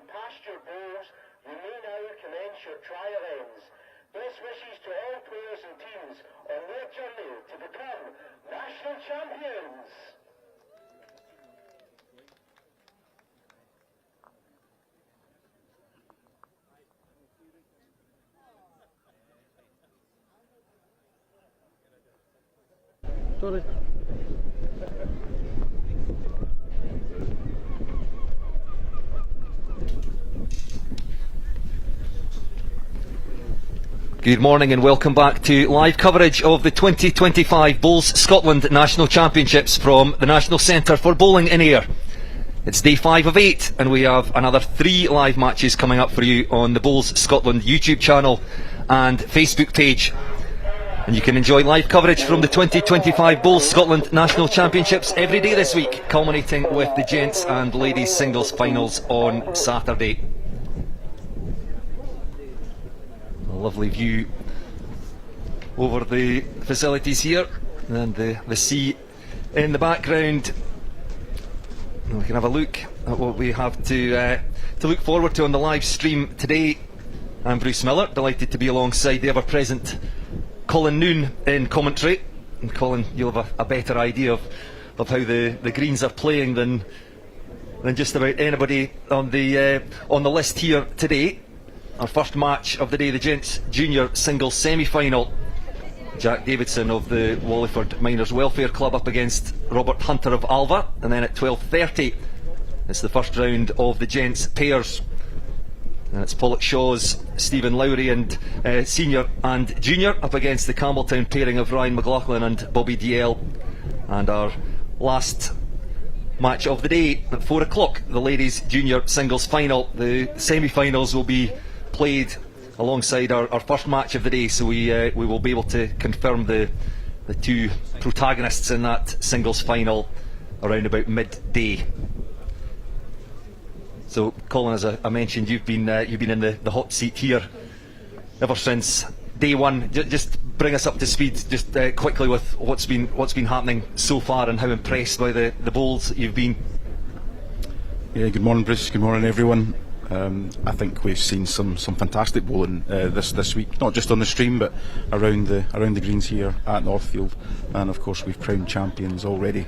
Past your bowls, you may now commence your trial ends. Best wishes to all players and teams on their journey to become national champions. Sorry. Good morning and welcome back to live coverage of the 2025 Bowls Scotland National Championships from the National Centre for Bowling in Ayr. It's day 5 of 8 and we have another 3 live matches coming up for you on the Bowls Scotland YouTube channel and Facebook page. And you can enjoy live coverage from the 2025 Bowls Scotland National Championships every day this week, culminating with the gents and ladies singles finals on Saturday. A lovely view over the facilities here and the sea in the background. And we can have a look at what we have to look forward to on the live stream today. I'm Bruce Miller, delighted to be alongside the ever-present Colin Noon in commentary. And Colin, you'll have a better idea of how the greens are playing than just about anybody on the list here today. Our first match of the day, the gents junior singles semi-final. Jack Davidson of the Walliford Miners Welfare Club up against Robert Hunter of Alva, and then at 12:30 it's the first round of the gents pairs. And it's Pollock Shaw's Stephen Lowry and senior and junior up against the Campbelltown pairing of Ryan McLaughlin and Bobby DL. And our last match of the day at 4 o'clock, the ladies junior singles final. The semi-finals will be played alongside our first match of the day, so we will be able to confirm the 2 protagonists in that singles final around about midday. So Colin, as I mentioned, you've been in the hot seat here ever since day one. Just bring us up to speed just quickly with what's been happening so far and how impressed by the bowls you've been. Yeah, good morning Bruce, good morning everyone. I think we've seen some fantastic bowling this week, not just on the stream but around the greens here at Northfield, and of course we've crowned champions already.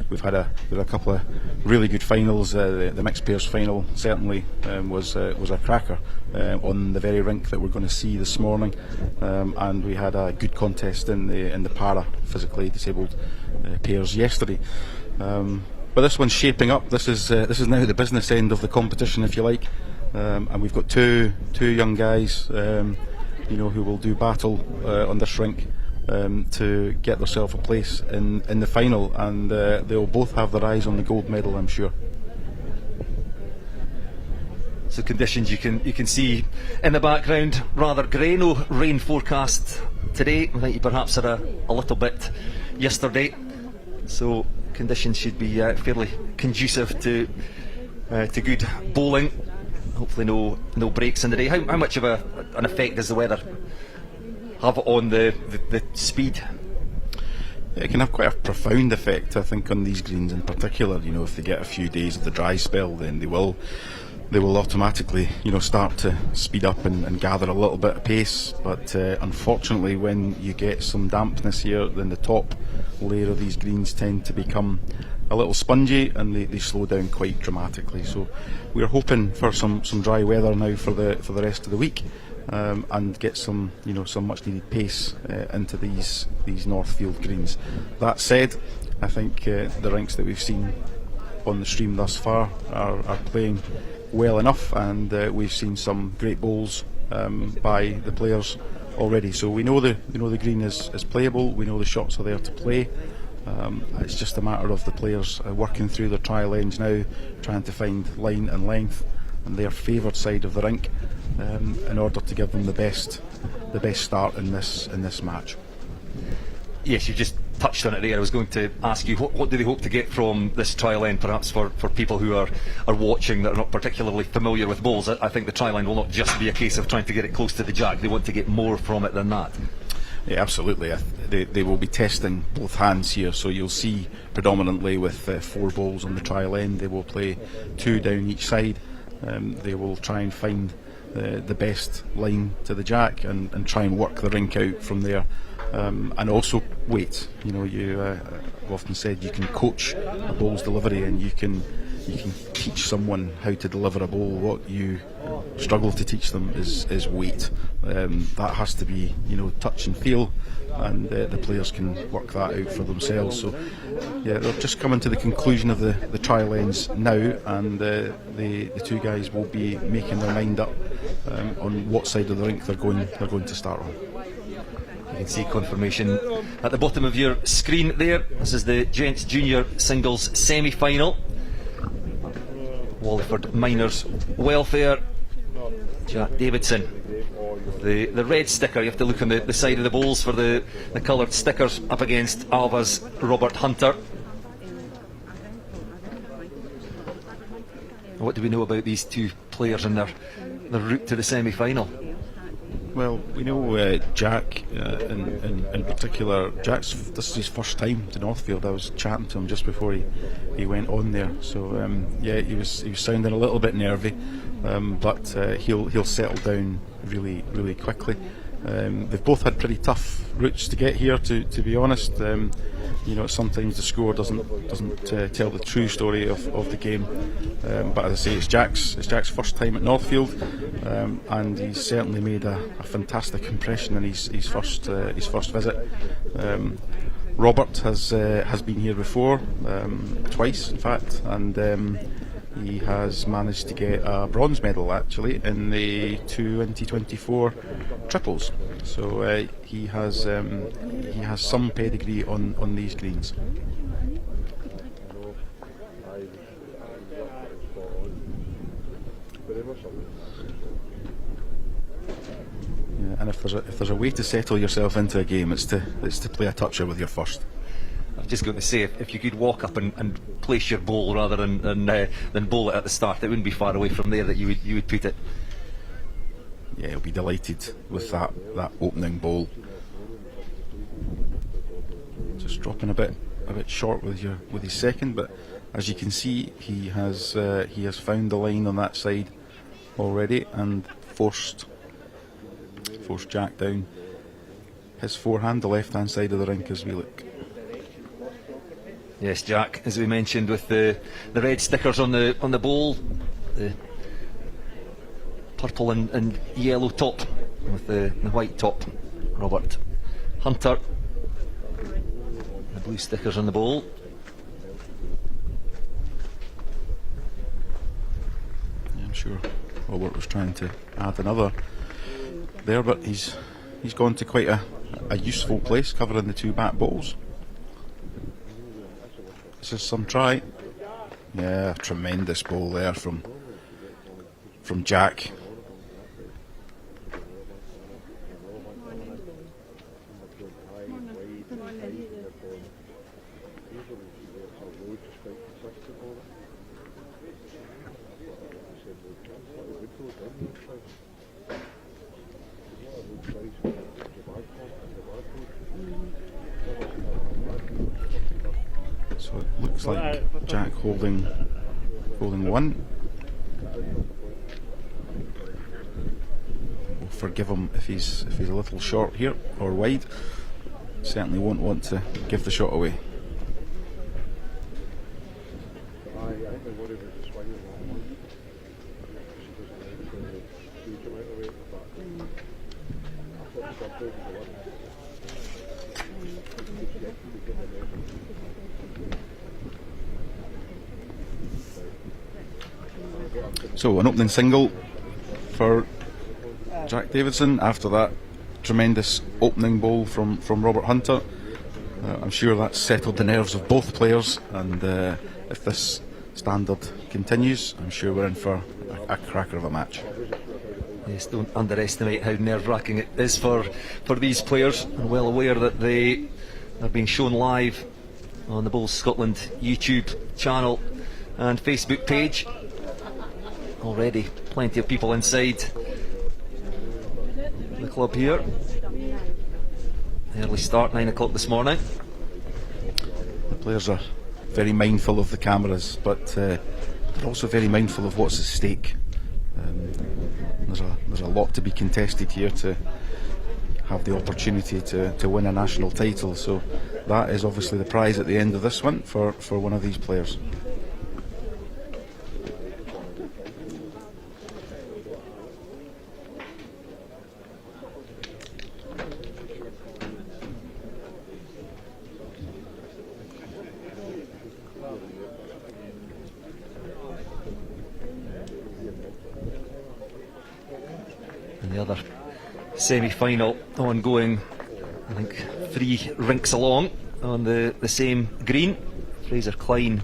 We've had a couple of really good finals. The mixed pairs final certainly was a cracker on the very rink that we're going to see this morning, and we had a good contest in the para physically disabled pairs yesterday. But this one's shaping up. This is now the business end of the competition, if you like, and we've got two young guys, who will do battle on this rink to get themselves a place in the final, and they'll both have their eyes on the gold medal, I'm sure. So conditions you can see in the background rather grey, no rain forecast today. I think you perhaps had a little bit yesterday, so conditions should be fairly conducive to good bowling. Hopefully no breaks in the day. How much of an effect does the weather have on the speed? It can have quite a profound effect, I think, on these greens in particular. If they get a few days of the dry spell, then they will automatically start to speed up and gather a little bit of pace. But unfortunately, when you get some dampness here, then the top layer of these greens tend to become a little spongy and they slow down quite dramatically. So we're hoping for some dry weather now for the rest of the week, and get some much needed pace into these Northfield greens. That said, I think the rinks that we've seen on the stream thus far are playing well enough, and we've seen some great bowls by the players already. So we know the green is playable. We know the shots are there to play. It's just a matter of the players working through their trial ends now, trying to find line and length and their favoured side of the rink, in order to give them the best start in this match. Yes, you just touched on it there. I was going to ask you, what do they hope to get from this trial end, perhaps for people who are watching that are not particularly familiar with bowls? I think the trial end will not just be a case of trying to get it close to the jack. They want to get more from it than that. Yeah, absolutely. They will be testing both hands here, so you'll see predominantly with 4 bowls on the trial end. They will play 2 down each side, they will try and find the best line to the jack and try and work the rink out from there, and also wait. You know, I've often said you can coach a bowl's delivery, and you can teach someone how to deliver a bowl. What you struggle to teach them is weight. That has to be, you know, touch and feel, and the players can work that out for themselves. So yeah, they're just coming to the conclusion of the trial ends now, and the two guys will be making their mind up on what side of the rink they're going to start on. You can see confirmation at the bottom of your screen there. This is the Gents Junior Singles Semi-Final. Wallingford Miners Welfare. Jack Davidson. The red sticker, you have to look on the side of the bowls for the coloured stickers, up against Alva's Robert Hunter. What do we know about these two players and their route to the semi-final? Well, we know Jack in particular. This is his first time to Northfield. I was chatting to him just before he went on there. So yeah, he was sounding a little bit nervy, but he'll settle down really quickly. They've both had pretty tough routes to get here. To be honest, you know, sometimes the score doesn't tell the true story of the game. But as I say, it's Jack's first time at Northfield, and he's certainly made a fantastic impression in his first visit. Robert has been here before, twice in fact, and he has managed to get a bronze medal actually in the 2024 triples. So he has some pedigree on these greens. Yeah, and if there's a way to settle yourself into a game, it's to play a toucher with your first. I was just going to say, if you could walk up and place your bowl rather than bowl it at the start, it wouldn't be far away from there that you would put it. Yeah, he'll be delighted with that opening bowl. Just dropping a bit short with his second, but as you can see, he has found the line on that side already and forced Jack down his forehand, the left hand side of the rink as we look. Yes, Jack, as we mentioned, with the red stickers on the bowl, the purple and yellow top with the white top. Robert Hunter, the blue stickers on the bowl. Yeah, I'm sure Robert was trying to add another there, but he's gone to quite a useful place, covering the two back bowls. This is some try. Yeah, tremendous bowl there from Jack. So it looks like Jack holding one. We'll forgive him if he's a little short here or wide. Certainly won't want to give the shot away. So an opening single for Jack Davidson after that tremendous opening bowl from Robert Hunter. I'm sure that's settled the nerves of both players, and if this standard continues, I'm sure we're in for a cracker of a match. Yes, don't underestimate how nerve-wracking it is for these players. I'm well aware that they are being shown live on the Bowls Scotland YouTube channel and Facebook page. Already plenty of people inside the club here. Early start, 9 o'clock this morning. The players are very mindful of the cameras, but they're also very mindful of what's at stake. There's a lot to be contested here to have the opportunity to win a national title, so that is obviously the prize at the end of this one for one of these players. And the other semi-final ongoing, I think 3 rinks along on the same green. Fraser Clyne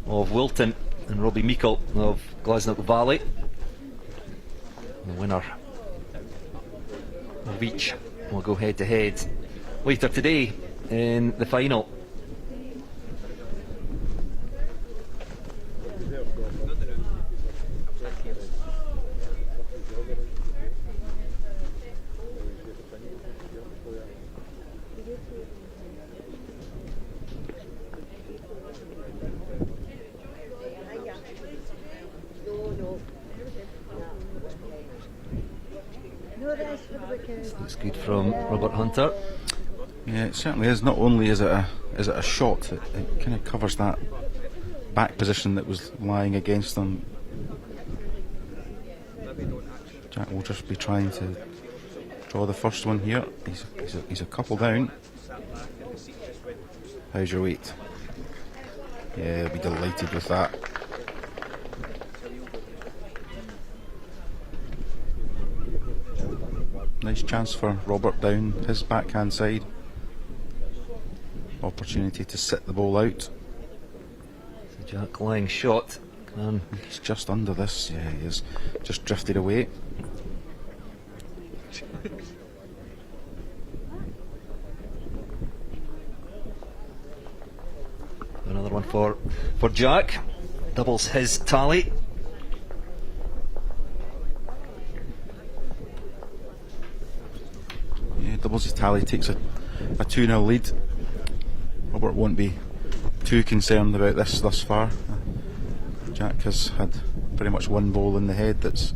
of Wilton and Robbie Meikle of Glasnock Valley. The winner of each will go head to head later today in the final. Looks good from Robert Hunter. Yeah, it certainly is. Not only is it a shot, it kind of covers that back position that was lying against them. Jack will just be trying to draw the first one here. He's a couple down. How's your weight? Yeah, he'll be delighted with that. Nice chance for Robert down his backhand side. Opportunity to sit the ball out. So Jack Lang shot. He's just under this. Yeah, he is. Just drifted away. Another one for Jack. Doubles his tally. Yeah, doubles his tally, takes a 2-0 lead. Robert won't be too concerned about this thus far. Jack has had pretty much one ball in the head that's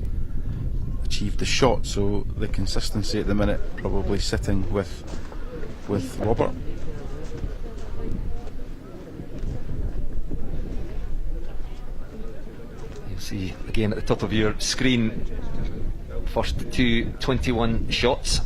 achieved the shot, so the consistency at the minute probably sitting with Robert. You'll see again at the top of your screen, first 21 shots.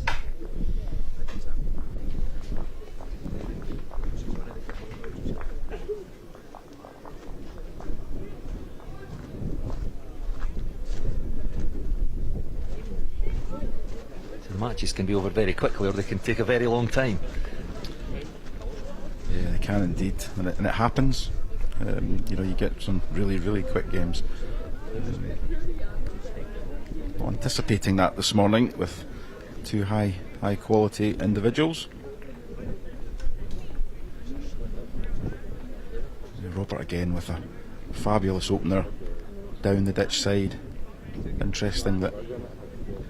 Matches can be over very quickly, or they can take a very long time. Yeah, they can indeed, and it happens. You get some really quick games. Not anticipating that this morning with 2 high quality individuals. Robert again with a fabulous opener down the ditch side. Interesting that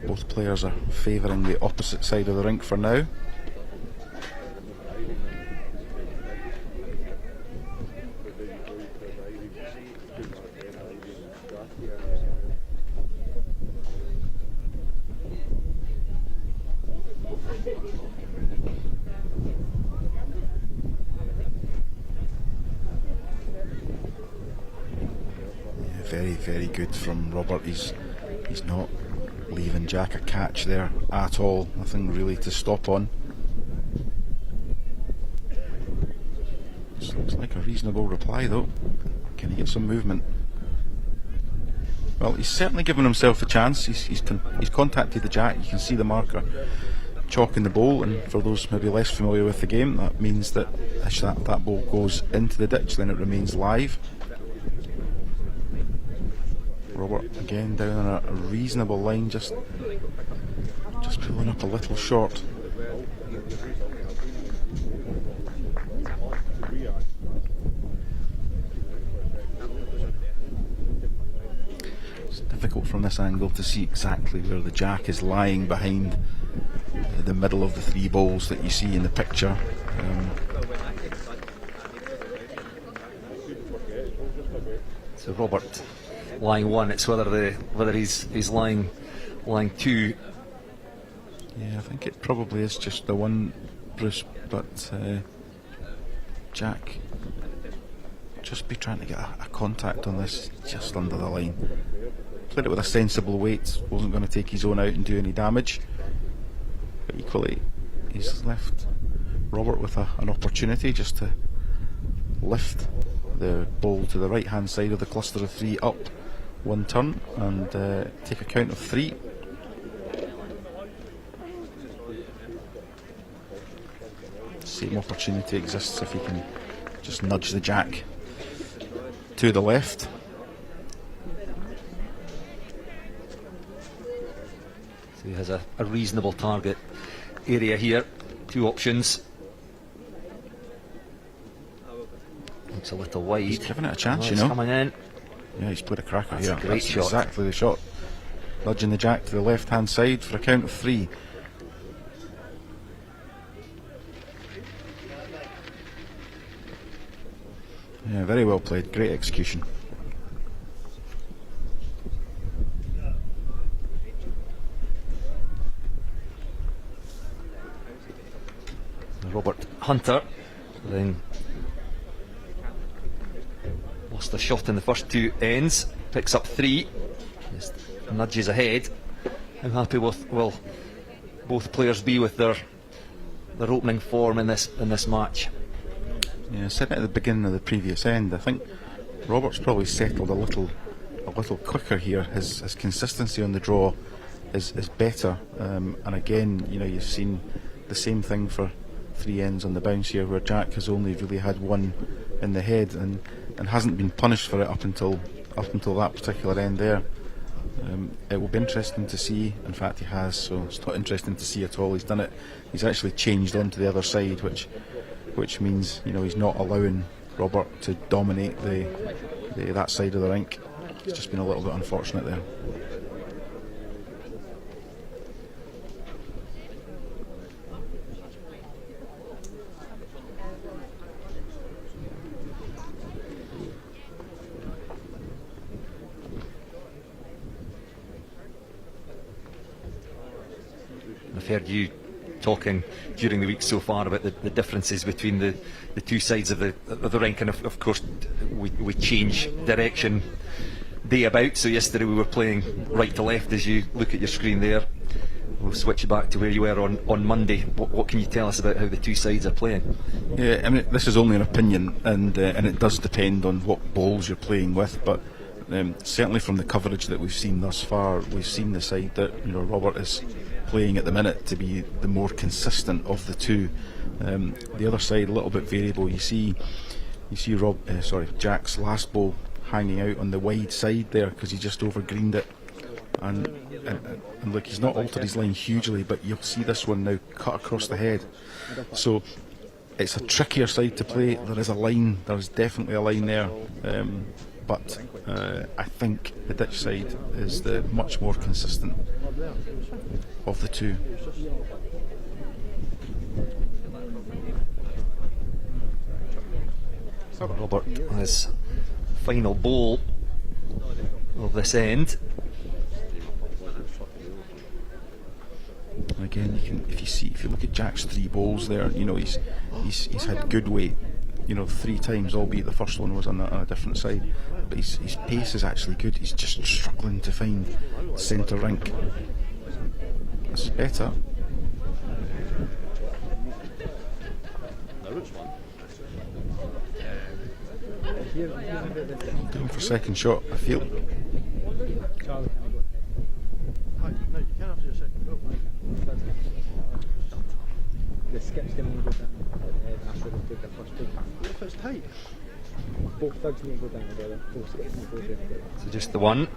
both players are favouring the opposite side of the rink for now. Yeah, very good from Robert. He's not leaving Jack a catch there at all. Nothing really to stop on. This looks like a reasonable reply though. Can he get some movement? Well, he's certainly given himself a chance. He's contacted the Jack. You can see the marker chalking the bowl, and for those maybe less familiar with the game, that means that if that ball goes into the ditch, then it remains live. Robert again down on a reasonable line, just pulling up a little short. It's difficult from this angle to see exactly where the Jack is lying behind the middle of the 3 balls that you see in the picture. So Robert lying 1. It's whether he's lying 2. Yeah, I think it probably is just the 1, Bruce, but Jack just be trying to get a contact on this just under the line. Played it with a sensible weight, wasn't going to take his own out and do any damage, but equally he's left Robert with an opportunity just to lift the ball to the right hand side of the cluster of 3 up 1 turn and take a count of 3. Same opportunity exists if he can just nudge the jack to the left. So he has a reasonable target area here. 2 options. Looks a little wide. He's giving it a chance, you know. Coming in. Yeah, he's played a cracker here. A great That's shot. Exactly the shot. Nudging the jack to the left hand side for a count of 3. Yeah, very well played. Great execution. Robert Hunter then lost a shot in the first 2 ends, picks up 3, just nudges ahead. How happy will both players be with their opening form in this match? Yeah, said it at the beginning of the previous end. I think Robert's probably settled a little quicker here. His consistency on the draw is better, and again, you know, you've seen the same thing for 3 ends on the bounce here, where Jack has only really had 1 in the head and hasn't been punished for it up until that particular end there. It will be interesting to see. In fact, he has, so it's not interesting to see at all. He's done it. He's actually changed onto the other side, which means, you know, he's not allowing Robert to dominate that side of the rink. It's just been a little bit unfortunate there. I've heard you talking during the week so far about the differences between the 2 sides of the rink, and of course we change direction day about. So yesterday we were playing right to left, as you look at your screen there. We'll switch back to where you were on Monday. What can you tell us about how the 2 sides are playing? Yeah, I mean, this is only an opinion, and it does depend on what balls you're playing with, but certainly from the coverage that we've seen thus far, we've seen the side that, you know, Robert is playing at the minute to be the more consistent of the 2. The other side a little bit variable. You see Jack's last ball hanging out on the wide side there because he just overgreened it, and look, he's not altered his line hugely, but you'll see this one now cut across the head. So it's a trickier side to play. There is a line. There is definitely a line there. But I think the ditch side is the much more consistent of the 2. So Robert has final ball of this end. Again, if you look at Jack's 3 bowls there, you know, he's had good weight, you know, 3 times, albeit the first one was on a different side, but his pace is actually good. He's just struggling to find centre rink. That's better. Going for second shot, I feel. No, you can't have your second goal. The skips can only go down after they take their first two. What if it's tight? Both thugs need to go down together. Both skips need to go down together. So just the one.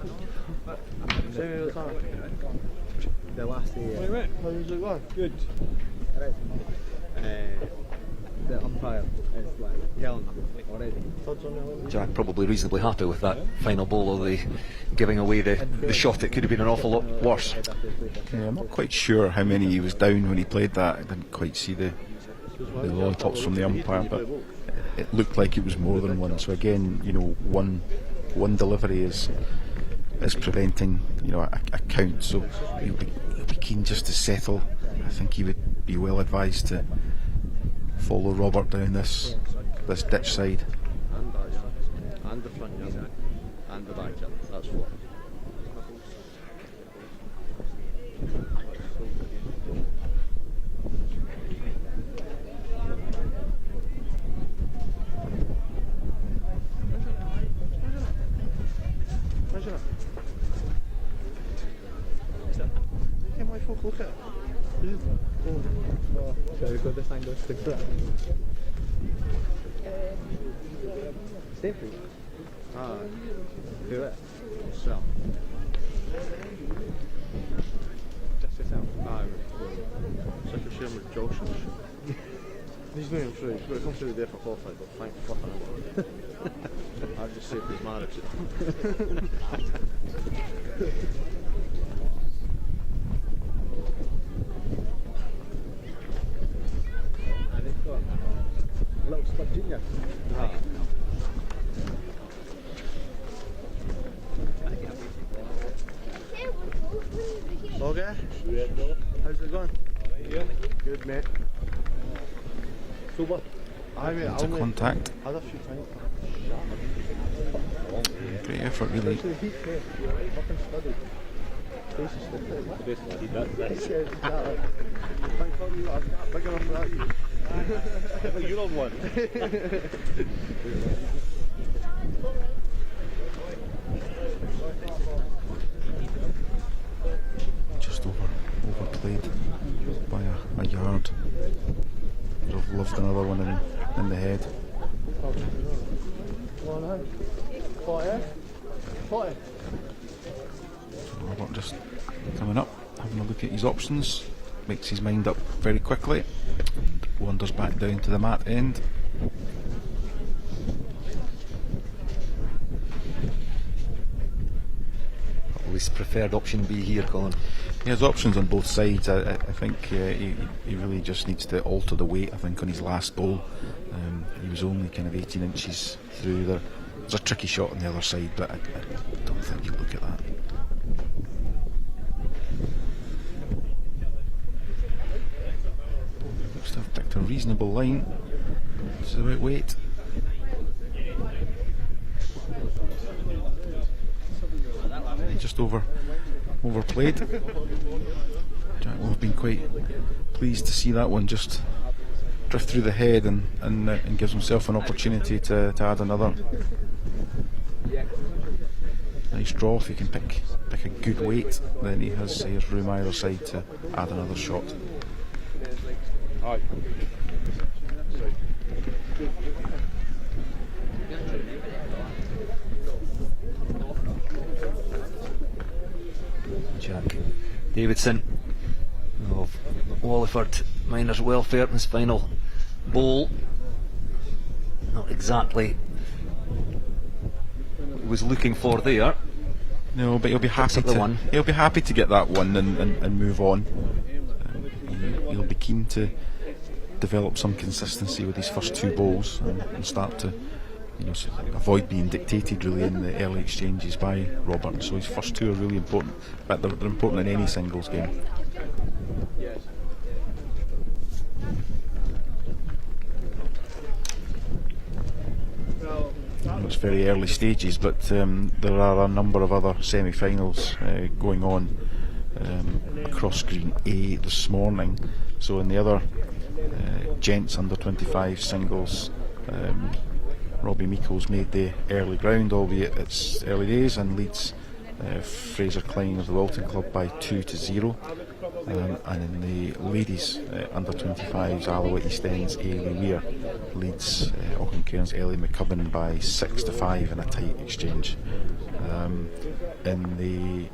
The last day. Wait, how does it go? Good. The umpire is like telling them already. Jack probably reasonably happy with that final ball, although giving away the shot. It could have been an awful lot worse. Yeah, I'm not quite sure how many he was down when he played that. I didn't quite see the lollipops from the umpire, but it looked like it was more than one. So again, you know, one delivery is is preventing, you know, a count. So he'll be keen just to settle. I think he would be well advised to follow Robert down this ditch side. And that yard. And the front yard. And the back yard. That's what. Look at it. Shall we go this angle? Stick to that. Stay free. Do it. So. Just yourself. Such a shame with Josh. He's going through. He's going to come through there for qualified, but thank fucking hell. I've just saved his marriage. Little spud junior. Okay. How's it going? Yeah. Good, mate. Sober? Aye, mate. Into contact. Had a few times. Great effort, really. Especially the heat, mate. Fucking studied. Face is studied. Basically, that's it. Thank God you are big enough for that, you. But you're on one. Just overplayed by a yard. Would have loved another one in the head. 40. Robert just coming up, having a look at his options, makes his mind up very quickly, wanders back down to the mat end. What will his preferred option be here, Colin? He has options on both sides. I think he really just needs to alter the weight. I think on his last bowl, he was only kind of 18 inches through there. There's a tricky shot on the other side, but I don't think he'll look at that. Looks to have picked a reasonable line. It's about weight. He just overplayed. Jack will have been quite pleased to see that one just drift through the head and gives himself an opportunity to add another. Nice draw. If he can pick a good weight, then he has room either side to add another shot. Jack Davidson of Walliford Miners Welfare in his final bowl. Not exactly what he was looking for there. No, but he'll be happy the to. one. He'll be happy to get that one and move on. He'll be keen to develop some consistency with his first two bowls and start to, avoid being dictated really in the early exchanges by Robert. So his first two are really important, but they're important in any singles game. It's very early stages, but there are a number of other semi-finals going on across Green A this morning. So in the other gents under 25 singles, Robbie Meikle's made the early ground, albeit it's early days, and leads Fraser Klein of the Wilton Club by 2-0. And in the ladies under 25s, Alloa East End's Ailey Weir leads Auckland Ellie McCubbin by 6-5 in a tight exchange. In the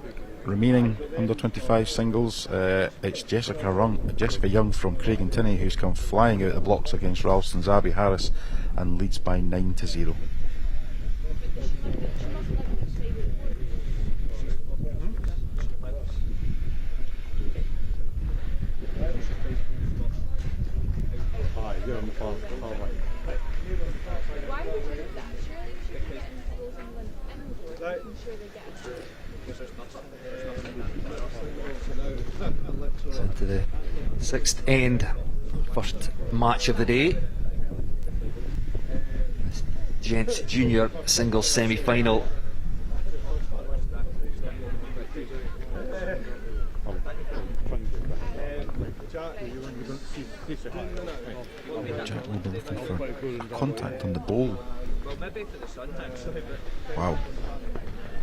remaining under 25 singles, it's Jessica Young from Craig and Tinney who's come flying out the blocks against Ralston's Abby Harris and leads by 9-0. Why would you do that? Surely you should put it in schools and making sure they get it. So into the 6th end, first match of the day. Gents Junior Singles Semi-Final. Jack will be looking for contact on the bowl. Wow.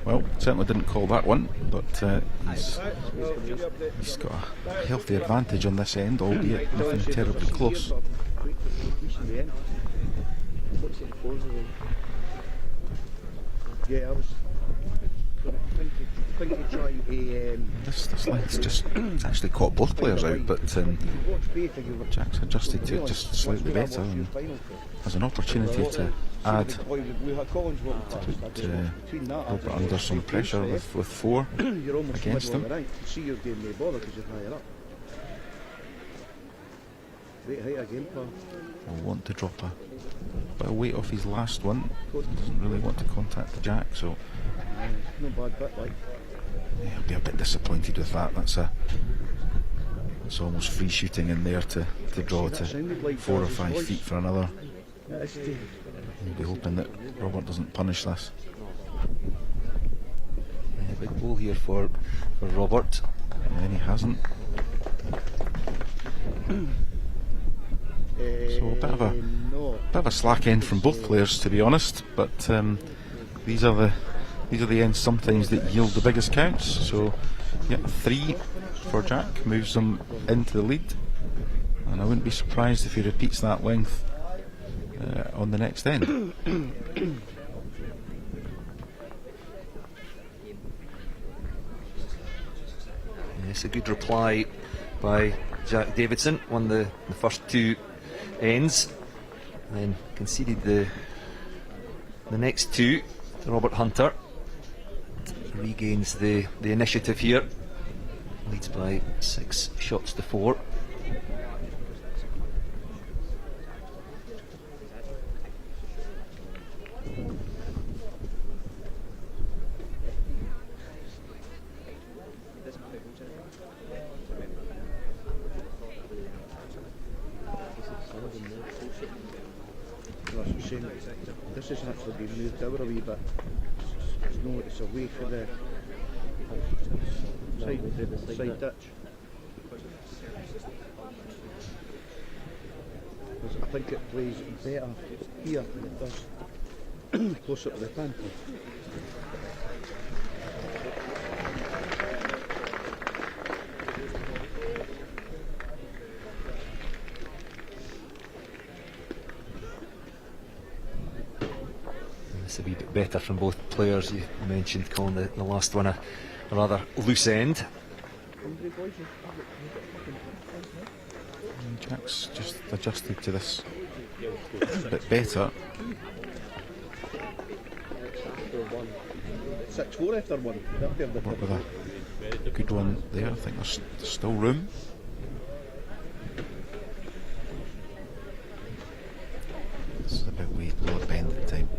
Well, certainly didn't call that one, but he's got a healthy advantage on this end, albeit nothing terribly close. Yeah, I was thinking to try This line's just actually caught both players out, but Jack's adjusted to it just slightly better and has an opportunity to add to Robert under some pressure with 4 against him. Will want to drop a bit of weight off his last one. Doesn't really want to contact the Jack, so yeah, I'll be a bit disappointed with that. It's almost free shooting in there to draw to 4 or 5 feet for another. We'll be hoping that Robert doesn't punish this. Yeah, big ball here for Robert. And he hasn't. So a bit of a slack end from both players, to be honest. But these are the ends sometimes that yield the biggest counts. So yeah, 3 for Jack moves them into the lead, and I wouldn't be surprised if he repeats that length on the next end. It's a good reply by Jack Davidson. Won the first 2 ends, and then conceded the next 2 to Robert Hunter. Regains the initiative here. Leads by 6 shots to 4. This has actually been moved over a wee bit. It's away for the side ditch. I think it plays better here than it does closer to the pin. It's a wee bit better from both players. You mentioned calling the last one a rather loose end. Jack's just adjusted to this a bit better. 6-4 after one. What with a good one there. I think there's still room. This is a bit way low at bend at the time.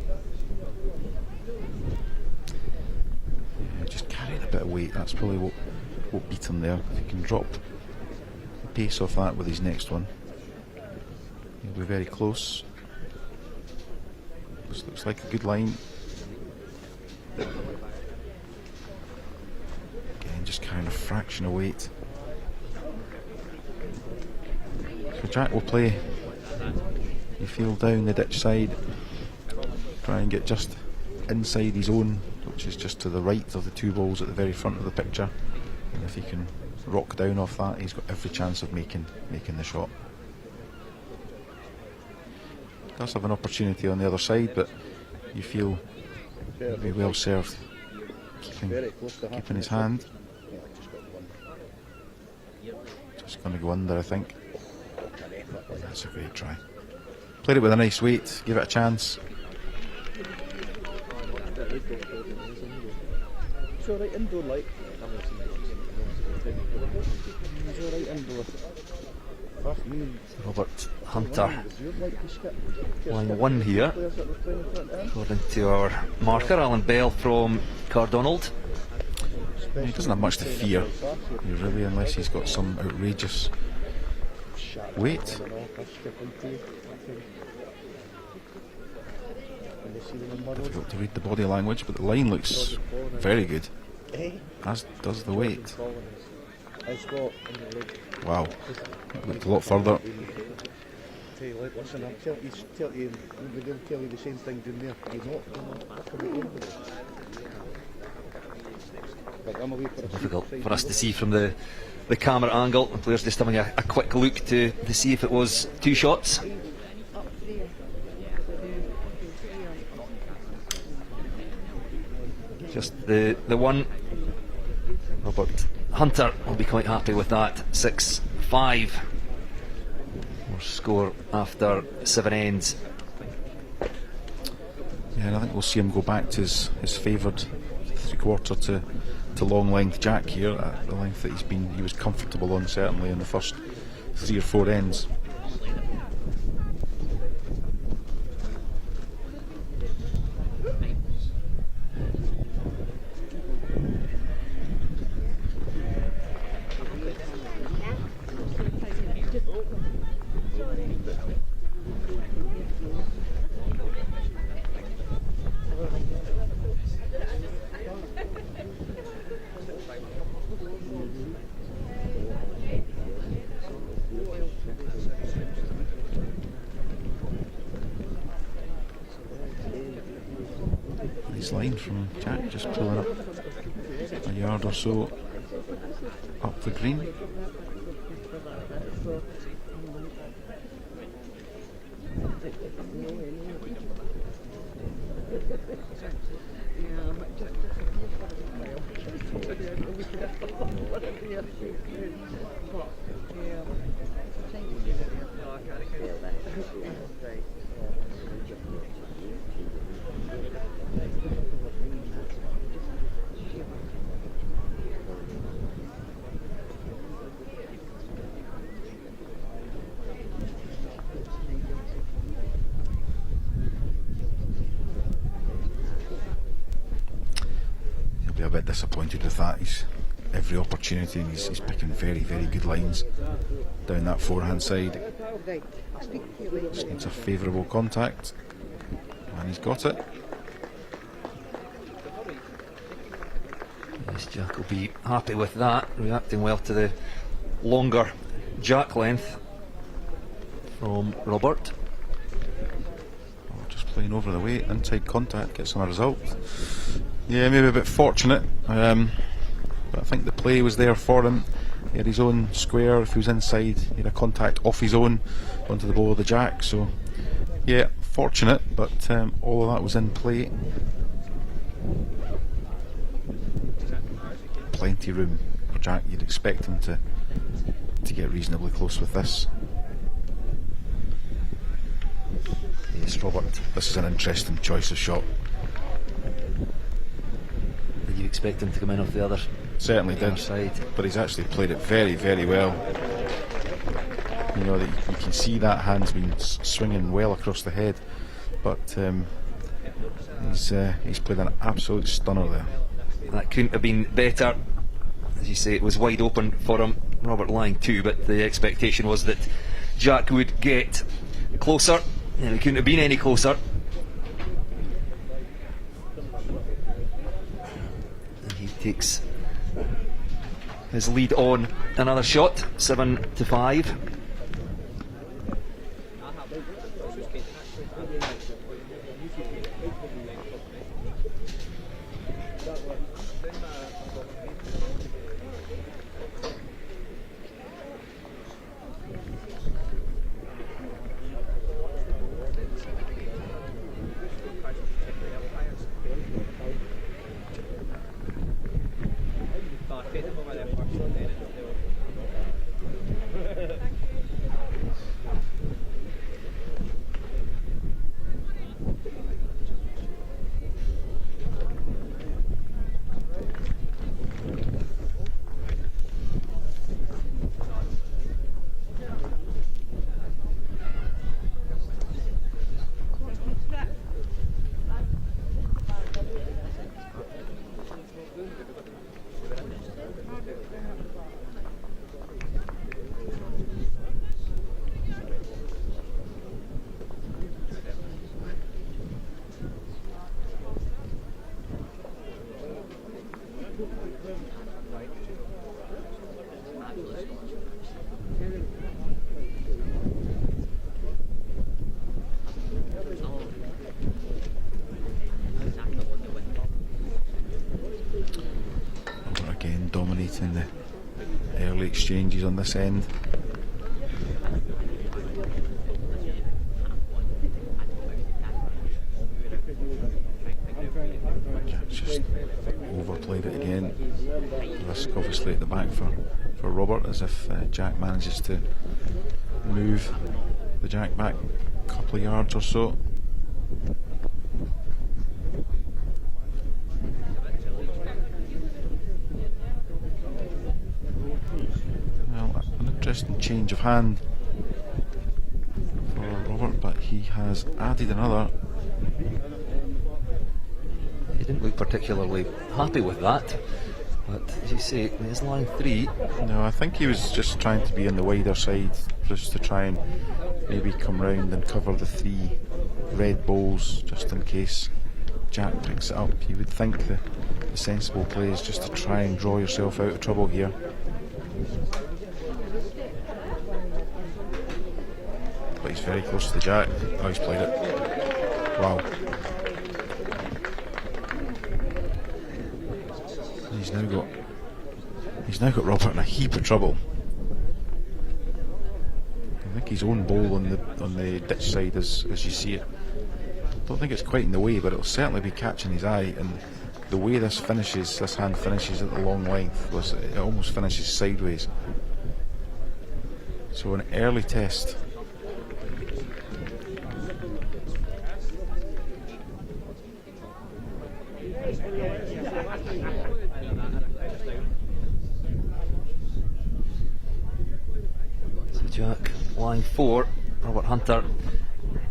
Yeah, just carrying a bit of weight. That's probably what beat him there. If he can drop the pace off that with his next one, he'll be very close. This looks like a good line. Again, just carrying a fraction of weight. So Jack will play, you feel, down the ditch side, try and get just inside his own, which is just to the right of the 2 balls at the very front of the picture. And if he can rock down off that, he's got every chance of making the shot. Does have an opportunity on the other side, but you feel he'll be well served keeping his hand. Just going to go under, I think. That's a great try. Played it with a nice weight, give it a chance. It's alright indoor, like. It's alright indoor. Robert Hunter, line 1 here, according to our marker, Alan Bell from Cardonald. He doesn't have much to fear, really, unless he's got some outrageous weight. Difficult to read the body language, but the line looks very good, as does the weight. Wow, that looked a lot further. Listen, I'll tell you, they'll tell you the same thing down there. Difficult for us to see from the camera angle. The players just having a quick look to see if it was 2 shots. Just the one. Robert Hunter will be quite happy with that. 6-5. Score after 7 ends. Yeah, and I think we'll see him go back to his favoured 3/4 to long length jack here, at the length that he was comfortable on, certainly in the first 3 or 4 ends. Line from Jack, just pulling up a yard or so up the green. A bit disappointed with that. He's every opportunity, and he's picking very, very good lines down that forehand side. Just needs a favourable contact, and he's got it. Yes, Jack will be happy with that, reacting well to the longer jack length from Robert. Just playing over the weight, inside contact, gets on a result. Yeah, maybe a bit fortunate, but I think the play was there for him. He had his own square. If he was inside, he had a contact off his own onto the bow of the jack. So, yeah, fortunate, but all of that was in play. Plenty room for Jack. You'd expect him to get reasonably close with this. Yes, Robert. This is an interesting choice of shot. Did you expect him to come in off the other? Certainly did, side. But he's actually played it very, very well. You know, that you can see that hand's been swinging well across the head, but he's played an absolute stunner there. That couldn't have been better. As you say, it was wide open for him. Robert lying 2, but the expectation was that Jack would get closer, and it couldn't have been any closer. And he takes his lead on another shot, 7-5. exchanges on this end. Just overplayed it again. Risk obviously at the back for Robert, as if Jack manages to move the Jack back a couple of yards or so. Well, an interesting change of hand for Robert, but he has added another. He didn't look particularly happy with that, but as you say, there's line 3. No, I think he was just trying to be on the wider side, just to try and maybe come round and cover the 3 red balls, just in case Jack picks it up. You would think the sensible play is just to try and draw yourself out of trouble here. But he's very close to the Jack. Oh, he's played it. Wow. He's now got Robert in a heap of trouble. I think his own ball on the ditch side, as you see it. I don't think it's quite in the way, but it'll certainly be catching his eye. And the way this hand finishes at the long length, it almost finishes sideways. So an early test. Jack, line 4, Robert Hunter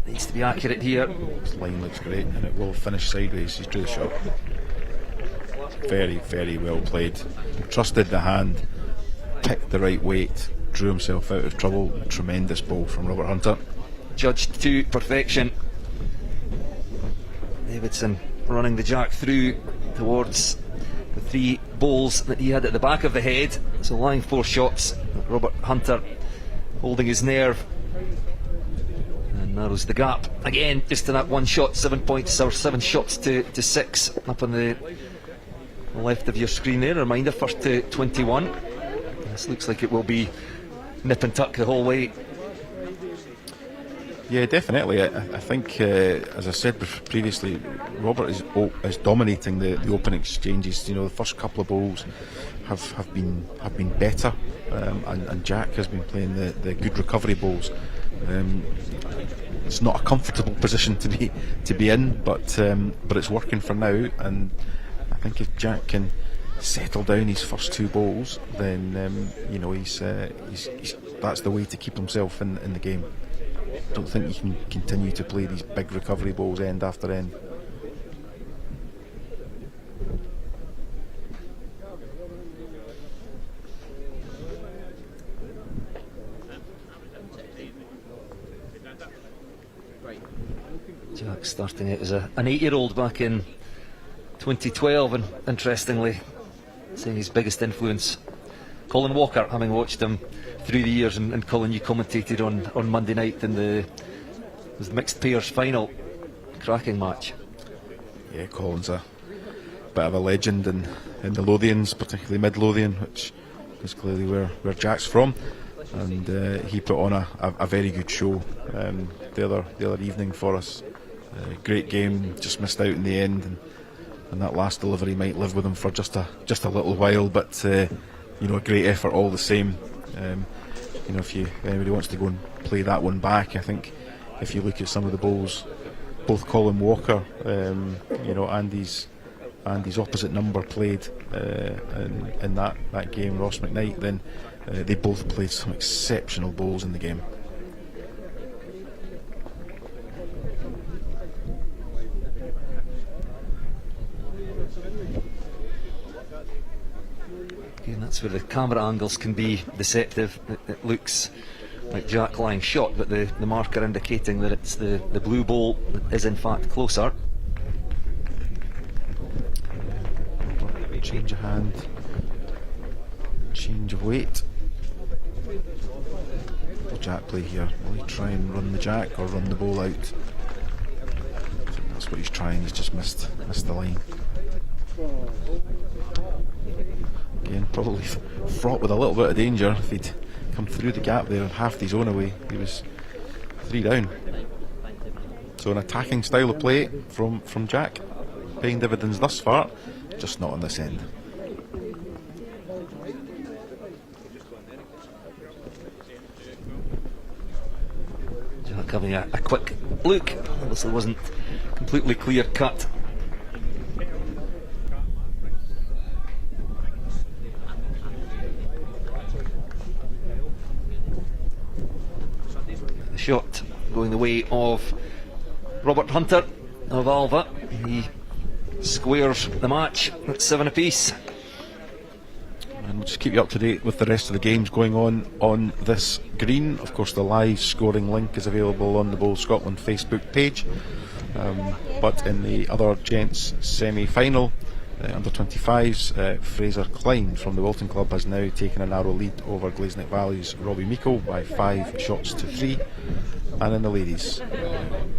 needs to be accurate here. This line looks great, and it will finish sideways. He's drew the shot. Very, very well played. Trusted the hand, picked the right weight, drew himself out of trouble. Tremendous ball from Robert Hunter. Judged to perfection. Davidson running the Jack through towards the 3 balls that he had at the back of the head. So line 4 shots. Robert Hunter holding his nerve and narrows the gap again, just in that one shot. 7 points, or 7 shots to 6 up on the left of your screen there. Reminder, first to 21. This looks like it will be nip and tuck the whole way. Yeah, definitely. I think, as I said previously, Robert is dominating the open exchanges. You know, the first couple of balls have been better, and Jack has been playing the good recovery balls. It's not a comfortable position to be in, but it's working for now. And I think if Jack can settle down his first 2 balls, then you know he's that's the way to keep himself in the game. I don't think you can continue to play these big recovery balls end after end. Jack starting it as an 8-year-old back in 2012, and interestingly, saying his biggest influence, Colin Walker, having watched him through the years. And Colin, you commentated on Monday night in the mixed pairs final. Cracking match. Yeah, Colin's a bit of a legend in the Lothians, particularly Mid Lothian, which is clearly where Jack's from. And he put on a very good show the other evening for us. Great game, just missed out in the end, and that last delivery might live with him for just a little while. But you know, a great effort all the same. You know, if anybody wants to go and play that one back, I think if you look at some of the bowls, both Colin Walker, you know, Andy's opposite number played in that game, Ross McKnight, then they both played some exceptional bowls in the game. Again, that's where the camera angles can be deceptive. It looks like Jack lying shot, but the marker indicating that it's the blue ball that is in fact closer. Change of hand, change of weight. Will Jack play here? Will he try and run the Jack or run the ball out? I think that's what he's trying. He's just missed the line. Again, probably fraught with a little bit of danger. If he'd come through the gap there and halved his own away, he was 3 down. So an attacking style of play from Jack, paying dividends thus far, just not on this end. Jack having a quick look, obviously wasn't completely clear cut. The shot going the way of Robert Hunter of Alva. He squares the match at 7 apiece. And we'll just keep you up to date with the rest of the games going on this green. Of course, the live scoring link is available on the Bowl Scotland Facebook page. But in the other gents semi-final, under 25s, Fraser Klein from the Wilton Club has now taken a narrow lead over Glazeneck Valley's Robbie Meikle by 5 shots to 3. And in the ladies,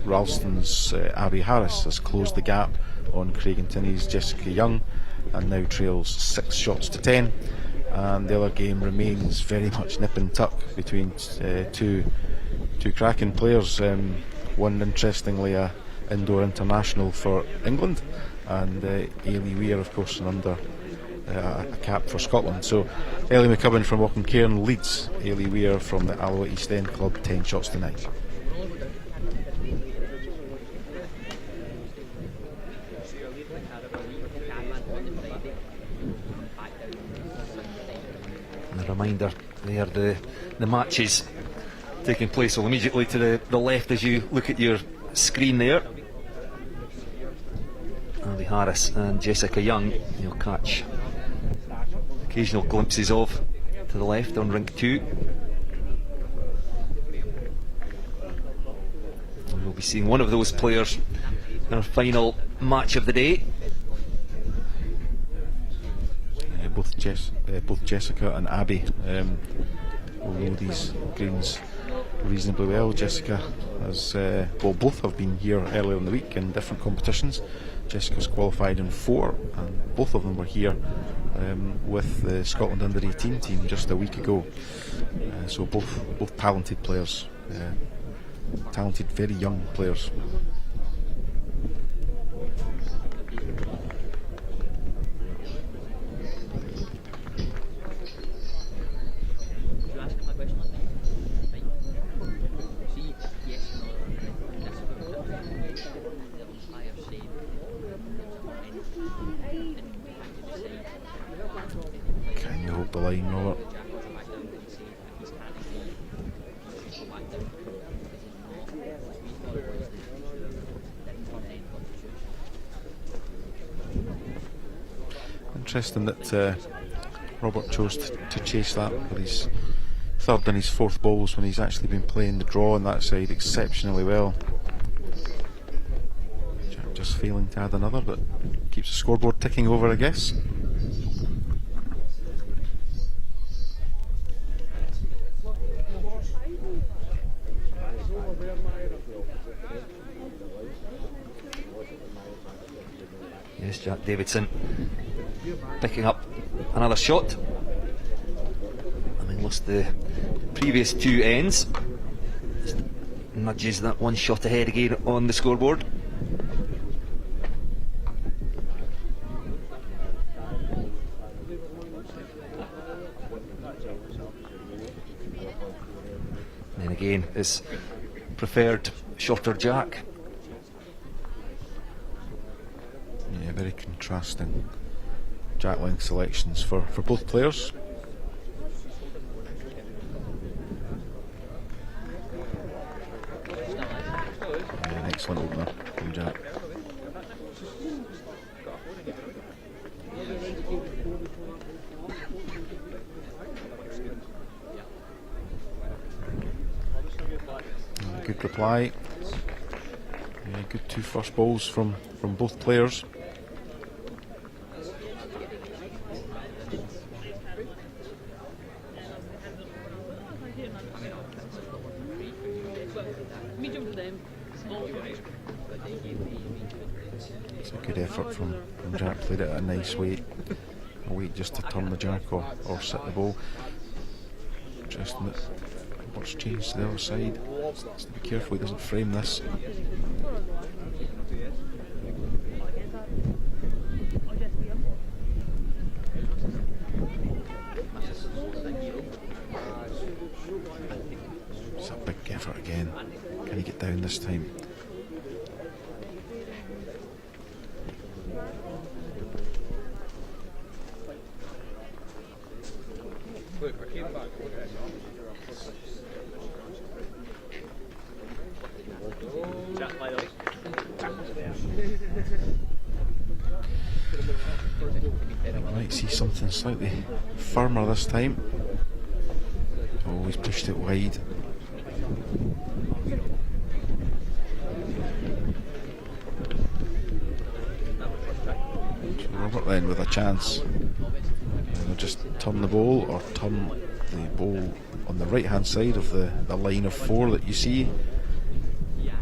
Ralston's Abby Harris has closed the gap on Craigentinny's Jessica Young and now trails 6 shots to 10. And the other game remains very much nip and tuck between two cracking players. One, interestingly, a indoor international for England, and Ailey Weir, of course, under a cap for Scotland. So Ellie McCubbin from Auchencairn leads Ailey Weir from the Alloa East End club 10 shots to 9. And a reminder there, the matches taking place will immediately to the left as you look at your screen there. Abby Harris and Jessica Young you'll catch occasional glimpses of to the left on rink 2. And we'll be seeing one of those players in our final match of the day. Both Jessica and Abby will know these greens reasonably well. Jessica has, both have been here earlier in the week in different competitions. Jessica's qualified in 4, and both of them were here with the Scotland under 18 team just a week ago. So both talented players, talented, very young players. Can you hold the line, Robert? Interesting that Robert chose to chase that with his 3rd and his 4th balls when he's actually been playing the draw on that side exceptionally well. Jack just failing to add another, but keeps the scoreboard ticking over, I guess. Yes, Jack Davidson picking up another shot. Having lost the previous 2 ends, just nudges that 1 shot ahead again on the scoreboard. And then again his preferred shorter Jack. Yeah, very contrasting jack length selections for both players. Yeah, an excellent opener from Jack. Good reply. Yeah, good 2 first balls from both players. It's a good effort from Jack, played it at a nice weight. wait just to turn the jack or set the ball. Interesting that Roberts changed to the other side. Has to be careful he doesn't frame this. It's a big effort again. Can he get down this time? Might see something slightly firmer this time. Oh, he's pushed it wide. So Robert then with a chance. They'll just turn the ball or turn the ball on the right hand side of the line of 4 that you see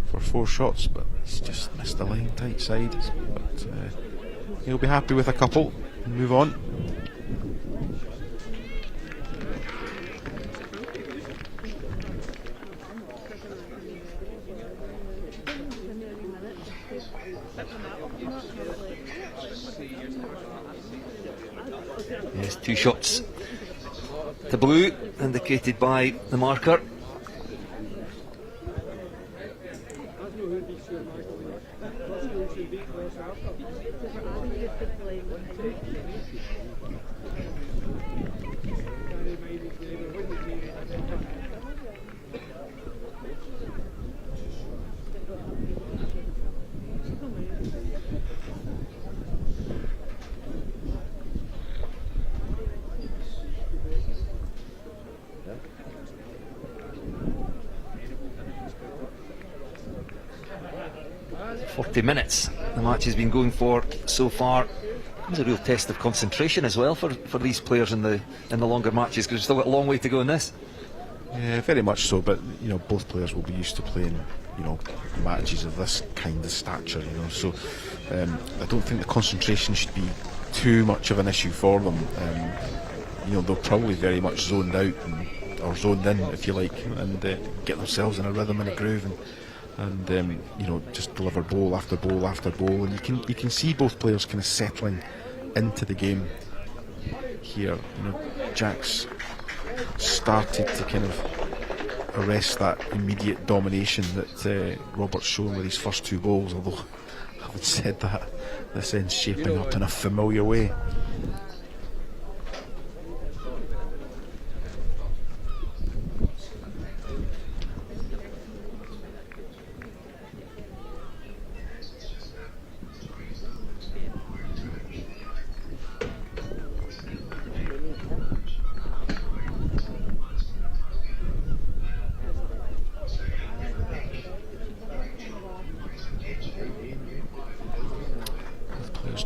for 4 shots, but he's just missed the line tight side. But he'll be happy with a couple and move on. Yes, 2 shots to blue, indicated by the marker. Minutes the match has been going for so far. It's a real test of concentration as well for these players in the longer matches, because we've still got a long way to go in this. Yeah, very much so, but you know, both players will be used to playing, you know, matches of this kind of stature, you know, so I don't think the concentration should be too much of an issue for them. You know, they'll probably very much zoned out or zoned in, if you like, and get themselves in a rhythm and a groove, and you know, just deliver bowl after bowl after bowl, and you can see both players kind of settling into the game here. You know, Jack's started to kind of arrest that immediate domination that Robert's shown with his first 2 bowls, although having said that, this end's shaping up in a familiar way.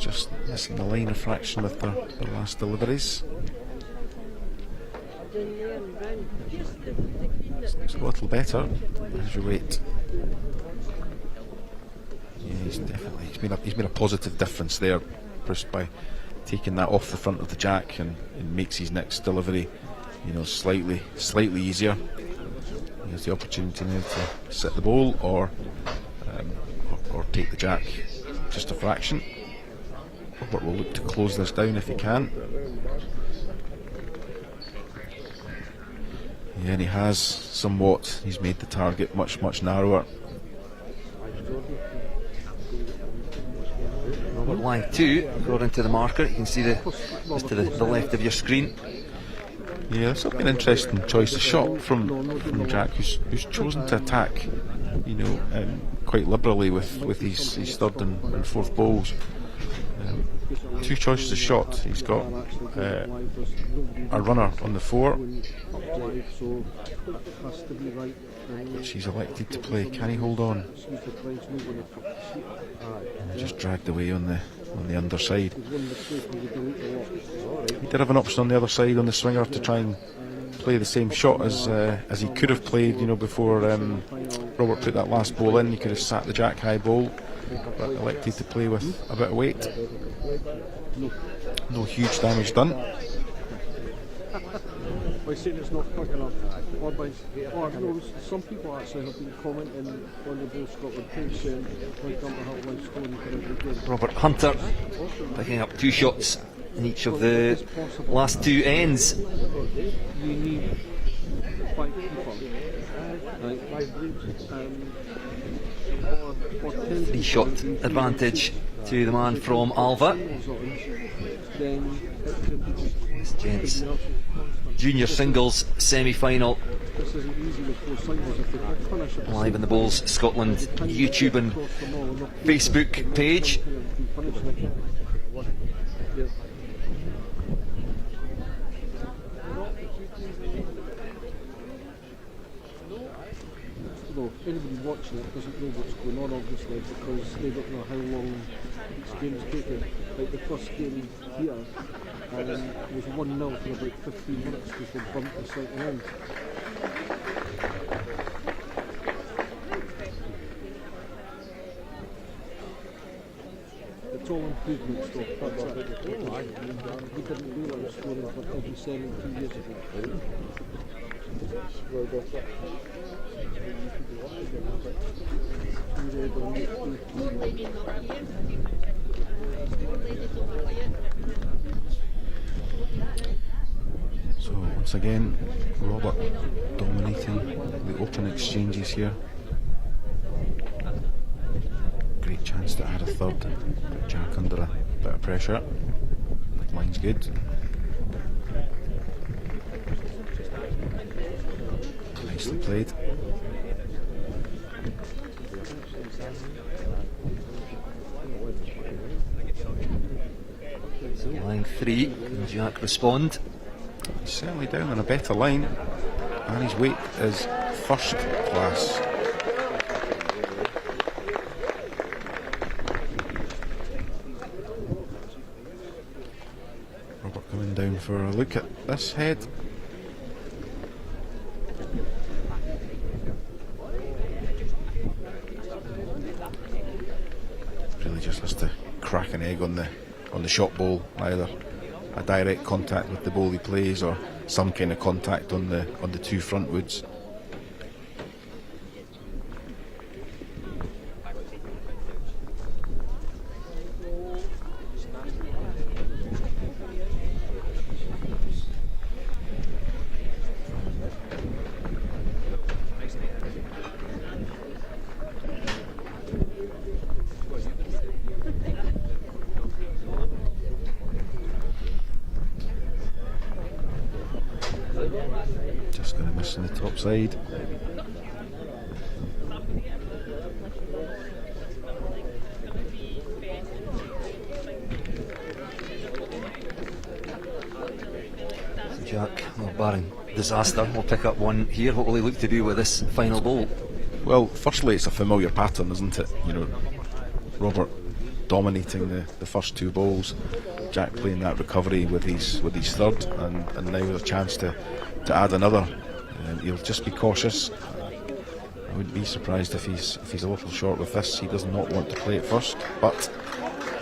Just missing the line of fraction with their last deliveries. It's a little better as you wait. Yeah, he's made a positive difference there, just by taking that off the front of the jack, and makes his next delivery, you know, slightly easier. He has the opportunity now to set the ball or take the jack just a fraction. Robert will look to close this down if he can. Yeah, and he has somewhat. He's made the target much narrower. Robert line 2, according to the marker. You can see just to the left of your screen. Yeah, it's an interesting choice of shot from Jack, who's chosen to attack, you know, quite liberally with his 3rd and 4th bowls. 2 choices of shot. He's got a runner on the 4, which he's elected to play. Can he hold on? And just dragged away on the underside. He did have an option on the other side on the swinger to try and play the same shot as he could have played, you know, before Robert put that last bowl in. He could have sat the jack high bowl, but elected to play with a bit of weight. No huge damage done. By saying it's not quick enough, or by, or no, some people actually have been commenting on the Bowl Scotland page saying like Dunkerhill live scoring for every game. Robert Hunter picking up 2 shots in each of the last 2 ends. You need 5 people, right? Or 10 3 shot advantage to the man from Alva. Then it could This gents junior singles semi-final this isn't easy with 4 singles if they can finish it. live in the Bowls Scotland YouTube and Facebook page. No, anybody watching it doesn't know what's going on, obviously, because they don't know how long each game's taken. Like the first game here was 1-0 for about 15 minutes because they bumped the second end. It's all improvement stuff, that's it. We didn't realise scoring for every 7 2 years ago. So once again, Robert dominating the open exchanges here. Great chance to add a third. Put Jack under a bit of pressure. Line's good. Nicely played. So line 3, can Jack respond? He's certainly down on a better line, and his weight is first class. Robert coming down for a look at this head. Really just has to crack an egg on the shot bowl, either a direct contact with the bowl he plays or some kind of contact on the 2 front woods. Just going to miss on the top side. Jack, well, barring disaster, will pick up one here. What will he look to do with this final bowl? Well, firstly, it's a familiar pattern, isn't it? You know, Robert dominating the first 2 bowls, Jack playing that recovery with his third, and now with a chance to add another. He'll just be cautious. I wouldn't be surprised if he's a little short with this. He does not want to play it first. But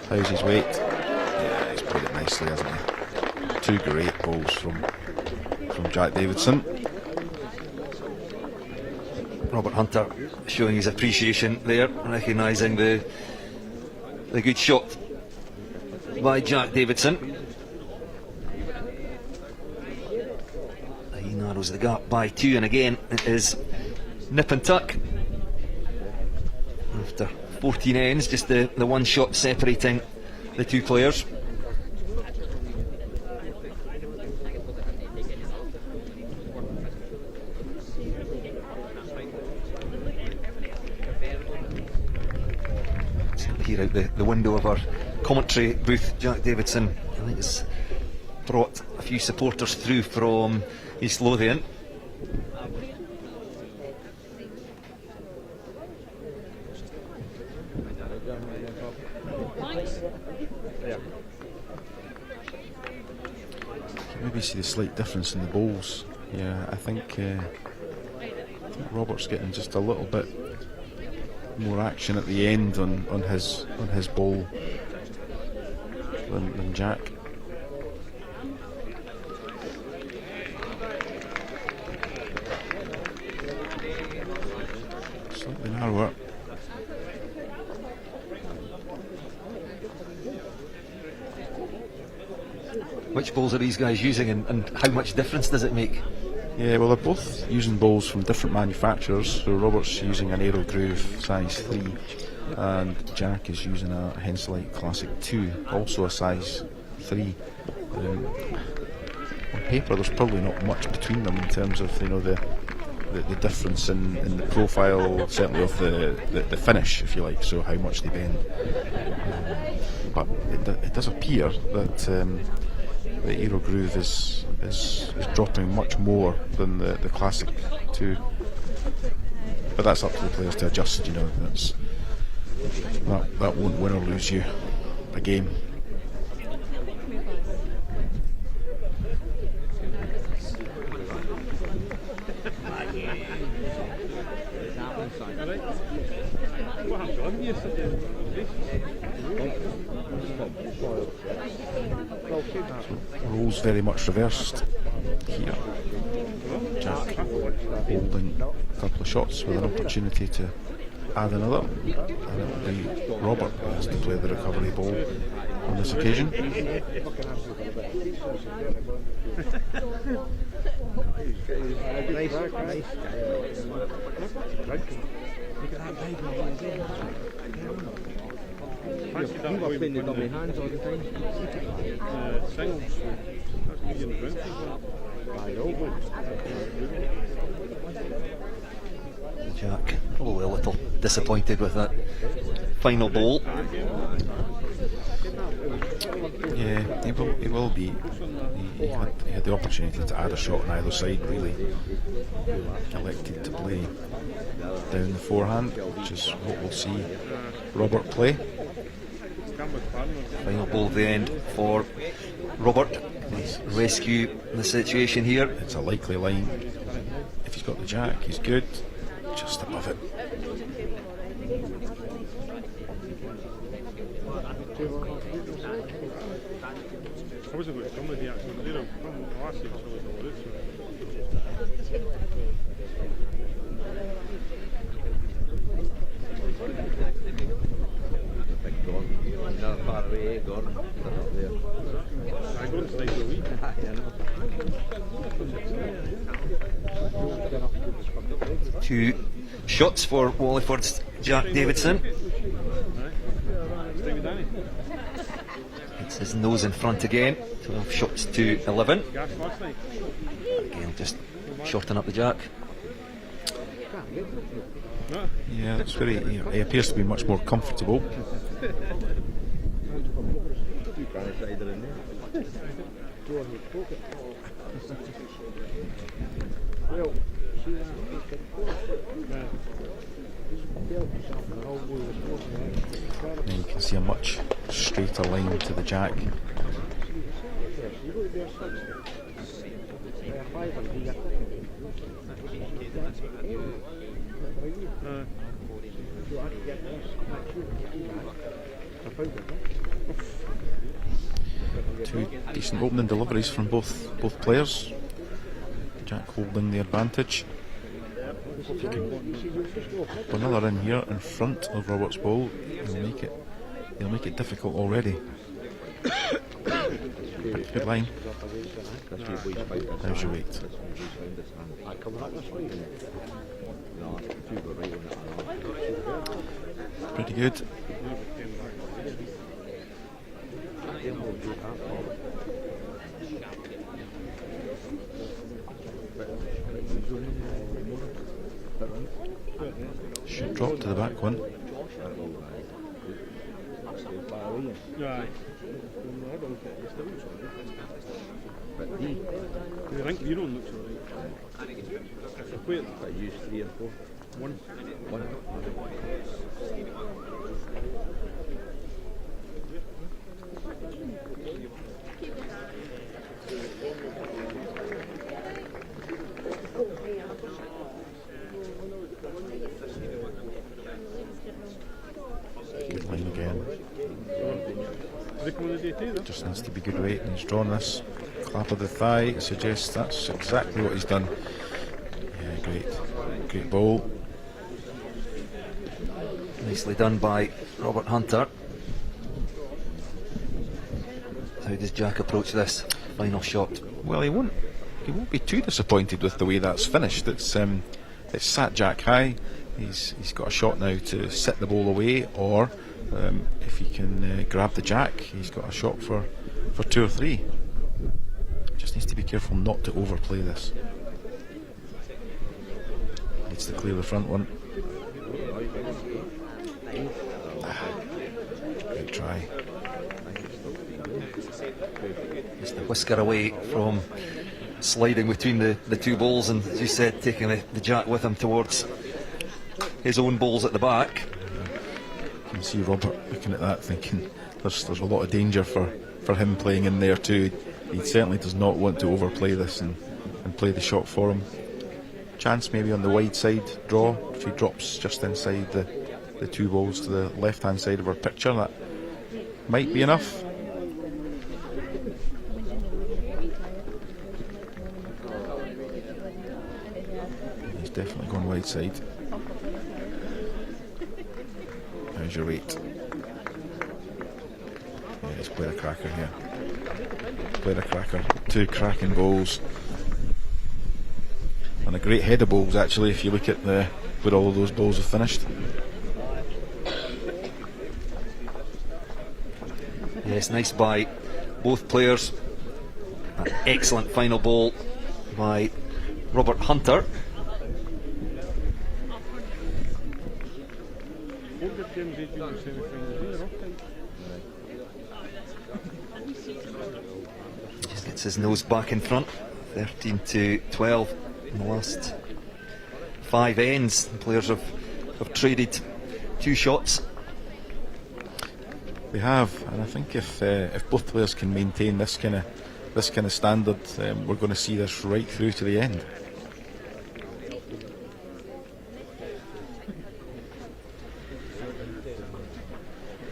how's his weight? Yeah, he's played it nicely, hasn't he? 2 great bowls from Jack Davidson. Robert Hunter showing his appreciation there, recognising the good shot by Jack Davidson. He narrows the gap by 2, and again it is nip and tuck after 14 ends, just the 1 shot separating the 2 players. Here out the window of our commentary booth, Jack Davidson, I think, has brought a few supporters through from East Lothian. Maybe see the slight difference in the bowls. Yeah, I think Robert's getting just a little bit more action at the end on his bowl than Jack. Slightly narrower. Which balls are these guys using, and how much difference does it make? Yeah, well, they're both using balls from different manufacturers. So Robert's using an Aero Groove size 3, and Jack is using a Henselite Classic 2, also a size 3. On paper, there's probably not much between them in terms of, you know, the difference in the profile, certainly of the finish, if you like, so how much they bend. But it does appear that the Aero Groove is dropping much more than the Classic 2. But that's up to the players to adjust, you know. That won't win or lose you a game. Roles very much reversed here. Jack holding a couple of shots with an opportunity to add another, and it will be Robert who has to play the recovery ball on this occasion. You were playing the dummy hands all the time. Singles. That's me and I know. Jack probably a little disappointed with that final ball. Yeah, he will be. He had the opportunity to add a shot on either side, really. Elected to play down the forehand, which is what we'll see Robert play. Final ball at the end for Robert. He's rescue the situation here. It's a likely line. If he's got the jack, he's good. Just above it. I wasn't going to come with the actual zero. Last year, so it was Not far away, Gordon. They're not there. I go to nice a week. Two shots for Wallyford's Jack Davidson. Stay with Danny. It's his nose in front again. 12 shots to 11. Gas last night. Again, just shorten up the jack. Yeah, that's very. You know, he appears to be much more comfortable. And you can see a much straighter line to the jack. Two decent opening deliveries from both players. Jack holding the advantage. If you can put another in here in front of Robert's ball, he'll make it difficult already. Good line. How's your weight? Pretty good. Should drop to the back one. Right. I think Leon looks alright. Wait, I use 3 and 4. one. Good line again. Just needs to be good weight, and he's drawn this. Clap of the thigh suggests that's exactly what he's done. Yeah, great ball. Nicely done by Robert Hunter. How does Jack approach this final shot? Well, he won't be too disappointed with the way that's finished. It's sat Jack high. He's got a shot now to sit the ball away, or if he can grab the jack, he's got a shot for 2 or 3. Just needs to be careful not to overplay this. Needs to clear the front one. Great try. Just a whisker away from sliding between the two balls, and as you said, taking the jack with him towards his own balls at the back. You can see Robert looking at that thinking there's a lot of danger for him playing in there too. He certainly does not want to overplay this and play the shot for him. Chance maybe on the wide side draw, if he drops just inside the 2 balls to the left hand side of our picture, that might be enough. He's definitely gone wide side. How's your weight? Yeah, he's played a cracker here. Played a cracker. 2 cracking balls. And a great head of balls actually, if you look at where all of those balls have finished. Yes, nice by both players. An excellent final ball by Robert Hunter. Just gets his nose back in front. 13-12 in the last 5 ends. The players have traded 2 shots. They have, and I think if both players can maintain this kind of standard, we're going to see this right through to the end.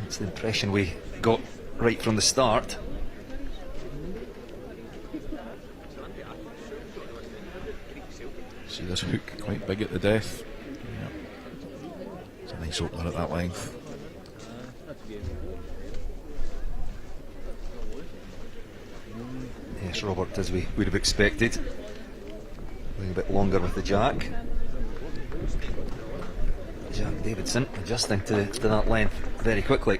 That's the impression we got right from the start. See this hook quite big at the death. Yeah. It's a nice opener at that length. Yes, Robert, as we would have expected, going a bit longer with the jack. Jack Davidson adjusting to that length very quickly.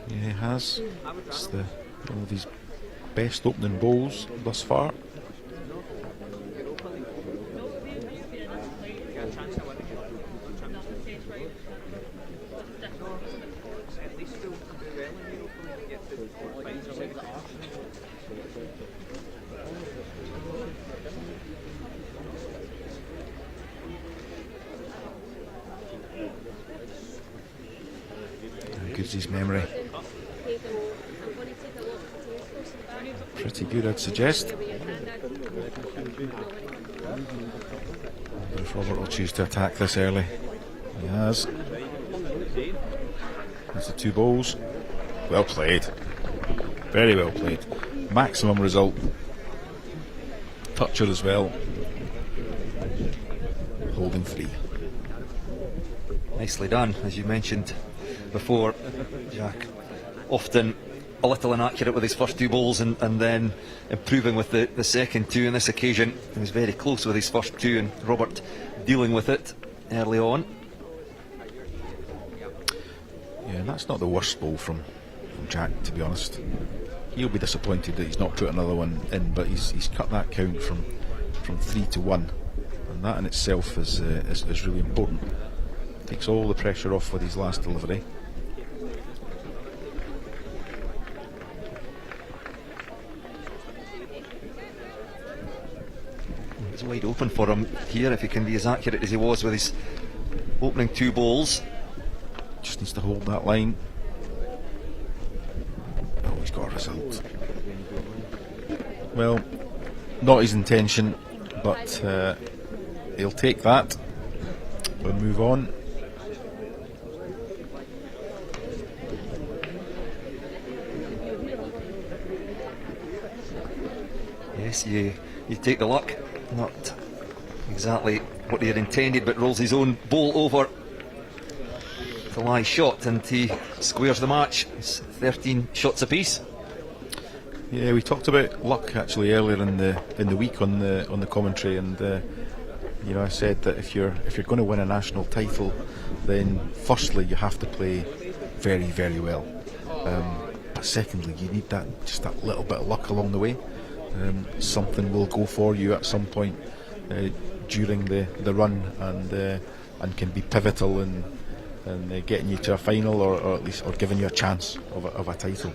Yeah, he has. It's one of his best opening bowls thus far. Good's his memory. Pretty good, I'd suggest. If Robert will choose to attack this early. He has. That's the 2 balls. Well played. Very well played. Maximum result. Toucher as well. Holding 3. Nicely done, as you mentioned before. Jack often a little inaccurate with his first 2 balls and then improving with the second 2. On this occasion he was very close with his first 2, and Robert dealing with it early on. Yeah, and that's not the worst ball from Jack, to be honest. He'll be disappointed that he's not put another one in, but he's cut that count from 3 to 1, and that in itself is really important. Takes all the pressure off with his last delivery. It's wide open for him here if he can be as accurate as he was with his opening 2 balls. Just needs to hold that line. Oh, he's got a result. Well, not his intention, but he'll take that. We'll move on. Yes, you take the luck. Not exactly what he had intended, but rolls his own ball over. Nikolai shot, and he squares the match. It's 13 shots apiece. Yeah, we talked about luck actually earlier in the week on the commentary, and you know, I said that if you're going to win a national title, then firstly you have to play very, very well. But secondly, you need that little bit of luck along the way. Something will go for you at some point during the run, and can be pivotal in getting you to a final, or at least giving you a chance of a title.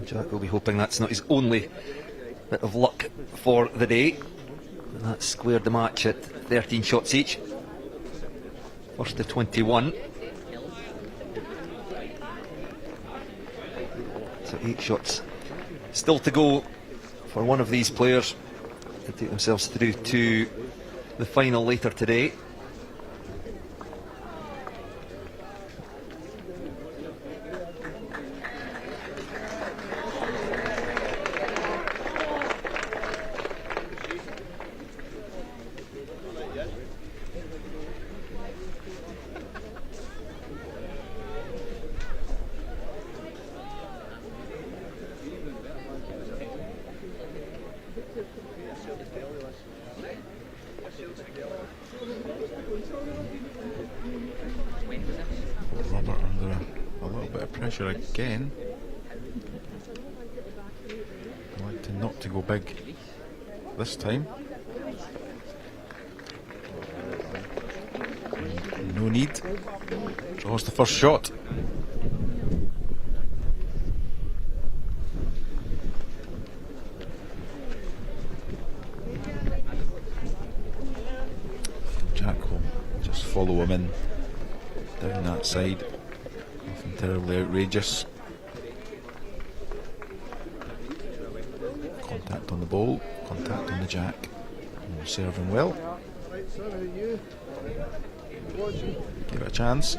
Jack will be hoping that's not his only bit of luck for the day. And that's squared the match at 13 shots each. First to 21. So 8 shots still to go for one of these players to take themselves through to the final later today. Robert under a little bit of pressure again. I like to not to go big this time. No need. Draws the first shot. Jack will just follow him in down that side. Nothing terribly outrageous. Contact on the ball, contact on the jack. And we'll serve him well. Give it a chance.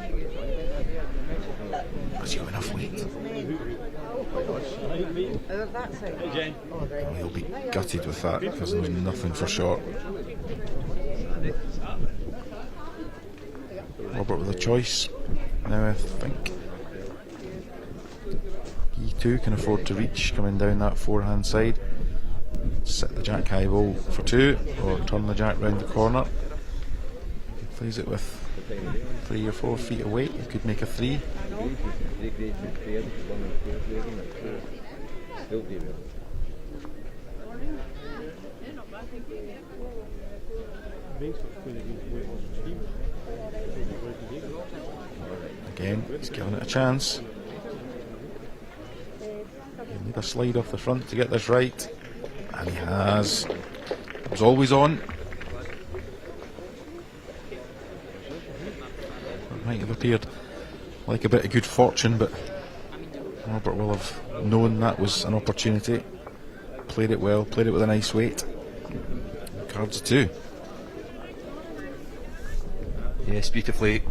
Has he got enough weight? Well, he'll be gutted with that because there's nothing for short. Robert with a choice. Now I think he too can afford to reach coming down that forehand side. Set the jack high ball for 2, or turn the jack round the corner. He plays it with 3 or 4 feet away. He could make a 3. Again, he's giving it a chance. He'll need a slide off the front to get this right, and he has. It was always on. It might have appeared like a bit of good fortune, but Robert will have known that was an opportunity. Played it well, played it with a nice weight. Cards 2. Yes, beautifully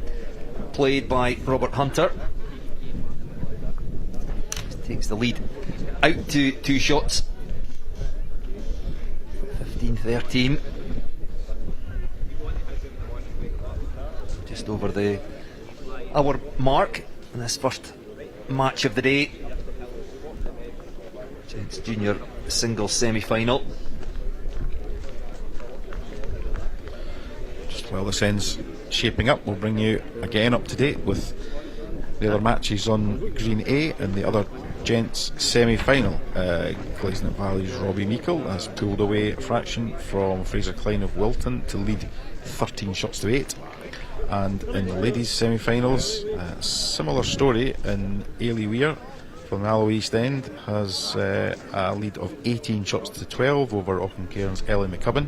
played by Robert Hunter. Takes the lead out to 2 shots. 15-13. Just over the hour mark in this first match of the day. Gents Junior singles semi-final. Just while this ends shaping up, we'll bring you again up to date with the other matches on Green A and the other gents semi-final. Glazenett Valley's Robbie Meikle has pulled away a fraction from Fraser Klein of Wilton to lead 13 shots to 8. And in the ladies semi-finals, similar story in Ailey Weir from Mallow East End has a lead of 18 shots to 12 over Auchencairn's Ellie McCubbin,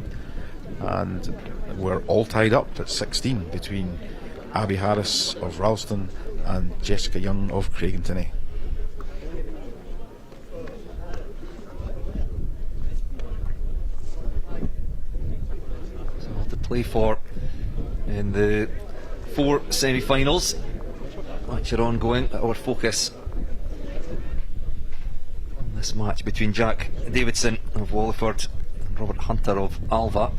and we're all tied up at 16 between Abby Harris of Ralston and Jessica Young of Craigentinny. So all to play for in the 4 semi-finals which are ongoing. Our focus on this match between Jack Davidson of Walliford and Robert Hunter of Alva.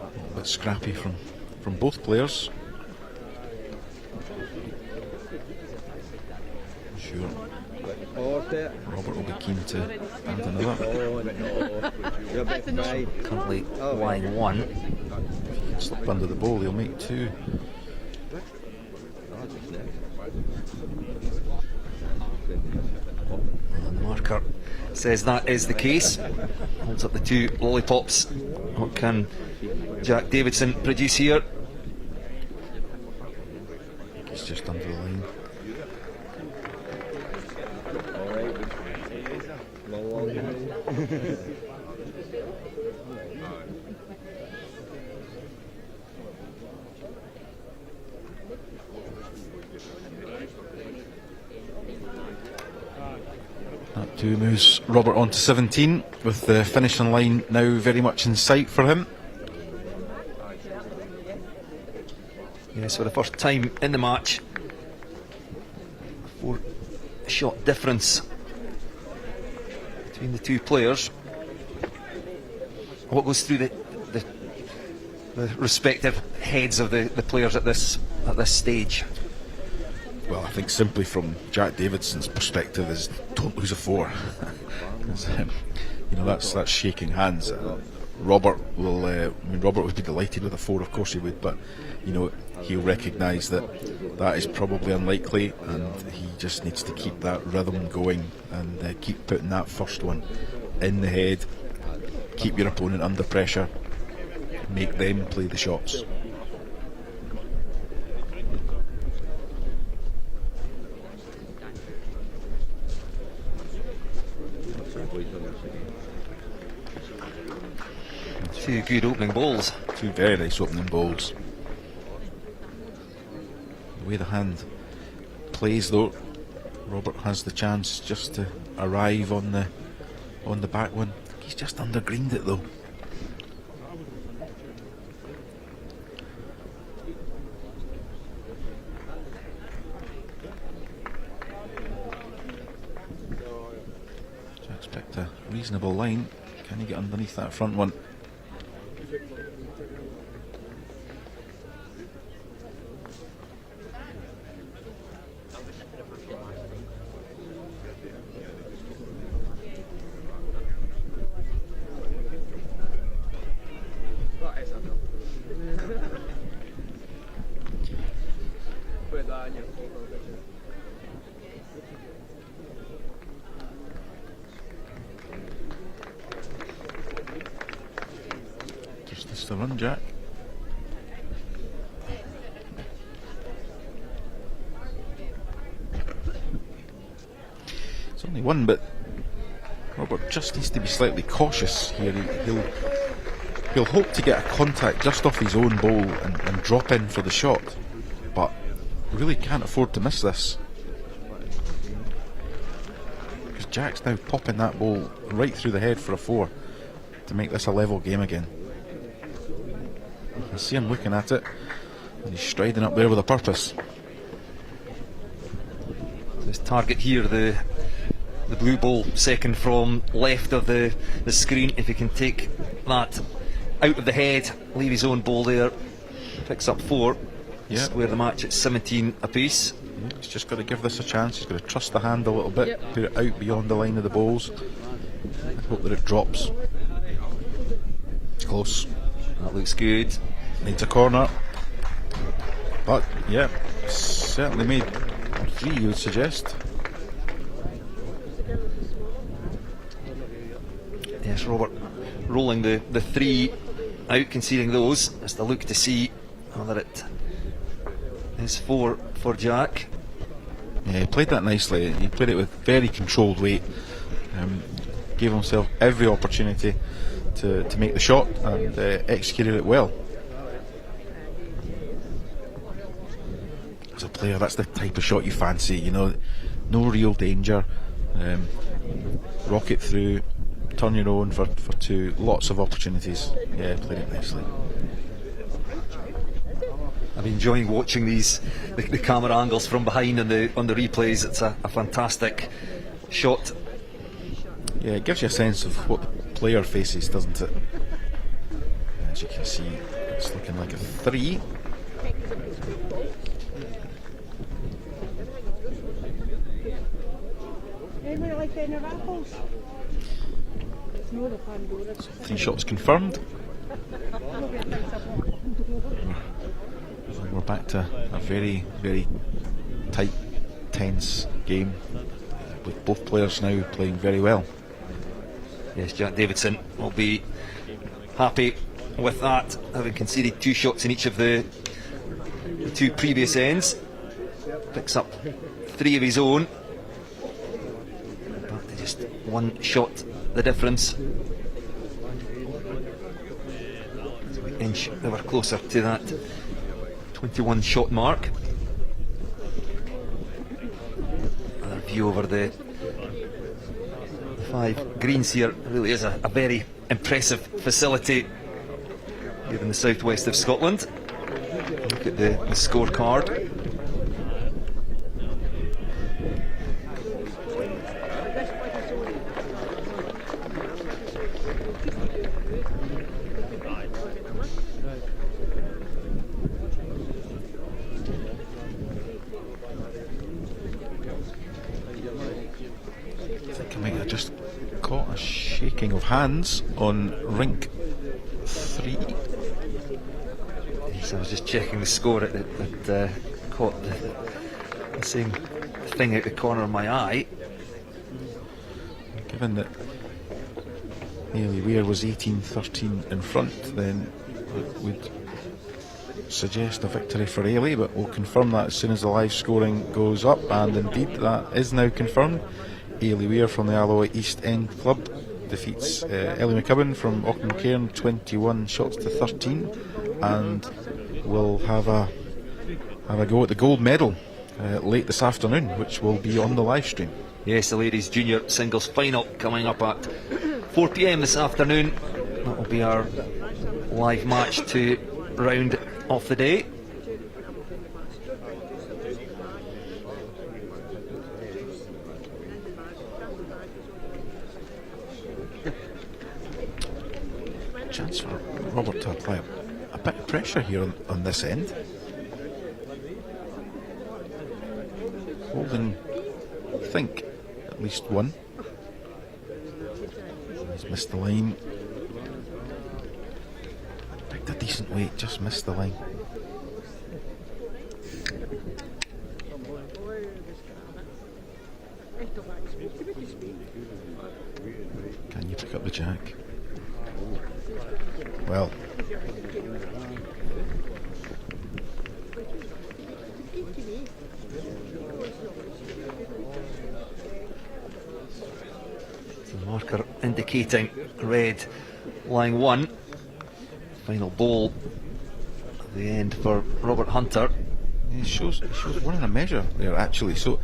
A bit scrappy from both players. Sure, Robert will be keen to add another. Currently line 1. Slip under the ball, he'll make 2. And the marker says that is the case. Holds up the 2 lollipops. What can Jack Davidson produce here? He's just under the line. That 2 moves Robert on to 17, with the finishing line now very much in sight for him. Yes, for the first time in the match, 4 shot difference between the 2 players. What goes through the respective heads of the players at this stage? Well, I think simply from Jack Davidson's perspective is don't lose a 4. That's shaking hands. Robert would be delighted with a 4, of course he would, but he'll recognise that is probably unlikely, and he just needs to keep that rhythm going and keep putting that first one in the head, keep your opponent under pressure, make them play the shots. Two good opening balls. 2 very nice opening balls. The way the hand plays, though, Robert has the chance just to arrive on the back one. He's just undergreened it, though. Jack's picked a reasonable line. Can he get underneath that front one? Just the run, Jack. It's only 1, but Robert just needs to be slightly cautious here. He'll hope to get a contact just off his own ball and drop in for the shot, but really can't afford to miss this, because Jack's now popping that ball right through the head for a 4 to make this a level game again. You can see him looking at it, and he's striding up there with a purpose. His target here, the blue ball, second from left of the screen. If he can take that out of the head, leave his own ball there, picks up 4. Yeah. Square the match at 17 apiece. Yeah, he's just got to give this a chance. He's got to trust the hand a little bit, put it out beyond the line of the balls, and hope that it drops. It's close. That looks good. Needs a corner, but yeah, certainly made 3, you would suggest. Yes, Robert rolling the three out, conceding those. Just a look to see whether it is four for Jack. Yeah, he played that nicely. He played it with very controlled weight. Gave himself every opportunity to make the shot and executed it well. As a player, that's the type of shot you fancy, you know, no real danger. Rocket through, turn your own for two, lots of opportunities. Yeah, played it nicely. I'm enjoying watching these the camera angles from behind on the replays. It's a fantastic shot. Yeah, it gives you a sense of what the player faces, doesn't it? As you can see, it's looking like a 3. So 3 shots confirmed. We're back to a very, very tight, tense game with both players now playing very well. Yes, Jack Davidson will be happy with that, having conceded 2 shots in each of the 2 previous ends. Picks up 3 of his own. Back to just 1 shot the difference. As we inch ever closer to that 21 shot mark. Another view over the 5 greens here. Really is a very impressive facility here in the southwest of Scotland. Look at the scorecard. Just caught a shaking of hands on rink 3. So I was just checking the score at caught the same thing out the corner of my eye. Given that Ailey Weir was 18-13 in front, then it would suggest a victory for Ailey, but we'll confirm that as soon as the live scoring goes up, and indeed that is now confirmed. Ailey Weir from the Alloy East End Club defeats Ellie McCubbin from Auckland-Cairn 21 shots to 13, and will have a go at the gold medal late this afternoon, which will be on the live stream. Yes, the ladies junior singles final coming up at 4 PM this afternoon. That will be our live match to round off the day. Chance for Robert to apply a bit of pressure here on this end. Holding, I think, at least one. He's missed the line. Picked a decent weight, just missed the line. Can you pick up the jack? Well, the marker indicating red line 1. Final ball at the end for Robert Hunter. it shows 1 and a measure there actually, so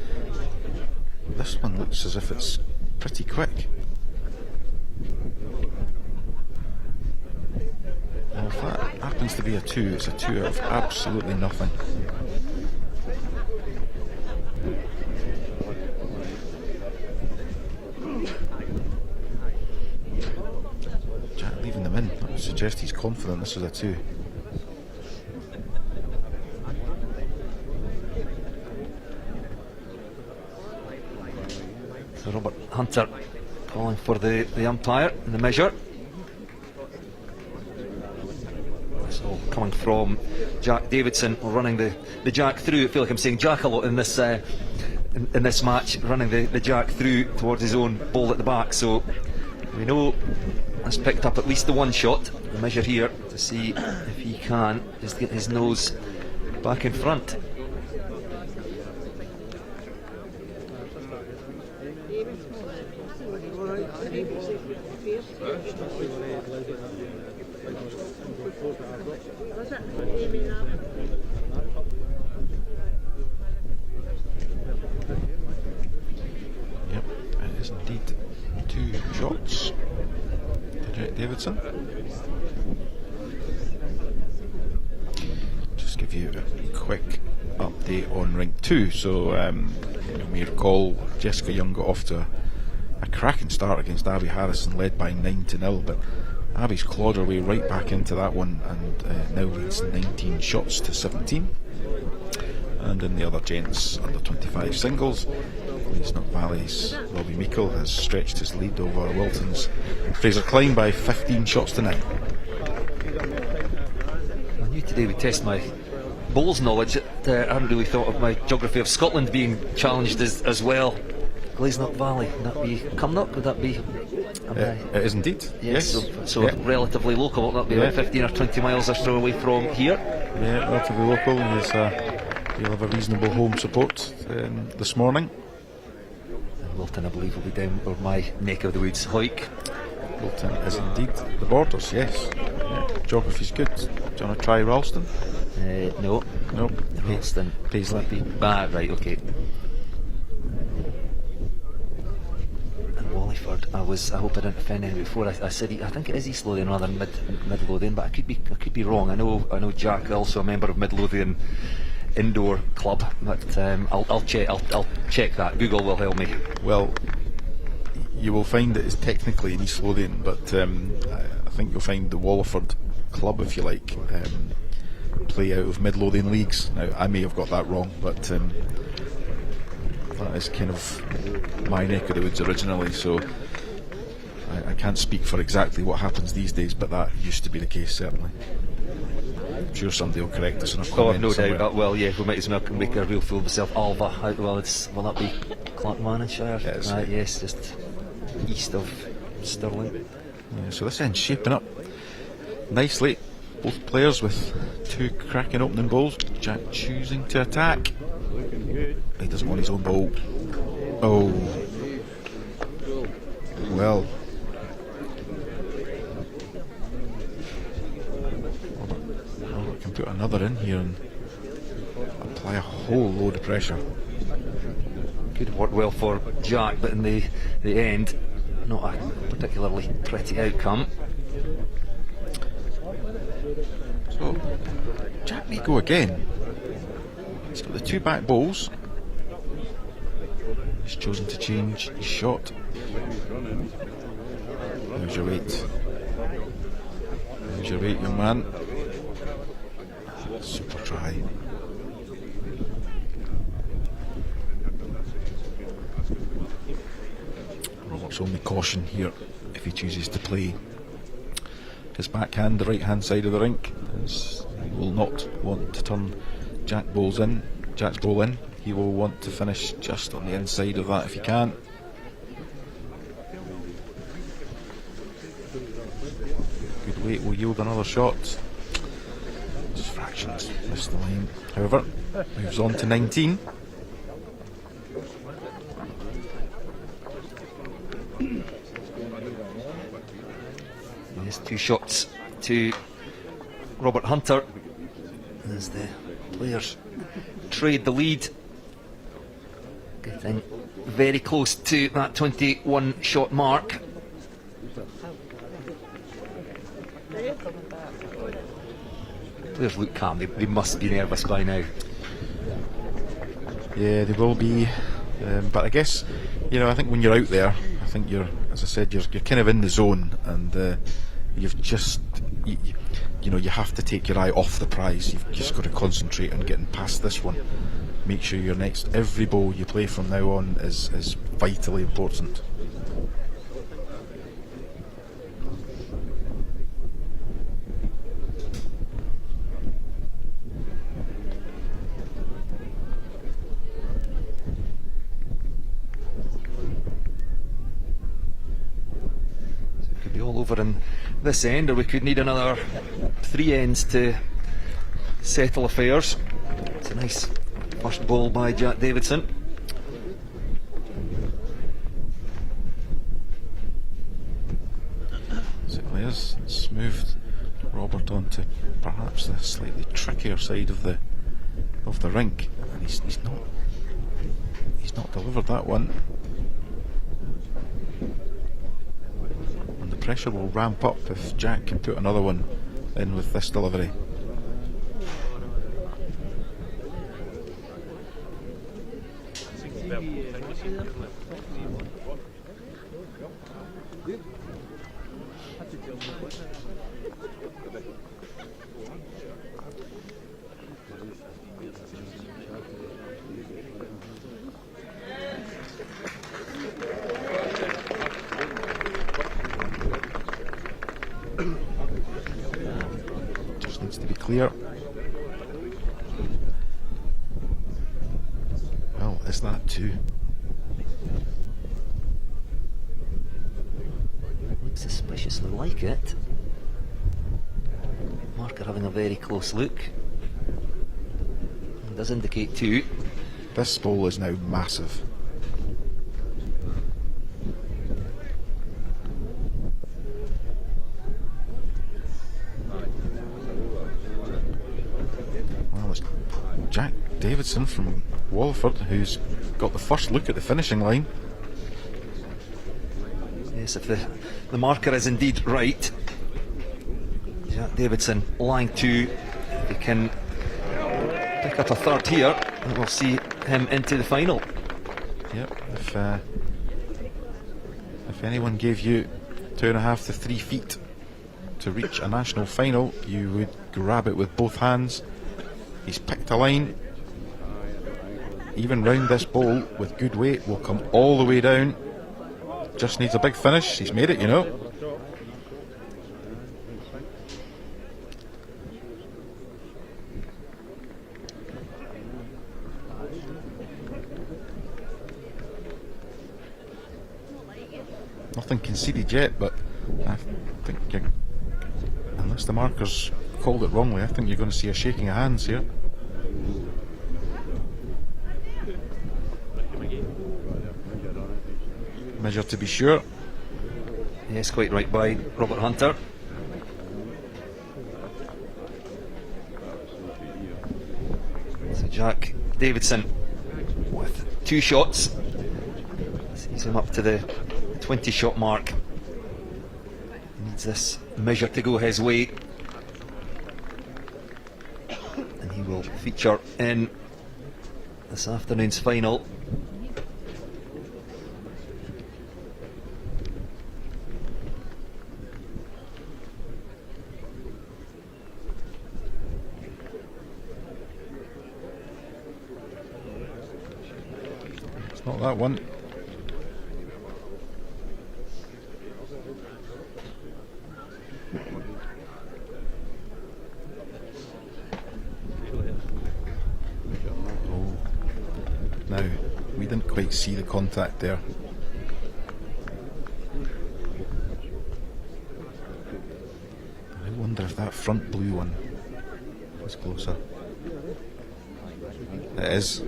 this one looks as if it's pretty quick. Well, if that happens to be a 2, it's a 2 out of absolutely nothing. Jack leaving them in, that would suggest he's confident this is a 2. So Robert Hunter calling for the umpire in the measure. So coming from Jack Davidson, running the jack through. I feel like I'm saying Jack a lot in this in this match, running the jack through towards his own ball at the back. So we know has picked up at least the one shot. The measure here to see if he can just get his nose back in front. Yep, it is indeed 2 shots. Jack Davidson. Just give you a quick update on Rink 2. So, you may recall Jessica Young got off to a cracking start against Abby Harrison, led by 9-0, but Abby's clawed her way right back into that one and now leads 19 shots to 17. And in the other gents under 25 singles, Glazenock Valley's Robbie Meikle has stretched his lead over Wilton's Fraser Klein by 15 shots to 9. I knew today would test my bowls knowledge. I hadn't really thought of my geography of Scotland being challenged as well. Glazenock Valley, would that be Cumnock? Would that be? It is indeed. Yes. So relatively local. Would that be about 15 or 20 miles or so away from here? Yeah, relatively local. He'll have a reasonable home support this morning. And Wilton, I believe, will be down or my neck of the woods. Hoyk. Wilton is indeed the borders. Yes. Yeah. Geography's good. Do you want to try Ralston? No. No. Ralston. Paisley. Right. Okay. Wallingford. I hope I didn't offend anyone before. I said I think it is East Lothian rather than Mid Lothian, but I could be wrong. I know Jack, also a member of Mid Lothian Indoor Club, but I'll check that. Google will help me. Well, you will find it is technically in East Lothian, but I think you'll find the Wallingford Club, if you like, play out of Mid Lothian leagues. Now, I may have got that wrong, but that is kind of my neck of the woods originally, so I can't speak for exactly what happens these days, but that used to be the case, certainly. I'm sure somebody will correct us in a comment. No somewhere. doubt. Well, yeah, we might as well make a real fool of myself. Alva, will that be Clackmannanshire? Yes. Right, yes, just east of Stirling. Yeah, so this end's shaping up nicely. Both players with 2 cracking opening bowls. Jack choosing to attack. He doesn't want his own bowl. Oh. Well. Robert can put another in here and apply a whole load of pressure. Could have worked well for Jack, but in the end, not a particularly pretty outcome. So, Jack may go again. He's got the 2 back bowls. He's chosen to change his shot. How's your weight? How's your weight, young man? Super try. Robert's only caution here if he chooses to play his backhand, the right hand side of the rink, as he will not want to turn Jack's bowl in. He will want to finish just on the inside of that if he can. Good weight will yield another shot. Just fractions, missed the line. However, moves on to 19. Yes, 2 shots to Robert Hunter as the players trade the lead, getting very close to that 21 shot mark. Players look calm. They must be nervous by now. Yeah, they will be, but I guess, I think when you're out there, I think as I said, you're kind of in the zone, and you've just, you have to take your eye off the prize. You've just got to concentrate on getting past this one. Make sure your every bowl you play from now on is vitally important. over in this end, or we could need another 3 ends to settle affairs. It's a nice first ball by Jack Davidson. So it's moved Robert onto perhaps the slightly trickier side of the rink, and he's not delivered that one. And the pressure will ramp up if Jack can put another one in with this delivery. Just needs to be clear. Well, is that two? Looks suspiciously like it. Marker having a very close look. It does indicate two. This bowl is now massive. Well, it's Jack Davidson from Walford who's got the first look at the finishing line. Yes, if the marker is indeed right, Jack Davidson lying two. If he can pick up a third here, we'll see him into the final. Yep, if anyone gave you 2.5 to 3 feet to reach a national final, you would grab it with both hands. He's picked a line. Even round this bowl with good weight will come all the way down. Just needs a big finish. He's made it, you know. Nothing conceded yet, but I think unless the markers called it wrongly, I think you're going to see a shaking of hands here. Measure to be sure. Yes, quite right by Robert Hunter. So Jack Davidson with 2 shots. Sees him up to the 20-shot mark. He needs this measure to go his way, and he will feature in this afternoon's final. It's not that one. Now, we didn't quite see the contact there. I wonder if that front blue one was closer. It is.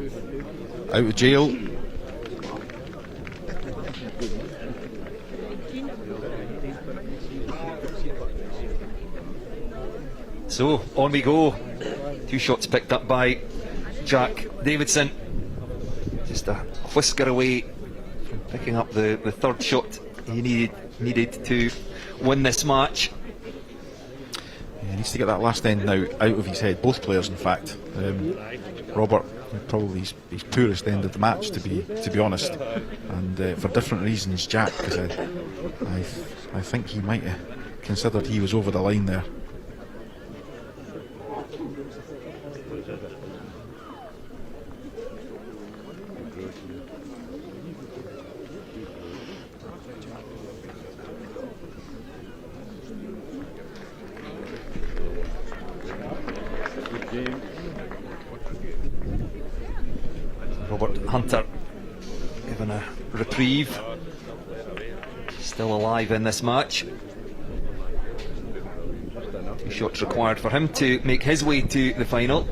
Out of jail. So, on we go. 2 shots picked up by Jack Davidson. Just a whisker away from picking up the third shot he needed to win this match. Yeah, he needs to get that last end now out of his head. Both players, in fact. Robert, probably his poorest end of the match, to be honest, and for different reasons. Jack, because I think he might have considered he was over the line there. Robert Hunter given a reprieve, still alive in this match. 2 shots required for him to make his way to the final.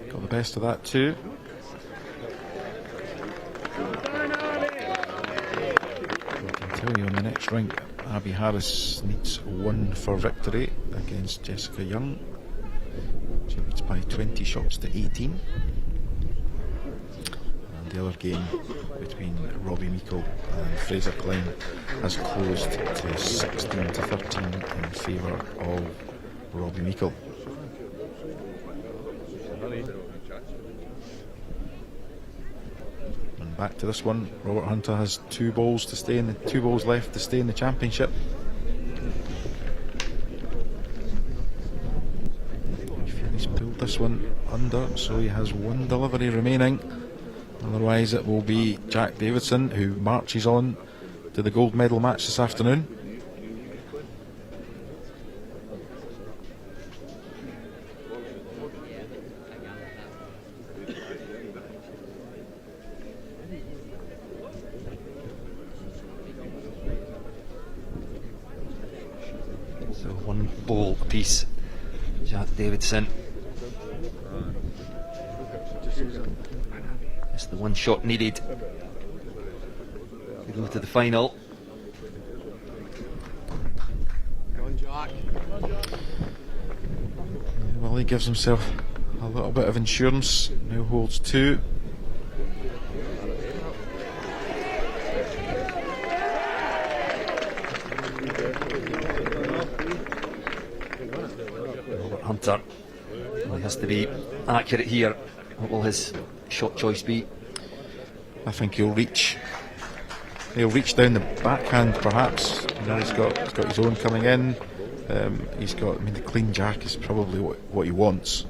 Got the best of that too. I can tell you on the next rink, Abby Harris needs 1 for victory against Jessica Young. She leads by 20 shots to 18. And the other game between Robbie Meikle and Fraser Klein has closed to 16 to 13 in favour of Robbie Meikle. And back to this one, Robert Hunter has 2 balls to stay in the 2 balls left to stay in the championship. He's pulled this one under, so he has 1 delivery remaining. Otherwise it will be Jack Davidson who marches on to the gold medal match this afternoon. So 1 ball apiece. Jack Davidson. It's the 1 shot needed to go to the final. Well, he gives himself a little bit of insurance. Now holds 2. Robert Hunter, well, he has to be accurate here. What will his shot choice be? I think he'll reach down the backhand perhaps. You know, he's got his own coming in. He's got, I mean, the clean jack is probably what he wants.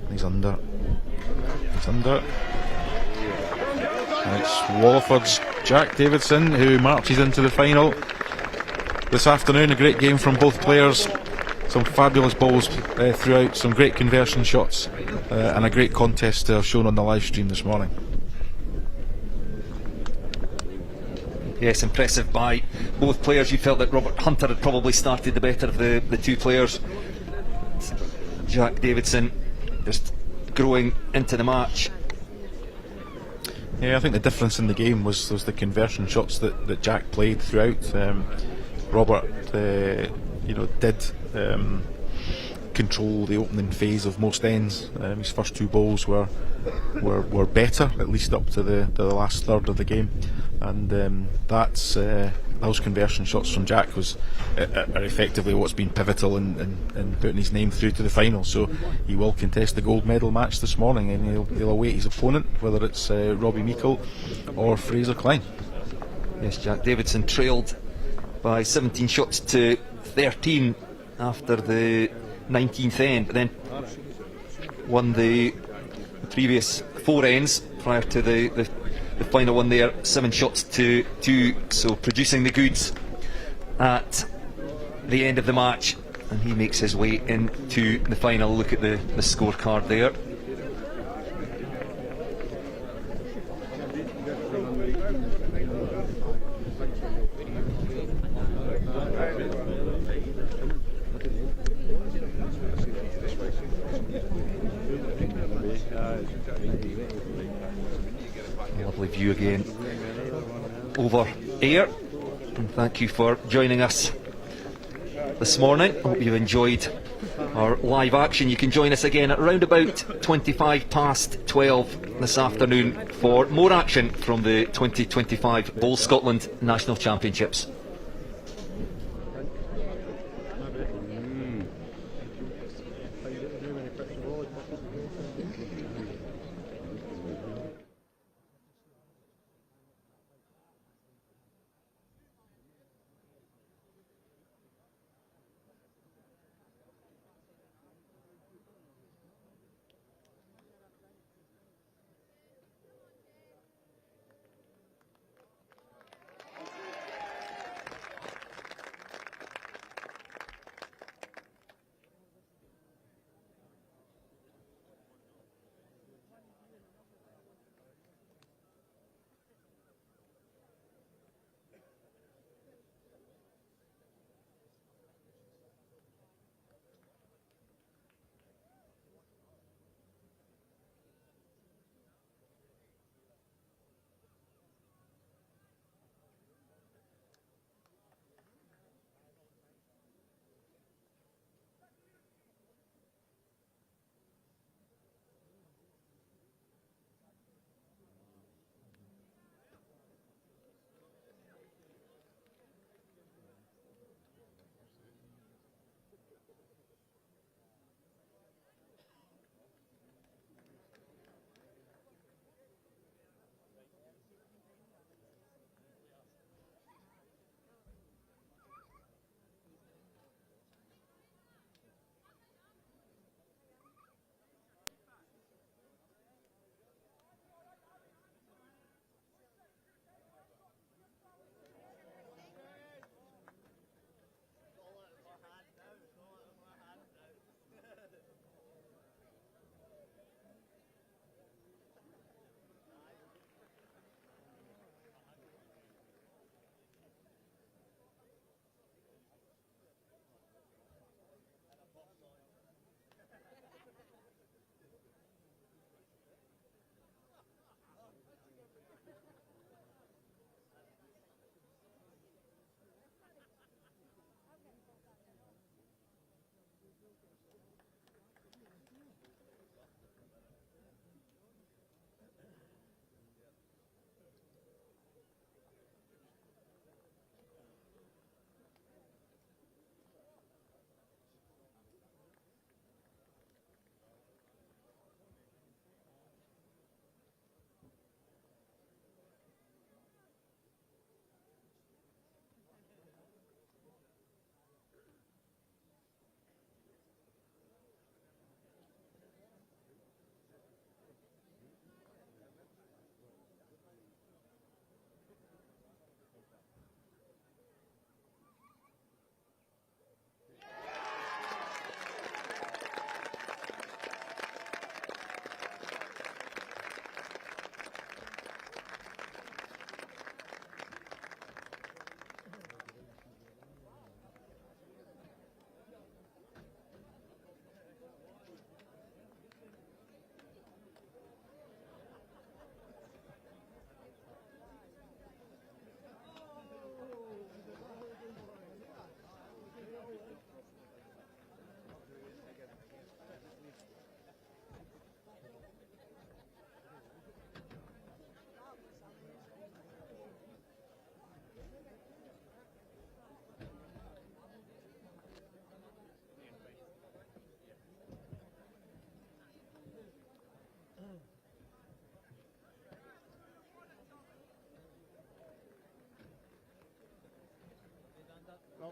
He's under. And it's Walliford's Jack Davidson who marches into the final this afternoon. A great game from both players. Some fabulous balls throughout, some great conversion shots, and a great contest shown on the live stream this morning. Yes, impressive by both players. You felt that Robert Hunter had probably started the better of the 2 players. Jack Davidson just growing into the match. Yeah, I think the difference in the game was the conversion shots that Jack played throughout. Robert, did control the opening phase of most ends. His first 2 balls were better, at least up to the last third of the game, and those conversion shots from Jack are effectively what's been pivotal in putting his name through to the final. So he will contest the gold medal match this morning, and he'll await his opponent, whether it's Robbie Meikle or Fraser Klein. Yes, Jack Davidson trailed by 17 shots to 13 after the 19th end, but then won the previous 4 ends prior to the final one there, 7 shots to 2, so producing the goods at the end of the match, and he makes his way into the final. Look at the scorecard there. Lovely view again over air, and thank you for joining us this morning. Hope you've enjoyed our live action. You can join us again at around about 12:25 this afternoon for more action from the 2025 Bowl Scotland National Championships.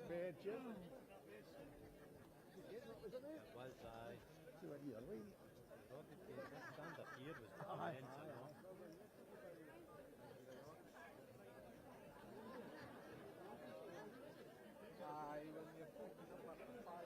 bad, Jim. Was I? See what you're like. That stand up here was Aye, immense, you know. Aye, when you're focused up at the 5.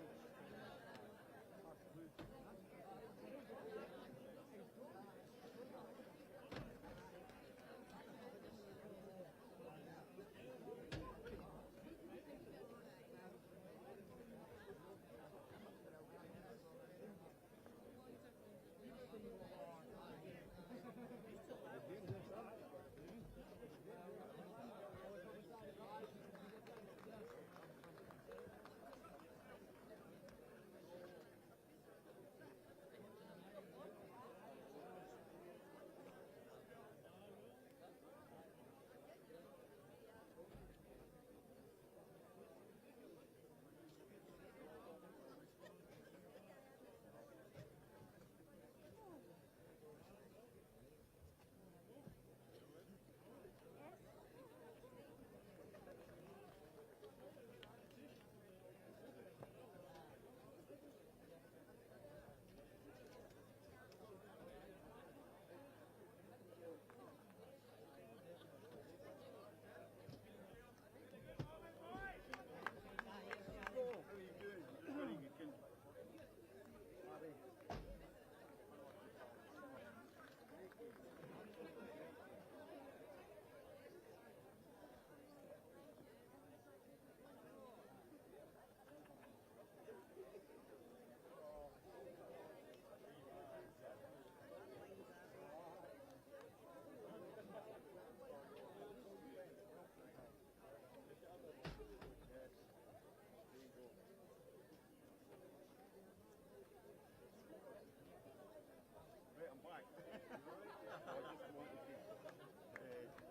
Right, I'm back. I just wanted to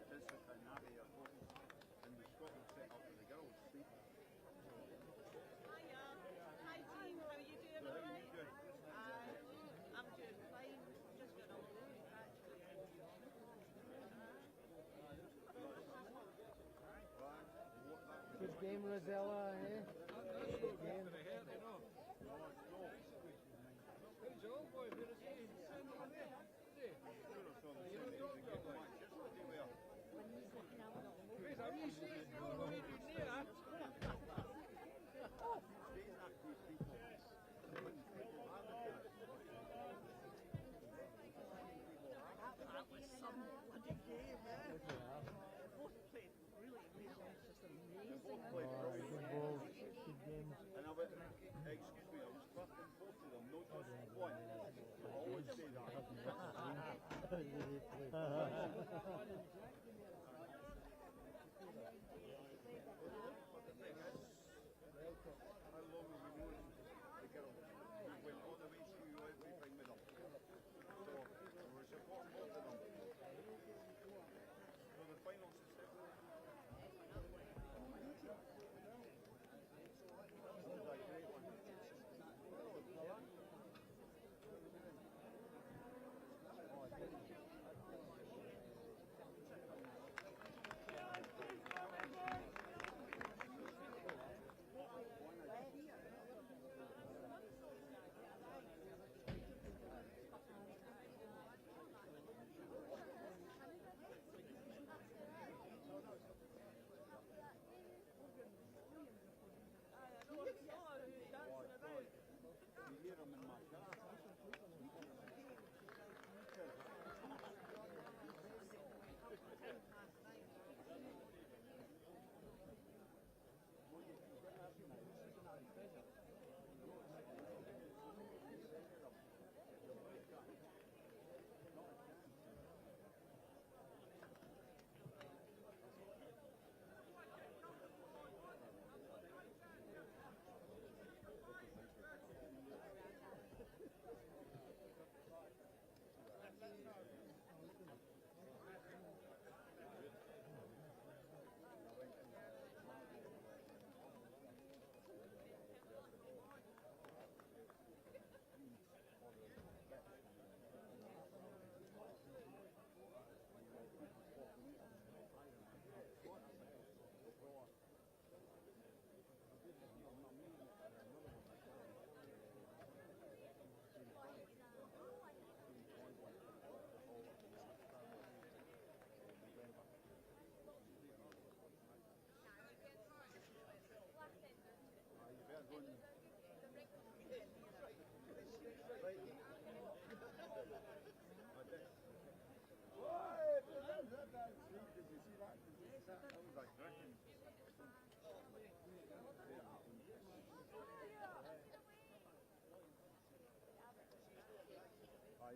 just a Navi and the Scotland set up for the girls. Hiya. Hi team, how are you doing? All right? I'm doing fine. Just got a little bit actually. Good game, Rosella, eh? Good game. Who's the old boy? Where is he? Send him there. Where's a wee seat? You don't want to be near that. That was some bloody game, eh? Both played really well. It's just amazing. Good balls, good games. And I went, excuse me, I was trusting both of them, not just one. I always say how long have we known the girls? We went all the way through everything with them. So we were supporting both of them. So the finals is set.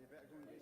You better go and get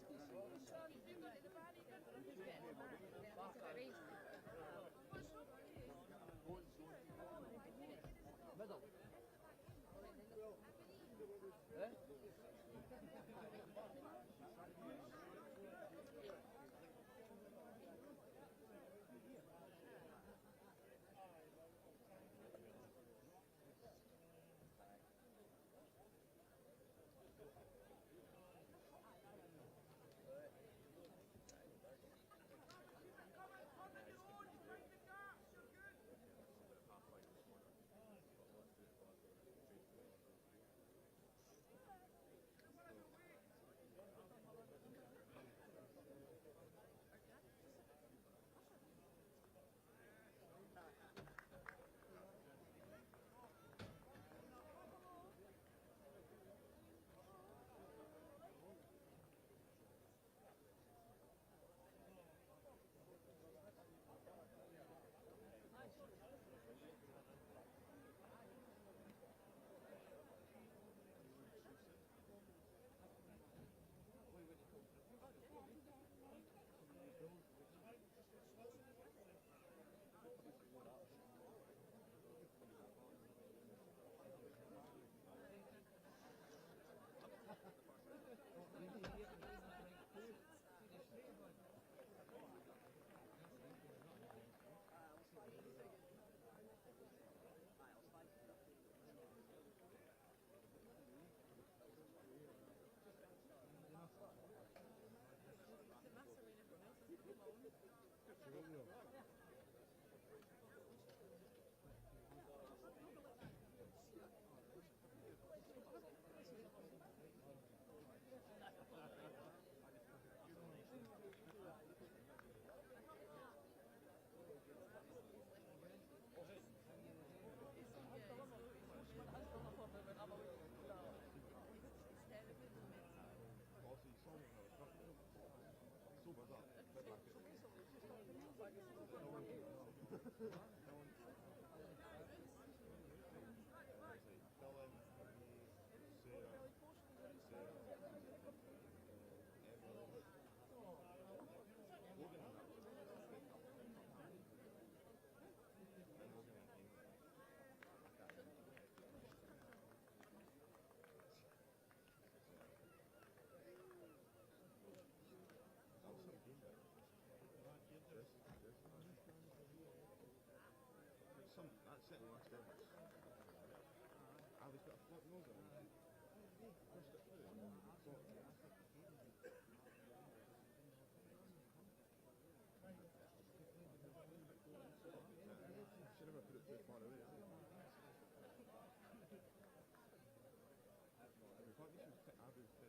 That's it, last ever. Ali's got a flat nose on him. Pushed it through. Should never put it too far away. We thought this was average.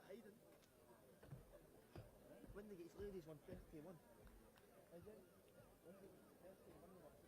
Hayden. When they get his ladies 131. Is it? When they get 31 over.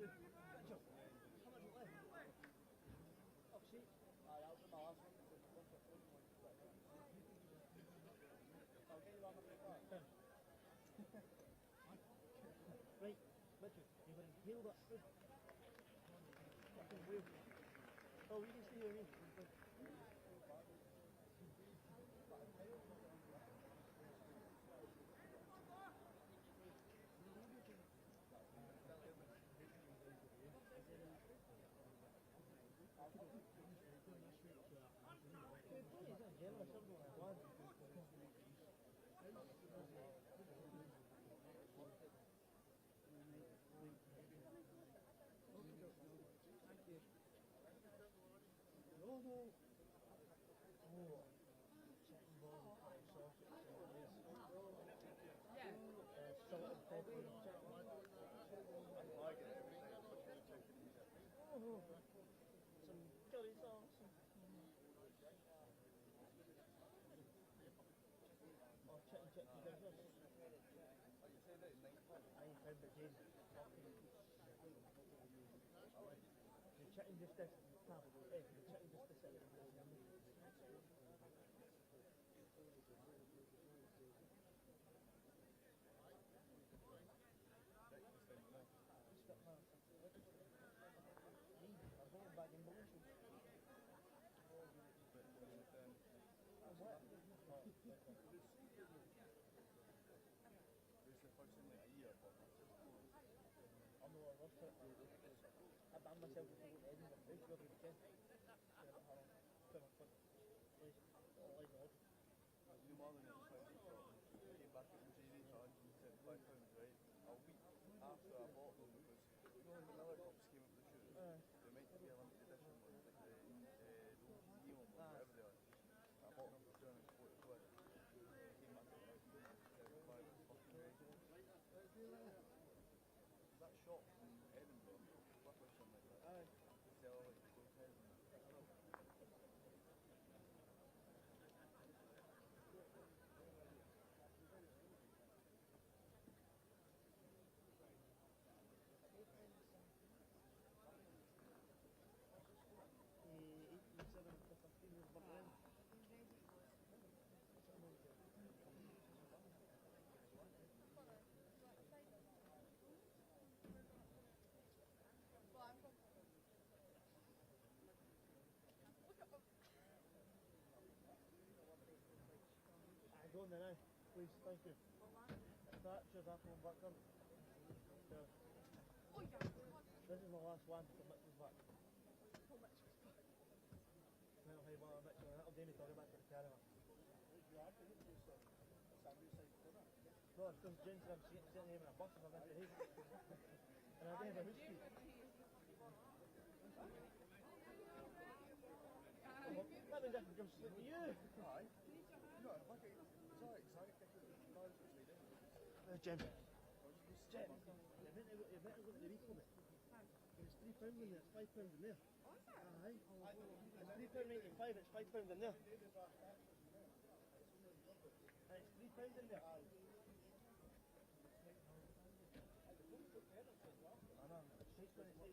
Right, Richard, you're going to heal that. Oh, you can stay with me. Chicken just this, the chicken just this. I banned myself from going to Edinburgh every weekend. You more than expected. Came back at Mercedes for £175, right? A week after I bought them because you know when the Miller Cups came up with the shoes, they meant to be a limited edition ones, like the neon ones, whatever they are. I bought them for £240. Came back at £175, it's fucking crazy. That shop in Edinburgh, worth like something like that. They sell like those heads and that. Go on then, please, thank you. That, cheers, apple and blackcurrant. Cheers. This is my last one for Mitchell's back. Then I'll have one of Mitchell and that'll do me to go back to the caravan. No, it's because James said I'm sitting here in a bus if I'm into his. And I don't have a hood speed. That means I can come sleep with you. Aye. No, look at it's all exotic cars which they do. Jim. Jim, you better go to the week on it. It's £3 in there, it's £5 in there. Aye. It's £3.95, it's £5 in there. And it's £3 in there. I know, it's when it says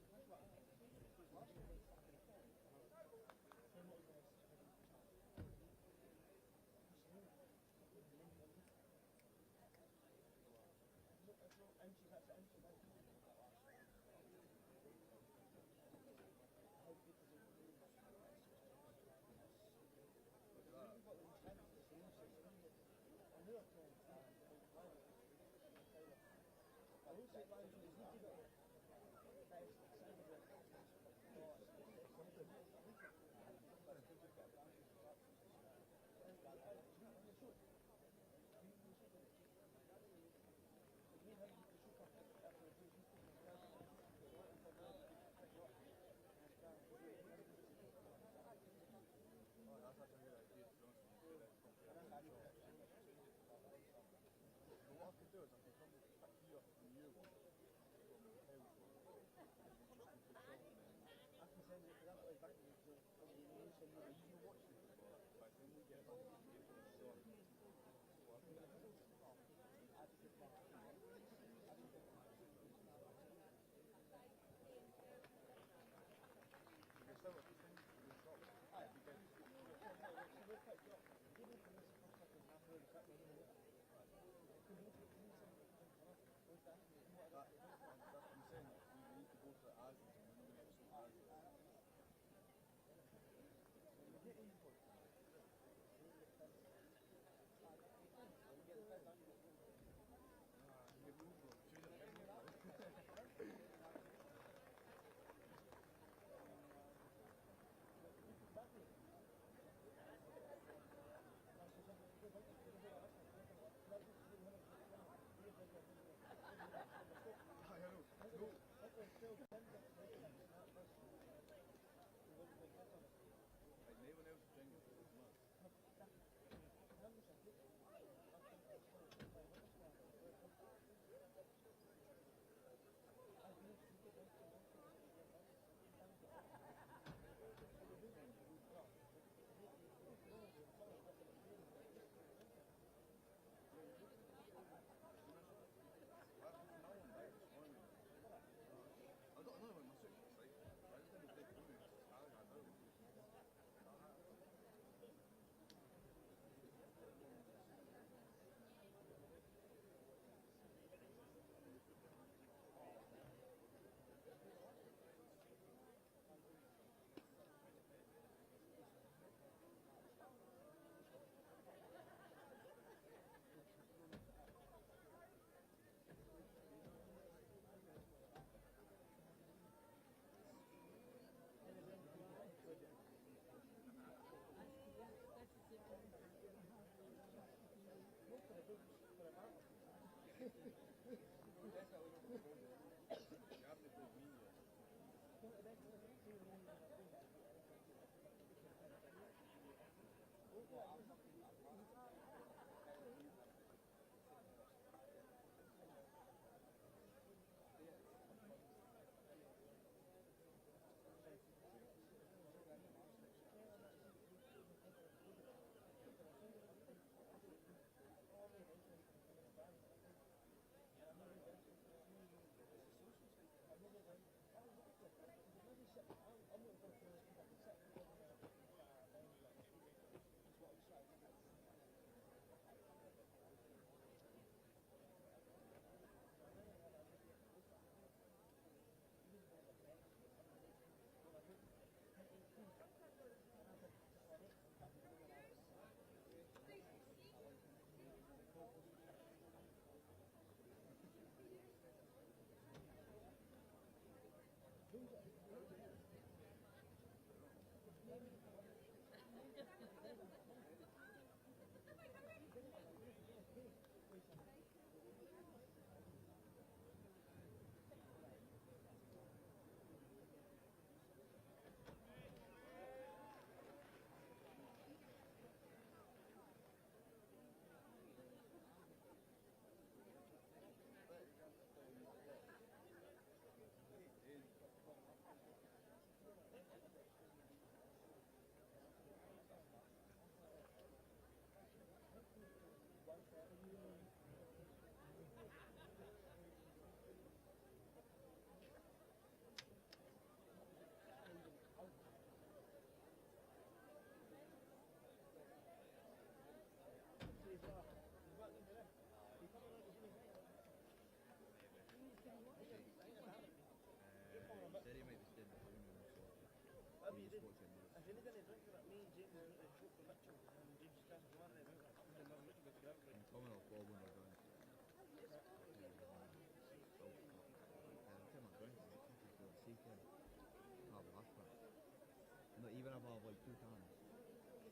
Not even if I have like 2 cans,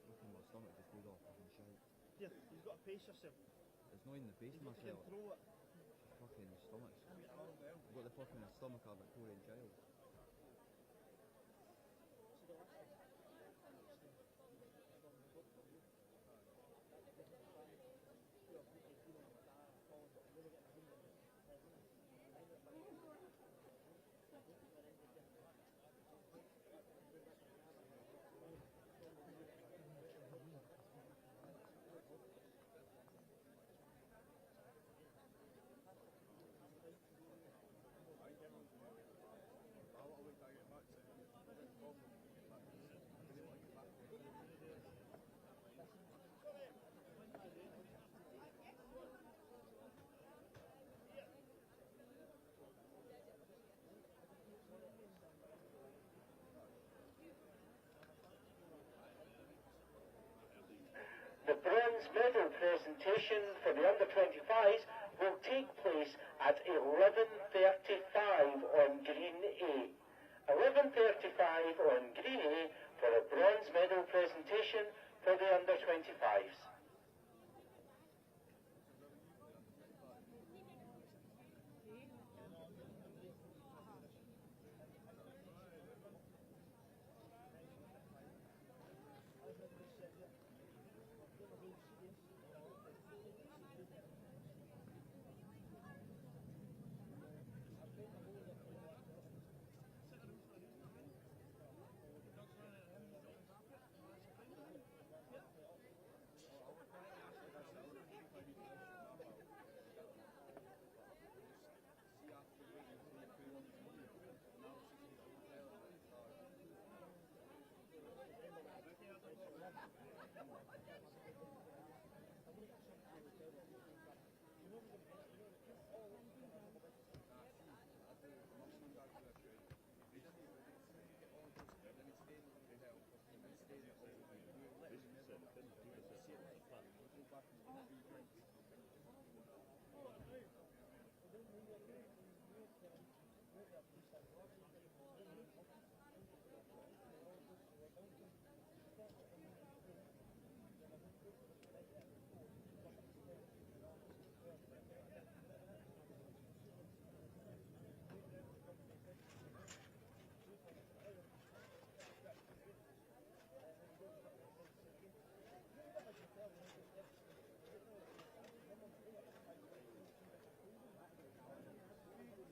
looking my stomach just goes off fucking shite. Yeah, you've got to pace yourself. It's not even the pace You've got to myself. control it. Fucking stomach. I've got the fucking stomach of a Victorian child. The bronze medal presentation for the under-25s will take place at 11:35 on Green A. 11:35 on Green A for a bronze medal presentation for the under-25s.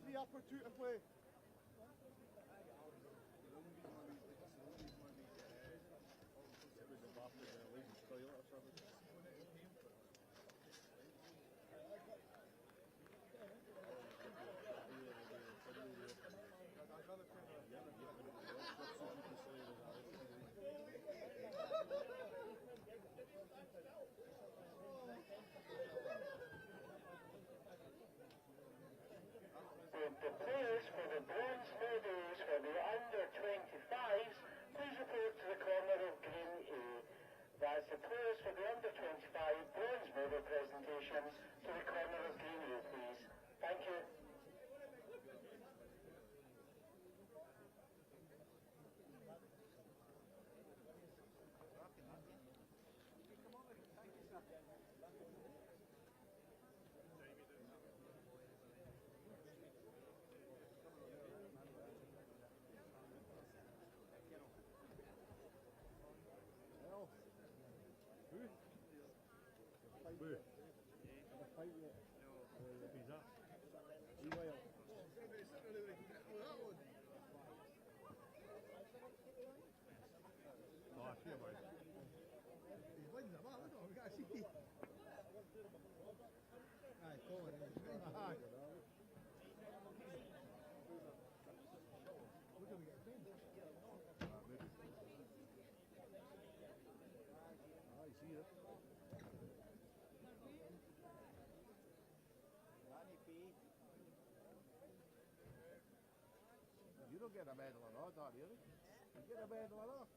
Three up or two to play. The players for the bronze medals for the under-25s, please report to the corner of Green A. That's the players for the under-25 bronze medal presentations to the corner of Green A, please. Thank you. You don't get a medal or not, don't you? You get a medal or not?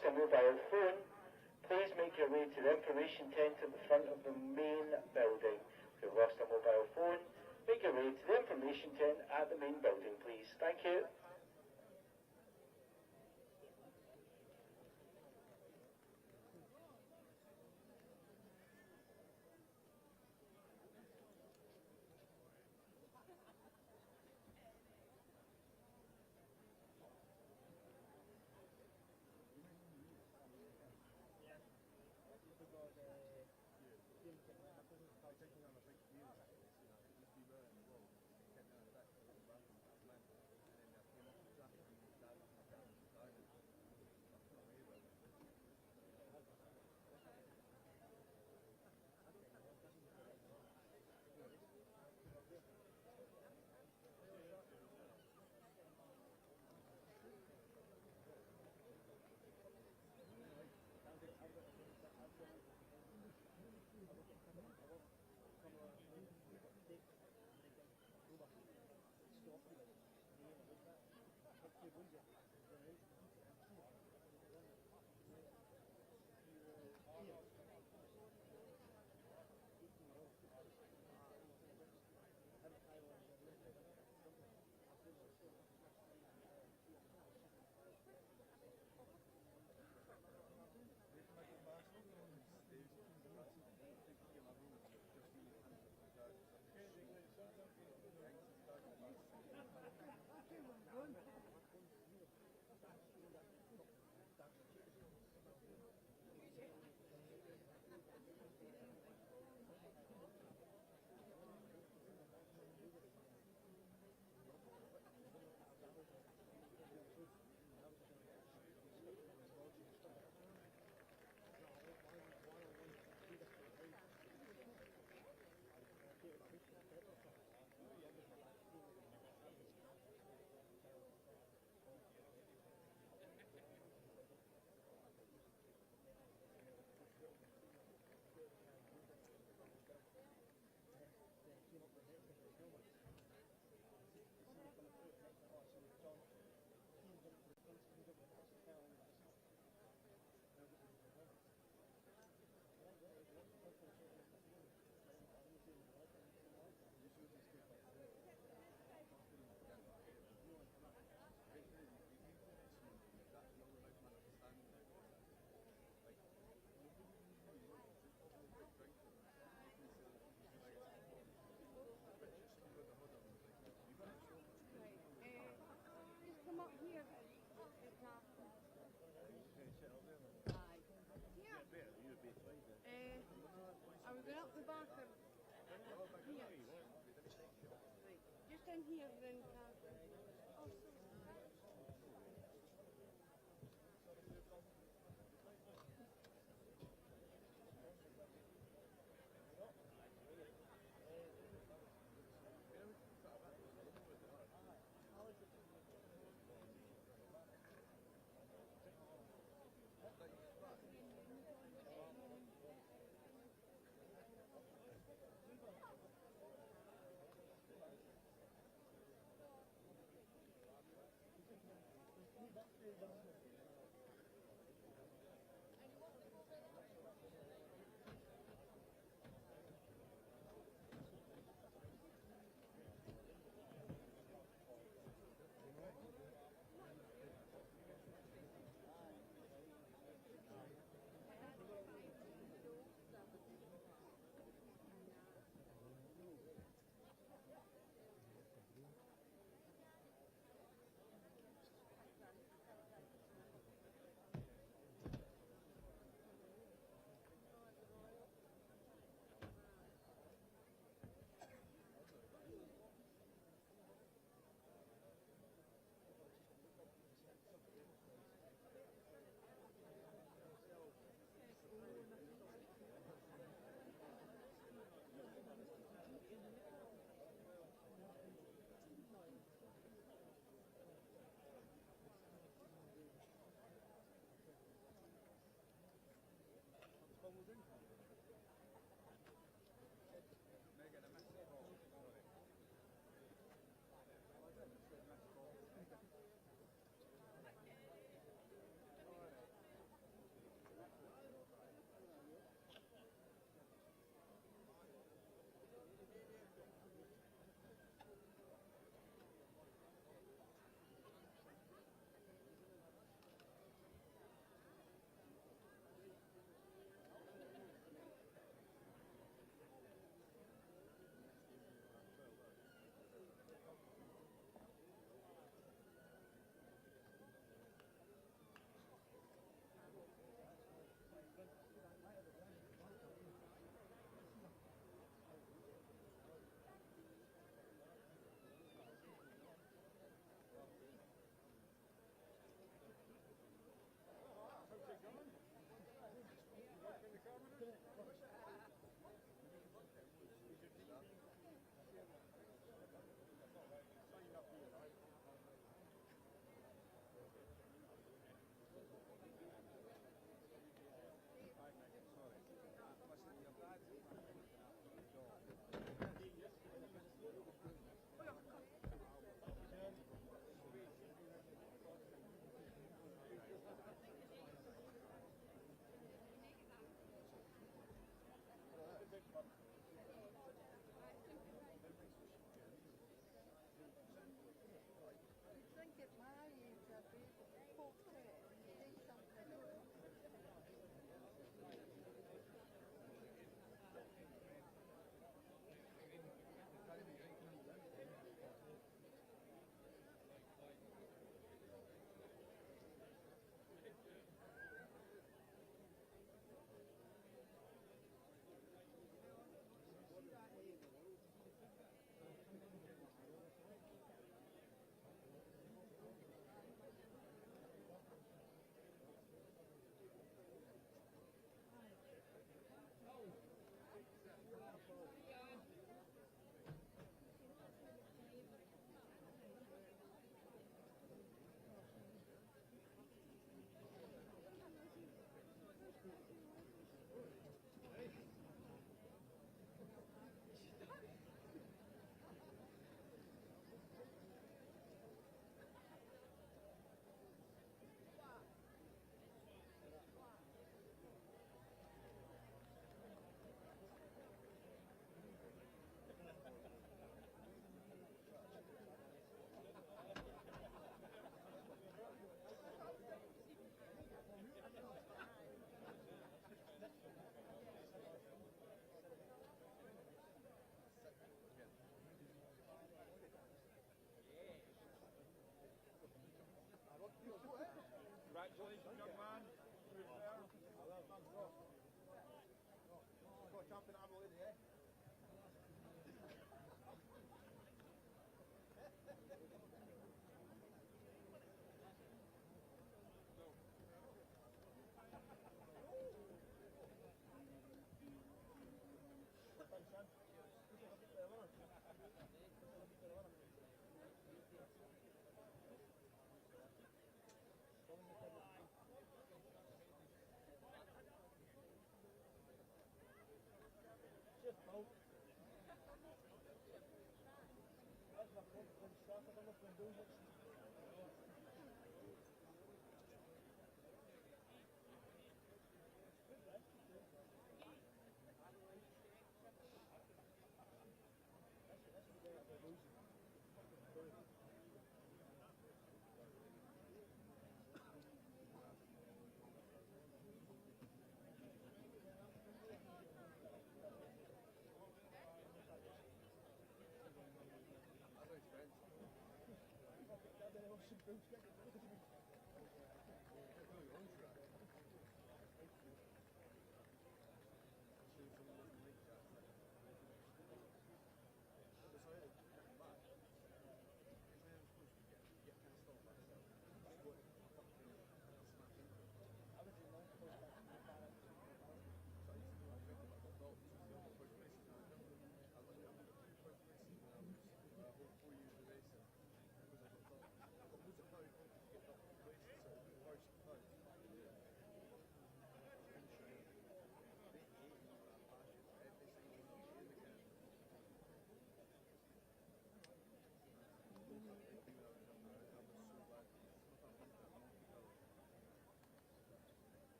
lost a mobile phone, please make your way to the information tent at the front of the main building. If you've lost a mobile phone, make your way to the information tent at the main building, please. Thank you. Are we going up the back or here? Just in here then.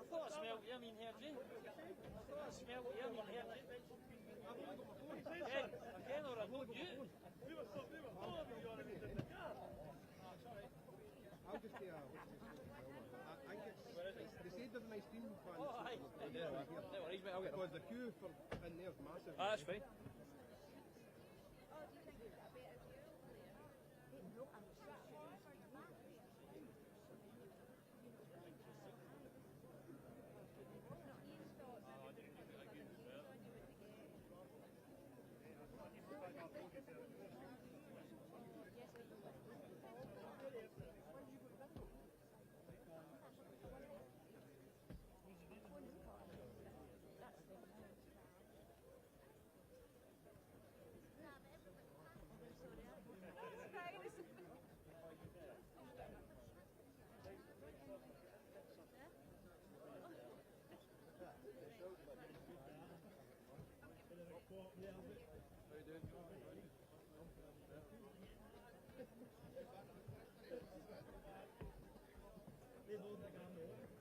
thought I smelled you, I mean Hergy. I thought I smelled you, I mean Hergy. Ken or I know you. I'll just be I think it's, they say there's a nice team fans. Oh, aye. No worries, mate, I'll get them. Because the queue for in there's massive. Ah, that's fine.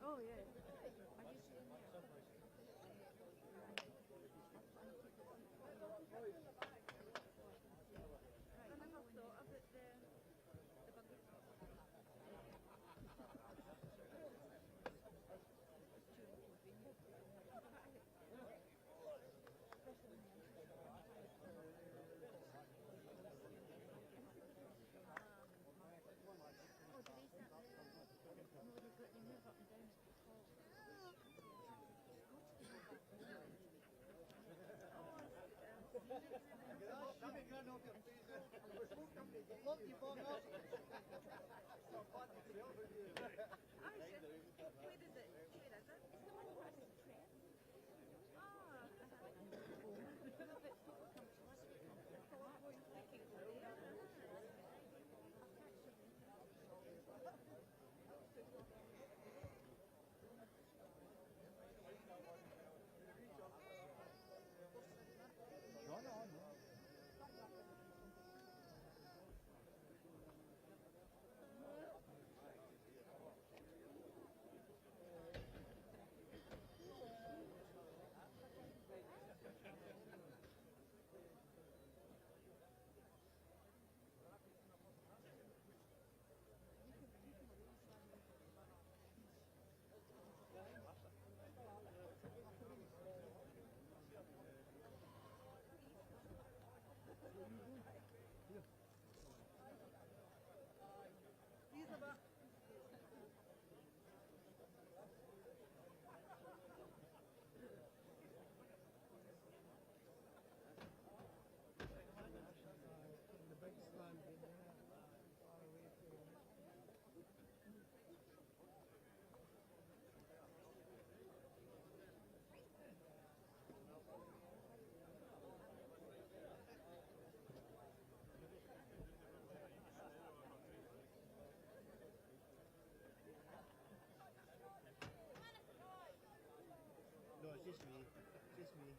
Oh, yeah. No, it's just me. Just me.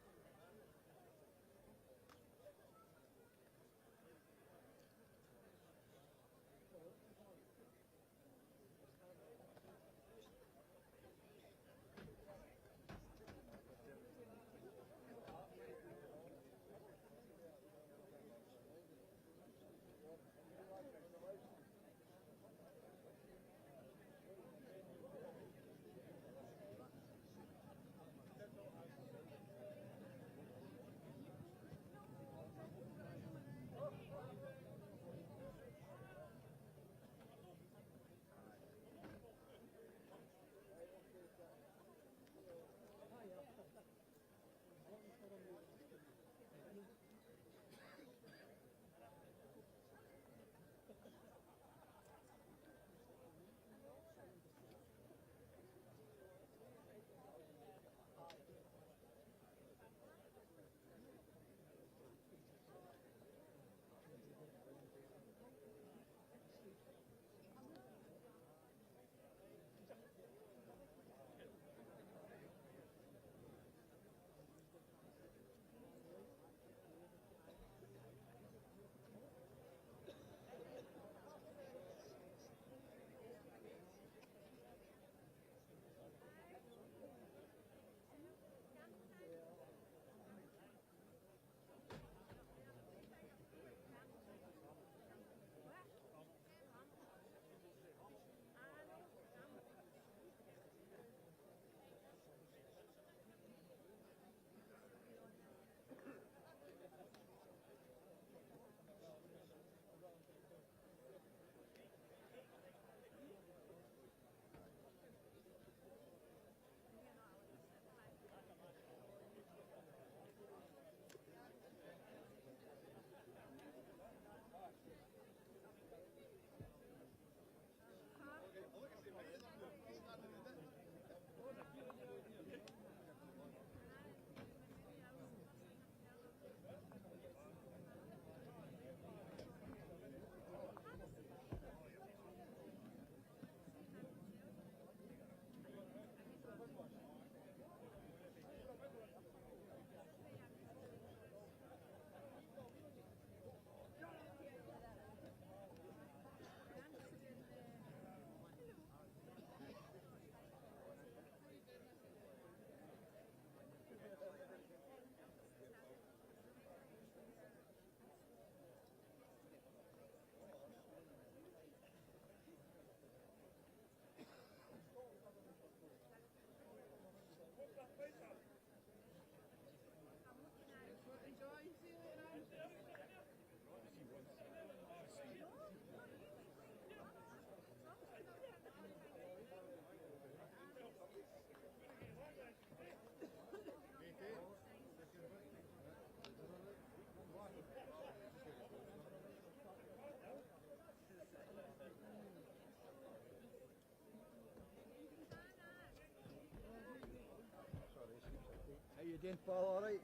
again, Paul, alright?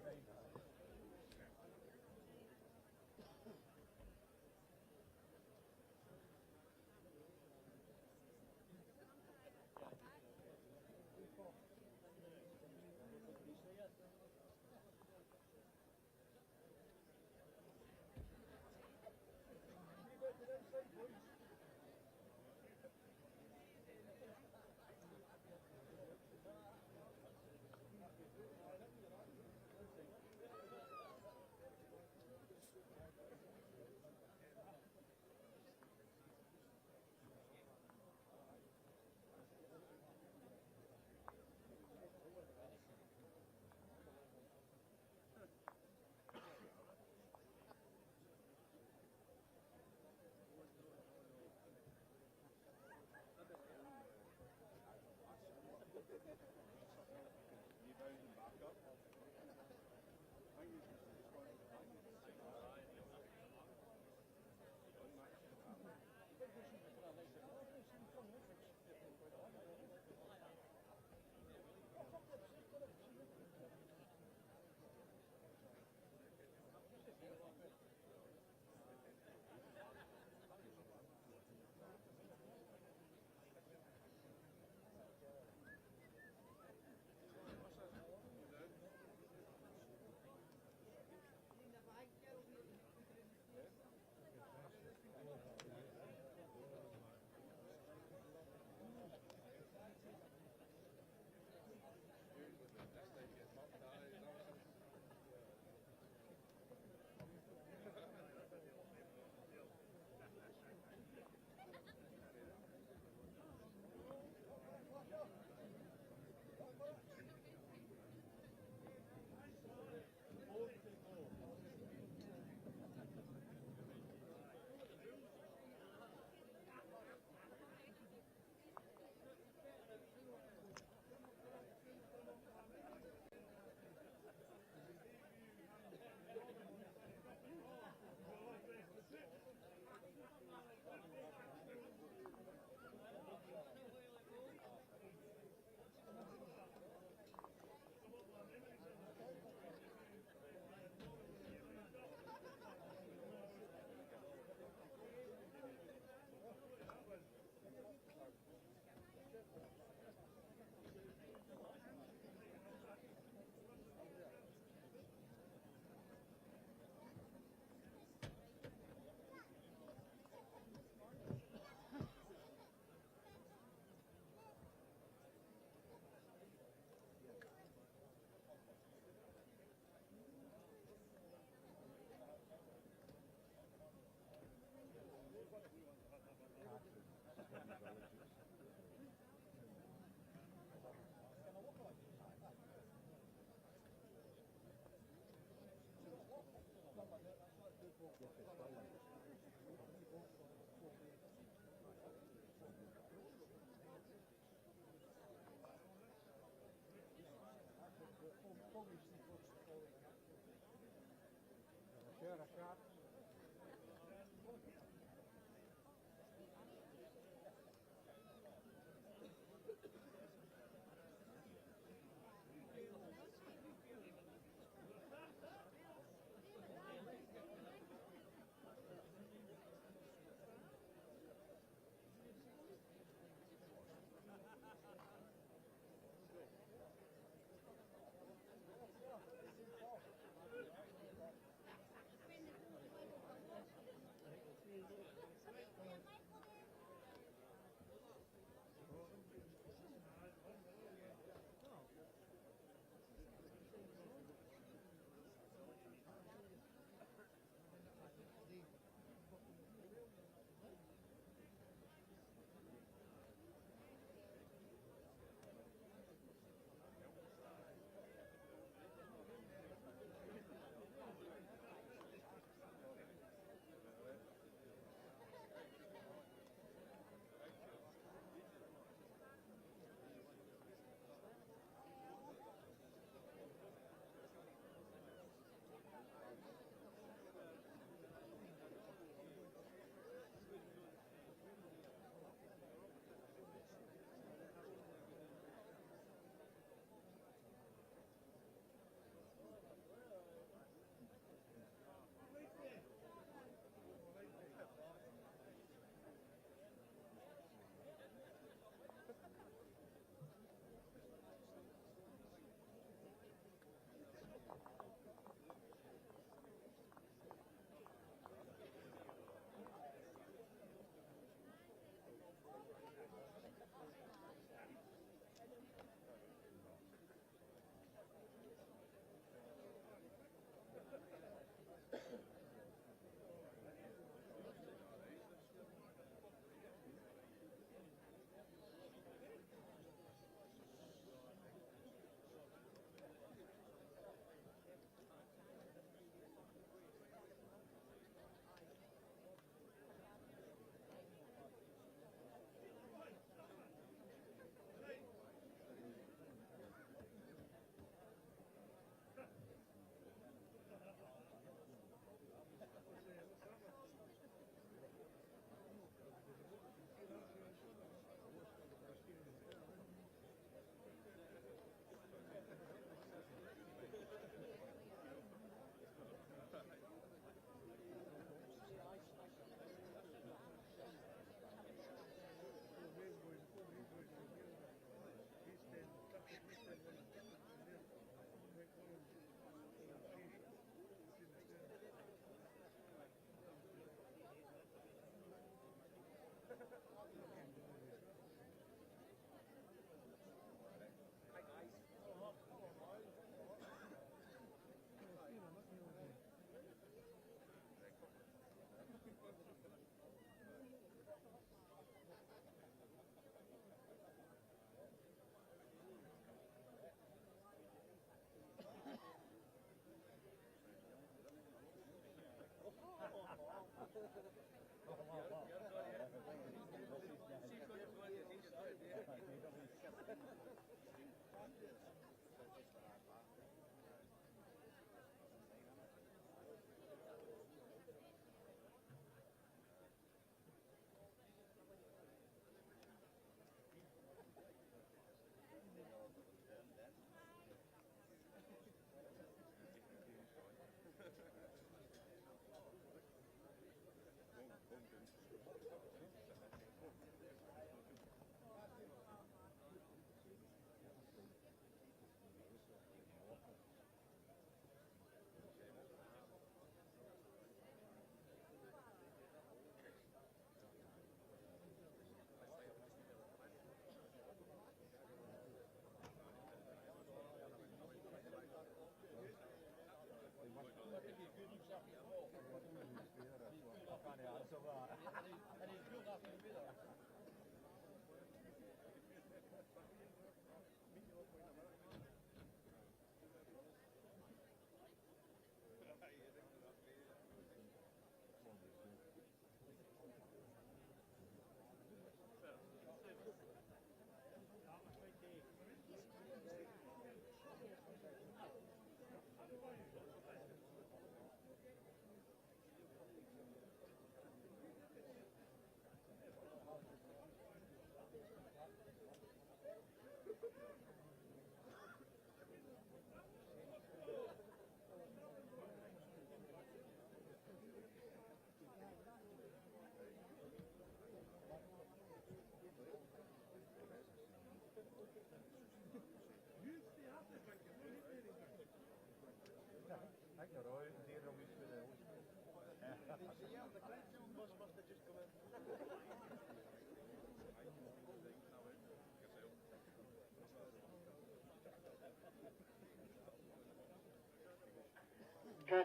Good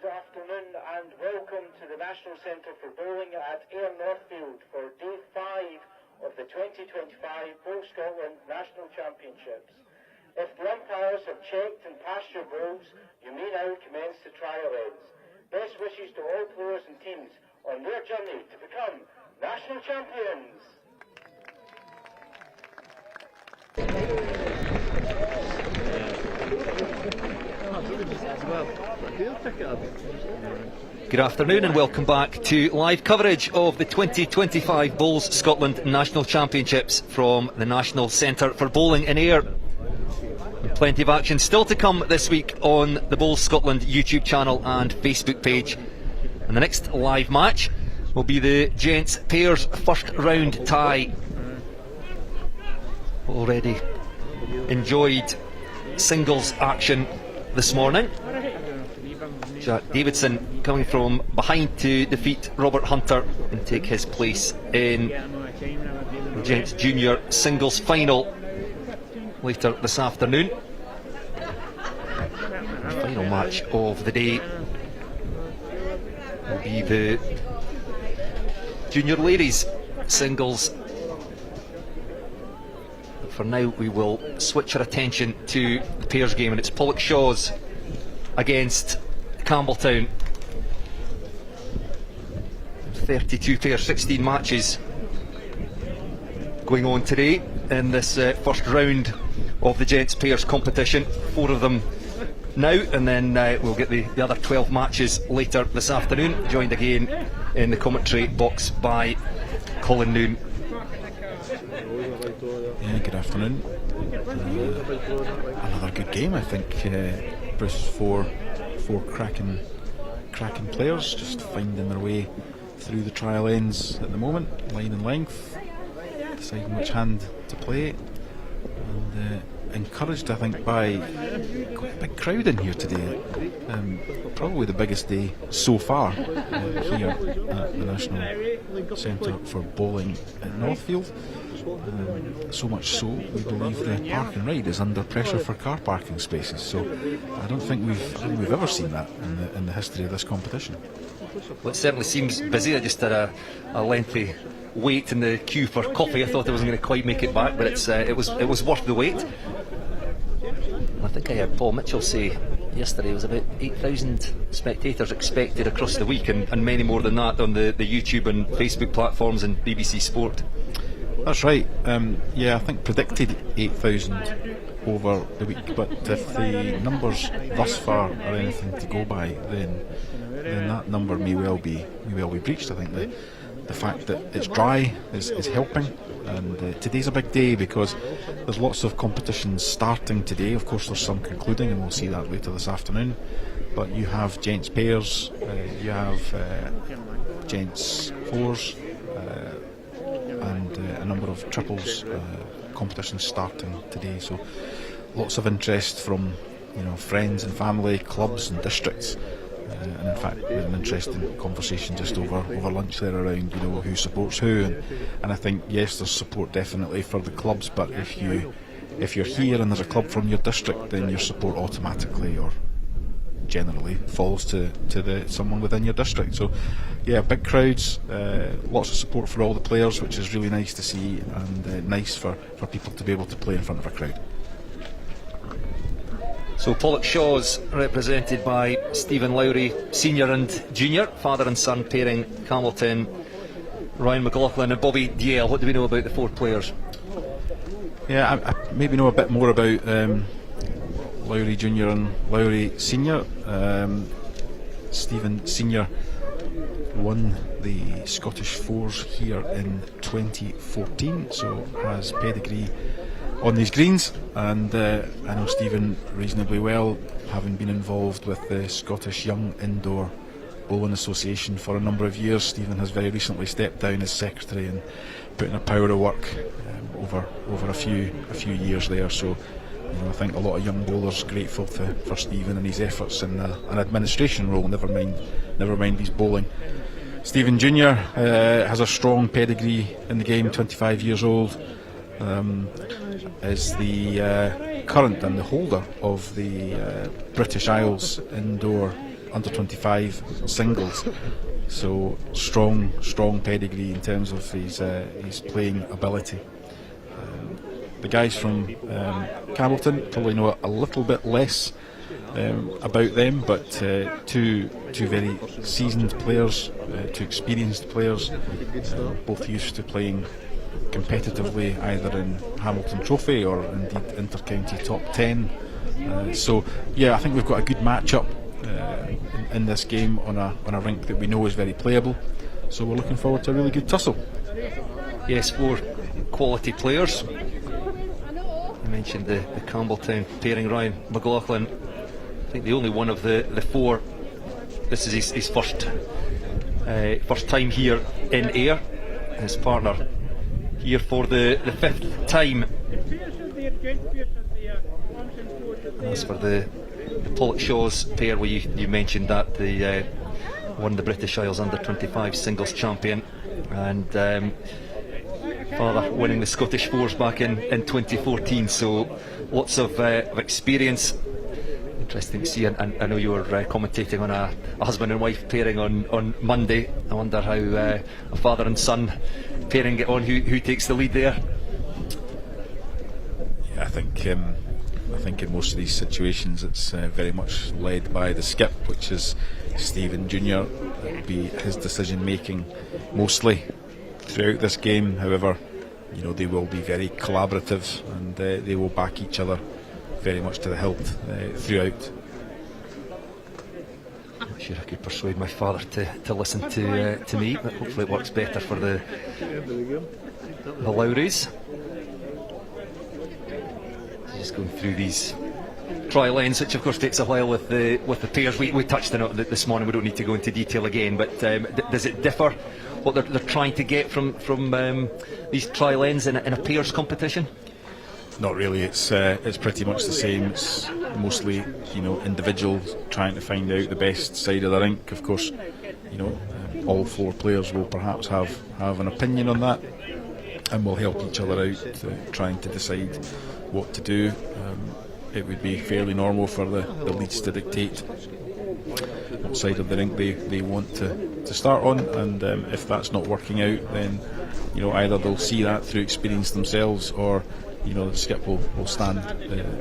afternoon and welcome to the National Centre for Bowling at Ayr Northfield for Day 5 of the 2025 Bowl Scotland National Championships. If the umpires have checked and passed your bowls, you may now commence the trial ends. Best wishes to all players and teams on their journey to become national champions. Good afternoon and welcome back to live coverage of the 2025 Bowls Scotland National Championships from the National Centre for Bowling in Ayr. Plenty of action still to come this week on the Bowls Scotland YouTube channel and Facebook page. And the next live match will be the Gents Pairs first round tie. Already enjoyed singles action this morning. Jack Davidson coming from behind to defeat Robert Hunter and take his place in the Gents Junior singles final later this afternoon. The final match of the day will be the Junior Ladies singles. But for now we will switch our attention to the pairs game, and it's Pollokshaws against Campbelltown. 32 pairs, 16 matches going on today in this first round of the Gents Pairs competition. 4 of them now, and then we'll get the other 12 matches later this afternoon, joined again in the commentary box by Colin Noon. Yeah, good afternoon. Another good game, I think. Bruce, four cracking players just finding their way through the trial ends at the moment, line and length, deciding which hand to play, and encouraged, I think, by quite a big crowd in here today. Probably the biggest day so far here at the National Centre for Bowling in Northfield. So much so, we believe the park and ride is under pressure for car parking spaces. So I don't think we've ever seen that in the history of this competition. Well, it certainly seems busy. I just had a lengthy wait in the queue for coffee. I thought I wasn't going to quite make it back, but it was worth the wait. I think I heard Paul Mitchell say yesterday it was about 8,000 spectators expected across the week, and many more than that on the YouTube and Facebook platforms and BBC Sport. That's right. Yeah, I think predicted 8,000 over the week, but if the numbers thus far are anything to go by, then that number may well be breached. I think the fact that it's dry is helping, and today's a big day because there's lots of competitions starting today. Of course, there's some concluding, and we'll see that later this afternoon. But you have Gents Pairs, you have Gents Fours, and a number of triples competitions starting today. So lots of interest from friends and family, clubs and districts. And in fact, we had an interesting conversation just over lunch there around who supports who, and I think yes, there's support definitely for the clubs, but if you're here and there's a club from your district, then your support automatically or generally falls to someone within your district. So yeah, big crowds, lots of support for all the players, which is really nice to see, and nice for people to be able to play in front of a crowd. So Pollokshaws represented by Stephen Lowry, Senior and Junior, father and son pairing Campbelltown, Ryan McLaughlin and Bobby Diel. What do we know about the 4 players? Yeah, I maybe know a bit more about Lowry Junior and Lowry Senior. Stephen Senior won the Scottish Fours here in 2014, so has pedigree on these greens, and I know Stephen reasonably well, having been involved with the Scottish Young Indoor Bowling Association for a number of years. Stephen has very recently stepped down as secretary and put in a power of work over a few years there. So I think a lot of young bowlers grateful for Stephen and his efforts in an administration role. Never mind his bowling. Stephen Jr. Has a strong pedigree in the game. 25 years old. Is the current and the holder of the British Isles indoor under 25 singles. So strong pedigree in terms of his playing ability. The guys from Campbellton probably know a little bit less about them, but two very seasoned players, two experienced players, both used to playing competitively either in Hamilton Trophy or indeed inter-county top 10. So yeah, I think we've got a good match-up in this game on a rink that we know is very playable. So we're looking forward to a really good tussle. Yes, 4 quality players. You mentioned the Campbelltown pairing, Ryan McLaughlin. I think the only one of the 4. This is his first time here in air. His partner here for the 5th time. And as for the Pollock Shaw's pair, where you mentioned that they won the British Isles under 25 singles champion, and father winning the Scottish Fours back in 2014, so lots of experience. Interesting to see, and I know you were commentating on a husband and wife pairing on Monday. I wonder how a father and son pairing get on, who takes the lead there? Yeah, I think in most of these situations it's very much led by the skip, which is Stephen Jr. It will be his decision making mostly throughout this game. However, they will be very collaborative, and they will back each other very much to the hilt throughout. I'm not sure I could persuade my father to listen to me, but hopefully it works better for the Lowries. Just going through these trial ends, which of course takes a while with the pairs. We touched on it this morning, we don't need to go into detail again, but does it differ what they're trying to get from these trial ends in a pairs competition? Not really. It's pretty much the same. It's mostly individuals trying to find out the best side of the rink. Of course, all 4 players will perhaps have an opinion on that, and will help each other out trying to decide what to do. It would be fairly normal for the leads to dictate what side of the rink they want to start on, and if that's not working out, then either they'll see that through experience themselves, or the skip will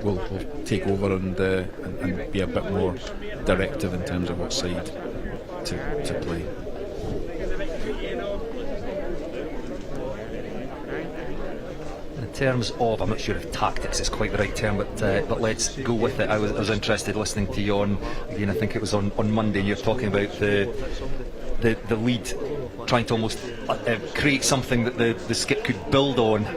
will take over and be a bit more directive in terms of what side to play. In terms of, I'm not sure if tactics is quite the right term, but let's go with it. I was interested listening to you on, again, I think it was on Monday, and you're talking about the lead, trying to almost create something that the skip could build on.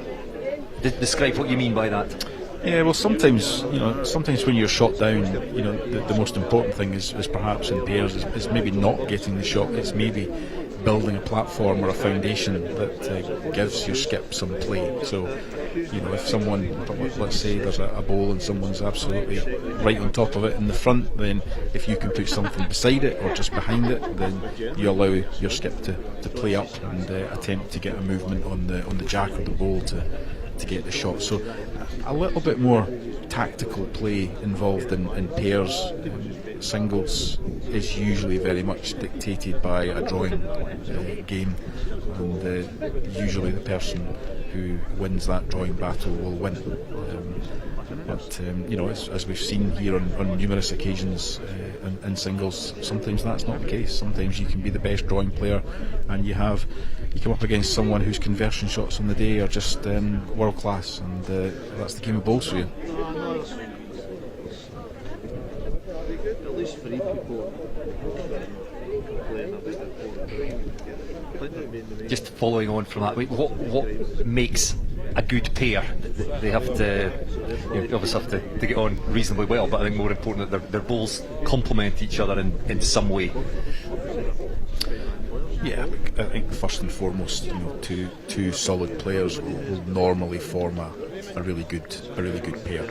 Describe what you mean by that. Yeah, well, sometimes when you're shot down, the most important thing is perhaps in pairs is maybe not getting the shot. It's maybe building a platform or a foundation that gives your skip some play. So, if someone, let's say there's a bowl and someone's absolutely right on top of it in the front, then if you can put something beside it or just behind it, then you allow your skip to play up and attempt to get a movement on the jack or the bowl to get the shot. So a little bit more tactical play involved in pairs. Singles is usually very much dictated by a drawing game, and usually the person who wins that drawing battle will win. But as we've seen here on numerous occasions in singles, sometimes that's not the case. Sometimes you can be the best drawing player, and you come up against someone whose conversion shots on the day are just world class, and that's the game of bowls for you. At least 3 people playing Just following on from that, what makes a good pair? They have to, obviously have to get on reasonably well, but I think more important that their bowls complement each other in some way. Yeah, I think first and foremost, two solid players will normally form a really good pair.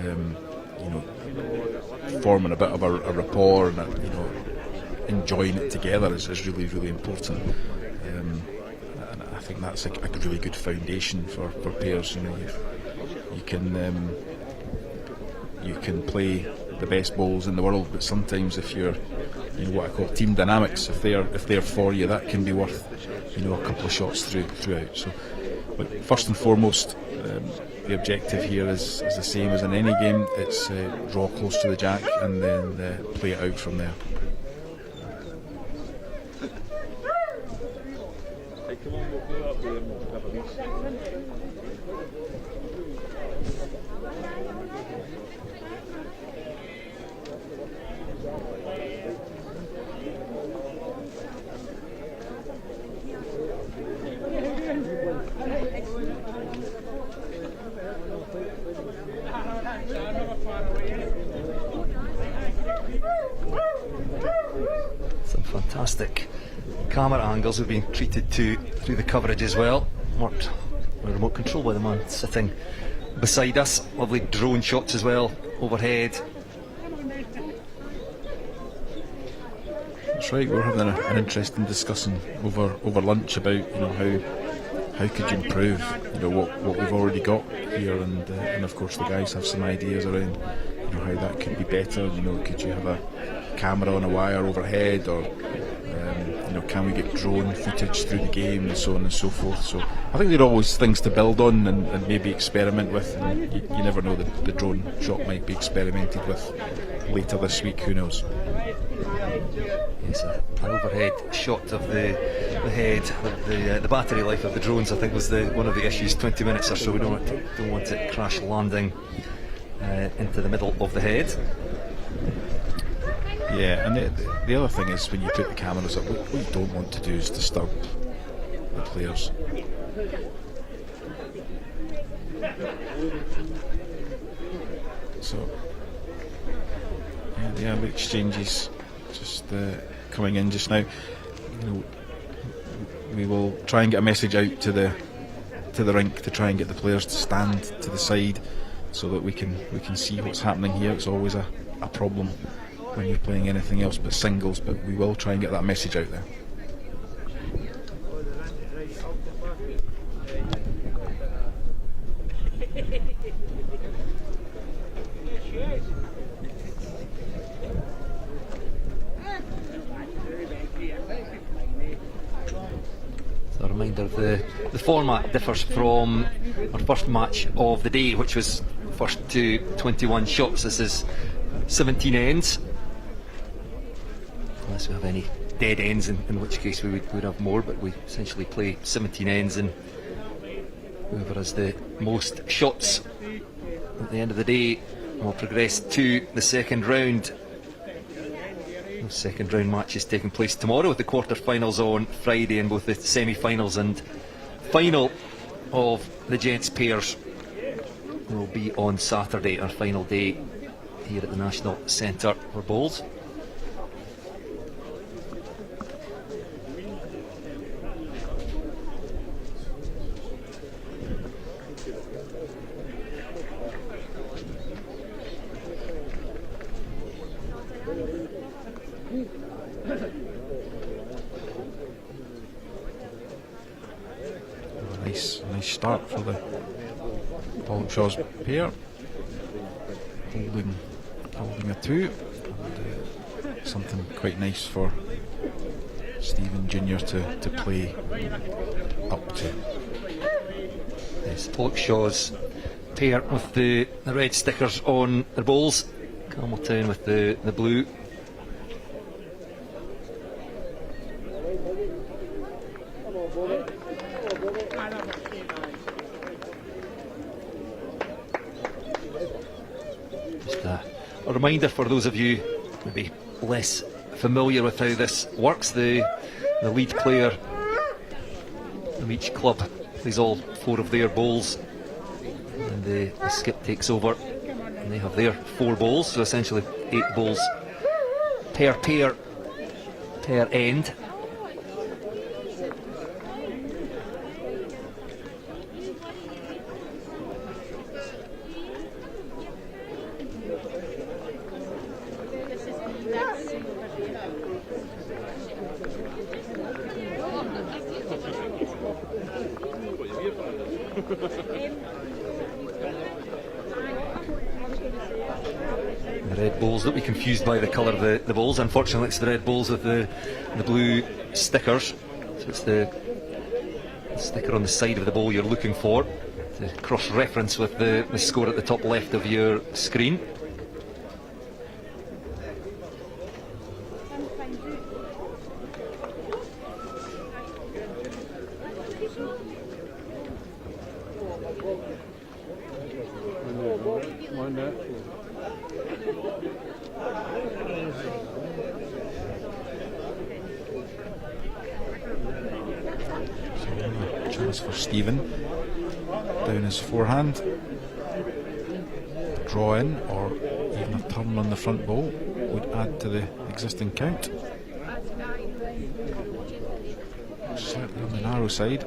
you know, forming a bit of a rapport and you know, enjoying it together is really, really important. And I think that's a really good foundation for pairs. You know, you can play the best bowls in the world, but sometimes if you're, you know, what I call team dynamics, if they're for you, that can be worth, you know, a couple of shots throughout. So, but first and foremost, the objective here is the same as in any game. It's draw close to the jack and then play it out from there. Some fantastic camera angles have been treated through the coverage as well. Worked with remote control by the man sitting beside us. Lovely drone shots as well overhead. That's right. We're having an interesting discussion over lunch about, you know, how could you improve, you know, what we've already got here, and of course the guys have some ideas around, you know, how that could be better. You know, could you have a camera on a wire overhead, or you know, can we get drone footage through the game, and so on and so forth. So I think there are always things to build on and maybe experiment with, and you never know, the drone shot might be experimented with later this week, who knows. Yes, an overhead shot of the head, the battery life of the drones, I think, was one of the issues. 20 minutes or so. We don't want it crash landing into the middle of the head. Yeah, and the other thing is, when you put the cameras up, what you don't want to do is disturb the players. So, yeah, the early exchanges just coming in just now. You know, we will try and get a message out to the rink to try and get the players to stand to the side so that we can see what's happening here. It's always a problem when you're playing anything else but singles, but we will try and get that message out there. So a reminder, the format differs from our first match of the day, which was first to 21 shots. This is 17 ends, unless we have any dead ends, in which case we would have more, but we essentially play 17 ends, and whoever has the most shots at the end of the day will progress to the second round. The second round matches taking place tomorrow, with the quarter-finals on Friday, and both the semi-finals and final of the gents pairs will be on Saturday, our final day here at the National Centre for Bowls. Nice start for the Pollock-Shaw's pair, holding a 2, and something quite nice for Stephen Jr. to play up to. Yes, Pollock-Shaw's pair with the red stickers on their bowls, Campbelltown with the blue. Just a reminder for those of you maybe less familiar with how this works, the lead player from each club plays all 4 of their bowls, and the skip takes over and they have their 4 bowls, so essentially 8 bowls per pair per end. The red bowls, don't be confused by the colour of the bowls. Unfortunately, it's the red bowls with the blue stickers. So it's the sticker on the side of the bowl you're looking for to cross-reference with the score at the top left of your screen. Chance for Stephen. Down his forehand. Draw in, or even a turn on the front bowl would add to the existing count. Slightly on the narrow side.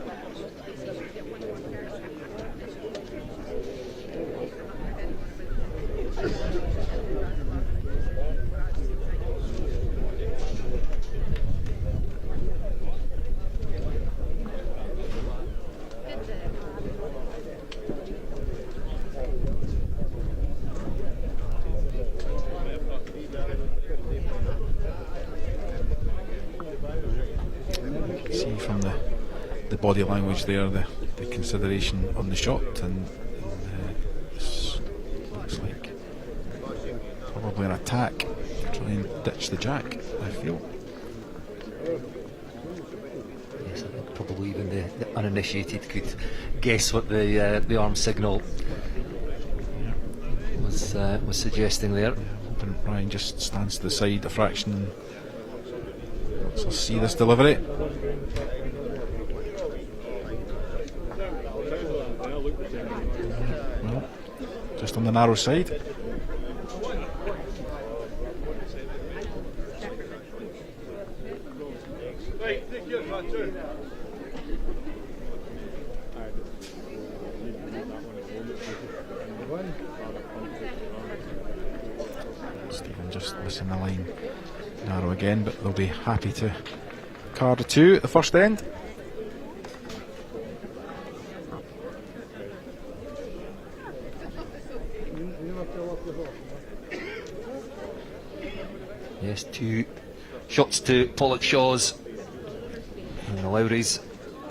See from the body language there, the consideration on the shot, and this looks like probably an attack to try and ditch the jack, I feel. Yes, I think probably even the uninitiated could guess what the arm signal was suggesting there. Hoping Ryan just stands to the side a fraction and lets us see this delivery. Well, just on the narrow side. Stephen just missing the line. Narrow again, but they'll be happy to card a 2 at the first end. Yes, 2 shots to Pollock Shaw's and the Lowrys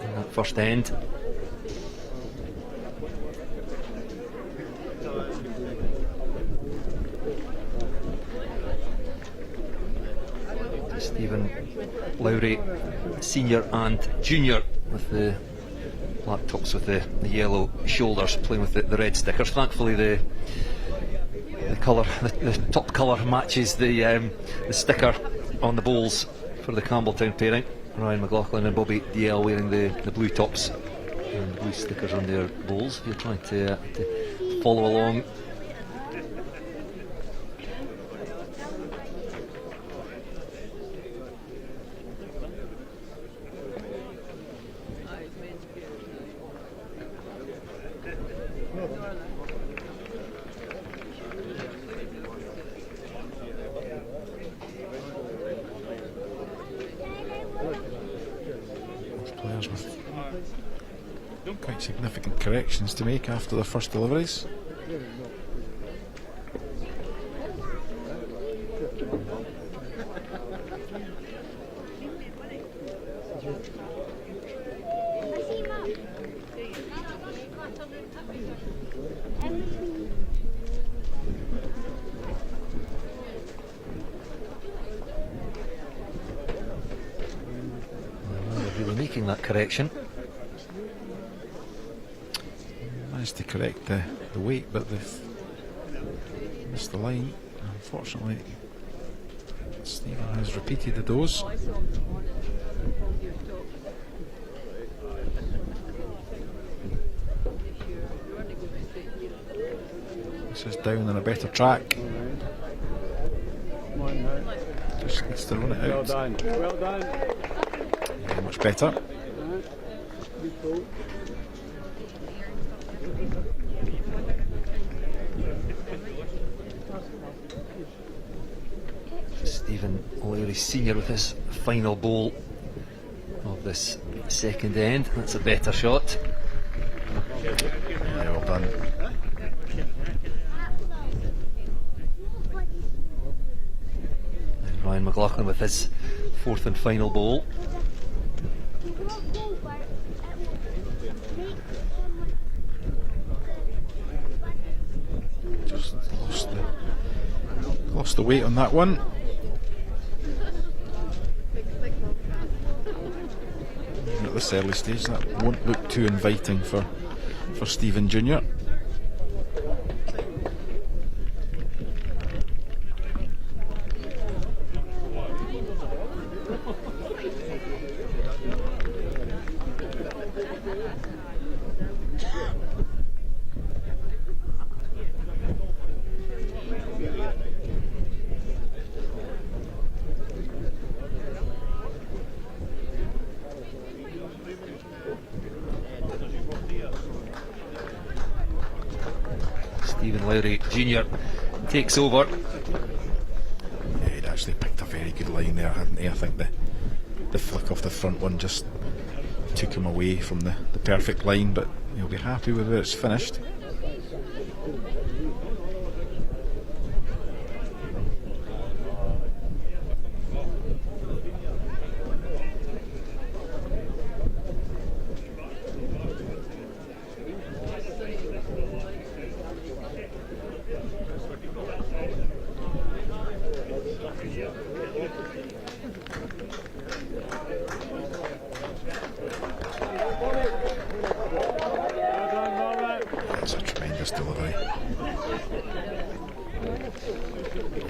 in that first end. Stephen Lowry, senior and junior, with the black tops with the yellow shoulders, playing with the red stickers. Thankfully, the colour, the top colour matches the sticker on the bowls for the Campbelltown pairing. Ryan McLaughlin and Bobby DL wearing the blue tops and the blue stickers on their bowls. If you're trying to follow along. Players with quite significant corrections to make after their first deliveries. Really making that correction. Managed to correct the weight, but they've missed the line. Unfortunately, Stephen has repeated the dose. This is down on a better track. Just needs to run it out. Well done. Well done. Yeah, much better. Stephen Lowry senior with his final bowl of this second end. That's a better shot. Yeah, well done. And Ryan McLaughlin with his fourth and final bowl. Just lost the weight on that one. At this early stage, that won't look too inviting for Stephen Jr. Stephen Lowry Jr. takes over. Yeah, he'd actually picked a very good line there, hadn't he? I think the flick off the front one just took him away from the perfect line, but he'll be happy with where it's finished. That's a tremendous delivery.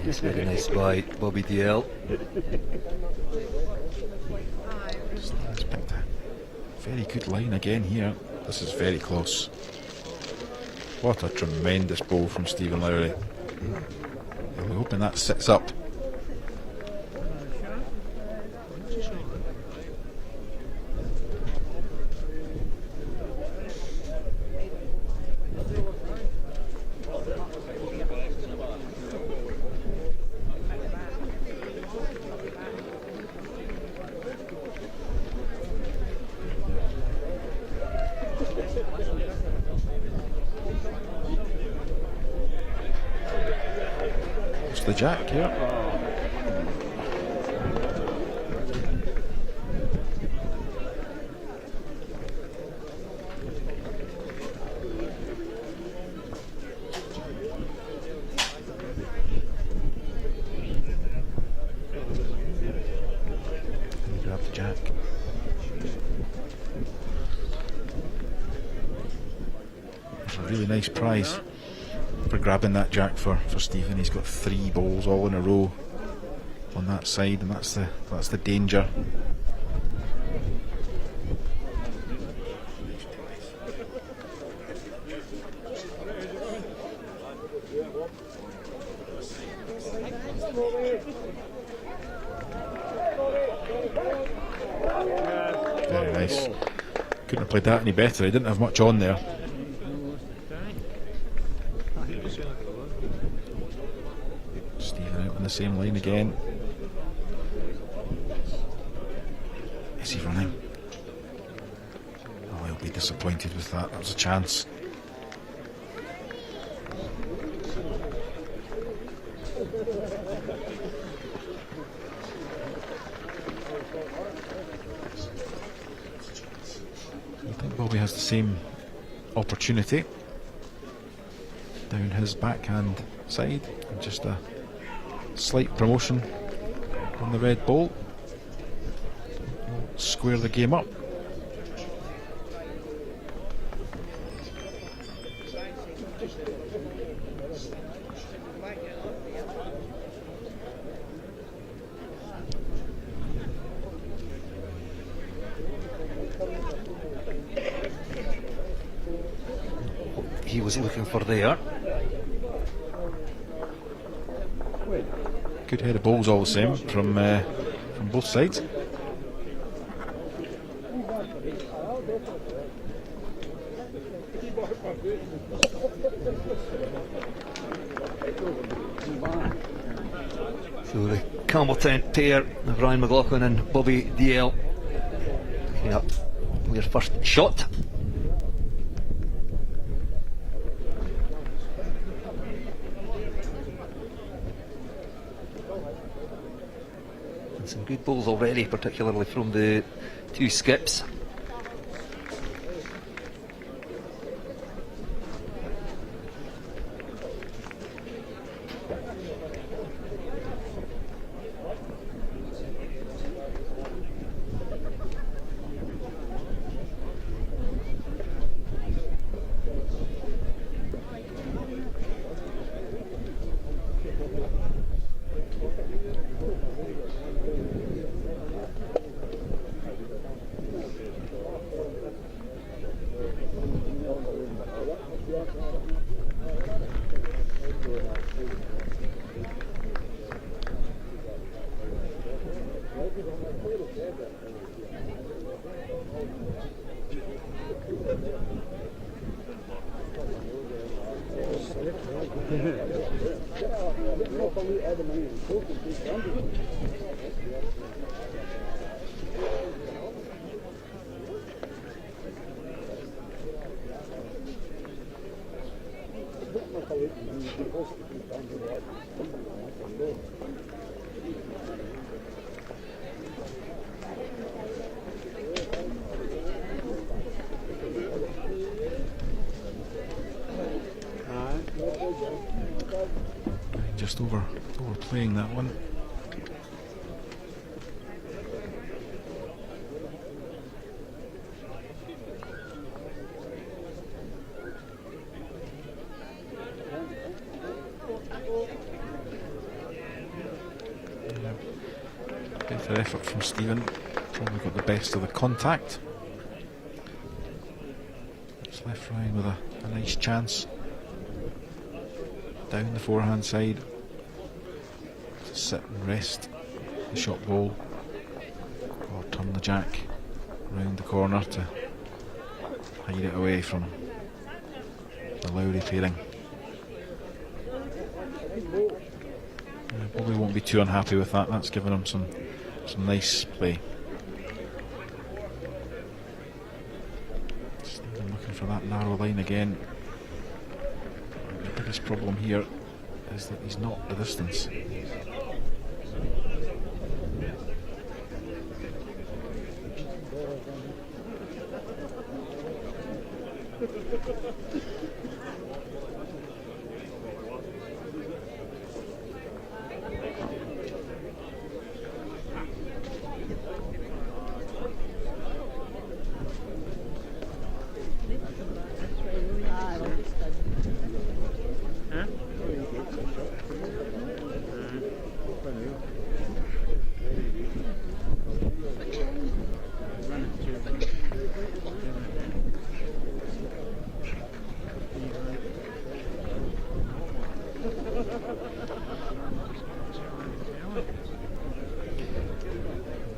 Yes, very nice by Bobby DL. Stephen's picked a very good line again here. This is very close. What a tremendous bowl from Stephen Lowry. We're hoping that sits up. It's the jack here. Grab the jack. It's a really nice prize for grabbing that jack for Stephen. He's got 3 bowls all in a row on that side, and that's the danger. Very nice. Couldn't have played that any better. He didn't have much on there. Stephen out on the same line again. Is he running? Oh, he'll be disappointed with that. That was a chance. I think Bobby has the same opportunity down his backhand side, and just a slight promotion on the red ball. Square the game up. He was looking for there. Good head of balls all the same from both sides. So the camel tent pair of Ryan McLaughlin and Bobby DL picking up their first shot. Some good bowls already, particularly from the two skips. Just overplaying that one. Better effort from Stephen. Probably got the best of the contact. It's left Ryan with a nice chance. Down the forehand side. To sit and rest the shot ball. Or turn the jack round the corner to hide it away from the Lowry pairing. Probably won't be too unhappy with that. That's given him some nice play. Stephen looking for that narrow line again. The biggest problem here is that he's not the distance.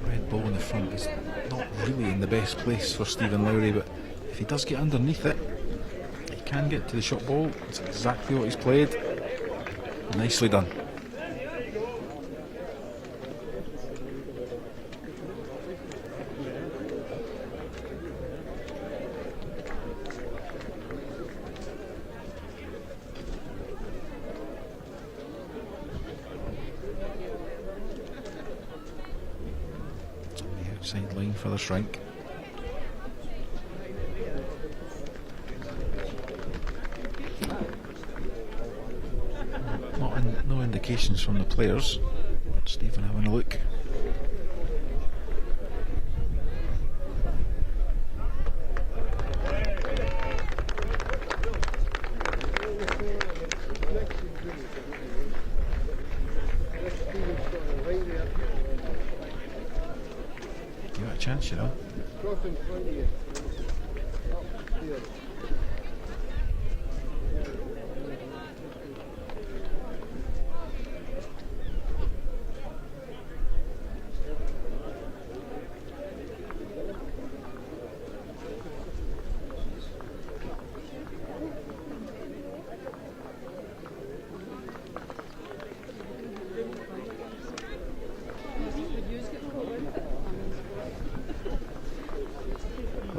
Red ball in the front is not really in the best place for Stephen Lowry, but if he does get underneath it, he can get to the shot ball. That's exactly what he's played. Nicely done. Outside line for the shrink. No indications from the players. Stephen having a look. Give it a chance, you know.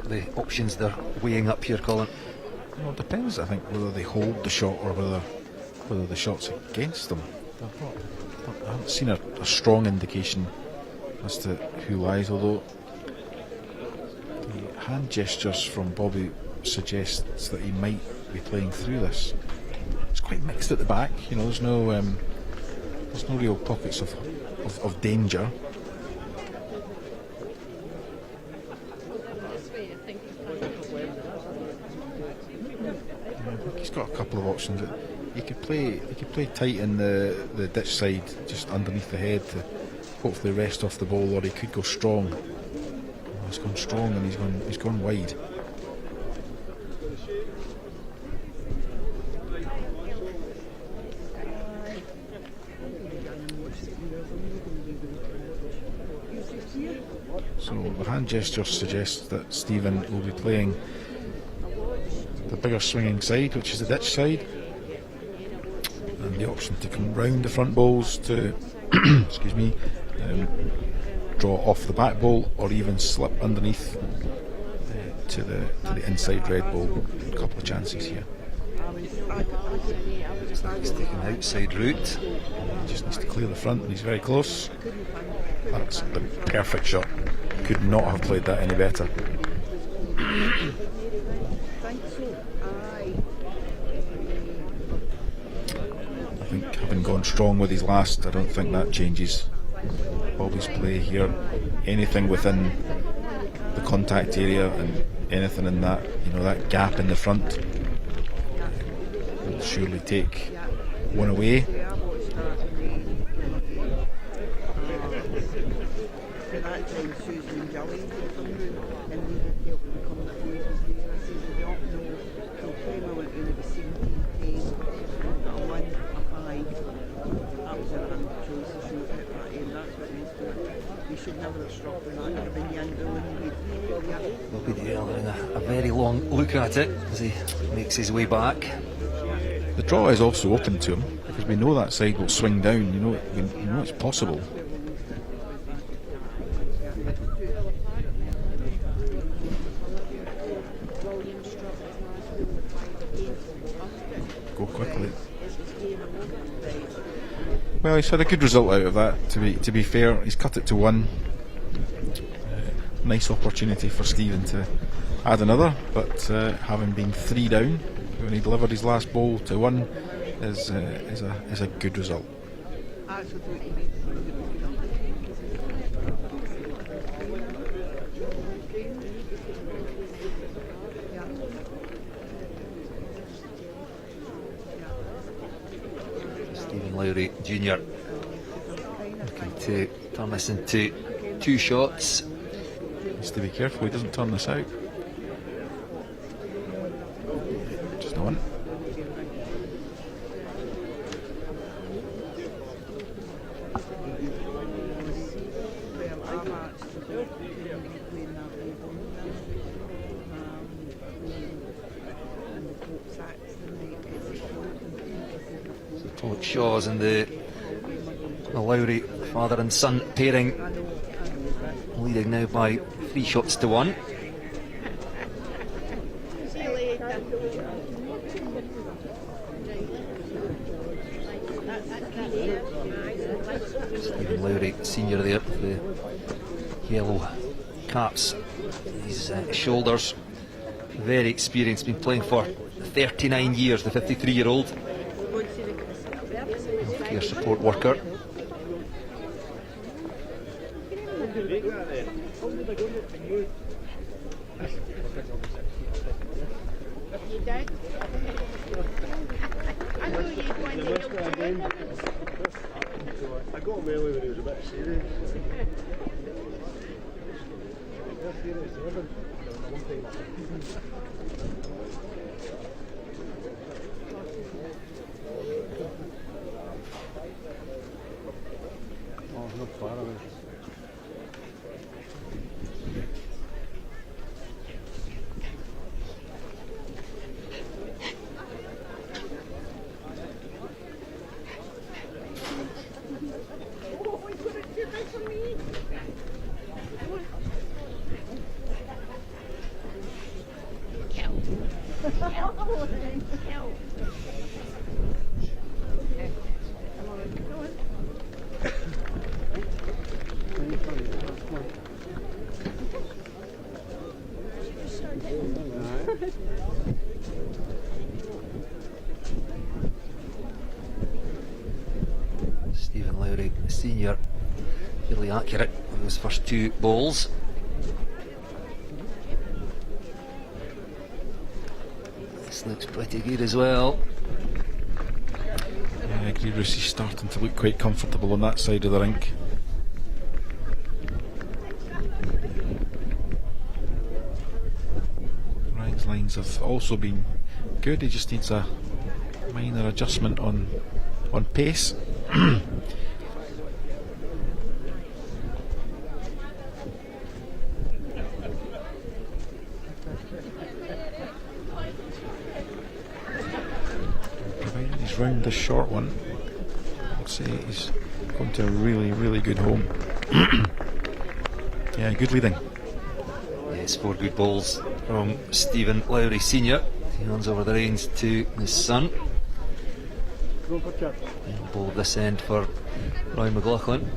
The options they're weighing up here, Colin. Well, it depends, I think, whether they hold the shot or whether the shot's against them. I haven't seen a strong indication as to who lies, although the hand gestures from Bobby suggests that he might be playing through this. It's quite mixed at the back, you know, there's no real pockets of danger. He's got a couple of options. He could play tight in the ditch side, just underneath the head, to hopefully rest off the ball, or he could go strong. Oh, he's gone strong and he's gone wide. So the hand gesture suggests that Stephen will be playing the bigger swinging side, which is the ditch side, and the option to come round the front bowls to excuse me, draw off the back bowl, or even slip underneath to the inside red bowl. A couple of chances here. Looks like he's taking the outside route. He just needs to clear the front, and he's very close. That's the perfect shot. Could not have played that any better. I think having gone strong with his last, I don't think that changes Bobby's play here. Anything within the contact area and anything in that, you know, that gap in the front will surely take one away. Bobby Dale having a very long look at it as he makes his way back. The draw is also open to him because we know that side will swing down. You know it's possible. Go quickly. Well, he's had a good result out of that. To be fair, he's cut it to 1. Nice opportunity for Stephen to add another, but having been 3 down when he delivered his last bowl to 1 is a good result. Stephen Lowry Jr. looking to turn this into 2 shots. Needs to be careful he doesn't turn this out. Just one. Pollock Shaws and the Lowry father and son pairing, leading now by 3 shots to 1. Stephen Lowry Senior there with the yellow caps, his shoulders. Very experienced, been playing for 39 years, the 53-year-old. Healthcare support worker. I got him early when he was a bit serious. Oh, not far away. Stephen Lowry, senior, really accurate with those first two balls. This looks pretty good as well. Yeah, Greerus is starting to look quite comfortable on that side of the rink. Ryan's lines have also been good. He just needs a minor adjustment on pace. Provided he's round the short one, I'd say he's going to a really good home. Yeah, good leading. Yes, 4 good balls from Stephen Lowry senior. He hands over the reins to his son. And ball this end for Roy McLaughlin.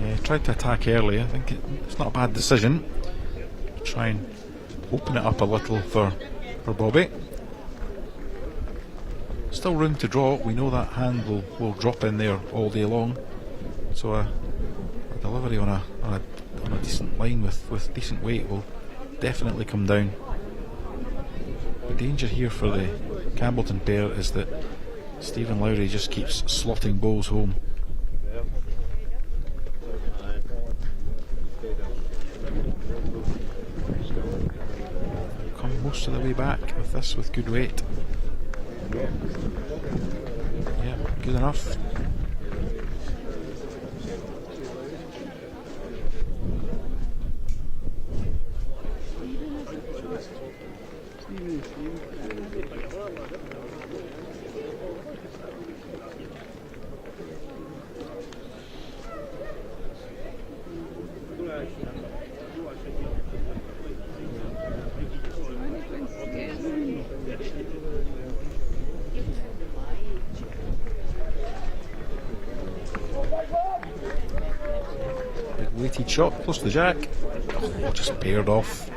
Yeah, tried to attack early. I think it's not a bad decision. Try and open it up a little for Bobby. Still room to draw. We know that hand will drop in there all day long. So a delivery on a decent line with decent weight will definitely come down. The danger here for the Campbellton pair is that Stephen Lowry just keeps slotting balls home. Come most of the way back with this with good weight. Yeah, good enough. Big weighted shot, close to the jack. Oh, just paired off.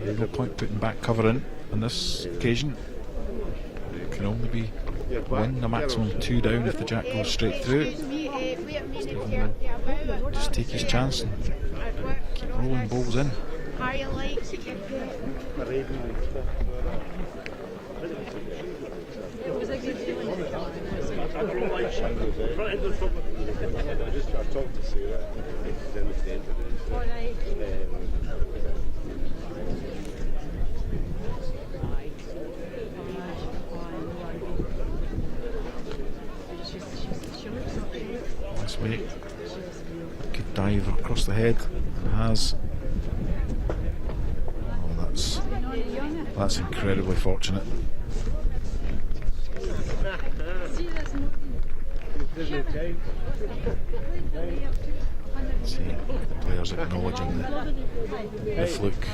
No point putting back cover in on this occasion. It can only be one, a maximum 2 down if the jack goes straight through. Stephen will just take his chance and keep rolling balls in. Nice weight. Good dive across the head. Has. Oh, that's incredibly fortunate. See, the players acknowledging the fluke.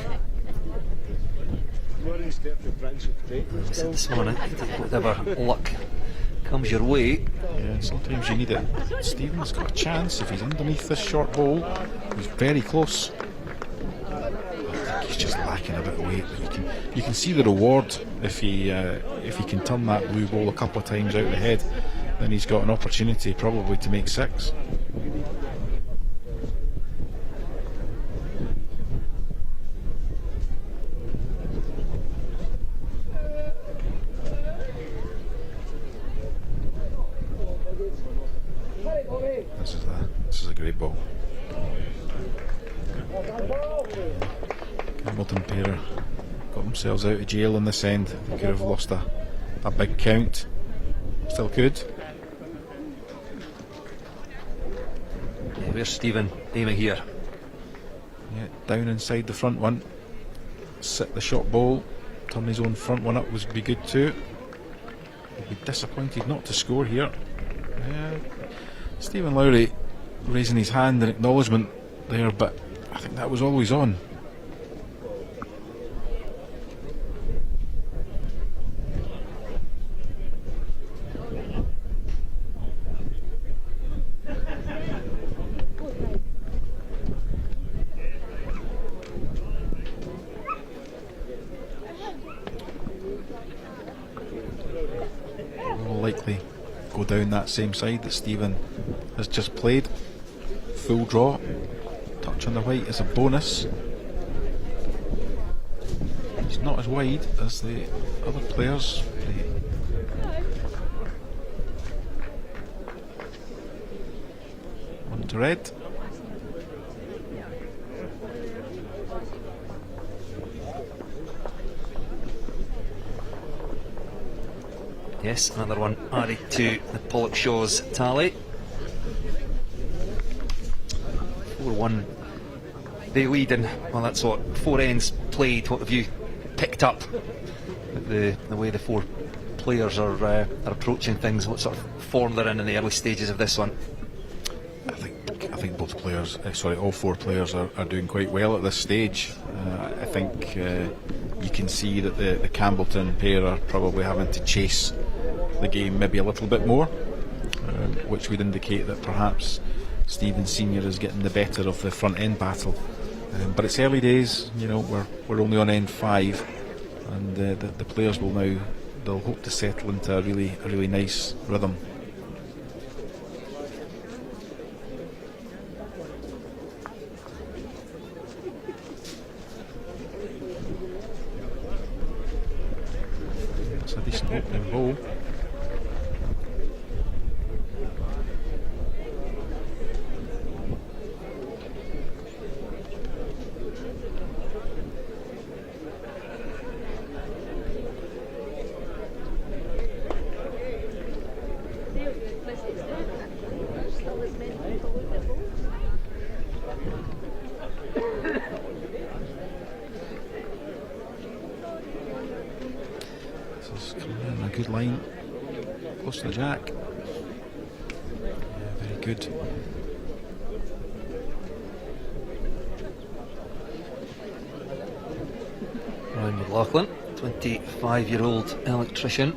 This morning, whatever luck comes your way. Yeah, sometimes you need it. Stephen's got a chance if he's underneath this short ball. He's very close. I think he's just lacking a bit of weight. You can see the reward if he can turn that blue ball a couple of times out the head. Then he's got an opportunity probably to make 6. This is a great ball. Campbellton pair got themselves out of jail in this end. They could have lost a big count. Still could. Yeah, where's Stephen aiming here? Yeah, down inside the front one. Sit the short ball. Turn his own front one up would be good too. He'd be disappointed not to score here. Yeah. Stephen Lowry raising his hand in acknowledgement there, but I think that was always on. likely go down that same side that Stephen has just played. Full draw. Touch on the white is a bonus. It's not as wide as the other players. On to red. Yes, another one added to the Pollock Shaw's tally. 4-1. They lead in, well, that's what, 4 ends played. What have you picked up? The way the 4 players are approaching things, what sort of form they're in the early stages of this one? I think both players, all 4 players are doing quite well at this stage. I think you can see that the Campbellton pair are probably having to chase the game maybe a little bit more, which would indicate that perhaps Stephen Senior is getting the better of the front end battle. But it's early days, you know, we're only on end 5, and the players will now, they'll hope to settle into a really nice rhythm. It's a decent opening hole. Good line, close to the jack. Yeah, very good. Ryan McLaughlin, 25-year-old electrician.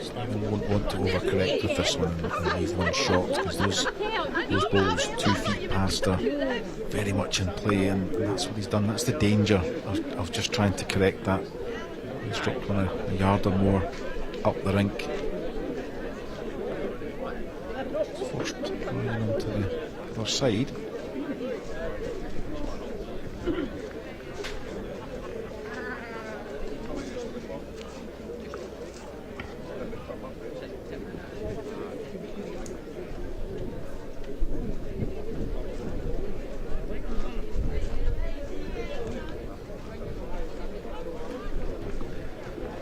Stephen won't want to overcorrect with this one and leave one shot, because those balls 2 feet past are very much in play, and that's what he's done. That's the danger of just trying to correct that. He's dropped one a yard or more up the rink. Forced Ryan onto the other side.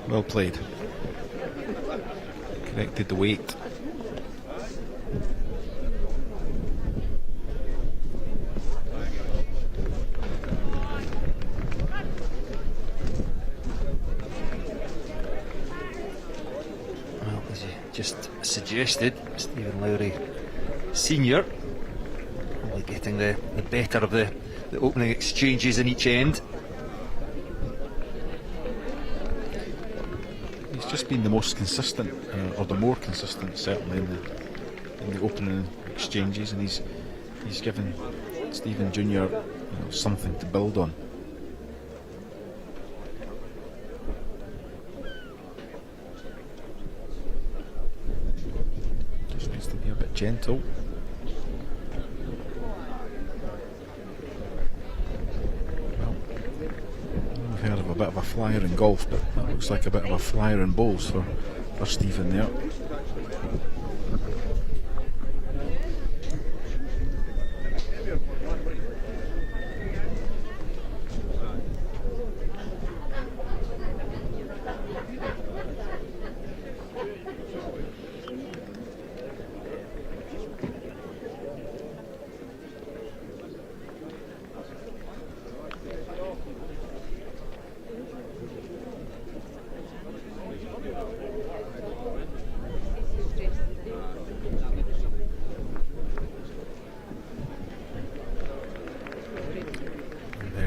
Well played. Corrected the weight. Well, as you just suggested, Stephen Lowry Senior will be getting the better of the opening exchanges in each end. Just been the most consistent, or the more consistent, certainly in the opening exchanges, and he's given Stephen Junior, something to build on. Just needs to be a bit gentle. Heard of a bit of a flyer in golf, but that looks like a bit of a flyer in bowls for Stephen there.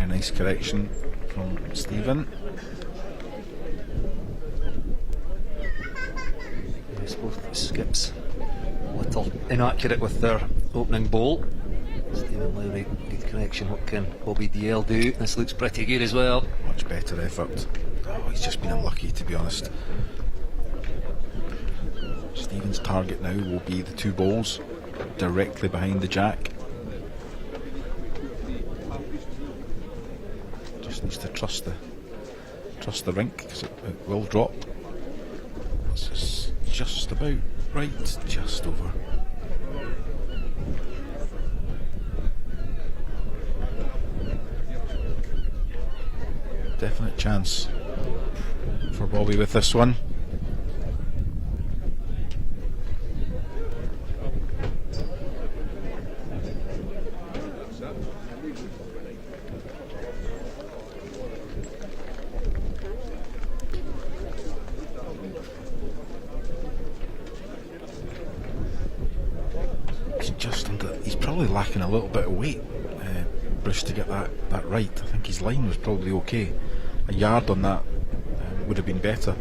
Nice correction from Stephen. Yes, Both skips a little inaccurate with their opening bowl. Stephen Lowry, good connection. What can Bobby DL do? This looks pretty good as well. Much better effort. Oh, he's just been unlucky, to be honest. Stephen's target now will be the 2 bowls directly behind the jack. Just needs to trust the rink, because it will drop. This is just about right, just over. Definite chance for Bobby with this one. He's probably lacking a little bit of weight, Bruce, to get that right. I think his line was probably okay. A yard on that would have been better.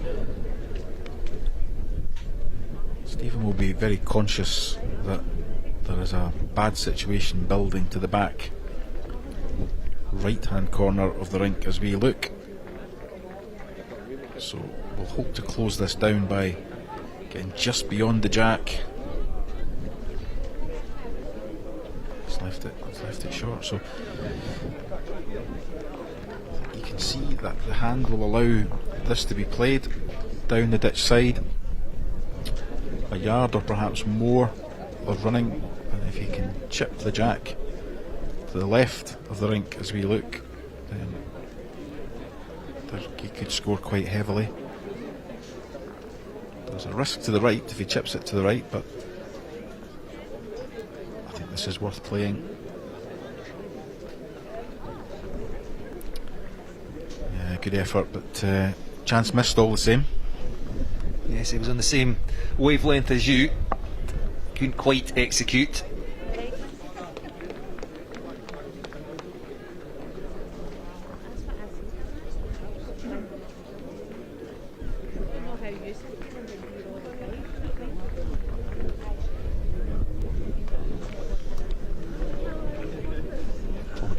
Stephen will be very conscious that there is a bad situation building to the back right hand corner of the rink as we look. So we'll hope to close this down by getting just beyond the jack. He's left it short, so you can see that the hand will allow this to be played down the ditch side. A yard or perhaps more of running, and if he can chip the jack to the left of the rink as we look, then he could score quite heavily. There's a risk to the right if he chips it to the right, but I think this is worth playing. Yeah, good effort, but chance missed all the same. Yes, he was on the same wavelength as you. Couldn't quite execute.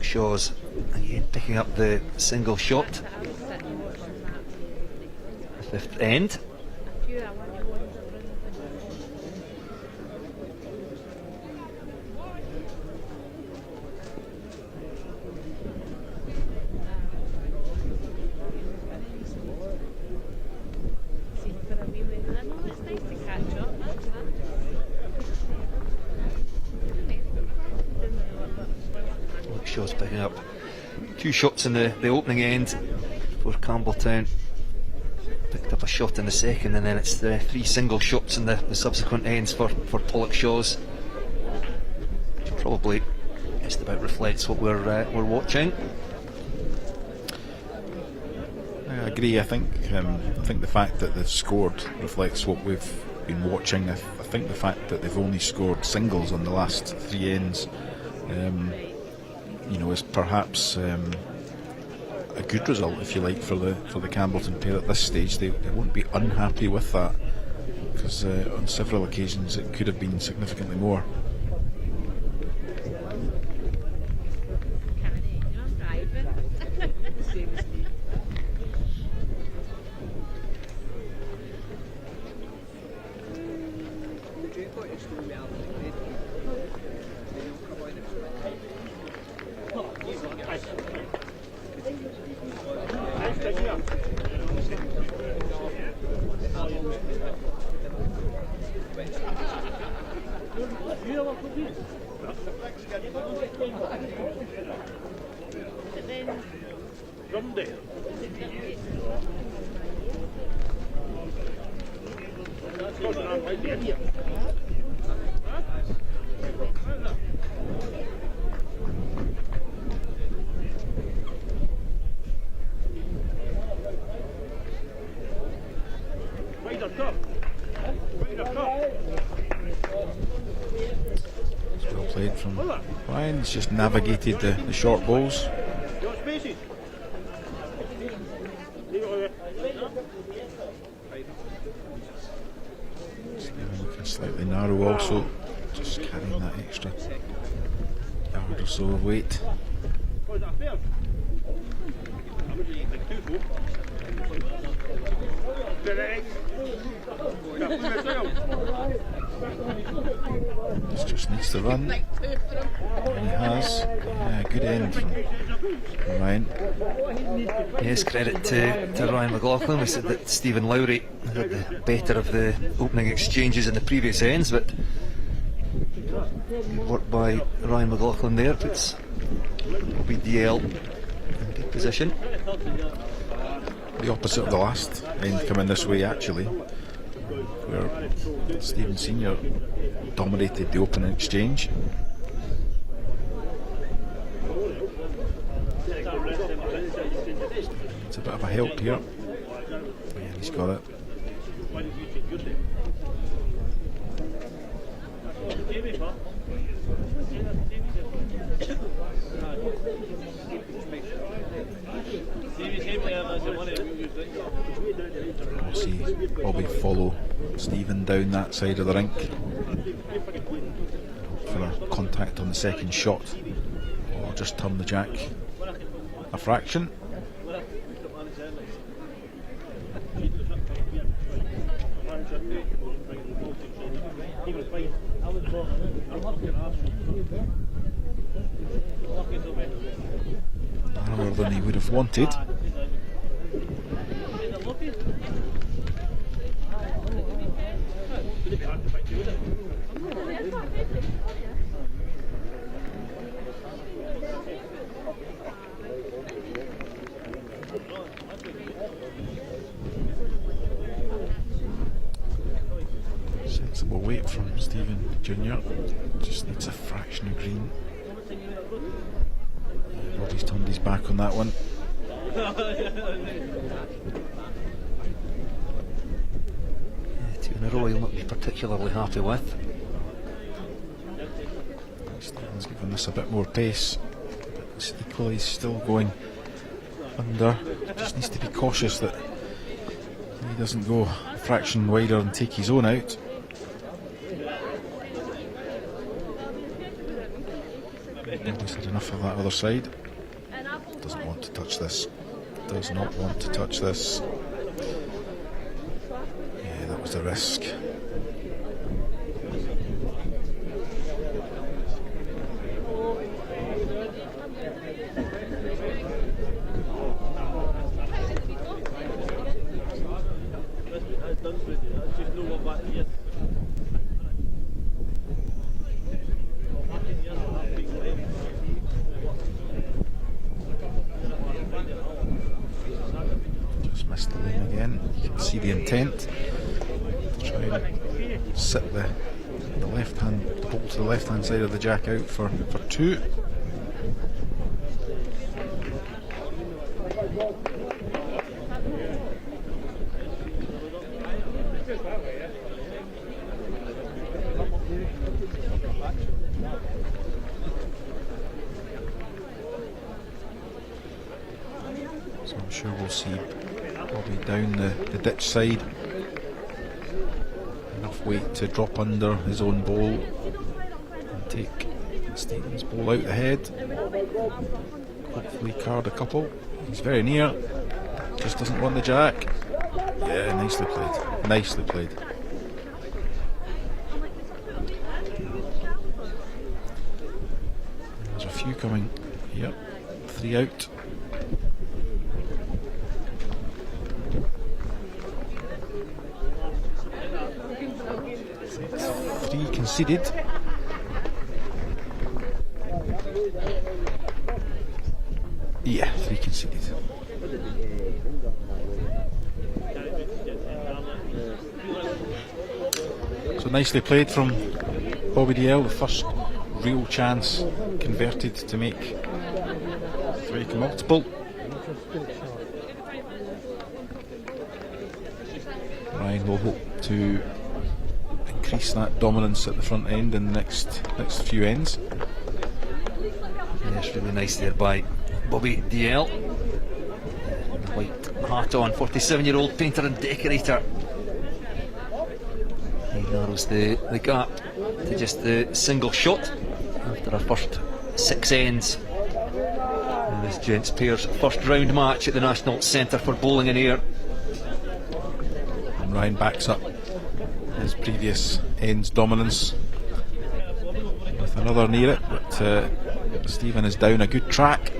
Shaw's again picking up the single shot. The fifth end. Shaw's picking up 2 shots in the opening end for Campbelltown. Picked up a shot in the second, and then it's the 3 single shots in the subsequent ends for Pollock-Shaws. Which probably just about reflects what we're watching. I agree. I think the fact that they've scored reflects what we've been watching. I think the fact that they've only scored singles on the last 3 ends, is perhaps a good result, if you like, for the Campbelltown pair at this stage. They won't be unhappy with that, because on several occasions it could have been significantly more. Well played from Ryan. He's just navigated the short balls. Stephen looking slightly narrow also, just carrying that extra yard or so of weight. This just needs to run, and he has. Yeah, good end from Ryan. Yes, credit to Ryan McLaughlin. We said that Stephen Lowry had the better of the opening exchanges in the previous ends, but good work by Ryan McLaughlin there. Puts Bobby DL in good position. The opposite of the last end coming this way actually, where Stephen Senior dominated the opening exchange. It's a bit of a help here. Yeah, he's got it. We'll see Bobby follow Stephen down that side of the rink. Hope for a contact on the second shot, or just turn the jack a fraction. Narrower than he would have wanted. Sensible weight from Stephen Jr. Just needs a fraction of green. Bobby's turned his back on that one. Two in a row he'll not be particularly happy with. Stephen's given this a bit more pace, but it's equally still going under. Just needs to be cautious that he doesn't go a fraction wider and take his own out. Nobody's had enough of that other side. Doesn't want to touch this. Does not want to touch this. Yeah, that was the risk. Just missed the lane again. You can see the intent. Try and sit the left hand, the ball to the left hand side of the jack out for two. So I'm sure we'll see Bobby down the ditch side. Enough weight to drop under his own ball and take Stephen's ball out the head. Hopefully card a couple. He's very near. Just doesn't want the jack. Yeah, nicely played. Nicely played. There's a few coming. Yep. 3 out. Three conceded. Yeah, 3 conceded. So nicely played from Bobby DL, the first real chance converted to make 3 multiple. Ryan will hope to increase that dominance at the front end in the next few ends. Yes, really nice there by Bobby DL. White hat on, 47-year-old painter and decorator. narrows the gap to just the single shot after our first 6 ends in this gents pairs first round match at the National Centre for Bowling in Air. And Ryan backs up his previous ends dominance with another near it, but Stephen is down a good track.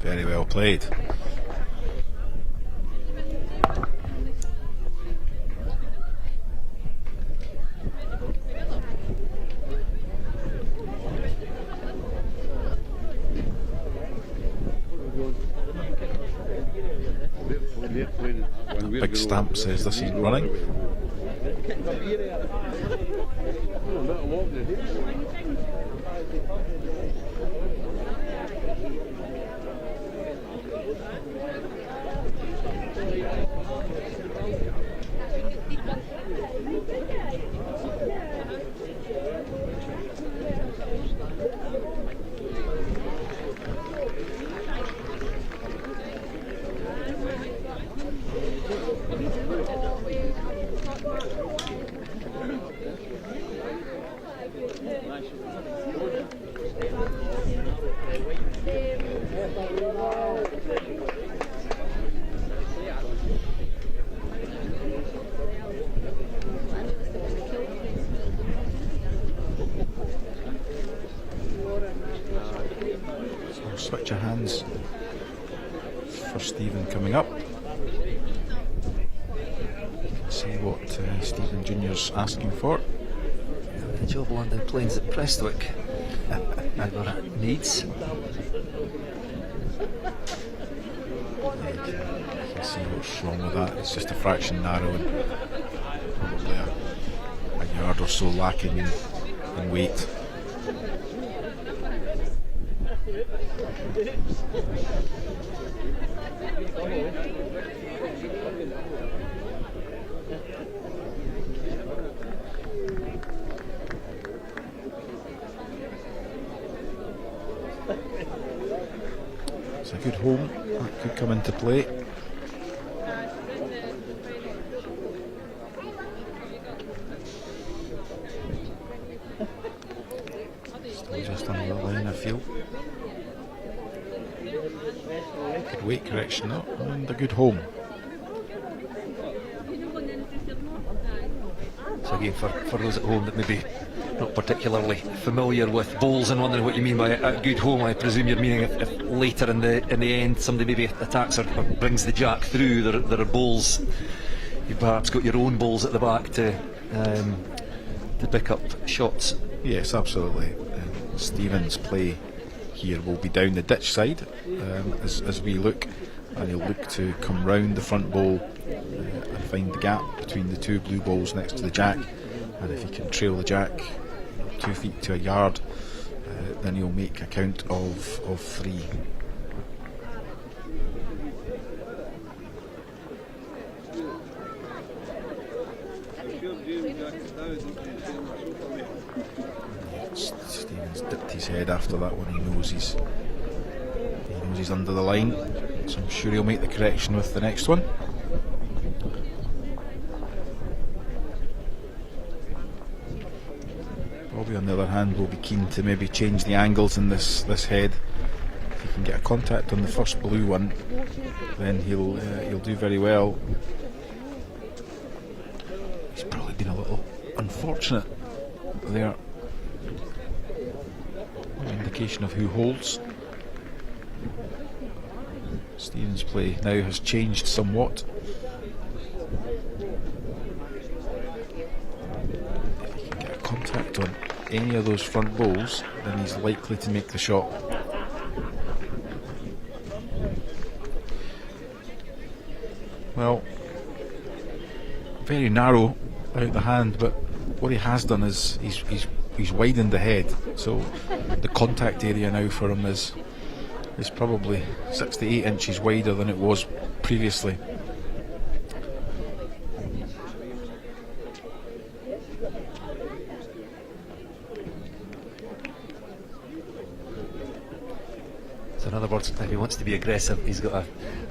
Very well played. Big Stamp says this is running. Switch of hands for Stephen coming up. See what Stephen Jr.'s asking for. The job London Plains at Prestwick ever needs. You can see what's wrong with that. It's just a fraction narrow and probably a yard or so lacking in weight. It's a good home, that could come into play. Still just under the line, I feel. Good weight correction though, and a good home. So again, for those at home that maybe not particularly familiar with bowls and wondering what you mean by a good home, I presume you're meaning if later in the end somebody maybe attacks or brings the jack through, there are bowls. You've perhaps got your own bowls at the back to pick up shots. Yes, absolutely. Stephen's play here will be down the ditch side as we look, and he'll look to come round the front bowl and find the gap between the two blue balls next to the jack, and if he can trail the jack 2 feet to a yard, then he'll make a count of 3. Stephen's dipped his head after that one. He knows he's under the line, so I'm sure he'll make the correction with the next one. Bobby, on the other hand, will be keen to maybe change the angles in this head. If he can get a contact on the first blue one, then he'll do very well. He's probably been a little unfortunate there. An indication of who holds. Stephen's play now has changed somewhat. If he can get a contact on any of those front bowls, then he's likely to make the shot. Well, very narrow out the hand, but what he has done is he's widened the head, so the contact area now for him is probably 6 to 8 inches wider than it was previously. So in other words, if he wants to be aggressive, he's got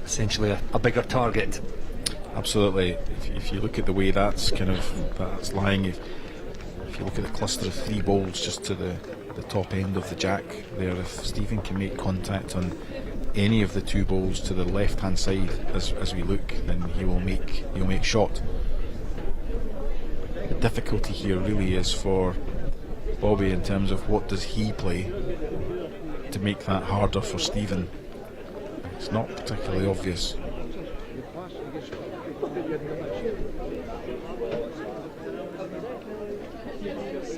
essentially a bigger target. Absolutely. If you look at the way that's lying, if you look at the cluster of 3 balls just to the top end of the jack there, if Stephen can make contact on any of the 2 balls to the left hand side as we look, then he'll make shot. The difficulty here really is for Bobby in terms of what does he play to make that harder for Stephen. It's not particularly obvious.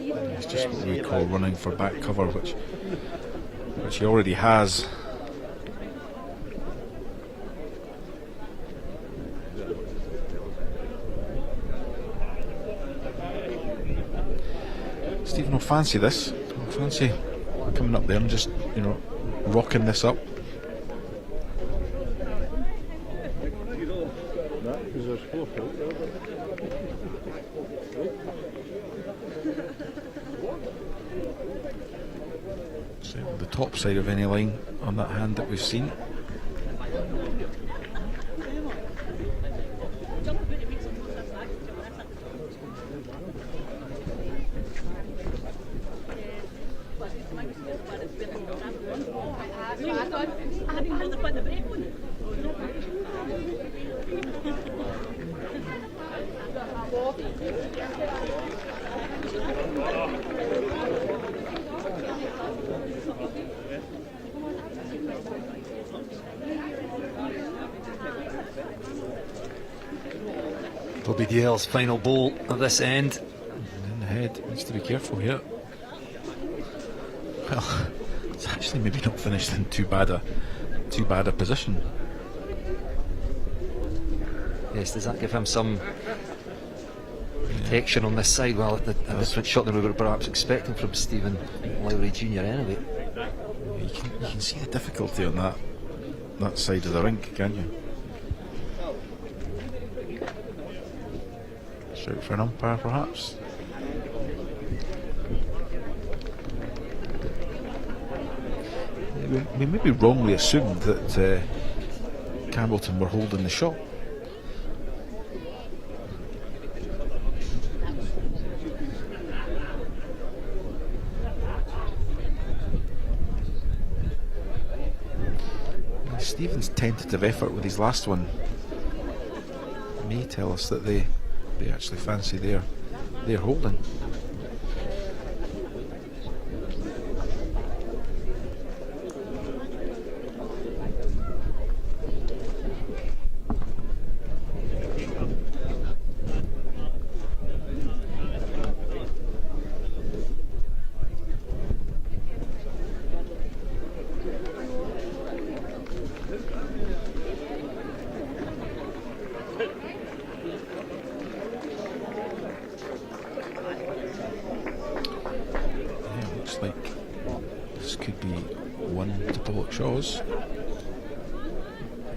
It's just what we call running for back cover, which he already has. Stephen will fancy this. He'll fancy coming up there and just, rocking this up. So the top side of any line on that hand that we've seen. Bobby Dale's final ball of this end. In the head, needs to be careful here. Well, it's actually maybe not finished in too bad a position. Yes, does that give him some protection on this side? Well, a different shot than we were perhaps expecting from Stephen Lowry Jr. anyway. You can see the difficulty on that side of the rink, can't you? Shout for an umpire, perhaps. We maybe wrongly assumed that Campbellton were holding the shot. Stephen's tentative effort with his last one may tell us that they actually fancy their holding.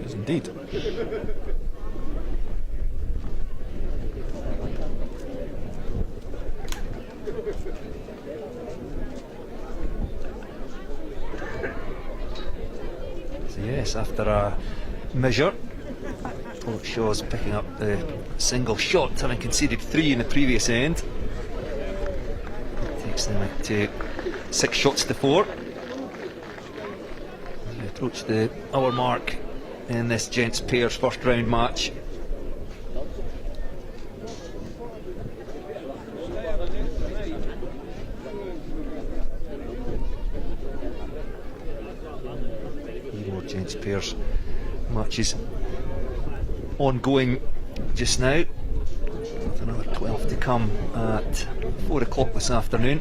Yes, indeed. So yes, after a measure, Pollock Shaw's picking up the single shot, having conceded 3 in the previous end. Takes them to 6 shots to 4. Approach the hour mark in this gents pairs first round match. More gents pairs matches ongoing just now, with another 12 to come at 4 o'clock this afternoon.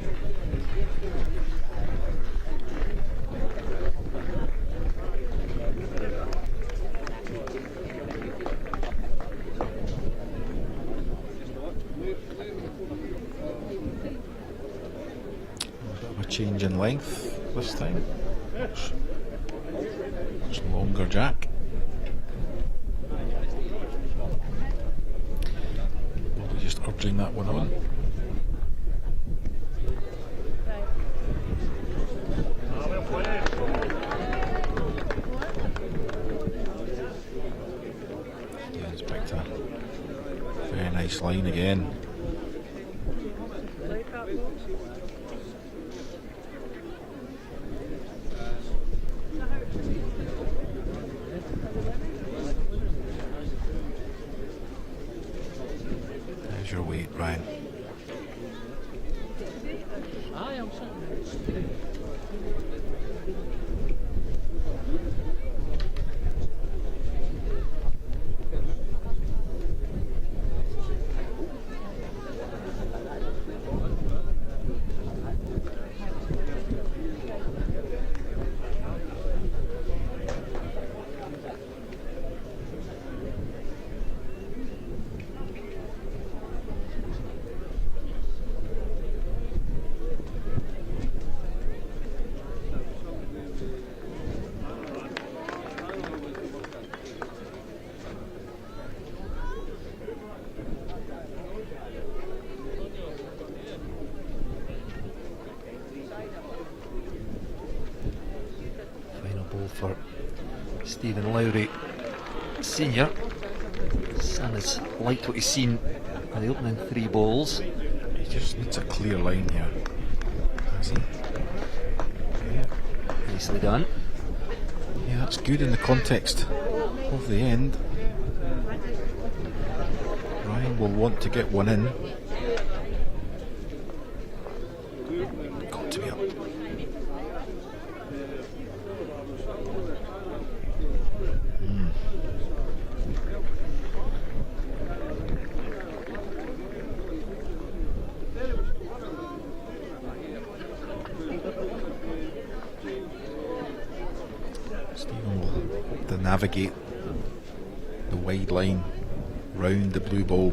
Change in length this time. Much longer jack. Probably just urging that one on. Nice line again. There's your weight, Ryan. For Stephen Lowry Senior. Son has liked what he's seen in the opening 3 bowls. He just needs a clear line here, has he? Yeah. Nicely done. Yeah, that's good in the context of the end. Ryan will want to get one in. Got to be up. Navigate the wide line round the blue ball.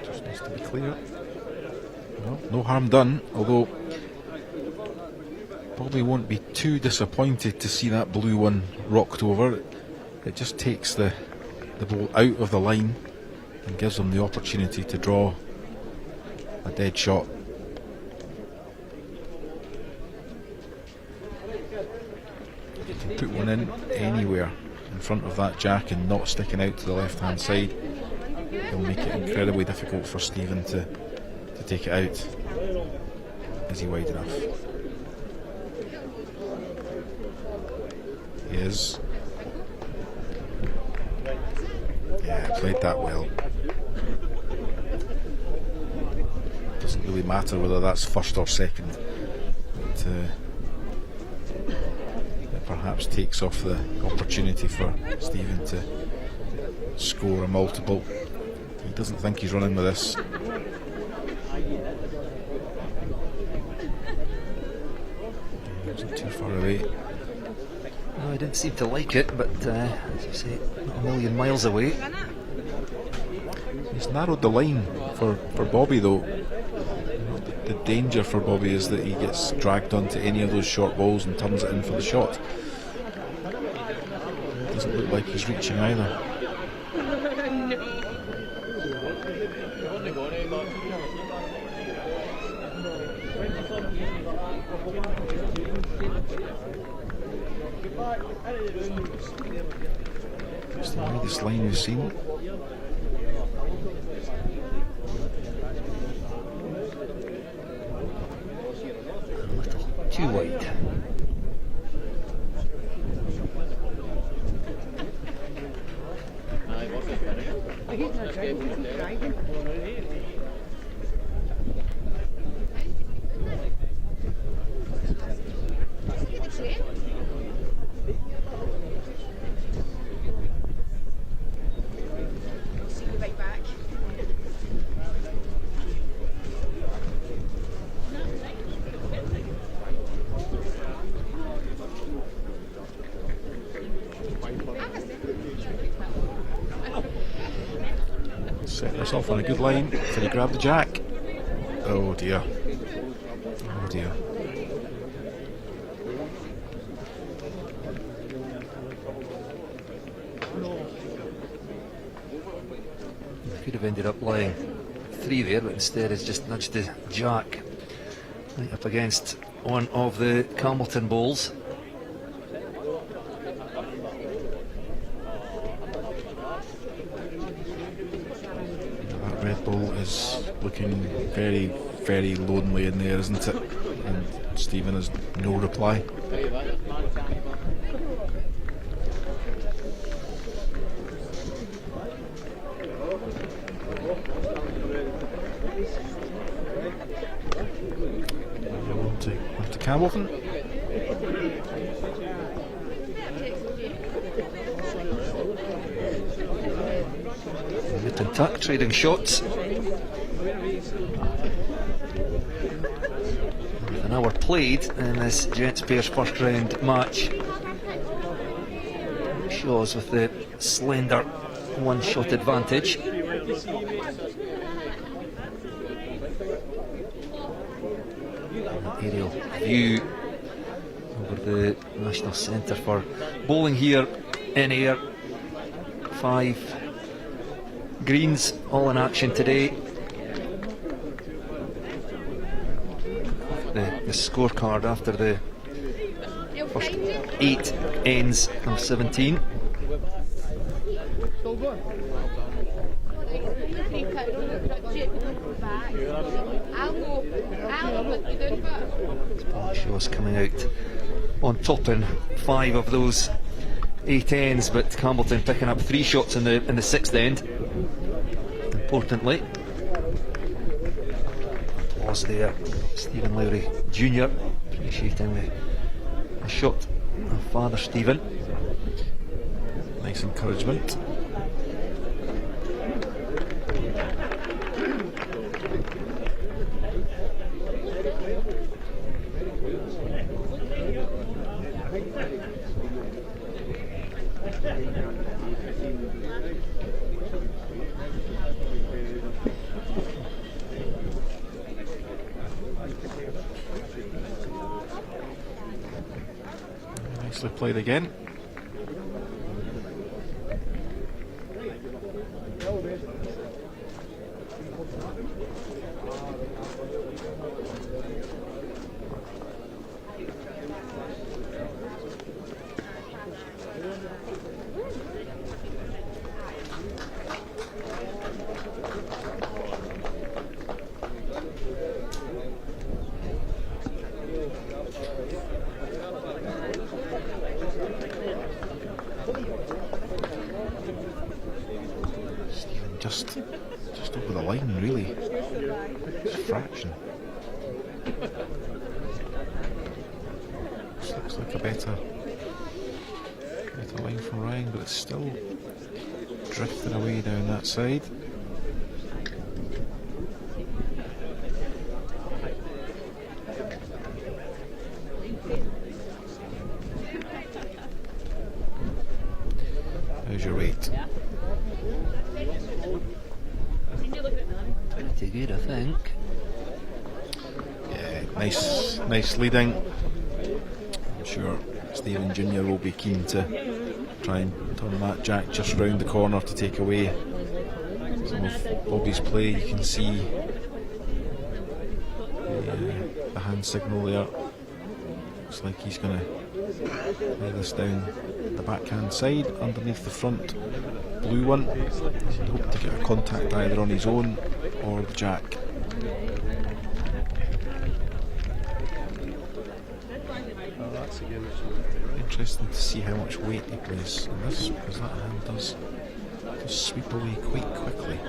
Just needs to be clear. Well, no harm done, although probably won't be too disappointed to see that blue one rocked over. It just takes the ball out of the line and gives them the opportunity to draw a dead shot. If you can put one in anywhere in front of that jack and not sticking out to the left hand side, it'll make it incredibly difficult for Stephen to take it out. Is he wide enough? He is. Yeah, played that well. Doesn't really matter whether that's first or second. But, it perhaps takes off the opportunity for Stephen to score a multiple. He doesn't think he's running with this. He wasn't too far away. No, I didn't seem to like it, but as you say, not a million miles away. He's narrowed the line for Bobby, though. The danger for Bobby is that he gets dragged onto any of those short balls and turns it in for the shot. It doesn't look like he's reaching either. It's the widest line we've seen. A little too wide. Setting us off on a good line. Can he grab the jack? Oh dear. Oh dear. Could have ended up lying 3 there, but instead has just nudged the jack right up against one of the Campbellton balls. That red ball is looking very, very lonely in there, isn't it? And Stephen has no reply. On to Campbellton. Nip and tuck, trading shots. With an hour played in this Gents Pairs first round match. Shaws with the slender one-shot advantage. Aerial view over the National Centre for bowling here in air. 5 greens all in action today. The scorecard after the first 8 ends of 17. Shaw's coming out on top in 5 of those 8 ends, but Campbellton picking up 3 shots in the 6th end. Importantly, applause there. Stephen Lowry Jr. appreciating the shot of Father Stephen. Nice encouragement. Nicely played again. Just over the line, really. Just a fraction. This looks like a better line from Ryan, but it's still drifting away down that side. How's your rate? Pretty good, I think. Yeah, nice leading. I'm sure Stephen Jr. will be keen to try and turn that jack just round the corner to take away some of Bobby's play. You can see the hand signal there. Looks like he's going to lay this down the backhand side underneath the front blue one. He'd hope to get a contact either on his own or the jack. Interesting to see how much weight he plays in this, because that hand does sweep away quite quickly.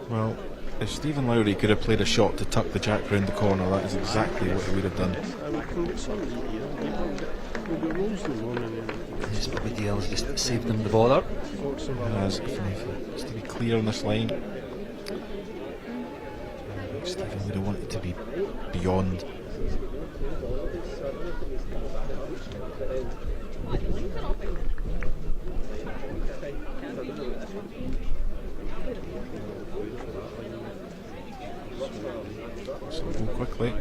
Well, if Stephen Lowry could have played a shot to tuck the jack round the corner, that is exactly what he would have done. Yes, Bobby Dale's just saved them the bother. As to be clear on this line, Stephen would have wanted to be beyond. So go quickly.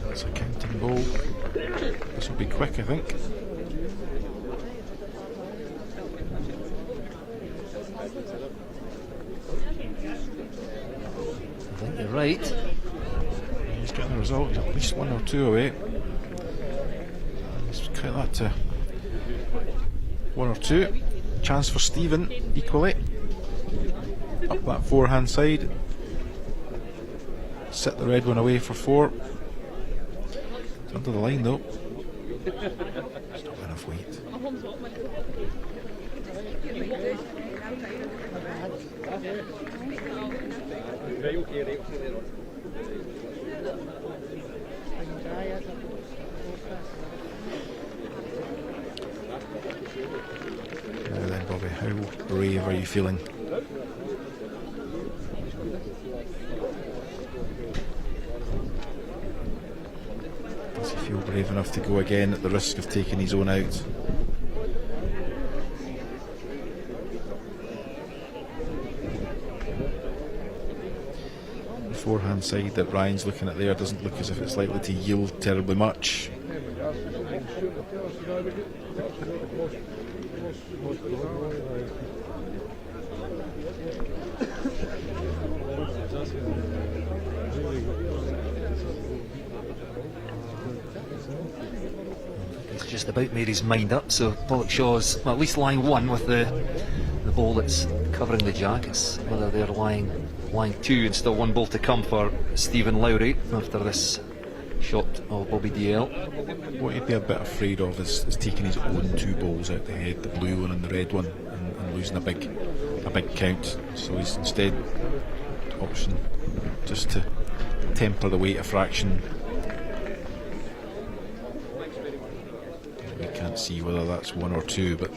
That's a counting ball. This will be quick, I think. I think you're right. He's getting the result. He's at least 1 or 2 away. Let's count that to 1 or 2. Chance for Stephen equally. Up that forehand side. Set the red one away for 4. It's under the line though. It's not enough weight. Now then, Bobby, how brave are you feeling? Does he feel brave enough to go again at the risk of taking his own out? The forehand side that Ryan's looking at there doesn't look as if it's likely to yield terribly much. He's just about made his mind up, so Pollockshaw's at least lying 1 with the ball that's covering the jack. It's whether they're lying 2 and still 1 ball to come for Stephen Lowry after this shot of Bobby DL. What he'd be a bit afraid of is taking his own 2 balls out the head, the blue one and the red one, and losing a big count. So he's instead option just to temper the weight a fraction. We can't see whether that's 1 or 2, but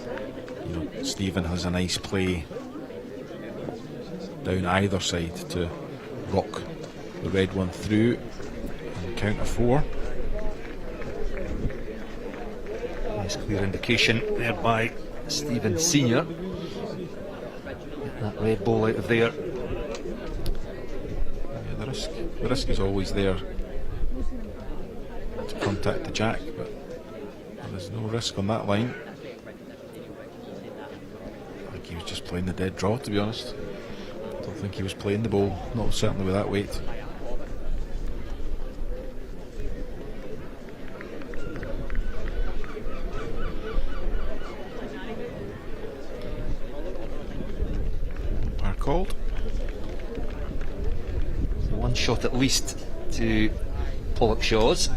you know, Stephen has a nice play down either side to rock the red one through and count a 4. Nice clear indication there by Stephen Senior. Get that red ball out of there. Yeah, the risk is always there to contact the jack, but there's no risk on that line. I think he was just playing the dead draw, to be honest. I don't think he was playing the ball, not certainly with that weight. Par called. So 1 shot at least to Pollockshaw's.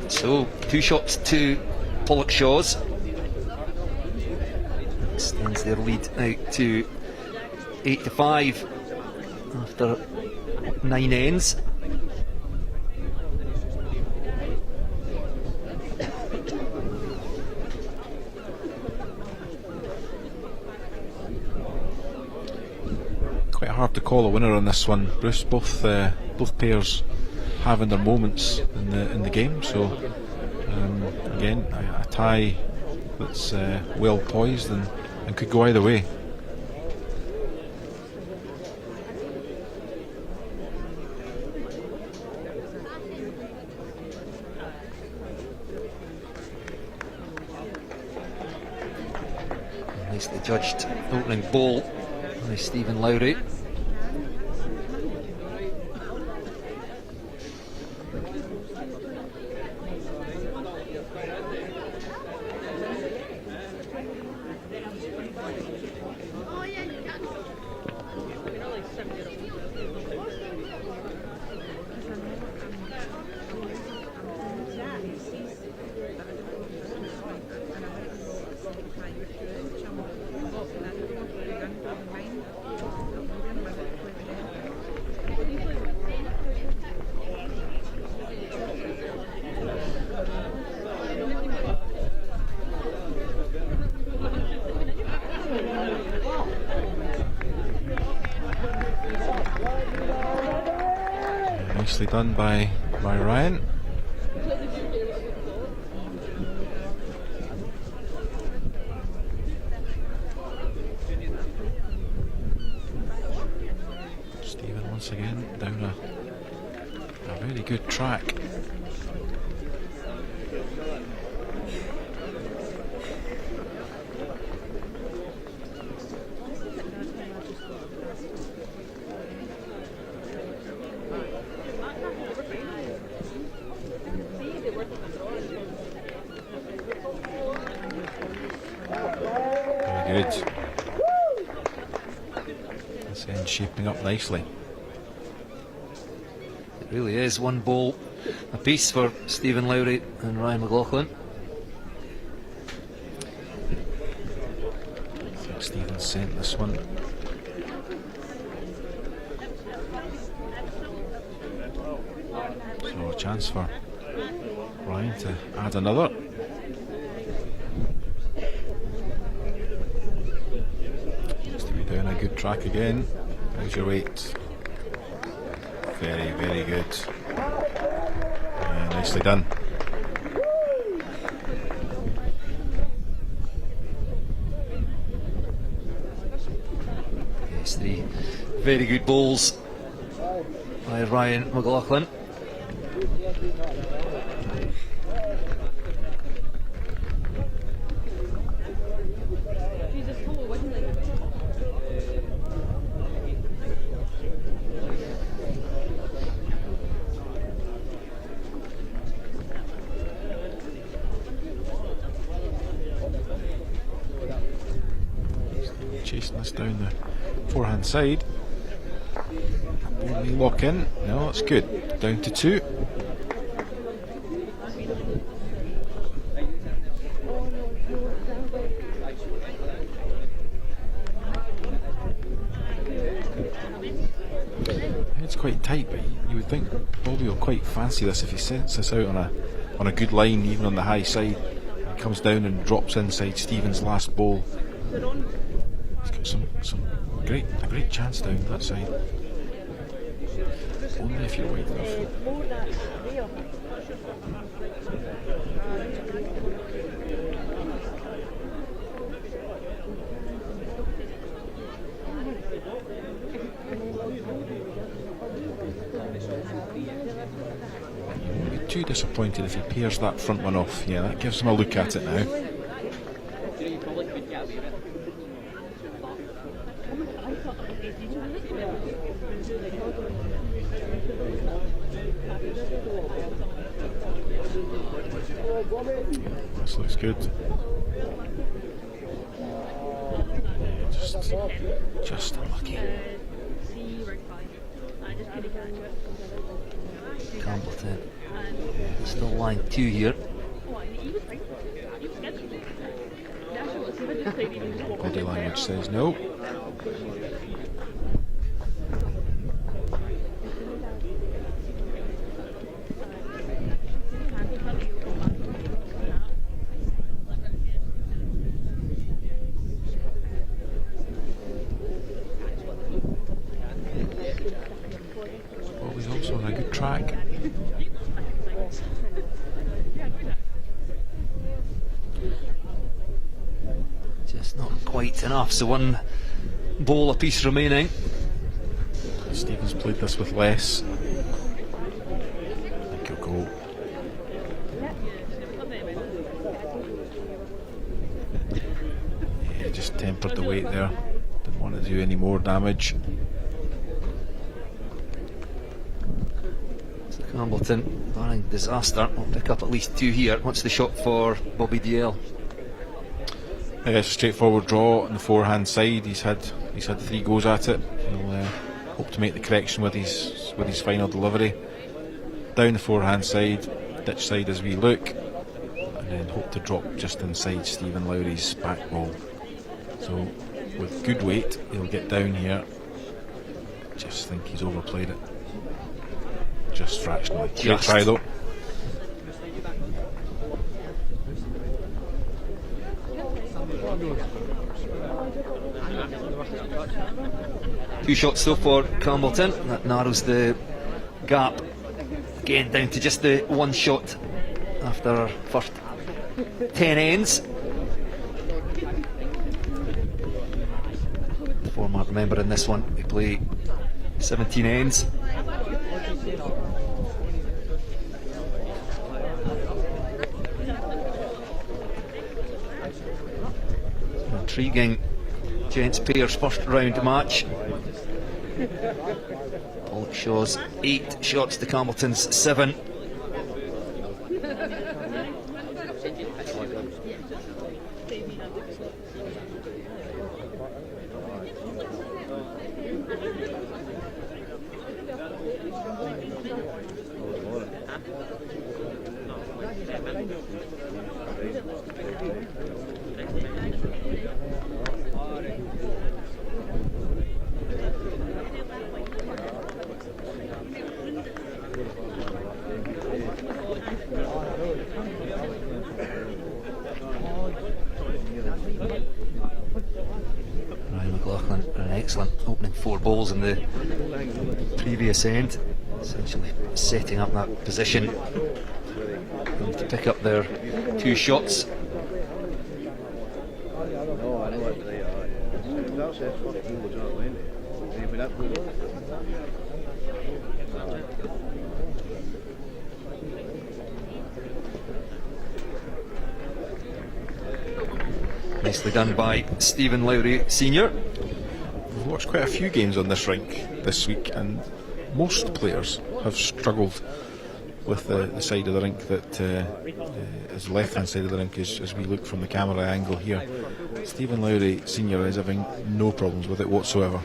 So 2 shots to Pollockshaw's. Extends their lead out to 8-5 after 9 ends. Quite hard to call a winner on this one, Bruce. Both pairs having their moments in the game. So again, a tie that's well poised and could go either way. judged opening ball by Stephen Lowry. Nicely done by Ryan. Stephen once again down a very good track. Very good. This end shaping up nicely. It really is one ball apiece for Stephen Lowry and Ryan McLaughlin. I think Stephen sent this one. So a chance for Ryan to add another. Seems to be down a good track again. How's your weight? Very, very good. Yeah, nicely done. Yes, three very good balls by Ryan McLaughlin. Chasing this down the forehand side. Ball may walk in. No, it's good. Down to 2. It's quite tight, but you would think Bobby will quite fancy this if he sets this out on a good line, even on the high side. He comes down and drops inside Stephen's last ball. He's got a great chance down that side. Only if you're wide enough. You won't be too disappointed if he pairs that front one off. Yeah, that gives him a look at it now. This looks good. Just unlucky. Campbellton still line 2 here. Body language says no. Bobby's also on a good track. Just not quite enough, so one ball apiece remaining. Stephen's played this with less. I think he'll go. Yeah, just tempo tempered the weight there. Didn't want to do any more damage. So Campbellton, barring disaster, will pick up at least 2 here. What's the shot for Bobby DL? Straightforward draw on the forehand side. He's had 3 goes at it. He'll hope to make the correction with his final delivery. Down the forehand side, ditch side as we look, and then hope to drop just inside Stephen Lowry's back ball. So with good weight, he'll get down here. Just think he's overplayed it. Just fractionally. Great try though. Two shots so for Campbellton. That narrows the gap again down to just the 1 shot after our first 10 ends. The format, remember, in this one we play 17 ends. Intriguing gents pairs first round match. All it shows 8 shots to Campbellton's 7. Excellent opening 4 balls in the previous end, essentially setting up that position to pick up their 2 shots. Nicely done by Stephen Lowry Senior. We've watched quite a few games on this rink this week, and most players have struggled with the side of the rink that is the left hand side of the rink as we look from the camera angle here. Stephen Lowry Senior is having no problems with it whatsoever.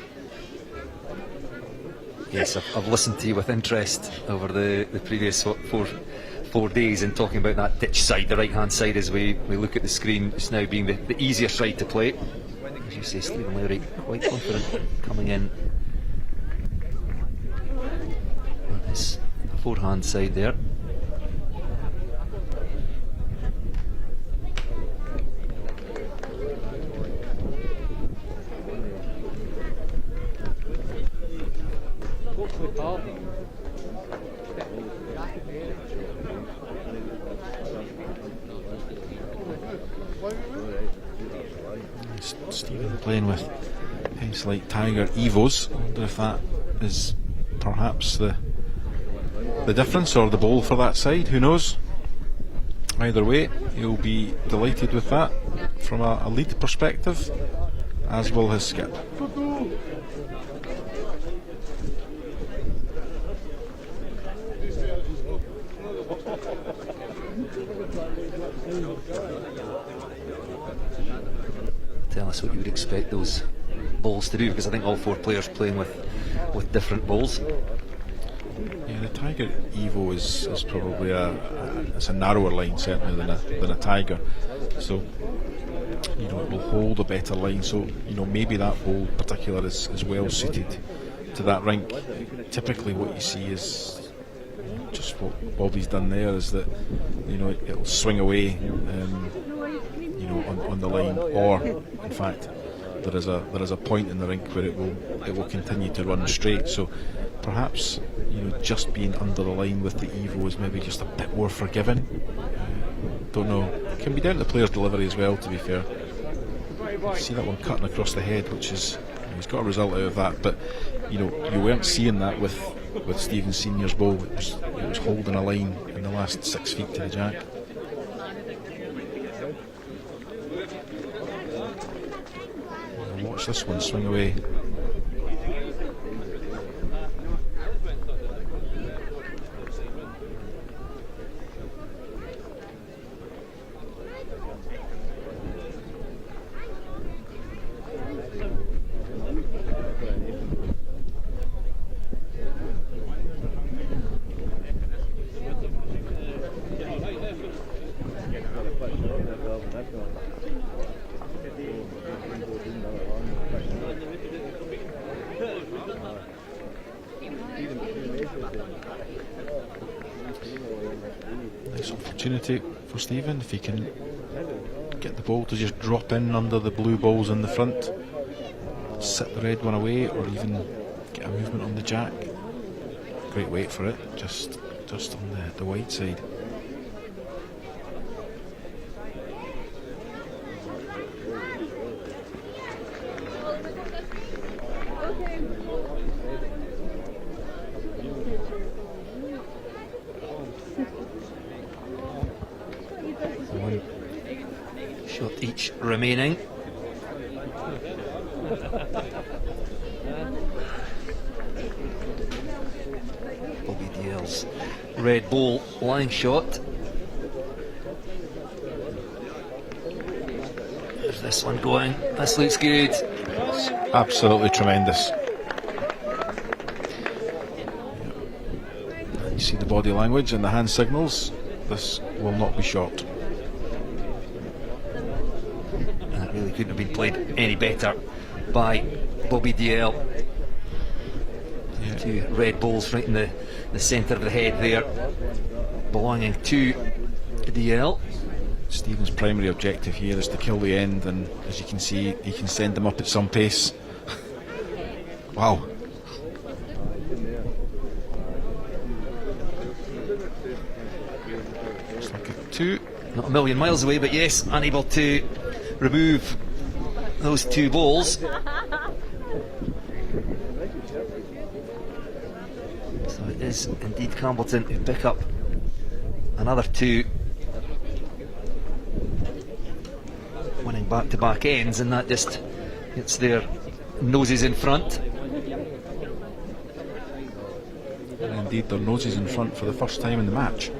Yes, I've listened to you with interest over the previous 4 days and talking about that ditch side, the right hand side, as we look at the screen. It's now being the easier side to play. As you say, Stephen Lowry quite confident coming in on his forehand side there. Stephen playing with Hensley Tiger Evos. I wonder if that is perhaps the difference, or the ball for that side, who knows. Either way, he'll be delighted with that from a lead perspective, as will his skip. Tell us what you would expect those balls to do, because I think all 4 players playing with different balls. Yeah, the Tiger Evo is probably it's a narrower line certainly than a Tiger, so it will hold a better line. So maybe that ball in particular is well suited to that rink. Typically, what you see is just what Bobby's done there, is that it'll swing away on the line, or in fact there is a point in the rink where it will continue to run straight. So perhaps just being under the line with the Evo is maybe just a bit more forgiving. Don't know. It can be down to the player's delivery as well, to be fair. You see that one cutting across the head, which is, he's got a result out of that, but you weren't seeing that with Stephen Senior's ball. It was holding a line in the last 6 feet to the jack. this one swing away. Nice opportunity for Stephen if he can get the ball to just drop in under the blue balls in the front, sit the red one away, or even get a movement on the jack. Great wait for it, just on the wide side. One shot each remaining. Bobby Dale's red ball line shot. There's this one going. This looks good. Absolutely tremendous. And you see the body language and the hand signals. This will not be short. And it really couldn't have been played any better by Bobby Dale. Yeah. Two red balls right in the centre of the head there, belonging to Dale. Stephen's primary objective here is to kill the end, and as you can see, he can send them up at some pace. Wow. Looks like a 2. Not a million miles away, but yes, unable to remove those two balls. So it is indeed Campbellton who pick up another 2, winning back-to-back ends, and that just gets their noses in front. And indeed, their noses in front for the first time in the match.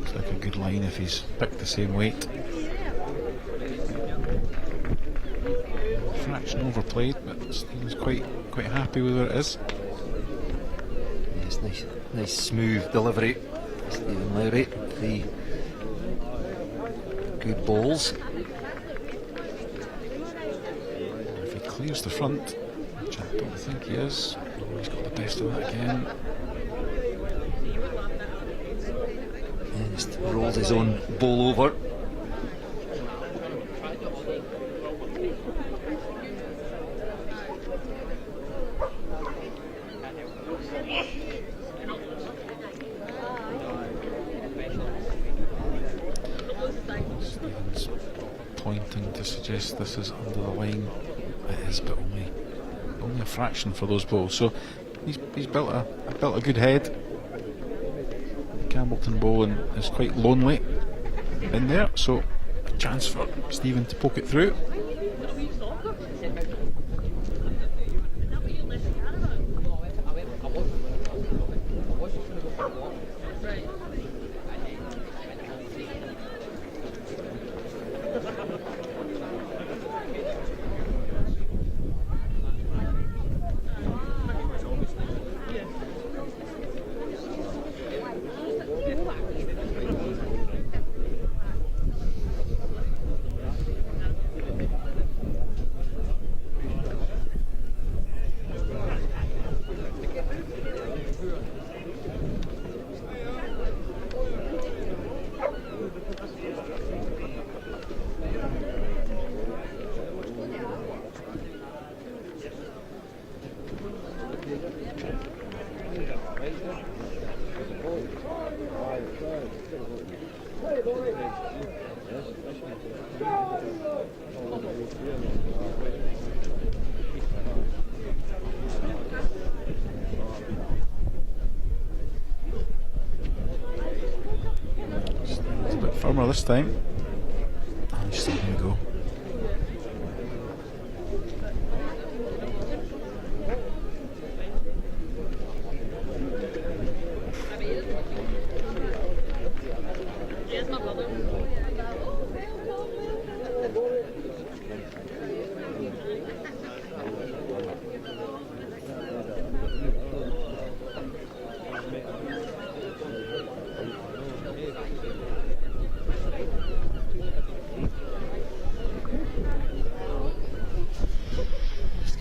Looks like a good line if he's picked the same weight. Fraction overplayed, but Stephen's quite happy with where it is. Yes, nice smooth delivery. Stephen Lowry, 3 good balls. If he clears the front, which I don't think he is, he's got the best of that again. And rolls his own ball over. Stephen's pointing to suggest this is under the line. It is, but only a fraction for those balls. So he's built a good head. Campbellton bowling is quite lonely in there, so a chance for Stephen to poke it through. It's a bit firmer this time. And he's still going to go.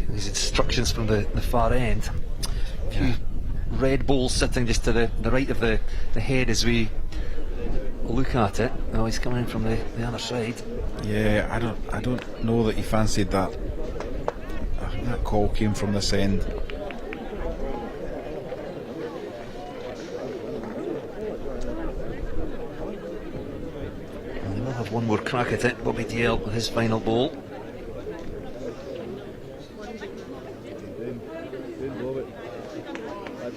These instructions from the far end. A few red balls sitting just to the right of the head as we look at it. Oh, he's coming in from the other side. Yeah, I don't know that he fancied that. I think that call came from this end. And we'll have one more crack at it. Bobby DL with his final ball.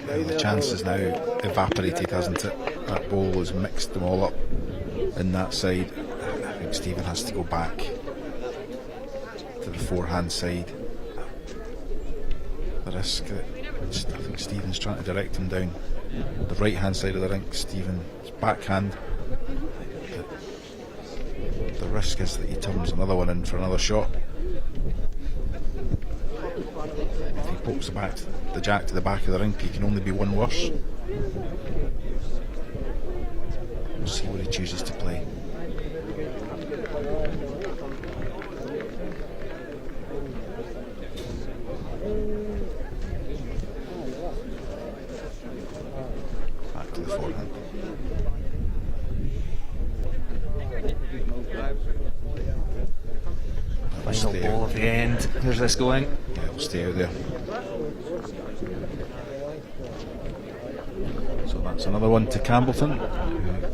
The chance is now evaporated, hasn't it? That ball has mixed them all up in that side. I think Stephen has to go back to the forehand side. The risk that I think Stephen's trying to direct him down the right hand side of the rink. Stephen's backhand. The risk is that he turns another one in for another shot. If he pokes the jack to the back of the rink, he can only be one worse. We'll see what he chooses to play. Back to the forehand. Final ball of the end. Here's this going. Yeah, it'll stay out there. So that's another one to Campbellton,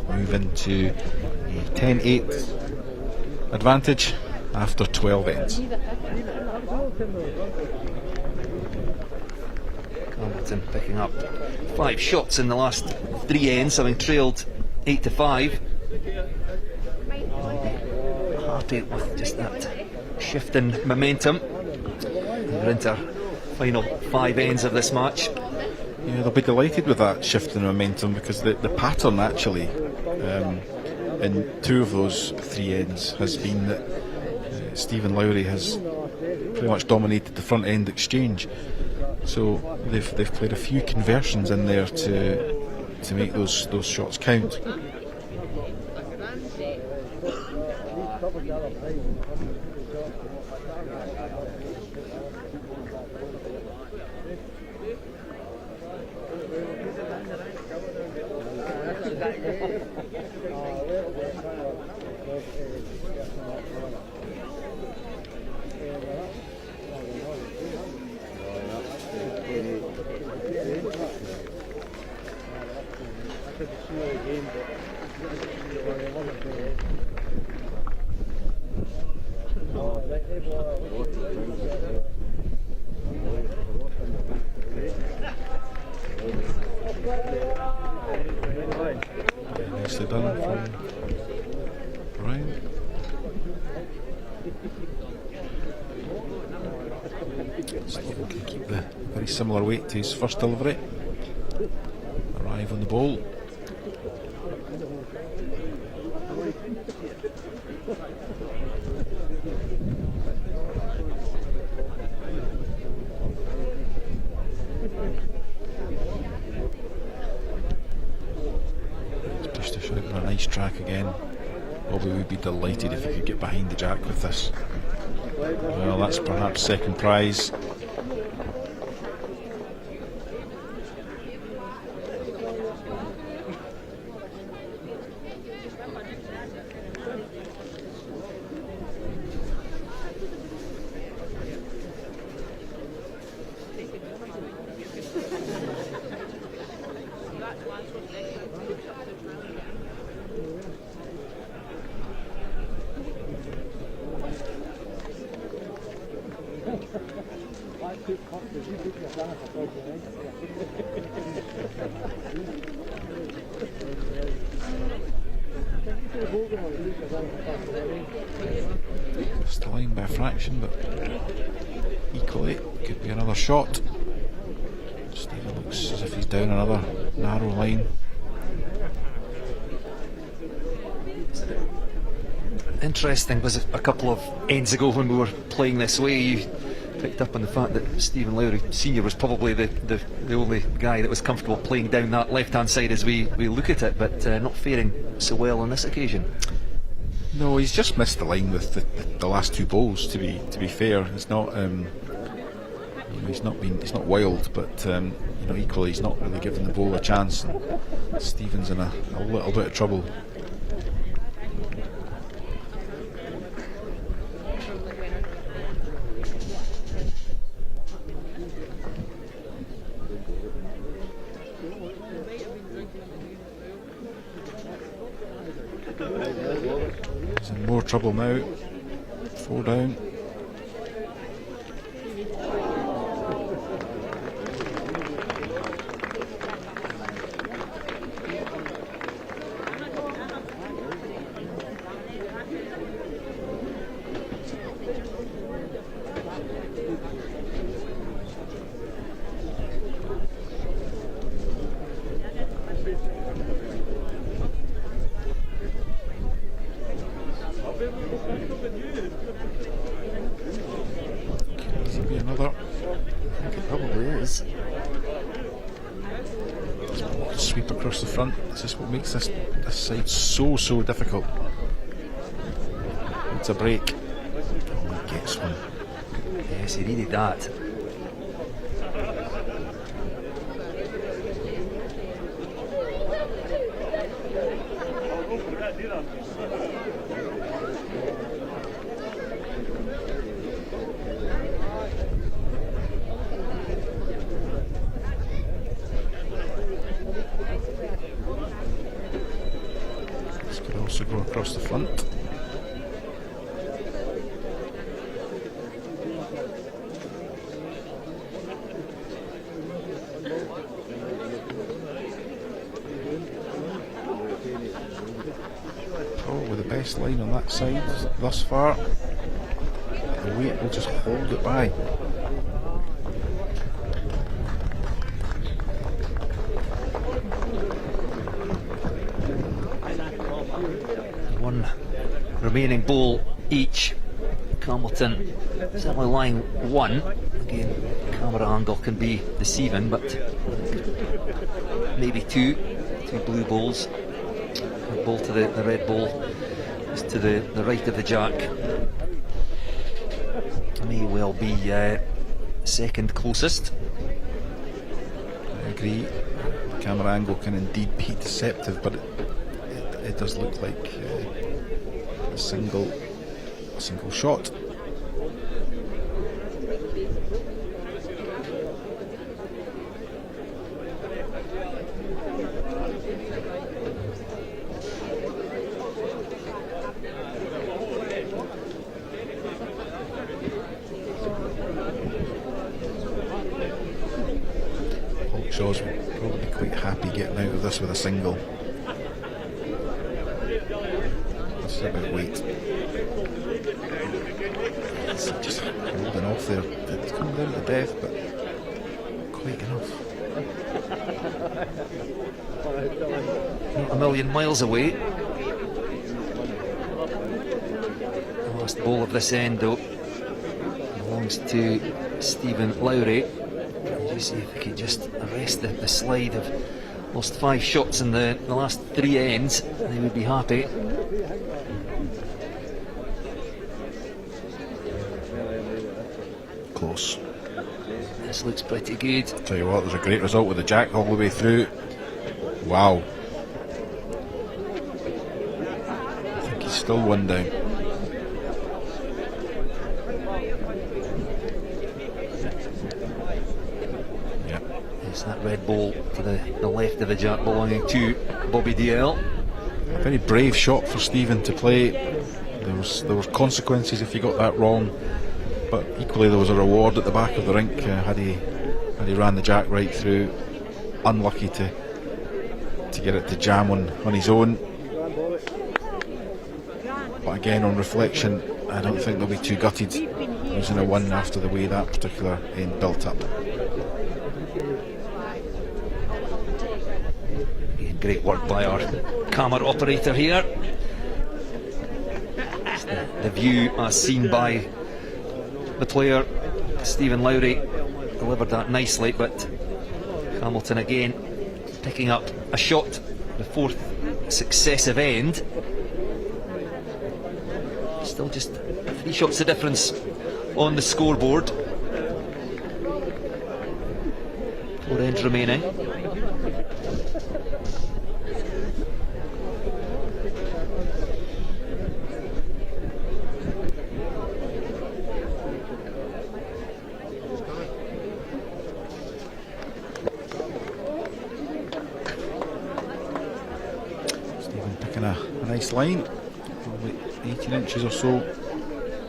who move into a 10-8 advantage after 12 ends. Campbellton picking up 5 shots in the last 3 ends, having trailed 8-5. Happy with just that shift in momentum. We're into final 5 ends of this match. Yeah, they'll be delighted with that shift in momentum, because the pattern actually in 2 of those 3 ends has been that Stephen Lowry has pretty much dominated the front end exchange. So they've played a few conversions in there to make those shots count. Nicely done from Ryan. Slovan can keep the very similar weight to his first delivery. Arrive on the ball. Pushed us out on a nice track again. Bobby would be delighted if he could get behind the jack with this. Well, that's perhaps second prize. Just a line by a fraction, but equally could be another shot. Stephen looks as if he's down another narrow line. Interesting was a couple of ends ago when we were playing this way, you picked up on the fact that Stephen Lowry Senior was probably the only guy that was comfortable playing down that left hand side as we look at it, but not faring so well on this occasion. No, he's just missed the line with the last two bowls. To be fair, it's not. He's not wild, but equally he's not really given the bowl a chance. Stephen's in a little bit of trouble. He's in more trouble now. 4 down. Could be another. I think it probably is. Sweep across the front. This is what makes this side so difficult. It's a break. Oh, he gets one. Yes, he needed that. This could also go across the front. Probably the best line on that side thus far. The weight will just hold it by. One remaining bowl each. Campbellton certainly lying one. Again, camera angle can be deceiving, but maybe two blue bowls. A bowl to the red bowl is to the right of the jack. May well be second closest. I agree. camera angle can indeed be deceptive, but it does look like a single shot. Shaw's probably quite happy getting out of this with a single. This is about weight. It's just holding off there. It's coming down to death, but quite enough. Not a million miles away. The last ball of this end, though, belongs to Stephen Lowry. You see if they could just arrest the slide of lost 5 shots in the last 3 ends, they would be happy. Close. This looks pretty good. Tell you what, there's a great result with the jack all the way through. Wow. I think he's still 1 down. It's that red ball to the left of the jack belonging to Bobby DL. A very brave shot for Stephen to play. There was consequences if he got that wrong, but equally there was a reward at the back of the rink had he ran the jack right through. Unlucky to get it to jam on his own. But again, on reflection, I don't think they'll be too gutted losing a 1 after the way that particular end built up. Great work by our camera operator here. It's the view as seen by the player. Stephen Lowry delivered that nicely, but Hamilton again picking up a shot, the 4th successive end. Still just 3 shots of difference on the scoreboard. 4 ends remaining. A nice line, probably 18 inches or so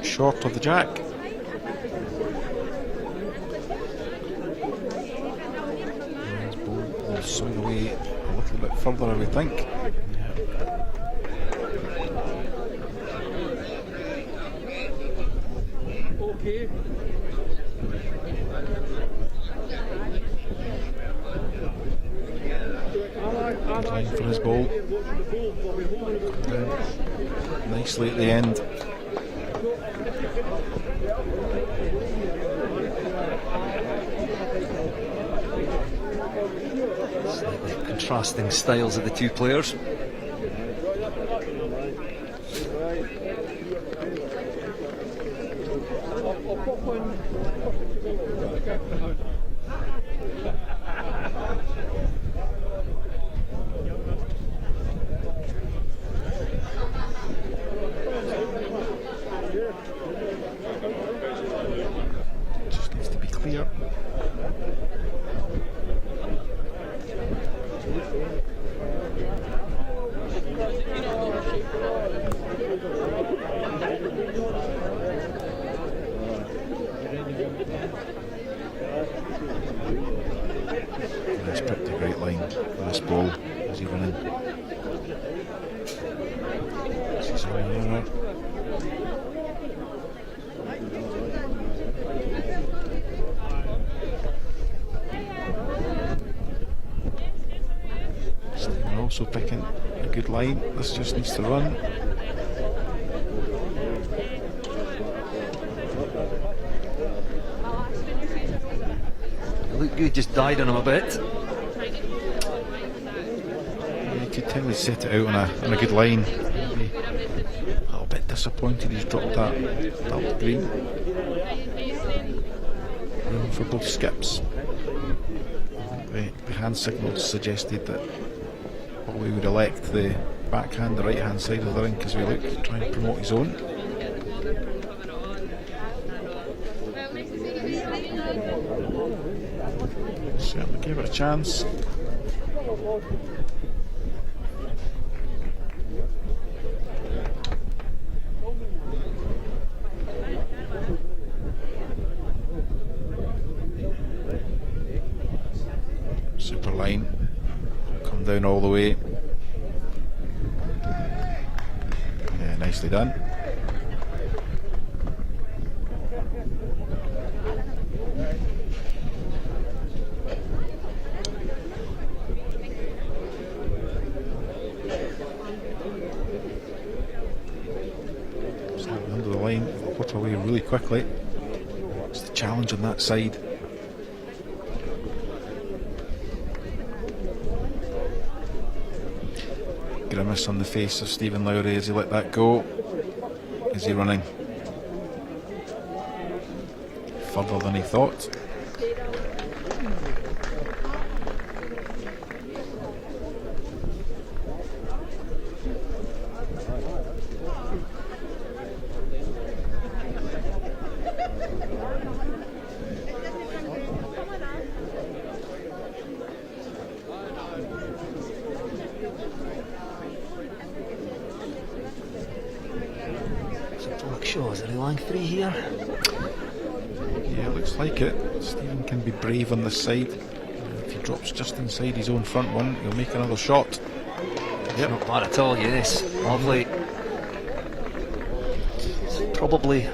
short of the jack. His ball will swing away a little bit further, I would think. Okay. Good line for his ball. Nicely at the end. Slightly contrasting styles of the 2 players. Just needs to be clear. That's picked a great line for this ball as he went in. She's on there. Steiner also picking a good line. This just needs to run. It looked good, just died on him a bit. You could tell he set it out on a good line. Maybe a little bit disappointed he's dropped that double green. Room for both skips. The hand signal suggested that we would elect the backhand, the right hand side of the rink as we look to try and promote his own. Certainly gave it a chance. Super line, come down all the way. Yeah, nicely done. Slightly under the line, put away really quickly. It's the challenge on that side. Grimace on the face of Stephen Lowry as he let that go. Is he running further than he thought? Is there a line 3 here? Yeah, looks like it. Stephen can be brave on this side. If he drops just inside his own front one, he'll make another shot. Yep. Not bad at all, yes. Lovely. It's probably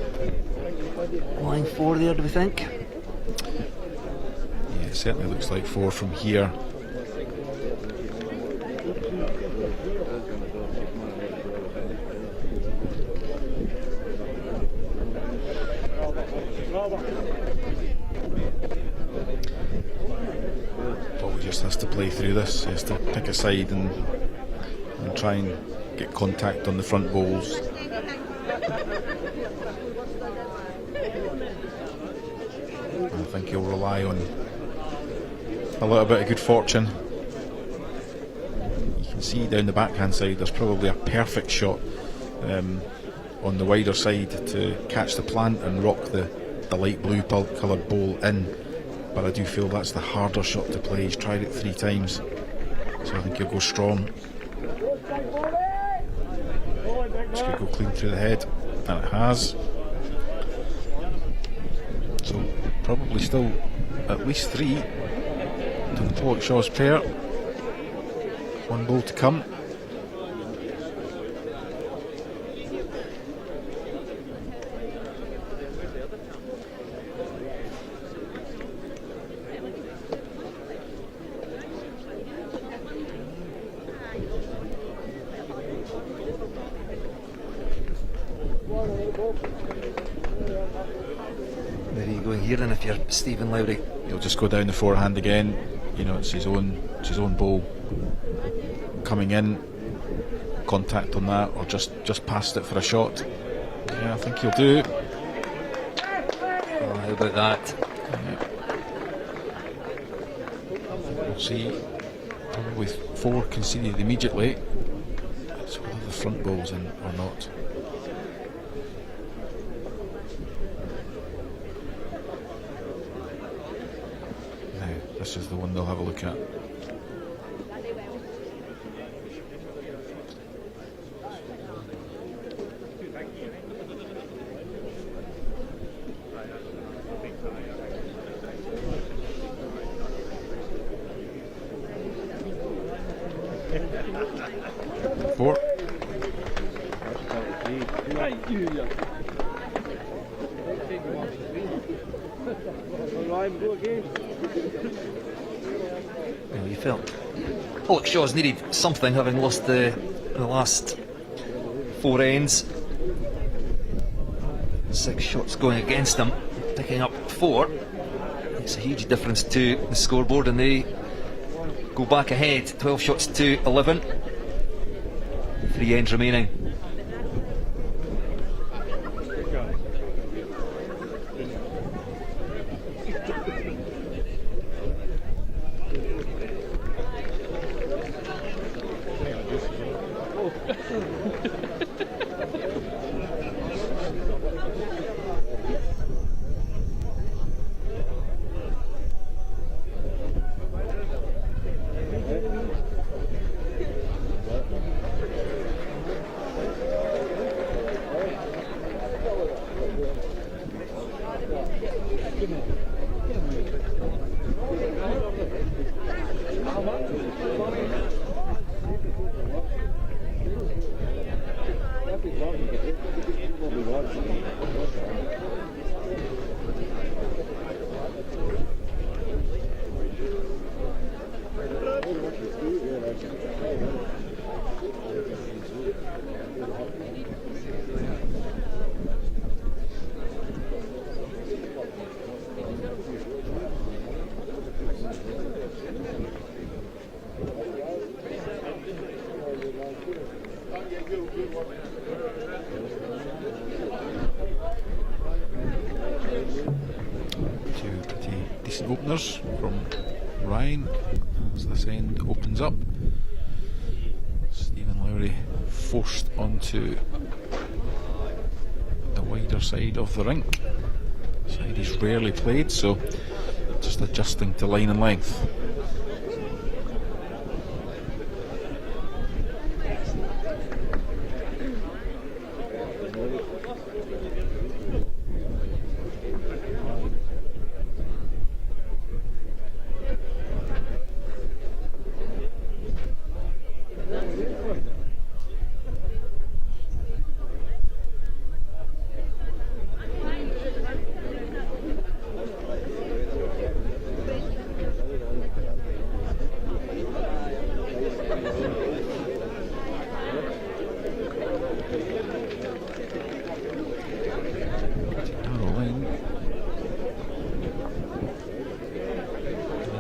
line 4 there, do we think? Yeah, it certainly looks like 4 from here. Paul just has to play through this. He has to pick a side and try and get contact on the front bowls. I think he'll rely on a little bit of good fortune. You can see down the backhand side there's probably a perfect shot on the wider side to catch the plant and rock the light blue coloured bowl in, but I do feel that's the harder shot to play. He's tried it 3 times, so I think he'll go strong. This could go clean through the head, and it has. So probably still at least 3 to the Pollock-Shaw's pair. 1 bowl to come. Where are you going here then if you're Stephen Lowry? He'll just go down the forehand again. You know, it's his own bowl coming in. Contact on that, or just past it for a shot. Yeah, I think he'll do. Oh, how about that? Yeah. We'll see. Probably 4 conceded immediately. So whether the front bowl's in or not. Now, this is the one they'll have a look at. Four. Well, you felt Pollock-Shaw's needed something, having lost the last 4 ends. 6 shots going against them, picking up 4. It's a huge difference to the scoreboard, and they go back ahead 12 shots to 11. 3 ends remaining. openers from Ryan as this end opens up. Stephen Lowry forced onto the wider side of the rink, side he's rarely played, so just adjusting to line and length.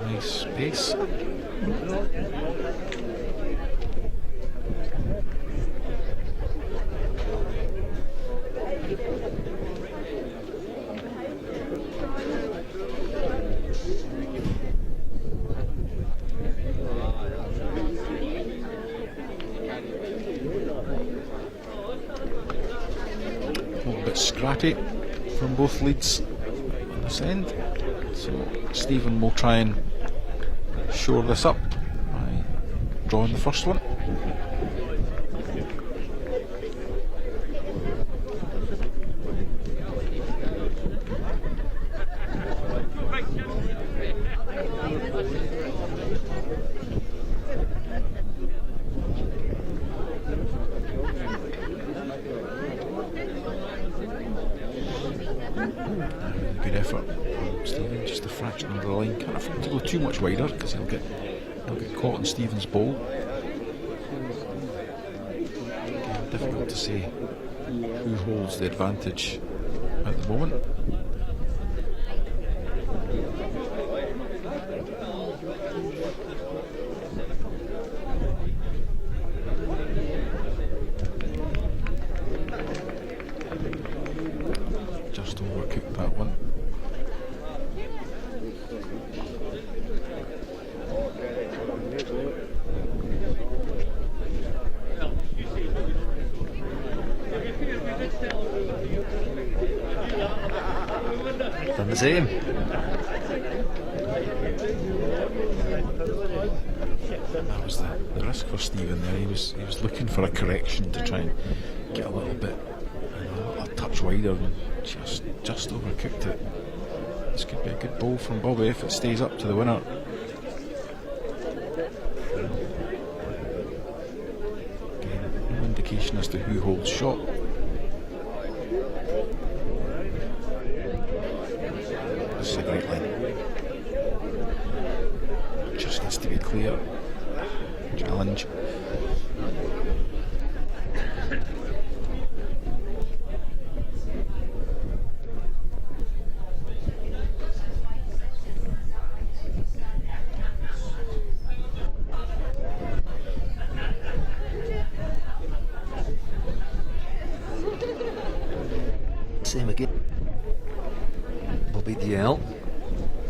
Nice pace. A little bit scrappy from both leads on this end, so Stephen will try and shore this up by drawing the first one. Good effort from Stephen, just a fraction under the line. Can't afford to go too much wider because he'll get caught in Stephen's ball. Again, difficult to say who holds the advantage at the moment. Just overcooked that one. Done the same. That was the risk for Stephen there. He was looking for a correction to try and get a little bit, a touch wider, and just overcooked it. This could be a good ball from Bobby if it stays up to the winner. Again, no indication as to who holds shot. This is a great line. Just needs to be clear. Challenge. Same again. Bobby DL.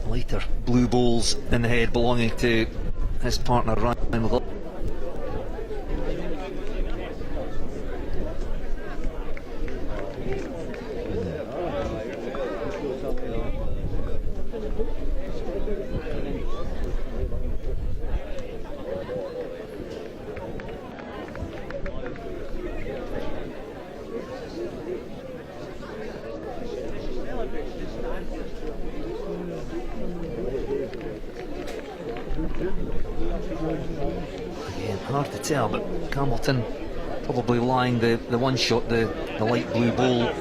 Later blue balls in the head belonging to his partner Ryan McGill. Again, hard to tell, but Campbellton probably lying the one shot, the light blue ball,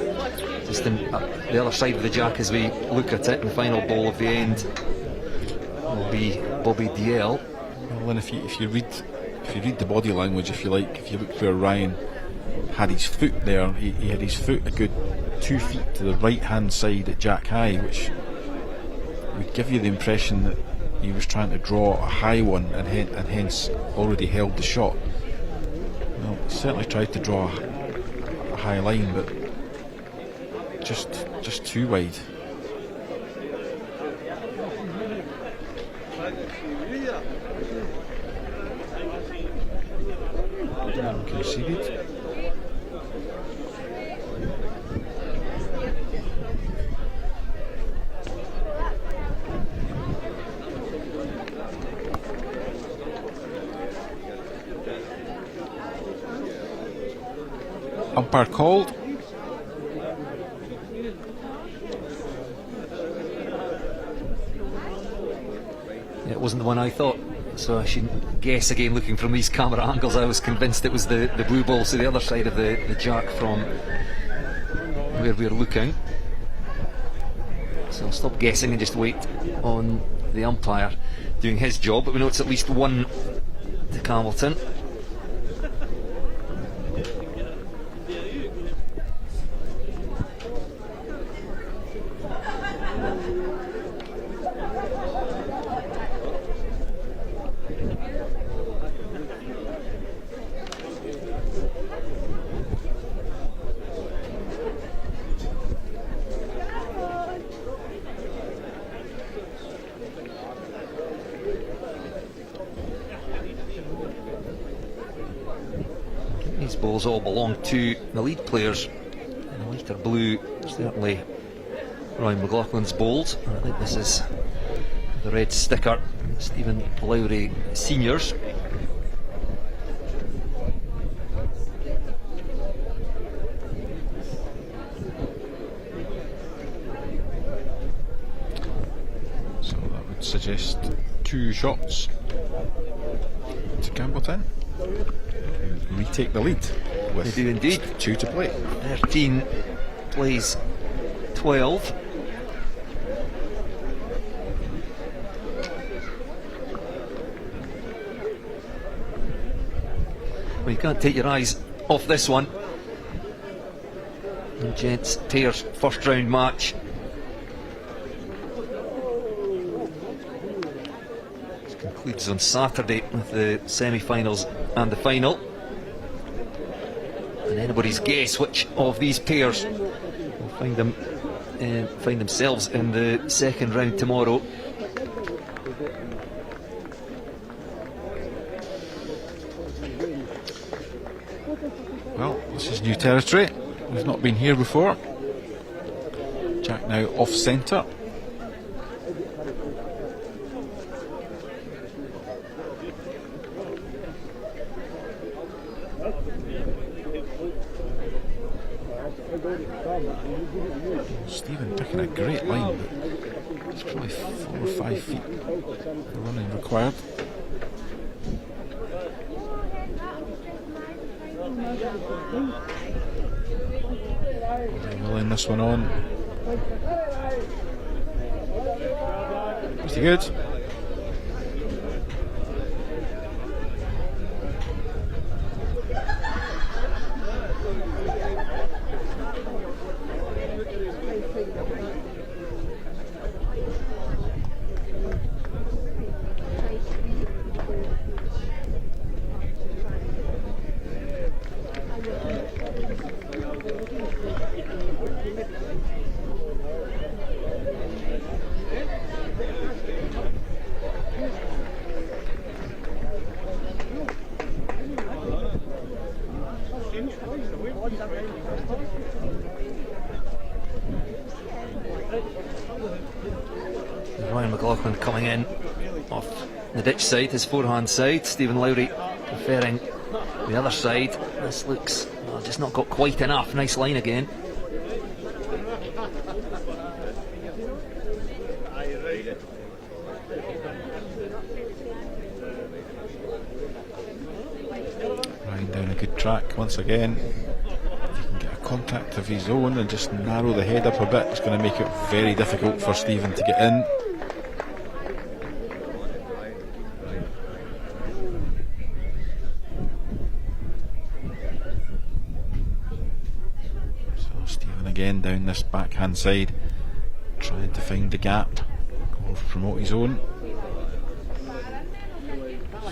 just in the other side of the jack as we look at it. And the final ball of the end will be Bobby DL. Well, and if you read the body language, if you like, if you look where Ryan had his foot there, he had his foot a good 2 feet to the right hand side at jack high, which would give you the impression that he was trying to draw a high one and hence already held the shot. Well, he certainly tried to draw a high line, but just too wide. Conceded. Umpire called. It wasn't the one I thought, so I shouldn't guess again looking from these camera angles. I was convinced it was the blue ball, so the other side of the jack from where we're looking. So I'll stop guessing and just wait on the umpire doing his job, but we know it's at least one to Hamilton. These balls all belong to the lead players in the lighter blue, certainly Ryan McLaughlin's balls. And I think this is the red sticker, Stephen Lowry Seniors. So that would suggest 2 shots to Campbelltown. Retake the lead with They do indeed. 2 to play. 13 plays 12. Well, you can't take your eyes off this one. And gents pairs first round match. This concludes on Saturday with the semi-finals and the final. And anybody's guess which of these pairs will find themselves in the second round tomorrow. Well, this is new territory. We've not been here before. Jack now off centre. Stephen picking a great line, but it's probably 4 or 5 feet the running required. They're willing this one on. Pretty good. Ryan McLaughlin coming in off the ditch side, his forehand side. Stephen Lowry preferring the other side. This looks just not got quite enough. Nice line again. Ryan down a good track once again. If he can get a contact of his own and just narrow the head up a bit, it's going to make it very difficult for Stephen to get in. Again down this backhand side, trying to find the gap, go promote his own.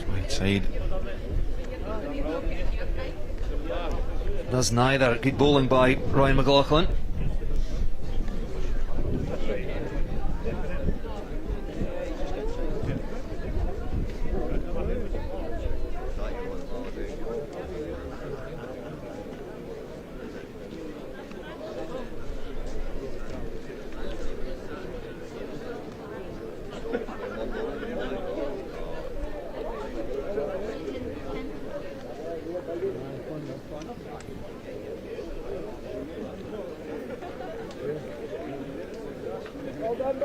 Wide side. Does neither. Good bowling by Ryan McLaughlin. How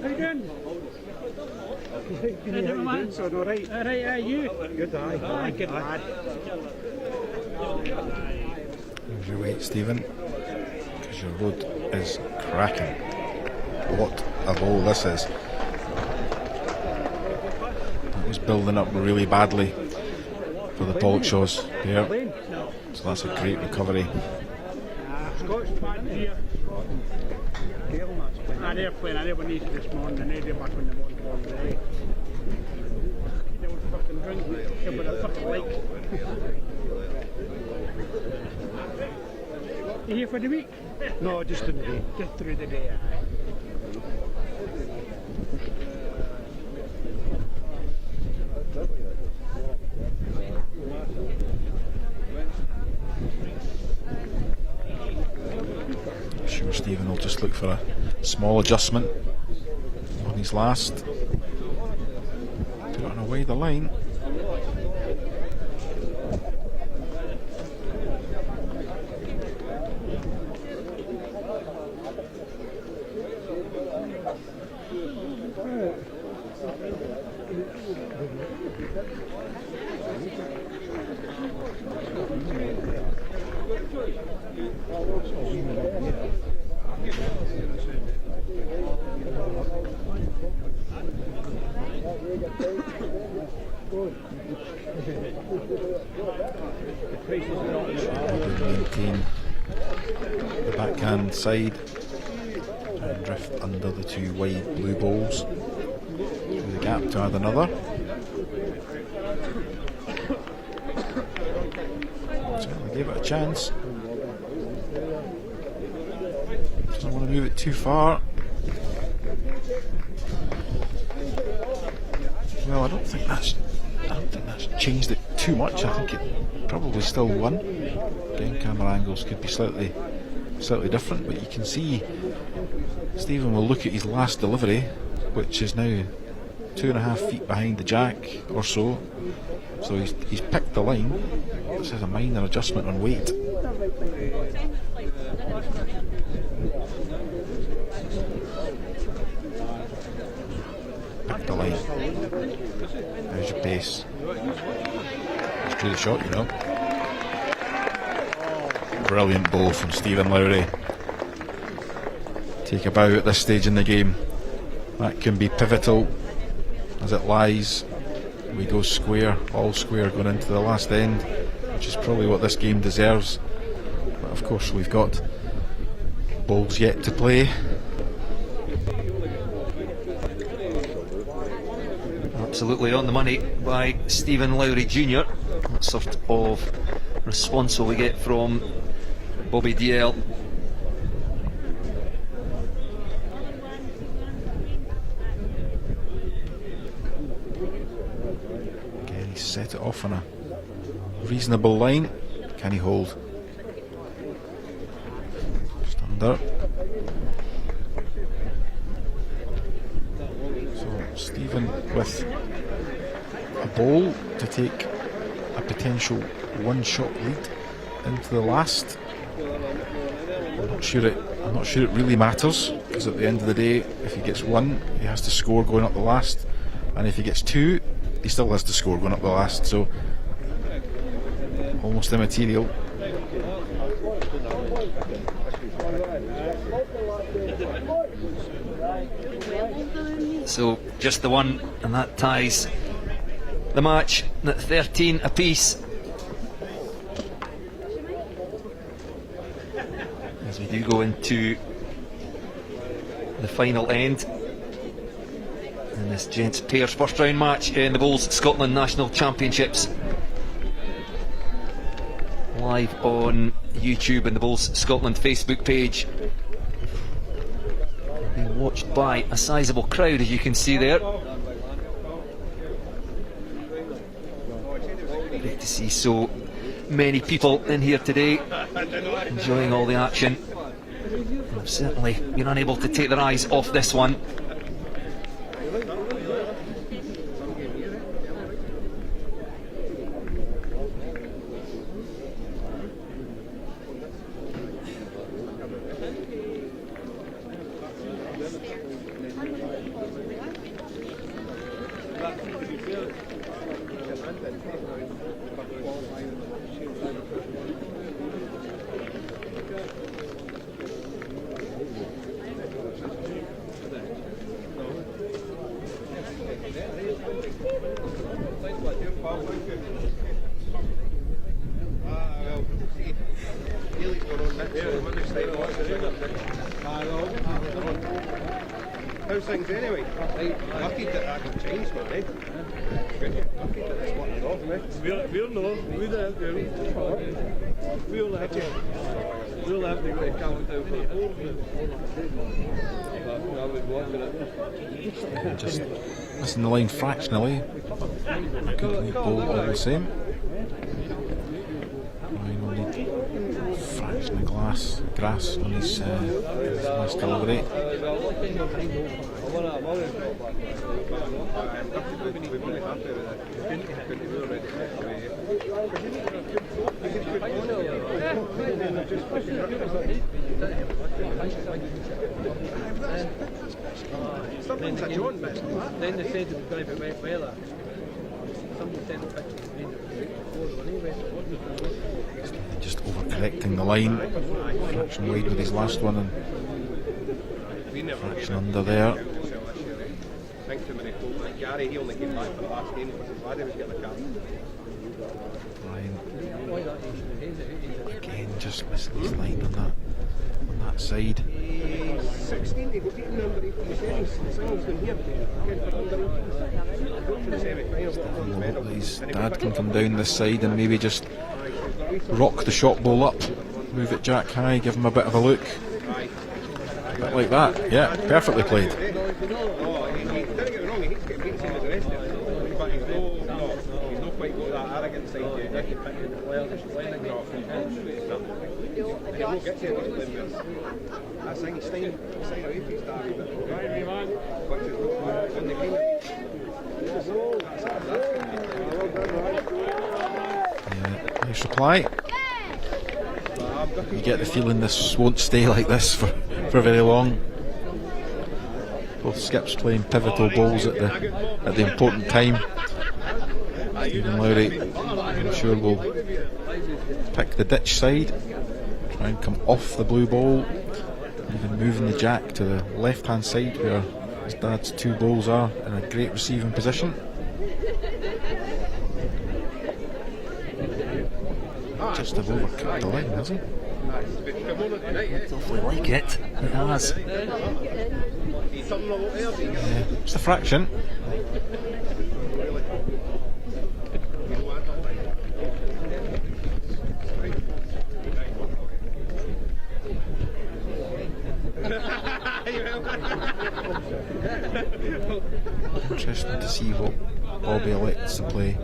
you doing? So, all right. All right, you? Good, aye. Good lad. Here's your weight, Stephen, because your road is cracking. What a bowl this is. That was building up really badly for the Pollockshaws there. So that's a great recovery. Scott's back here. They're playing everyone needs this morning and they're back on the morning for the day. They don't fucking drink, but I fucking like. You here for the week? No, just in the day. Just through the day, aye. Sure, Stephen will just look for a small adjustment on his last. Putting away the line. Maintain the backhand side and drift under the two wide blue balls through the gap to add another. Certainly gave it a chance. Doesn't want to move it too far. Well, I don't think that's changed it too much. I think it probably still won. Again, camera angles could be slightly different, but you can see Stephen will look at his last delivery, which is now 2.5 feet behind the jack or so. So he's picked the line. This is a minor adjustment on weight. Picked the line. There's your pace. Just drew the shot, you know. Brilliant bowl from Stephen Lowry. Take a bow at this stage in the game. That can be pivotal as it lies. We go square, all square going into the last end, which is probably what this game deserves. But of course we've got bowls yet to play. Absolutely on the money by Stephen Lowry Jr. What sort of response will we get from Bobby DL? Again, he's set it off on a reasonable line. Can he hold? Just under. So Stephen with a bowl to take a potential one-shot lead into the last. I'm not sure it really matters, because at the end of the day, if he gets one, he has to score going up the last, and if he gets two, he still has to score going up the last. So almost immaterial. So just the one, and that ties the match at 13 apiece. As we do go into the final end in this gents pairs first round match in the Bowls Scotland National Championships, live on YouTube and the Bowls Scotland Facebook page, being watched by a sizable crowd, as you can see there. Great to see so many people in here today, enjoying all the action. They've certainly been unable to take their eyes off this one. How's things anyway? Lucky that that got changed, man, eh? Lucky that it's working off, eh? We'll know. We'll have to go to count down for the board. I was watching it. Just missing the line fractionally. A complete ball all the same. Ryan will need fraction of grass on his last delivery. Something's a John, but Then they said it was going to be wet weather. Somebody sent a picture of the Just overcorrecting the line. Fraction wide with his last one and fraction under there. think too many folk. Like Gary, he only came back for the last game because his laddie was getting a cap. Ryan again just missing his line on that side. 16, he got beaten under 18 seconds. The singles been here. Again for under 18. For the semi-final. His dad can come down this side and maybe just rock the shot ball up, move it jack high, give him a bit of a look. A bit like that. Yeah, perfectly played. Don't get me wrong, he hates getting beaten same as the rest of them. But he's not quite got that arrogant side yet. And he won't get to it when he's playing. That's thing, he's staying away from his dad a bit. Which is when they came in. Yeah, nice reply. You get the feeling this won't stay like this for very long. Both skips playing pivotal balls at the important time. Stephen Lowry, I'm sure, will pick the ditch side, try and come off the blue ball, even moving the jack to the left hand side where his dad's two balls are in a great receiving position. Just have overcut the line, has he? Awfully like it. It has. Yeah, it's the fraction. Interesting to see what Bobby elects to play.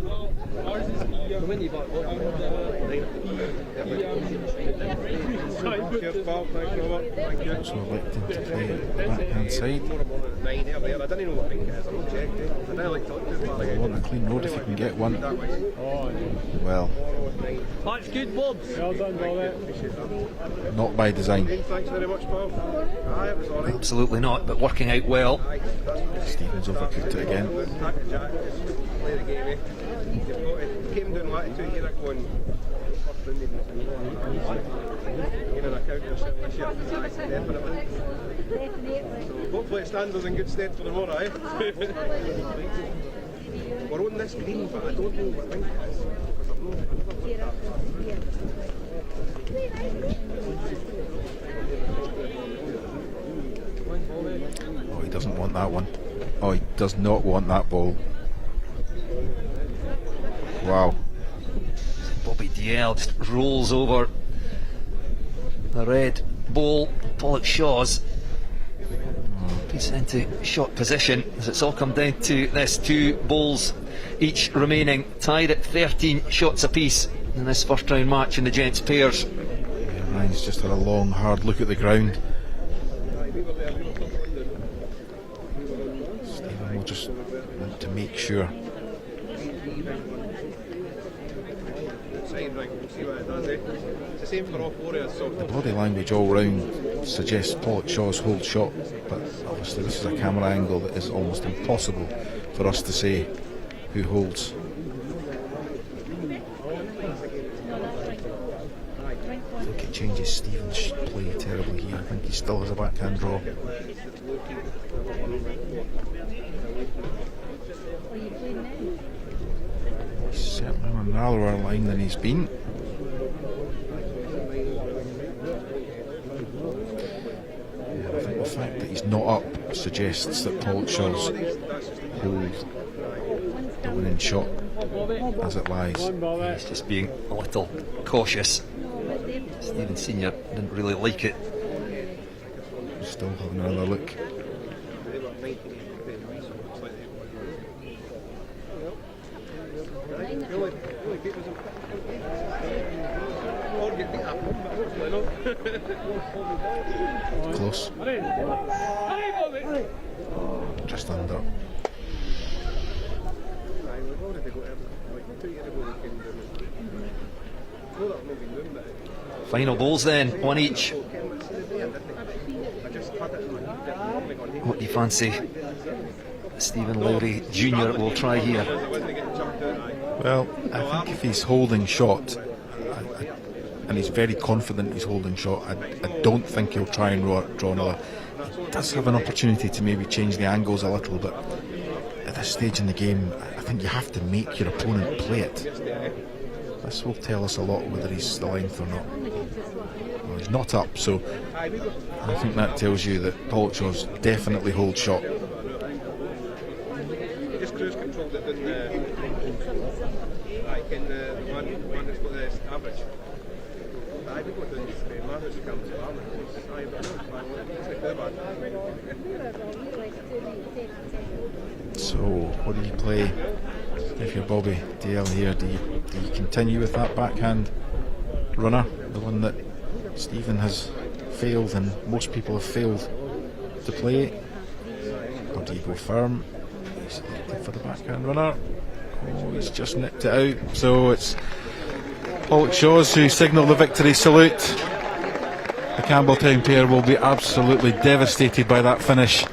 Also electing to play the backhand side. I didn't know what pink it is, I'm not checked. I don't like to look too far. I want a clean road if you can get one. Well, That's good, Bob. Well done, Bobby. not by design. Thanks very much, Paul. Aye, it was alright. Absolutely not, but working out well. Stevens overcooked it again. Play the game, eh? You've got to keep him doing latitude here, going first round even. Giving an account of yourself this year. Definitely. So hopefully it stands us in good stead for tomorrow, eh? We're on this green, but I don't know what link it is. Because I've never Oh, he doesn't want that one. Oh, he does not want that ball. Wow. Bobby DL just rolls over the red ball. Pollock Shaw's he's into shot position as it's all come down to this, two balls each remaining, tied at 13 shots apiece in this first round match in the gents pairs. Yeah, Ryan's just had a long hard look at the ground. Stephen will just want to make sure. It's the same for all four of us, so The body language all round suggests Pollock Shaw's hold shot, but obviously this is a camera angle that is almost impossible for us to say who holds. I think it changes Stephen's play terribly here. I think he still has a backhand draw. He's certainly on a narrower line than he's been. Yeah, I think the fact that he's not up suggests that Pollockshaw's hold the winning shot as it lies. He's just being a little cautious. Stephen Senior didn't really like it. Still having another look. Close. Just under. Final balls then, one each. What do you fancy Stephen Lowry Jr. will try here? Well, I think if he's holding shot, and he's very confident he's holding shot, I don't think he'll try and draw another. He does have an opportunity to maybe change the angles a little, but at this stage in the game, I think you have to make your opponent play it. This will tell us a lot whether he's the length or not. Well, he's not up, so I think that tells you that Pollockshaw's definitely hold shot. Just cruise controlled it in the like in the one that's got the average. I think what the man who's come to So what do you play if you're Bobby DL here? Do you continue with that backhand runner, the one that Stephen has failed and most people have failed to play, or do you go firm? He's looking for the backhand runner. Oh, he's just nipped it out. So it's Pollockshaw's who signal the victory salute. The Campbelltown pair will be absolutely devastated by that finish,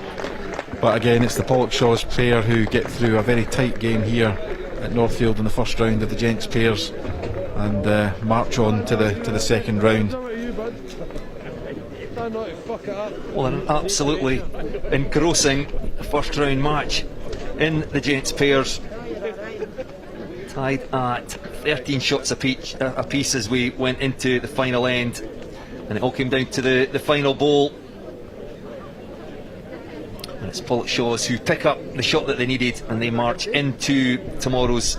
but again it's the Pollockshaw's pair who get through a very tight game here at Northfield in the first round of the gents pairs and march on to the second round. Well, an absolutely engrossing first round match in the gents pairs, tied at 13 shots apiece as we went into the final end, and it all came down to the final ball. And it's Pollockshaw's who pick up the shot that they needed and they march into tomorrow's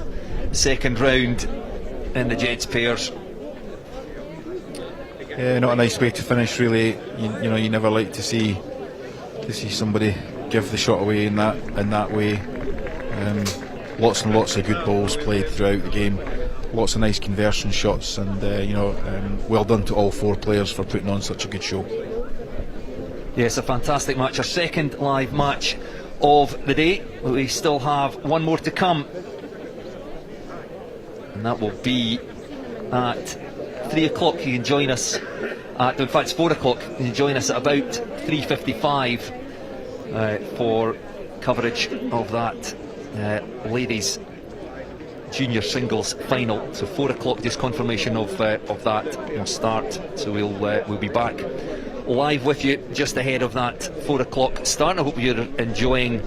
second round in the gents pairs. Yeah, not a nice way to finish really. You know, you never like to see somebody give the shot away in that way. Lots and lots of good balls played throughout the game, lots of nice conversion shots, and well done to all four players for putting on such a good show. Yes, a fantastic match, our second live match of the day. We still have one more to come, and that will be at 3 o'clock. You can join us in fact it's 4 o'clock. You can join us at about 3:55 for coverage of that ladies junior singles final. So 4 o'clock, just confirmation of that will start. So we'll be back live with you just ahead of that 4 o'clock start. I hope you're enjoying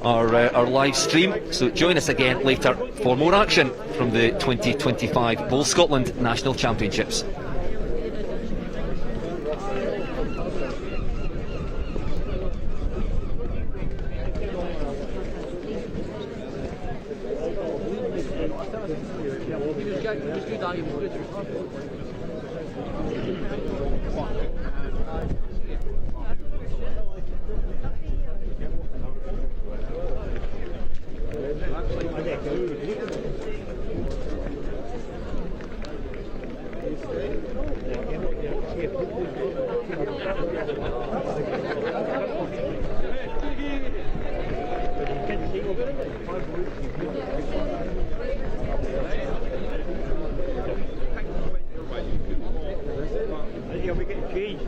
our live stream. So join us again later for more action from the 2025 Bowl Scotland National Championships. Yeah, we get changed.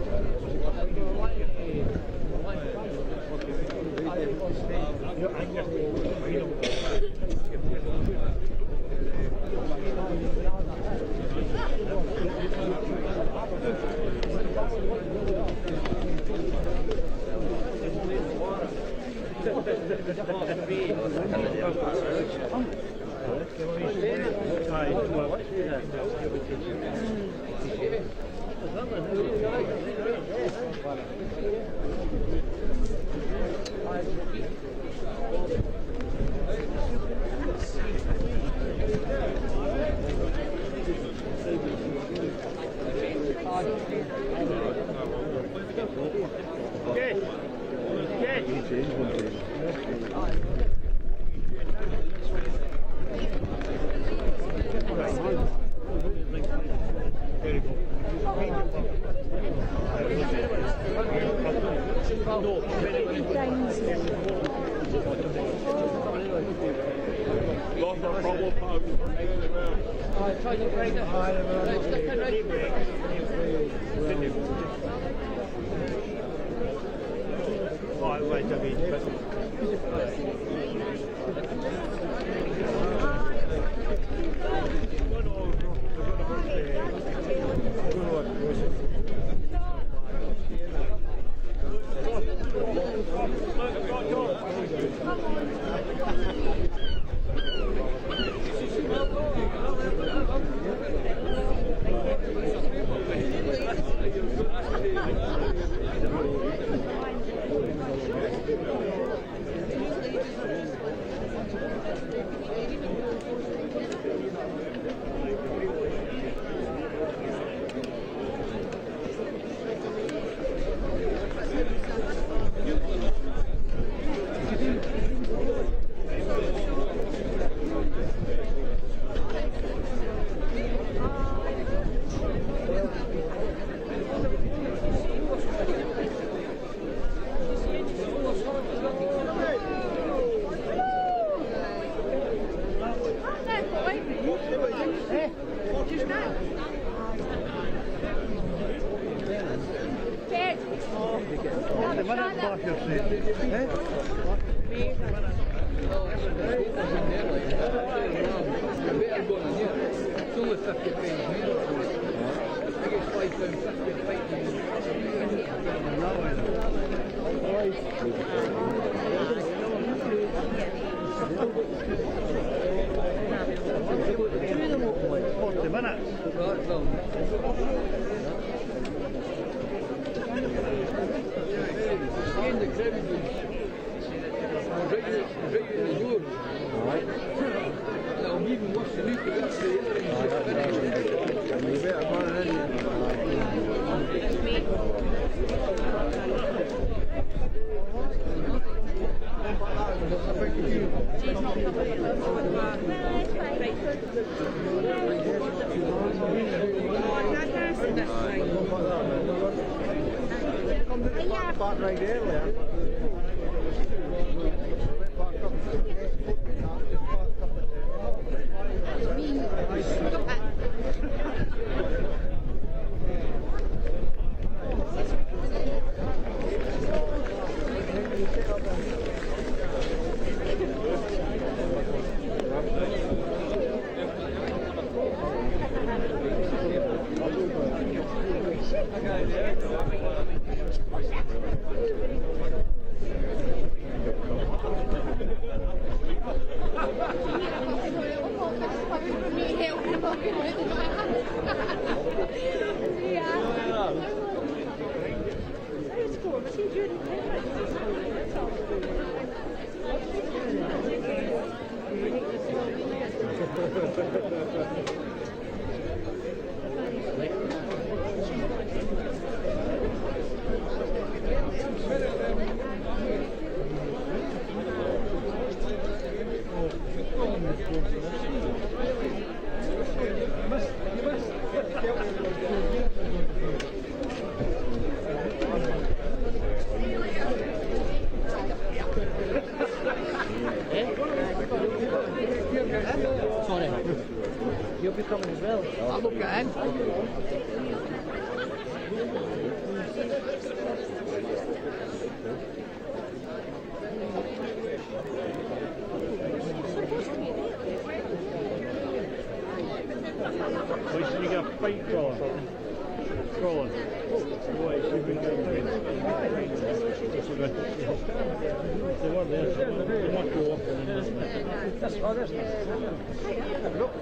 Scrolling. Boy, she's been going great. They were there, so they want to go off and then that's fun, isn't it? Look.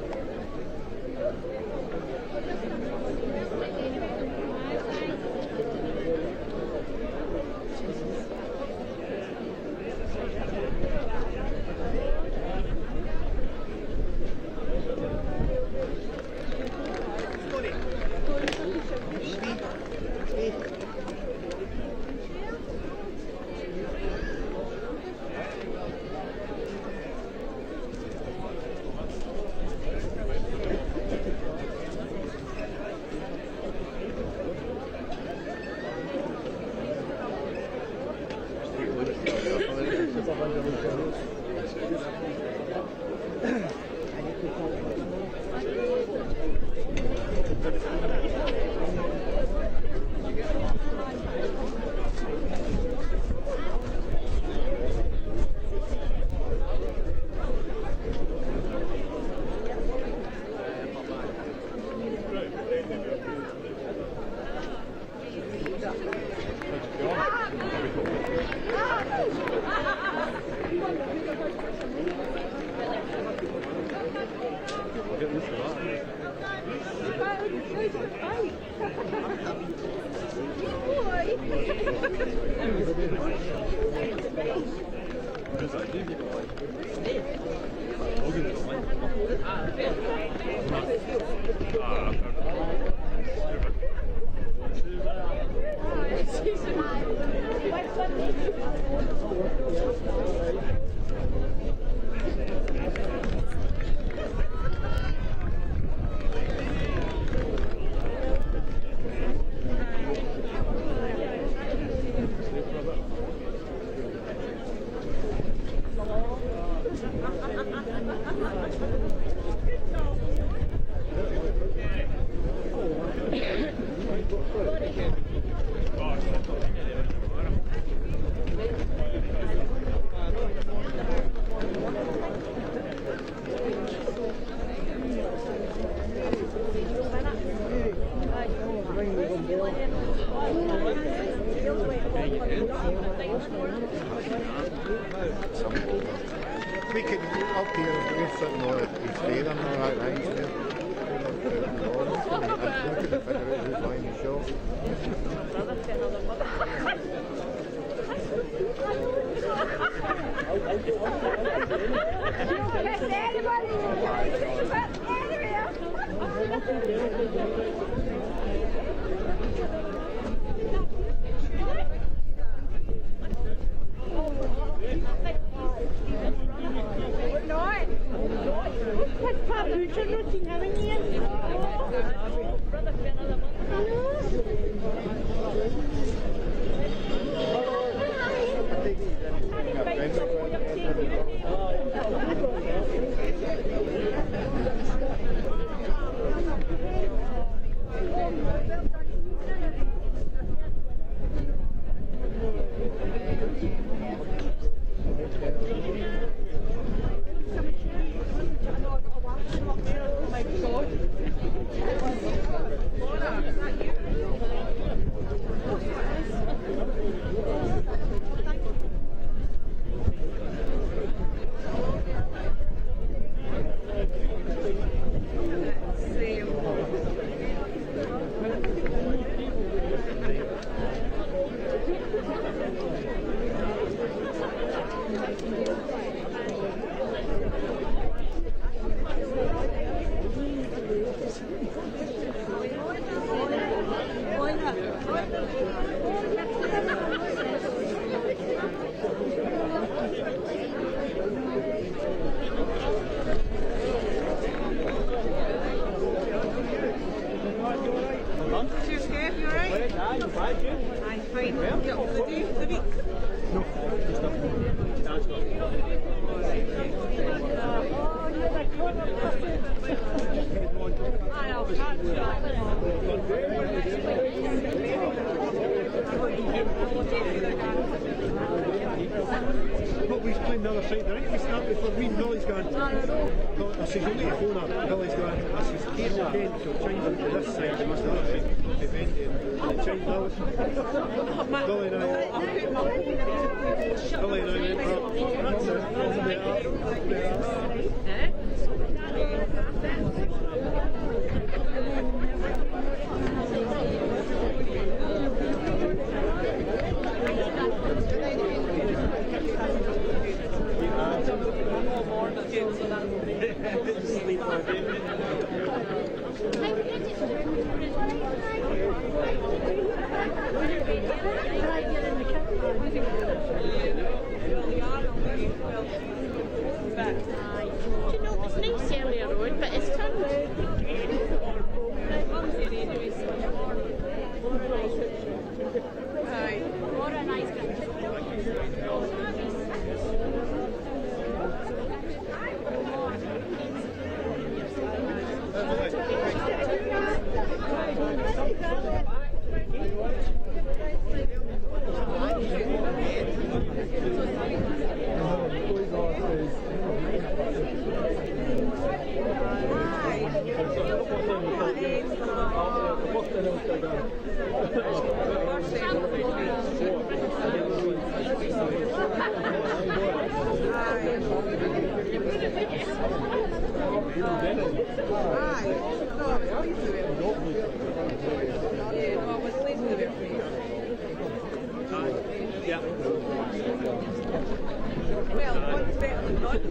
We can up here, we're sitting on it, we stay on the right lines there. And we can figure out who's lying the show. But we've played the other side. The right to start before me and Billy's going. I says, you'll need to phone her. Billy's going. I says, Kate again, she'll change them to this side and the other side. And they changed out. Billy and I went, that's it. It's nice earlier on, but it's turned. What a nice Well, one's better than none.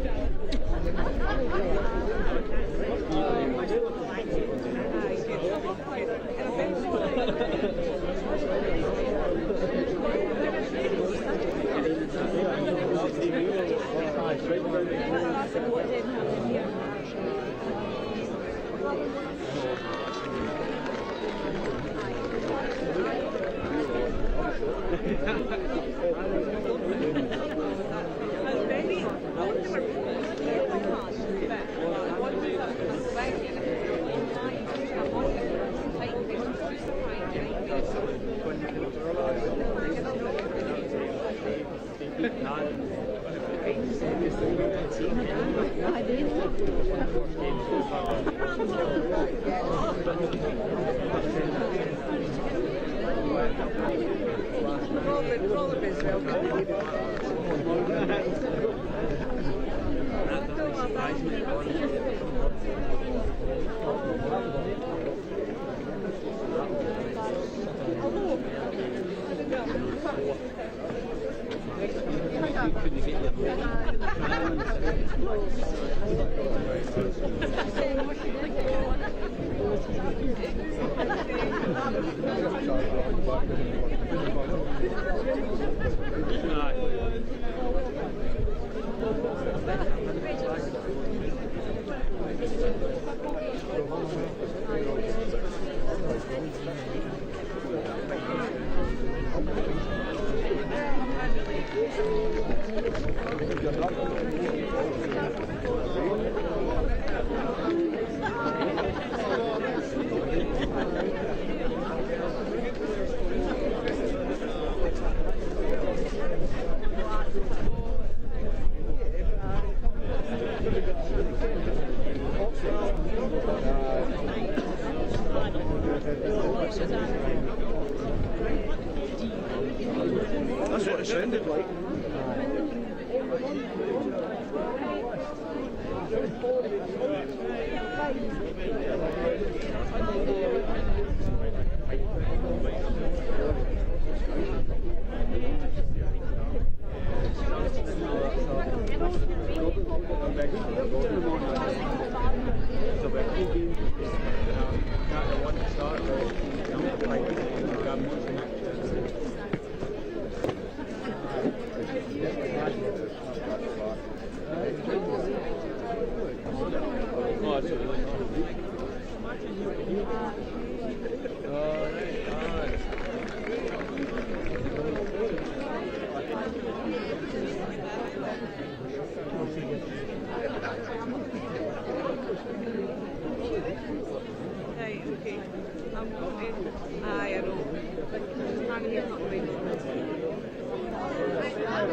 That's what it sounded like.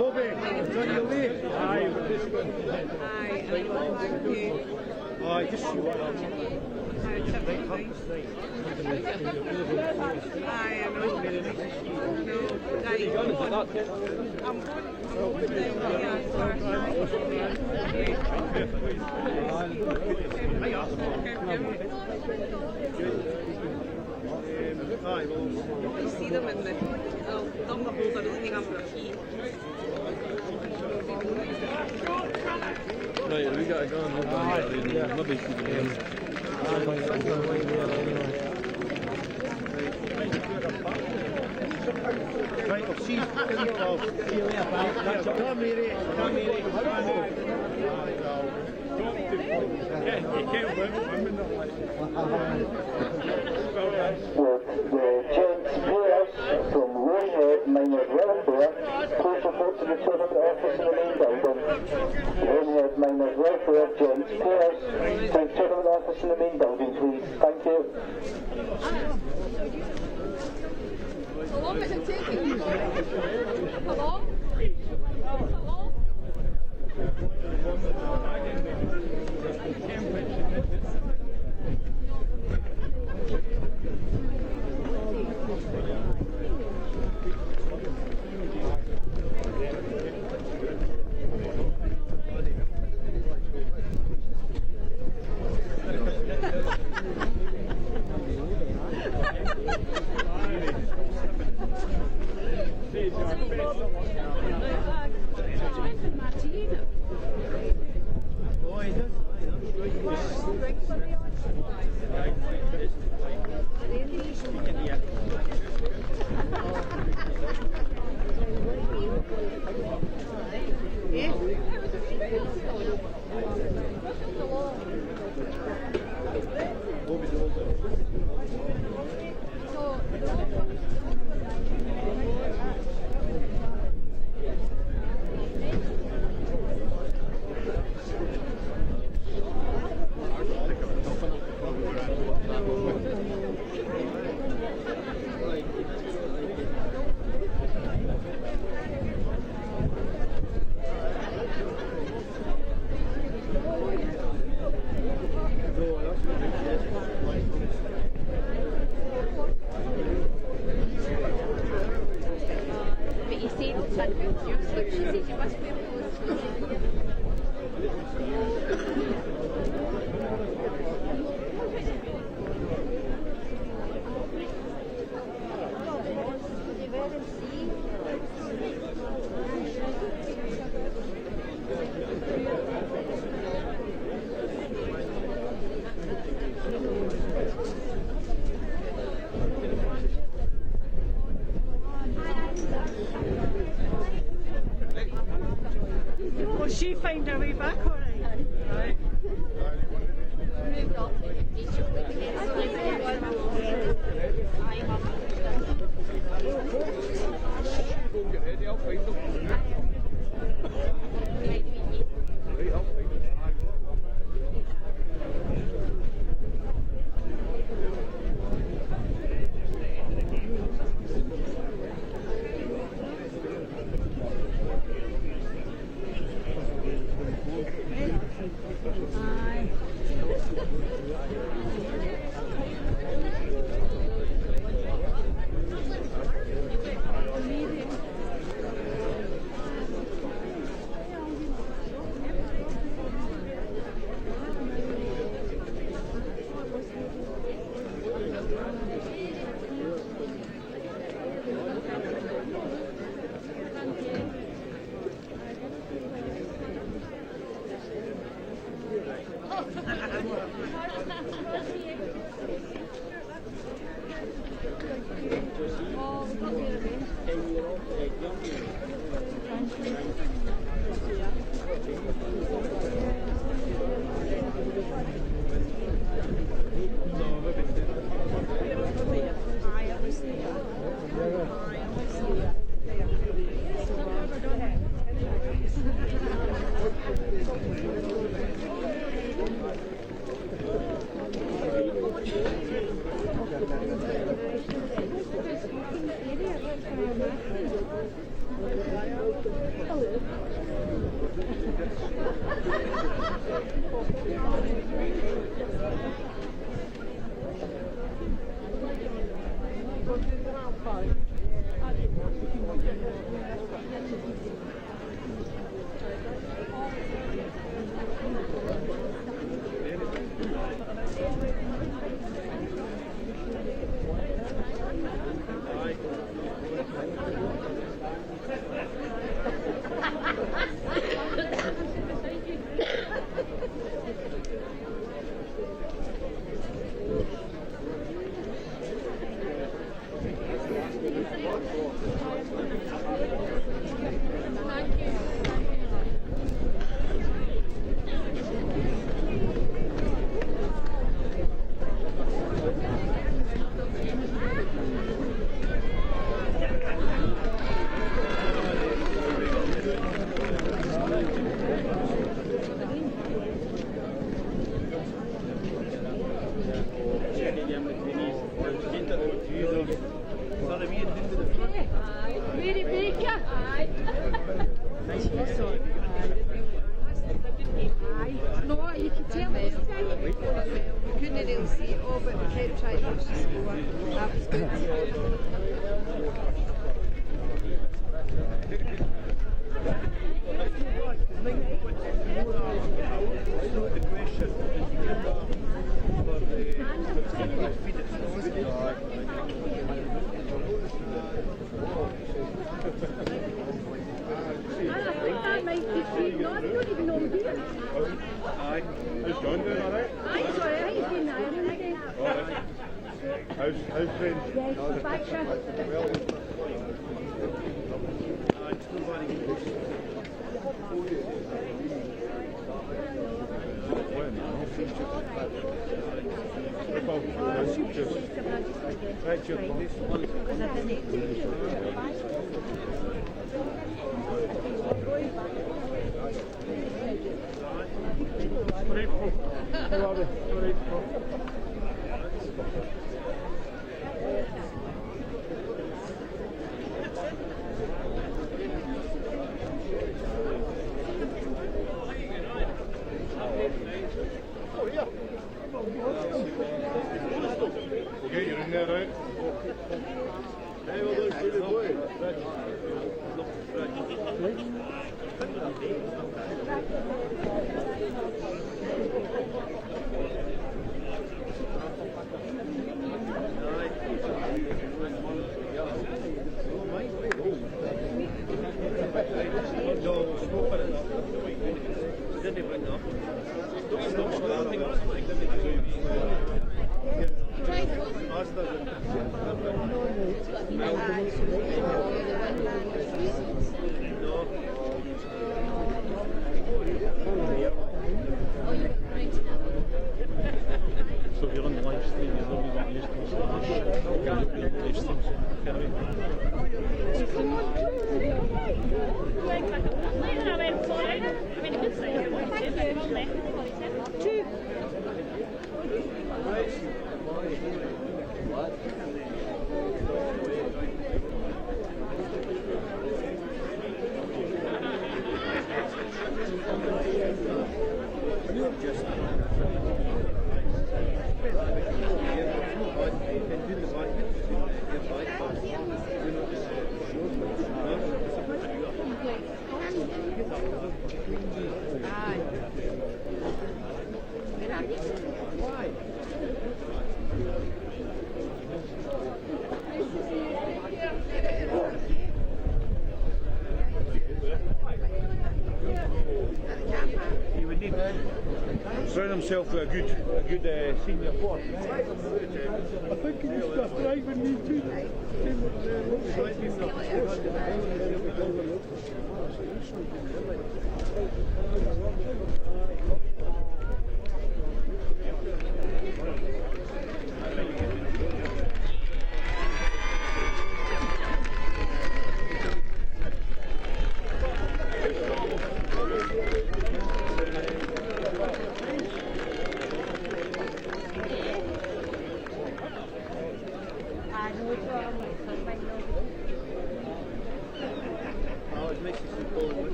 Bobby, it's on your way. Aye, we're just going. Aye, just see what happens. You see them in the thunderbolts are leaning over their feet. Right, we got to go and maybe see the game. Right, I'll see you. Come here, come here. With the gents players from Royhead Miners Welfare, please report to the tournament office in the main building. Royhead Miners Welfare gents players to the tournament office in the main building, please. Thank you. How long is it taking you? How long? How long? She find her way back all right? Right. Oh, right, that was the score. That was good. That might be sweet. No, I don't even know him here. Aye. How's John doing, alright? Aye, he's alright. He's been ironing again. How's friends? Yes, he's back shift. Right, your police. Because I didn't. Okay, you're in there, right? Hey, well, look, really boy. So if you're on the live stream, you're not even used to the live streams. He would need surround himself with a good senior force. I think he needs to thrive in these two.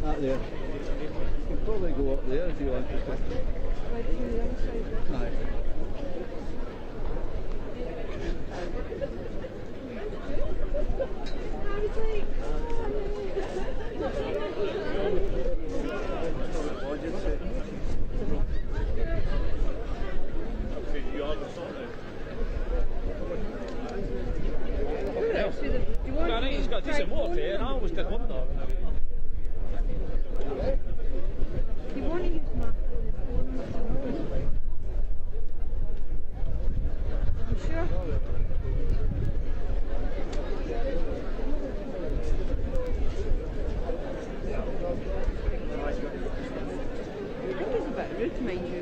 That there. You can probably go up there if you want to. Right to the other side. Aye. He's got decent water here, and I always did one though. You want to use my phone? You sure? Good, mind you.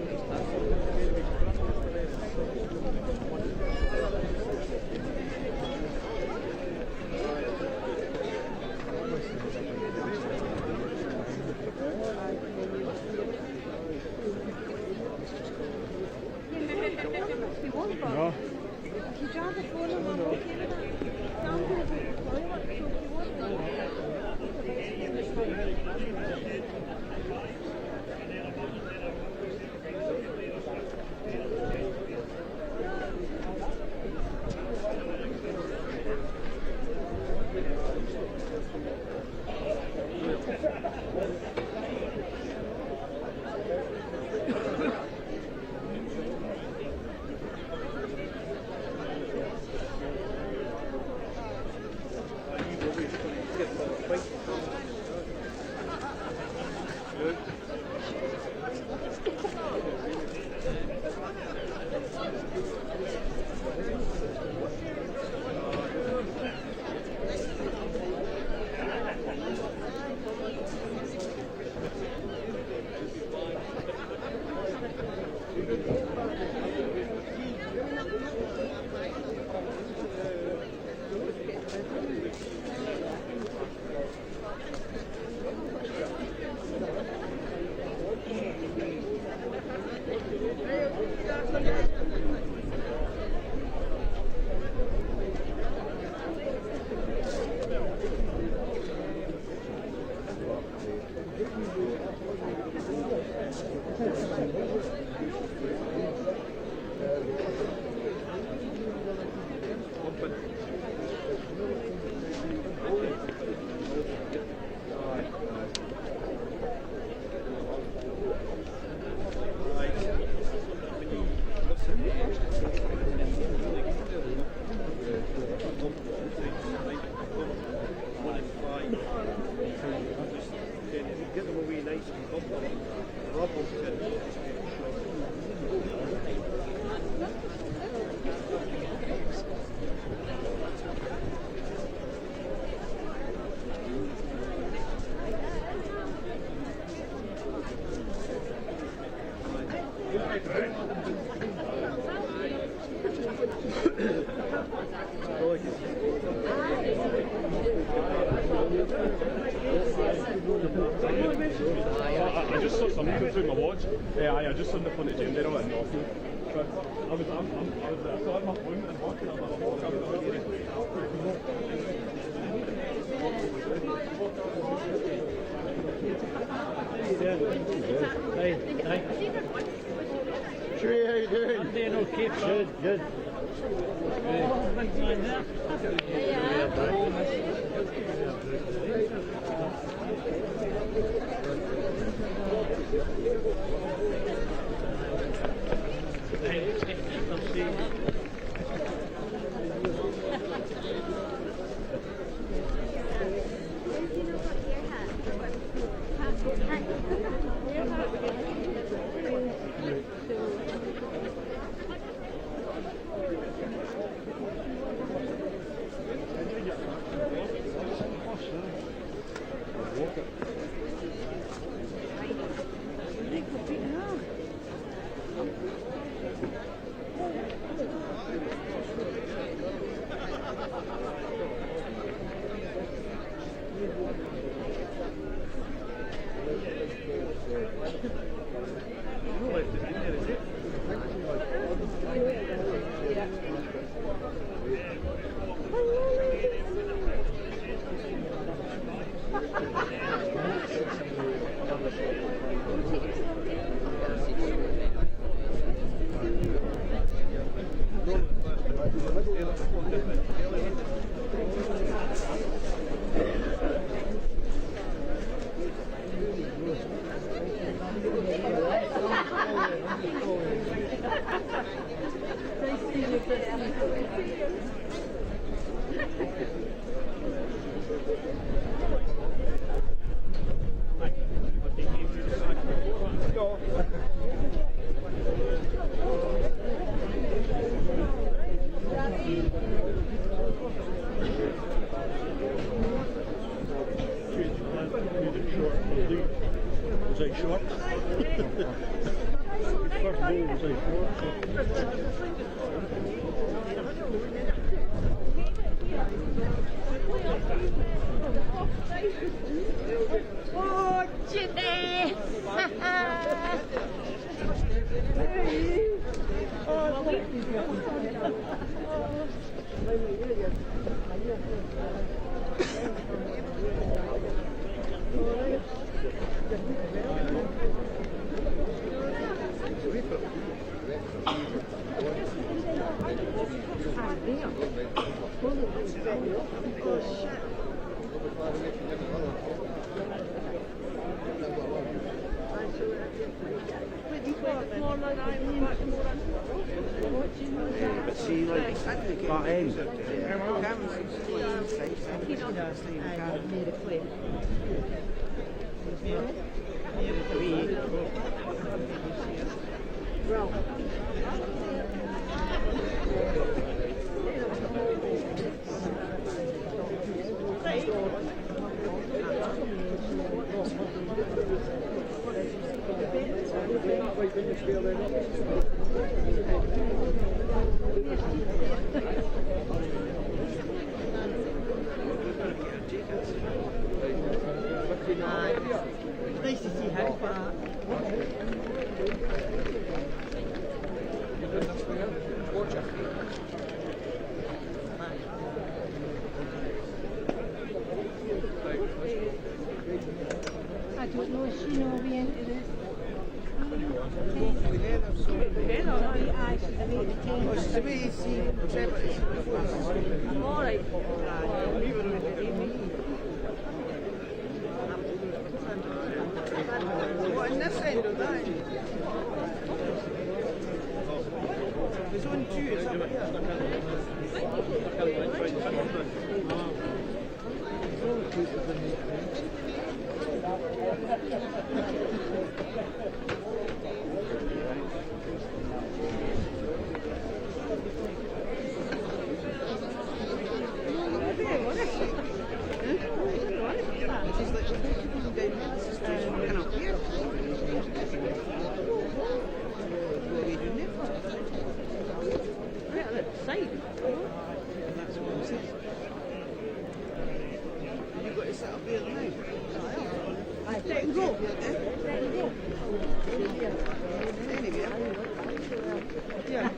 No. If you drive the phone, I'm okay with that. I'm going to go to the toilet, so if you want that. Get them away nice and comfortable. I just saw something go through my watch. I just saw the front of Jim there in Northfield. But I saw my phone and watching. I was like, oh, Hi. Sure, how you doing? I'm doing okay, pal. Good. out short. First goal was out short. Oh, Ginny! But see, like, that end. Nice to see how far. I don't know if she know we entered it. Alright. What, in this end or that end? There's only two, it's over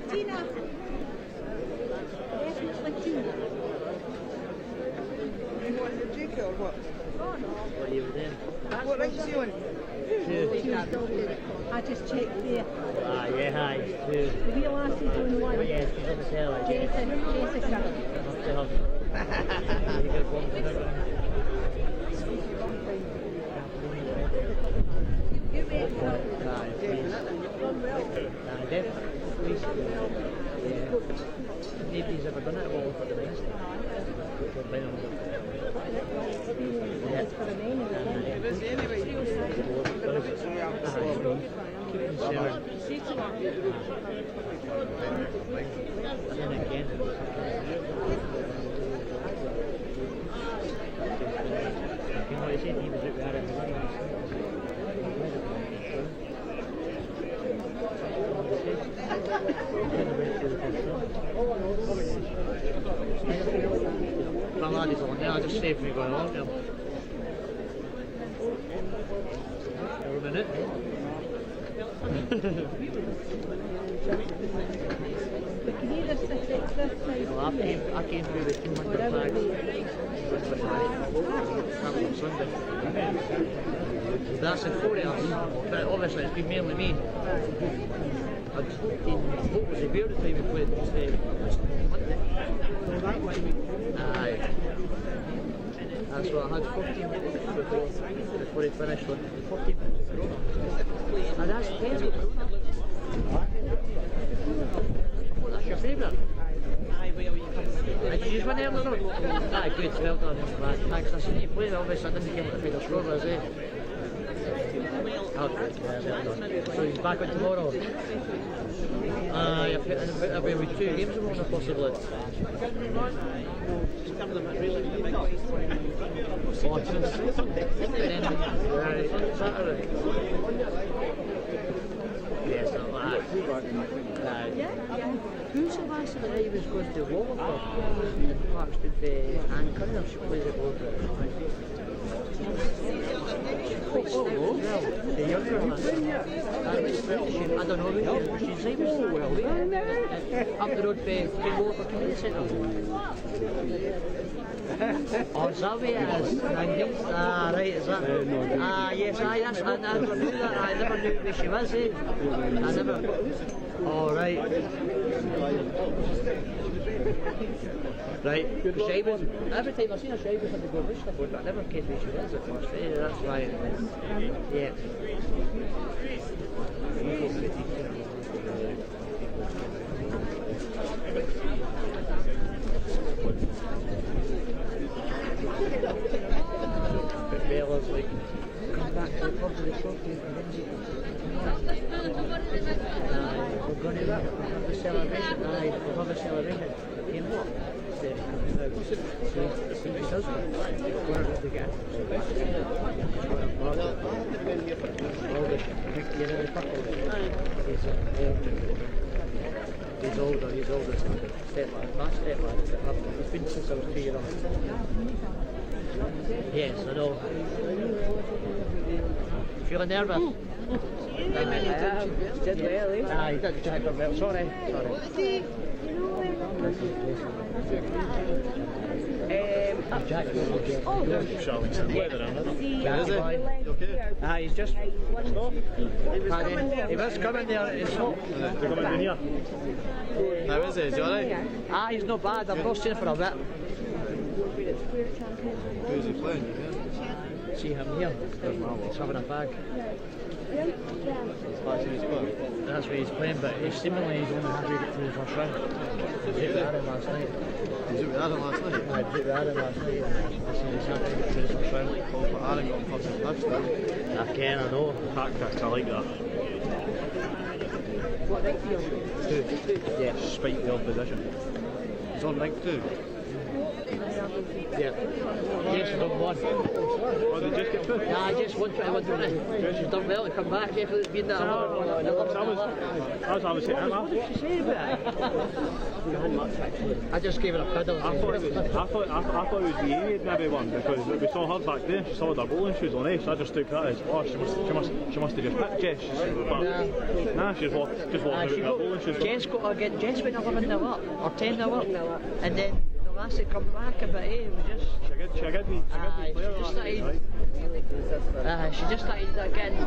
Tina! Definitely Tina. You want your Jacob or what? What you were doing? What right you on? I just checked there. Ah, yeah, hi. Two. The real ass is on one. Oh, yeah, she's on the tail. Like, Jessica. You got a bump to her. You wait for it. Please. Yeah. Nobody's ever done it all for the rest. That's for the main of the It is anyway. Keep it separate. And then again. You know, you said he was out there at the my lad is on there, I just saved me going on there. Every minute. We can either sit it this side. Well, I came through with 200 flags. On Sunday. That's in 40 hours, but obviously it's been mainly me. What was the beer the time we played Monday? Aye. That's what I had 14 minutes before he finished on 14 minutes. And that's terrible. That's your favourite? Aye, well, you come. Did you use one earlier on? Aye, good, well done. Thanks. I seen you play, obviously I didn't get to play the score, was it? So he's back on tomorrow. I've been with 2 games tomorrow, possibly. Saturday. Yes, not bad. Who said last time that he was going to Waterford? Perhaps did the Anne Cunningham, she plays at Waterford. The younger one. I don't know who she's name is. Up the road for Waterford Community Centre. Oh, is that where it is? Ah, right, is that? Yes, I never knew that. I never knew where she was, eh? I never. Oh, right. Right, Shaibas. Every time I've seen a Shaibas had to go wish before, but I never came where she was at first, eh? That's why. Yeah. But Bella's like, come back to the pub with the trophy. We're going to have a celebration. We'll have a celebration. In what? See if he does one. Where did they get? He's older. Steplad. My steplad. It's been since I was 2 years old. Yes, I know. Feeling nervous? Did well, eh? He did jack up well. Sorry. He's just stop. He was coming there. It's hot. They're coming in here. How is he? Is he alright? He's not bad. I've not seen him for a bit. Who's he playing? See him here. He's having a bag. That's where he's playing, but he's seemingly he's only halfway to the first round. He was with Adam last night. He was with Adam last night? I was with Adam last night. I said he's halfway to the first round. Oh, but Adam got him first in touchdown. I can, I know. Tactics, I like that. What rank do you? 2. Yeah. Spite the opposition. He's on rank 2. Yeah. Yes, I've done 1. Oh, they just get through? Yeah, I just 121, don't I? She's done well to come back. Definitely been that. That's what I was saying. What did she say about it? I just gave her a cuddle. I thought it was the Amy maybe won because we saw her back there. She saw with her bowling shoes on, so I just took that as she must have just hit Jess. But nah, she's just walked out with her bowling shoes. Jess went 11-0 up or 10-0 up, and then the last had come back a bit. She just started getting.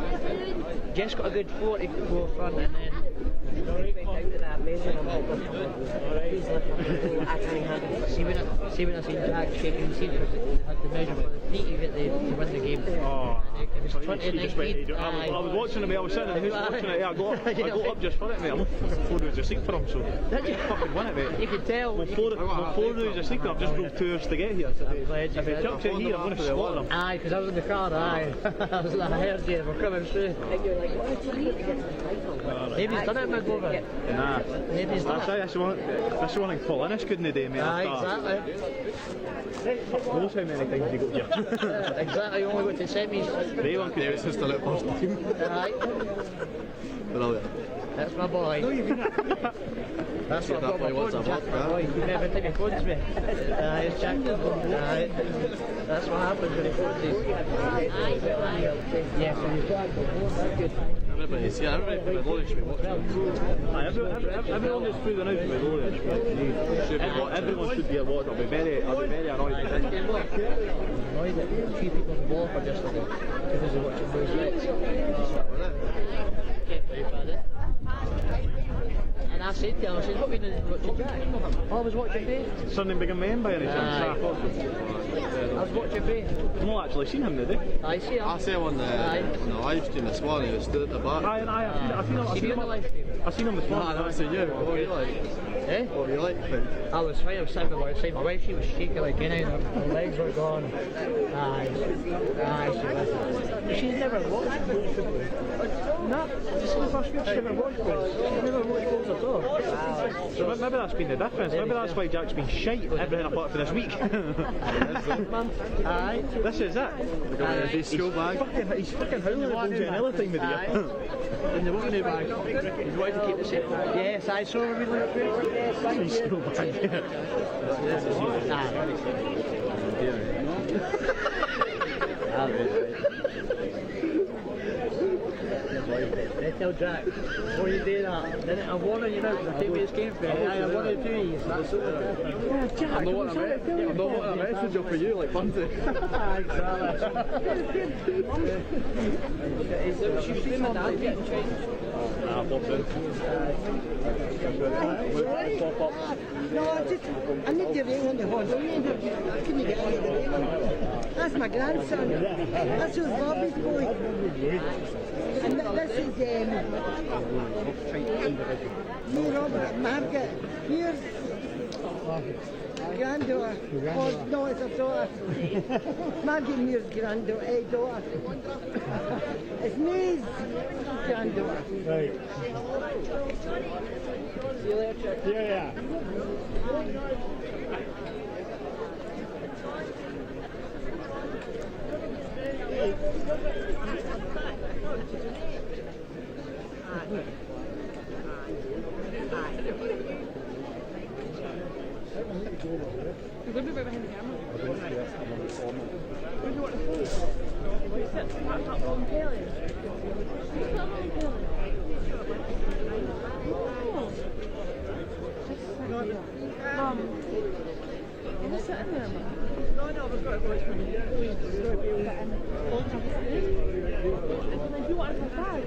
Jess got a good 44 front, and then. See when I seen Jack shaking his head because it had the measure for the knee to get to win the game. Oh, it was 20-19. I was watching him, I was sitting there, watching it, I got up just for it, mate. I'm looking 4 rows of seat for him, so I fucking win it, mate. You can tell. With 4 rows of seat, I've just drove 2 hours to get here. If he jumps in here, I'm going to slaughter him. Aye, because I was in the car, aye. I was like, I heard you, we're coming through. Maybe he's done it, McGovern. Nah. Maybe he's done it. That's one thing Paul Innes couldn't do, mate. Aye, exactly. Knows how many times he got here. Exactly, you only got to semis. Raywan could do it. It's just a little first team. Aye. Brilliant. That's my boy. That's what I've got my phone, Jack, my boy. Every time he phones me. It's Jack. Aye. That's what happens when he phones you. Yeah, so you've got to go. That's good. Everybody's here, everybody from Midlothian should be watching. Everyone that's through the night from Midlothian everyone should be watching. I'll be very annoyed. Annoyed that 3 people from Waterford just like because they're watching those nights. Can't believe that, eh? And I said to him, I said, what were you doing watching Jack? Oh, I was watching Bay. Surname begin with M by any chance? Aye. I thought so. I was watching Bay. I've not actually seen him today. I see him. I saw him on the live stream this morning, he was stood at the back. I've seen him. See me on the live stream? I've seen him this morning. I seen you. What were you like? Eh? What were you like? I was fine, I was sitting beside my wife, she was shaking like anything, her legs were gone. Aye, she was. She's never watched books before. No, this is the first week she's ever watched books. She's never watched books at all. So maybe that's been the difference. Maybe that's why Jack's been shite everything apart from this week. Aye. This is it. His school bag. He's fucking howling at Bolton another time of the year. In the walking bag. He's wanted to keep it safe. Yes, I saw her really quick. His school bag. They tell Jack, before you do that, then I'm warning you now because I take where this came from. I'm one of 2 years. That's so much. Jack, I'm not wanting a message for you, like Bunty. Exactly. She was doing my dad getting changed. No, I need to ring on the horn. Couldn't get any of the ring on. That's my grandson. That's who's Bobby's boy. And this is me, Robert, Margaret. Here's granddaughter. Oh, no, it's a daughter. Margaret Muir's granddaughter, daughter. It's me's granddaughter. Right. See you later. Yeah. You're going to be right behind the camera. Where do you want to go? That's not Ron Kelly. It's not Ron Kelly. You're sitting there, man. No, we've got to watch from here. We've got to be able to get in. And then you want to come back?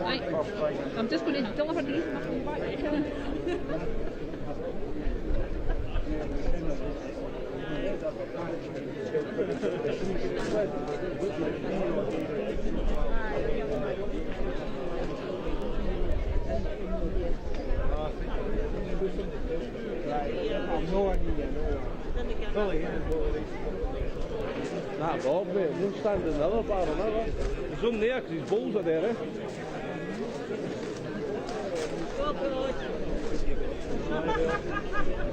Right. I'm just going to deliver these back. Nah, Bob, mate. Don't stand in the other bar or another. He's on there because his balls are there, eh?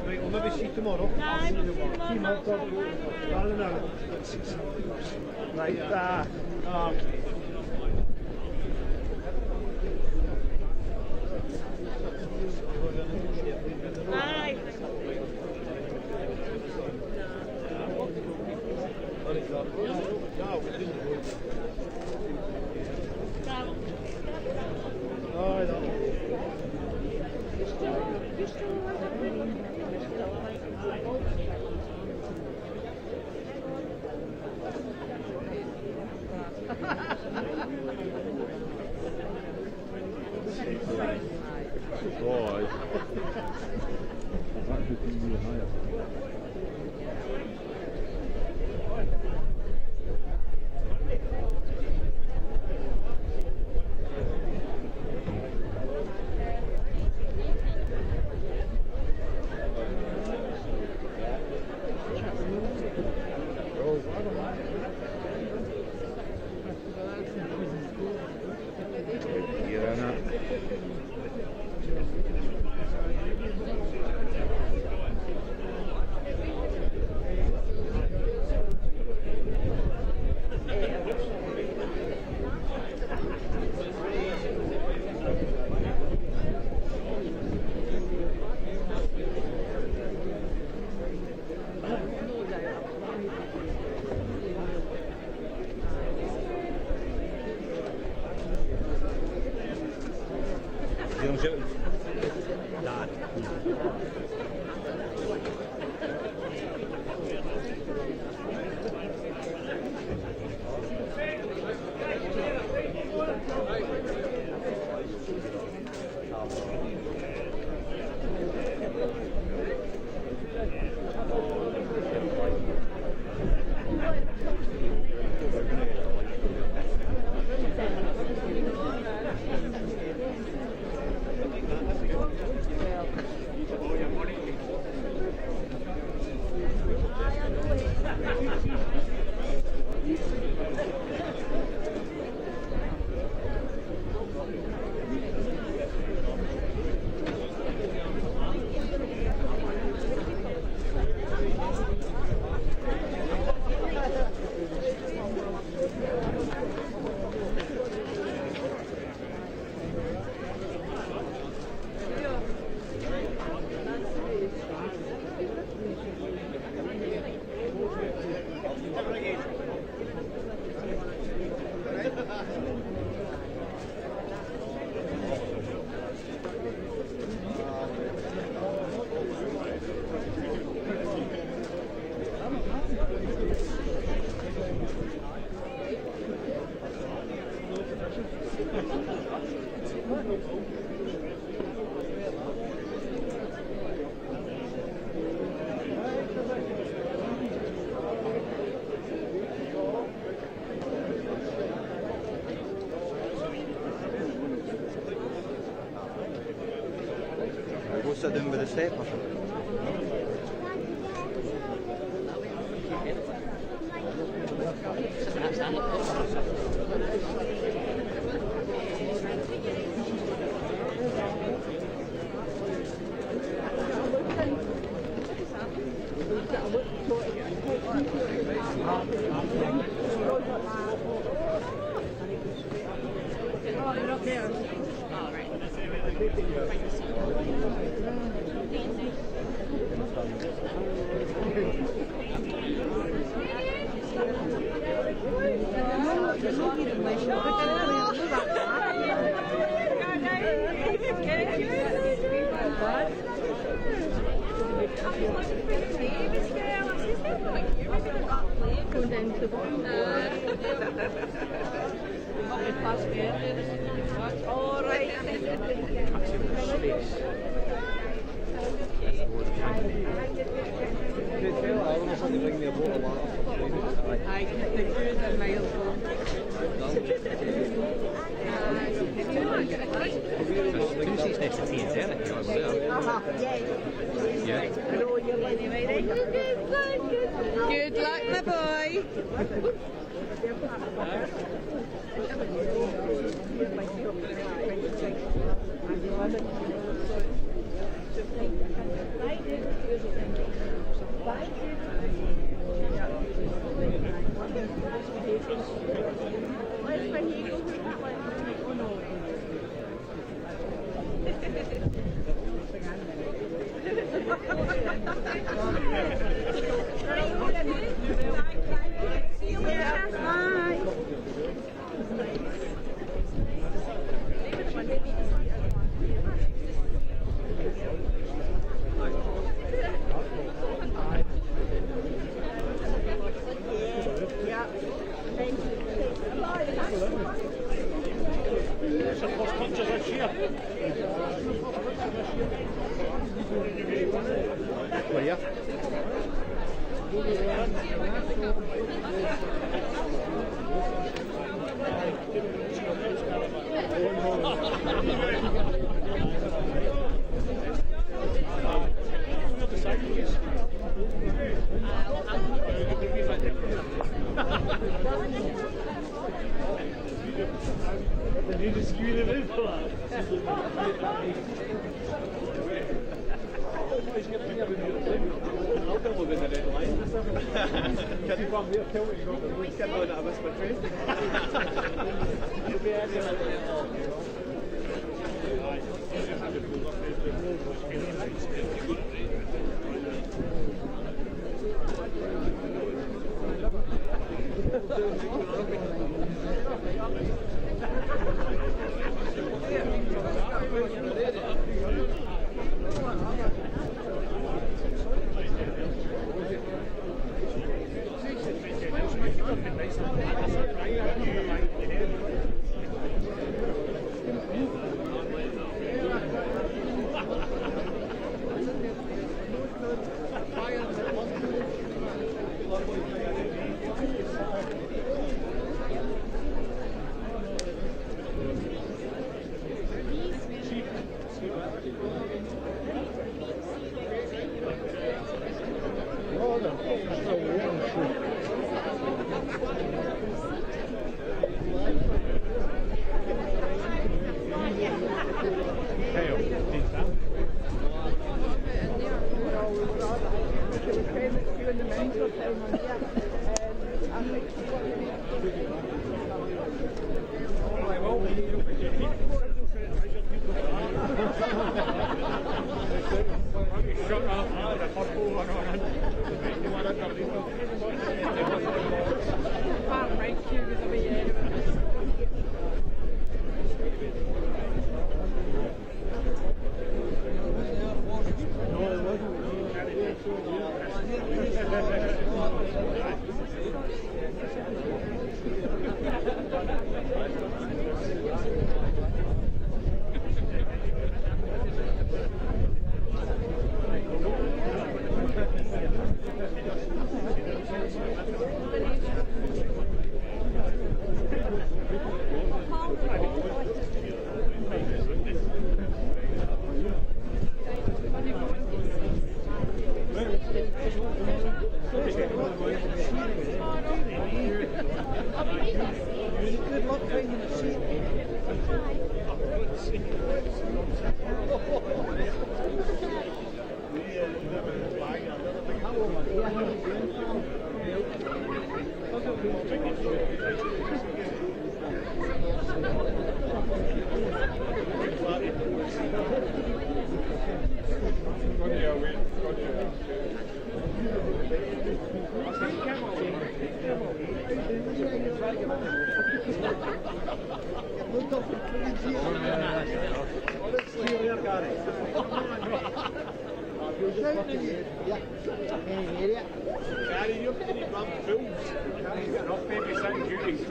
Right, we'll maybe see you tomorrow. Team up, Right, Go sit down with the step or something. Going down to the bottom. All right. I can think of a milestone. Good luck, my boy. You just give me the move for that. I'll double with the red line. Can you come here, tell me you got the weekend on that I missed my train? You'll be Gary, you're pretty bum fools. Gary's got enough babysitting duties.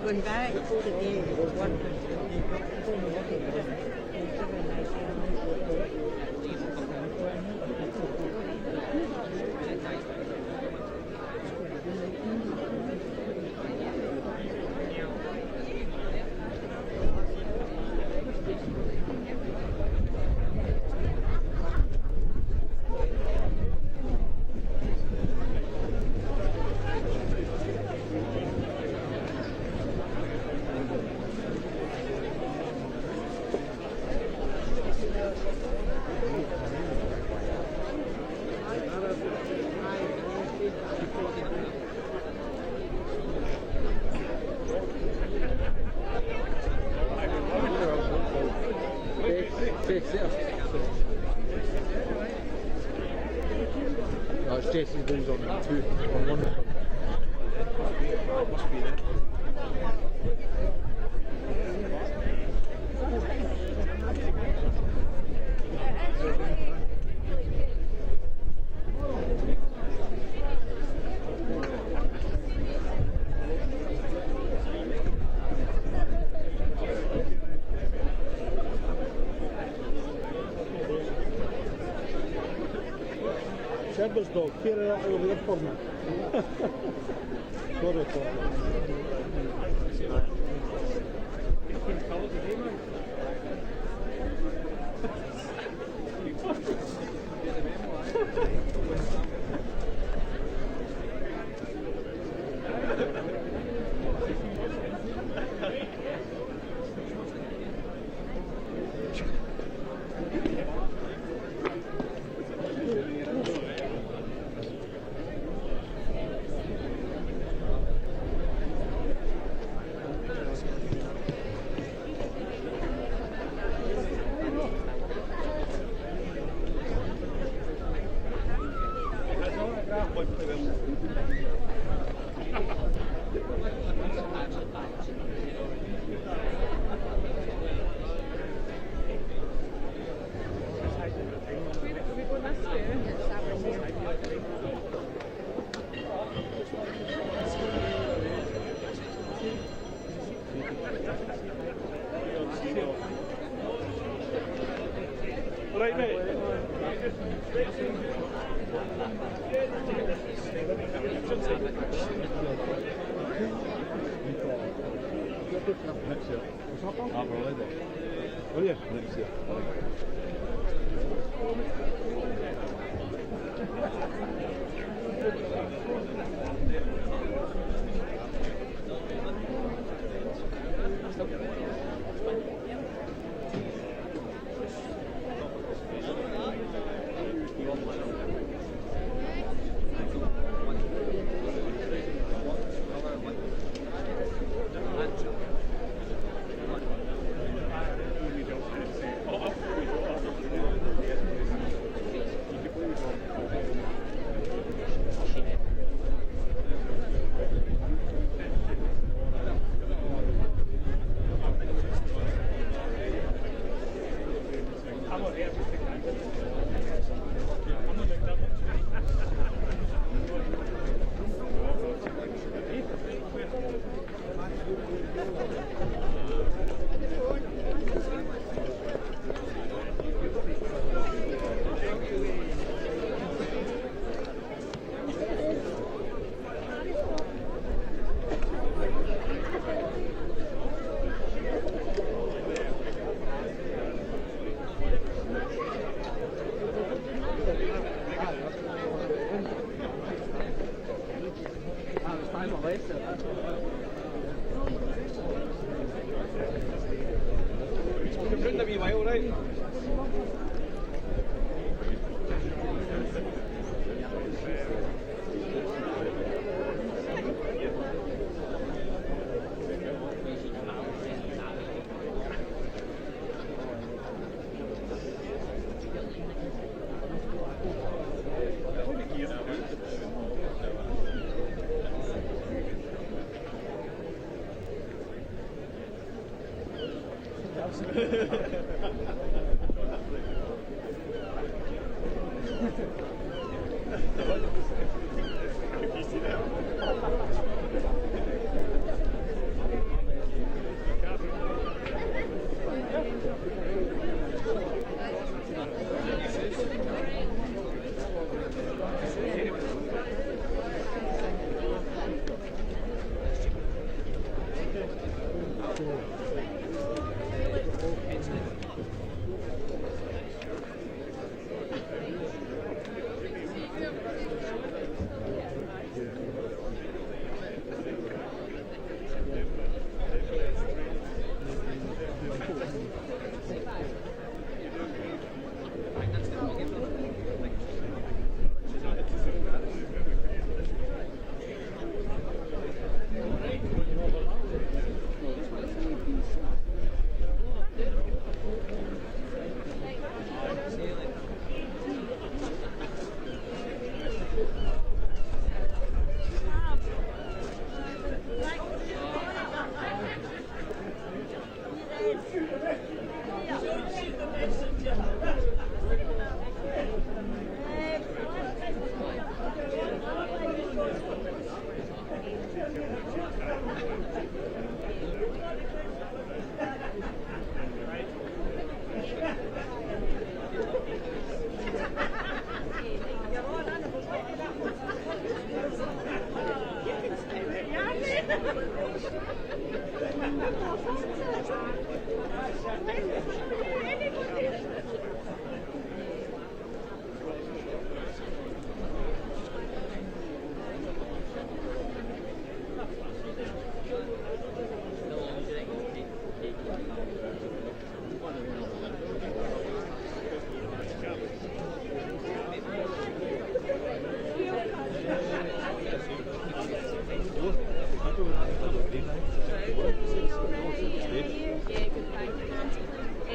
Going back today, No, it's Jesse's balls on two, on one. Must be there. Shepherd's dog, carry that over there for me. Sorry for right, mate. Next year. Oh yeah, next year. alright?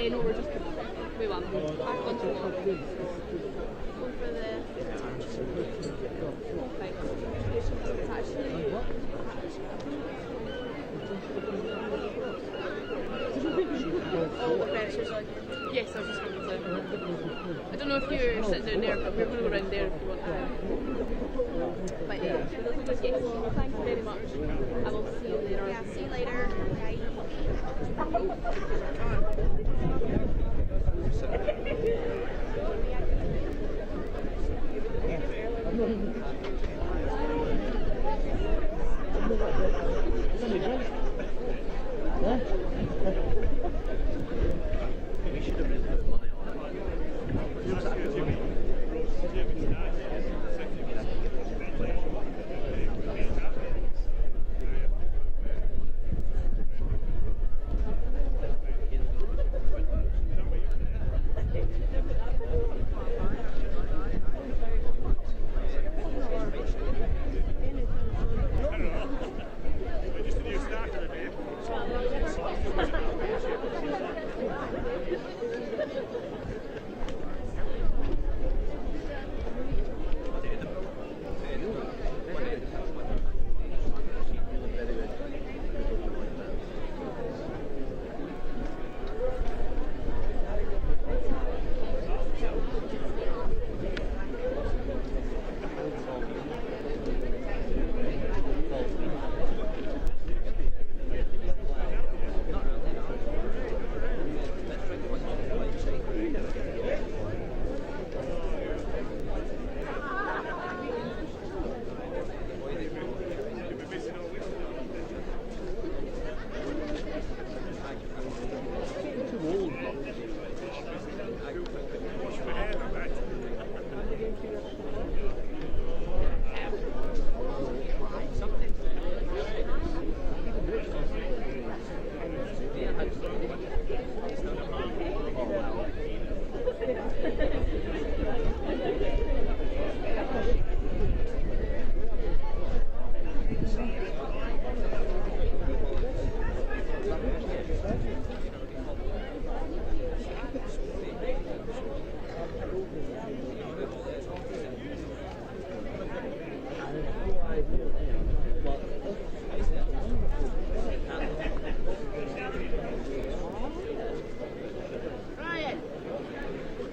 No, we're just we won. Back on to one. One for the it's actually oh, the benches are yes, I was just going to say. I don't know if you're sitting down there, but we're going to go around there if you want to. But yeah, yes, well, thank you very much. I will see you later. Yeah, see you later. Bye.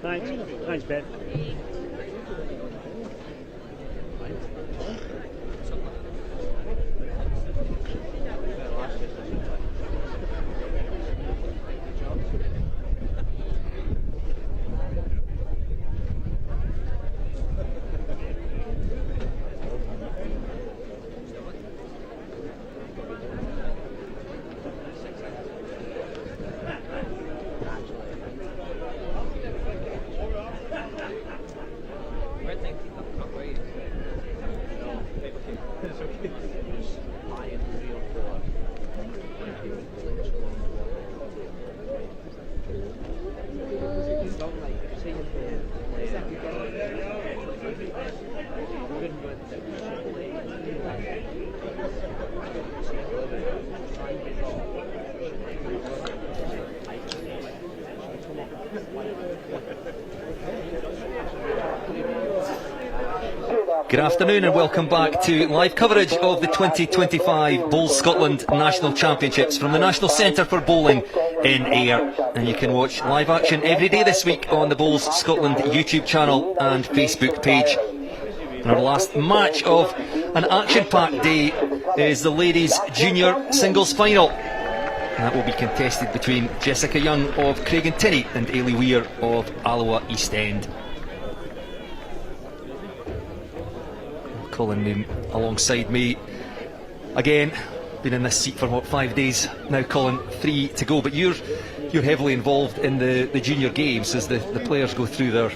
Thanks. Thanks, Ben. Good afternoon and welcome back to live coverage of the 2025 Bowls Scotland National Championships from the National Centre for Bowling in Ayr. And you can watch live action every day this week on the Bowls Scotland YouTube channel and Facebook page. And our last match of an action-packed day is the ladies' junior singles final. And that will be contested between Jessica Young of Craigentinny and Ailey Weir of Alloa East End. Colin alongside me again, been in this seat for what, 5 days now, Colin, 3 to go, but you're heavily involved in the junior games as the players go through their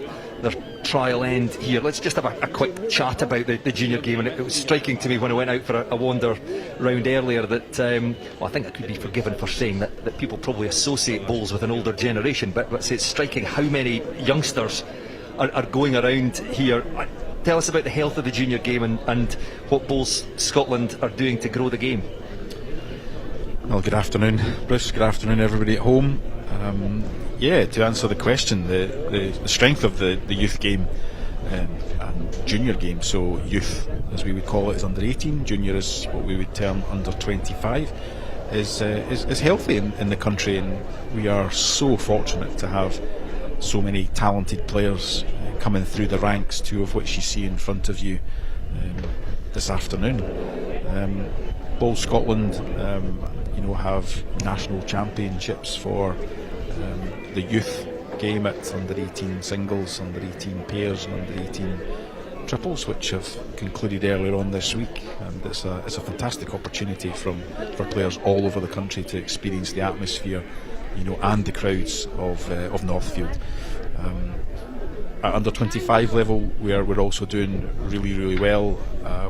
trial end here. Let's just have a quick chat about the junior game. And it was striking to me when I went out for a wander round earlier that well, I think I could be forgiven for saying that people probably associate bowls with an older generation, but it's striking how many youngsters are going around here. Tell us about the health of the junior game and what Bowls Scotland are doing to grow the game. Well, good afternoon, Bruce. Good afternoon, everybody at home. Yeah, to answer the question, the strength of the youth game and junior game. So youth, as we would call it, is under 18. Junior is what we would term under 25. Is healthy in the country, and we are so fortunate to have so many talented players coming through the ranks, 2 of which you see in front of you this afternoon. Bowls Scotland, have national championships for the youth game at under 18 singles, under 18 pairs, and under 18 triples, which have concluded earlier on this week. And it's a fantastic opportunity for players all over the country to experience the atmosphere, and the crowds of Northfield. At under 25 level, we're also doing really well.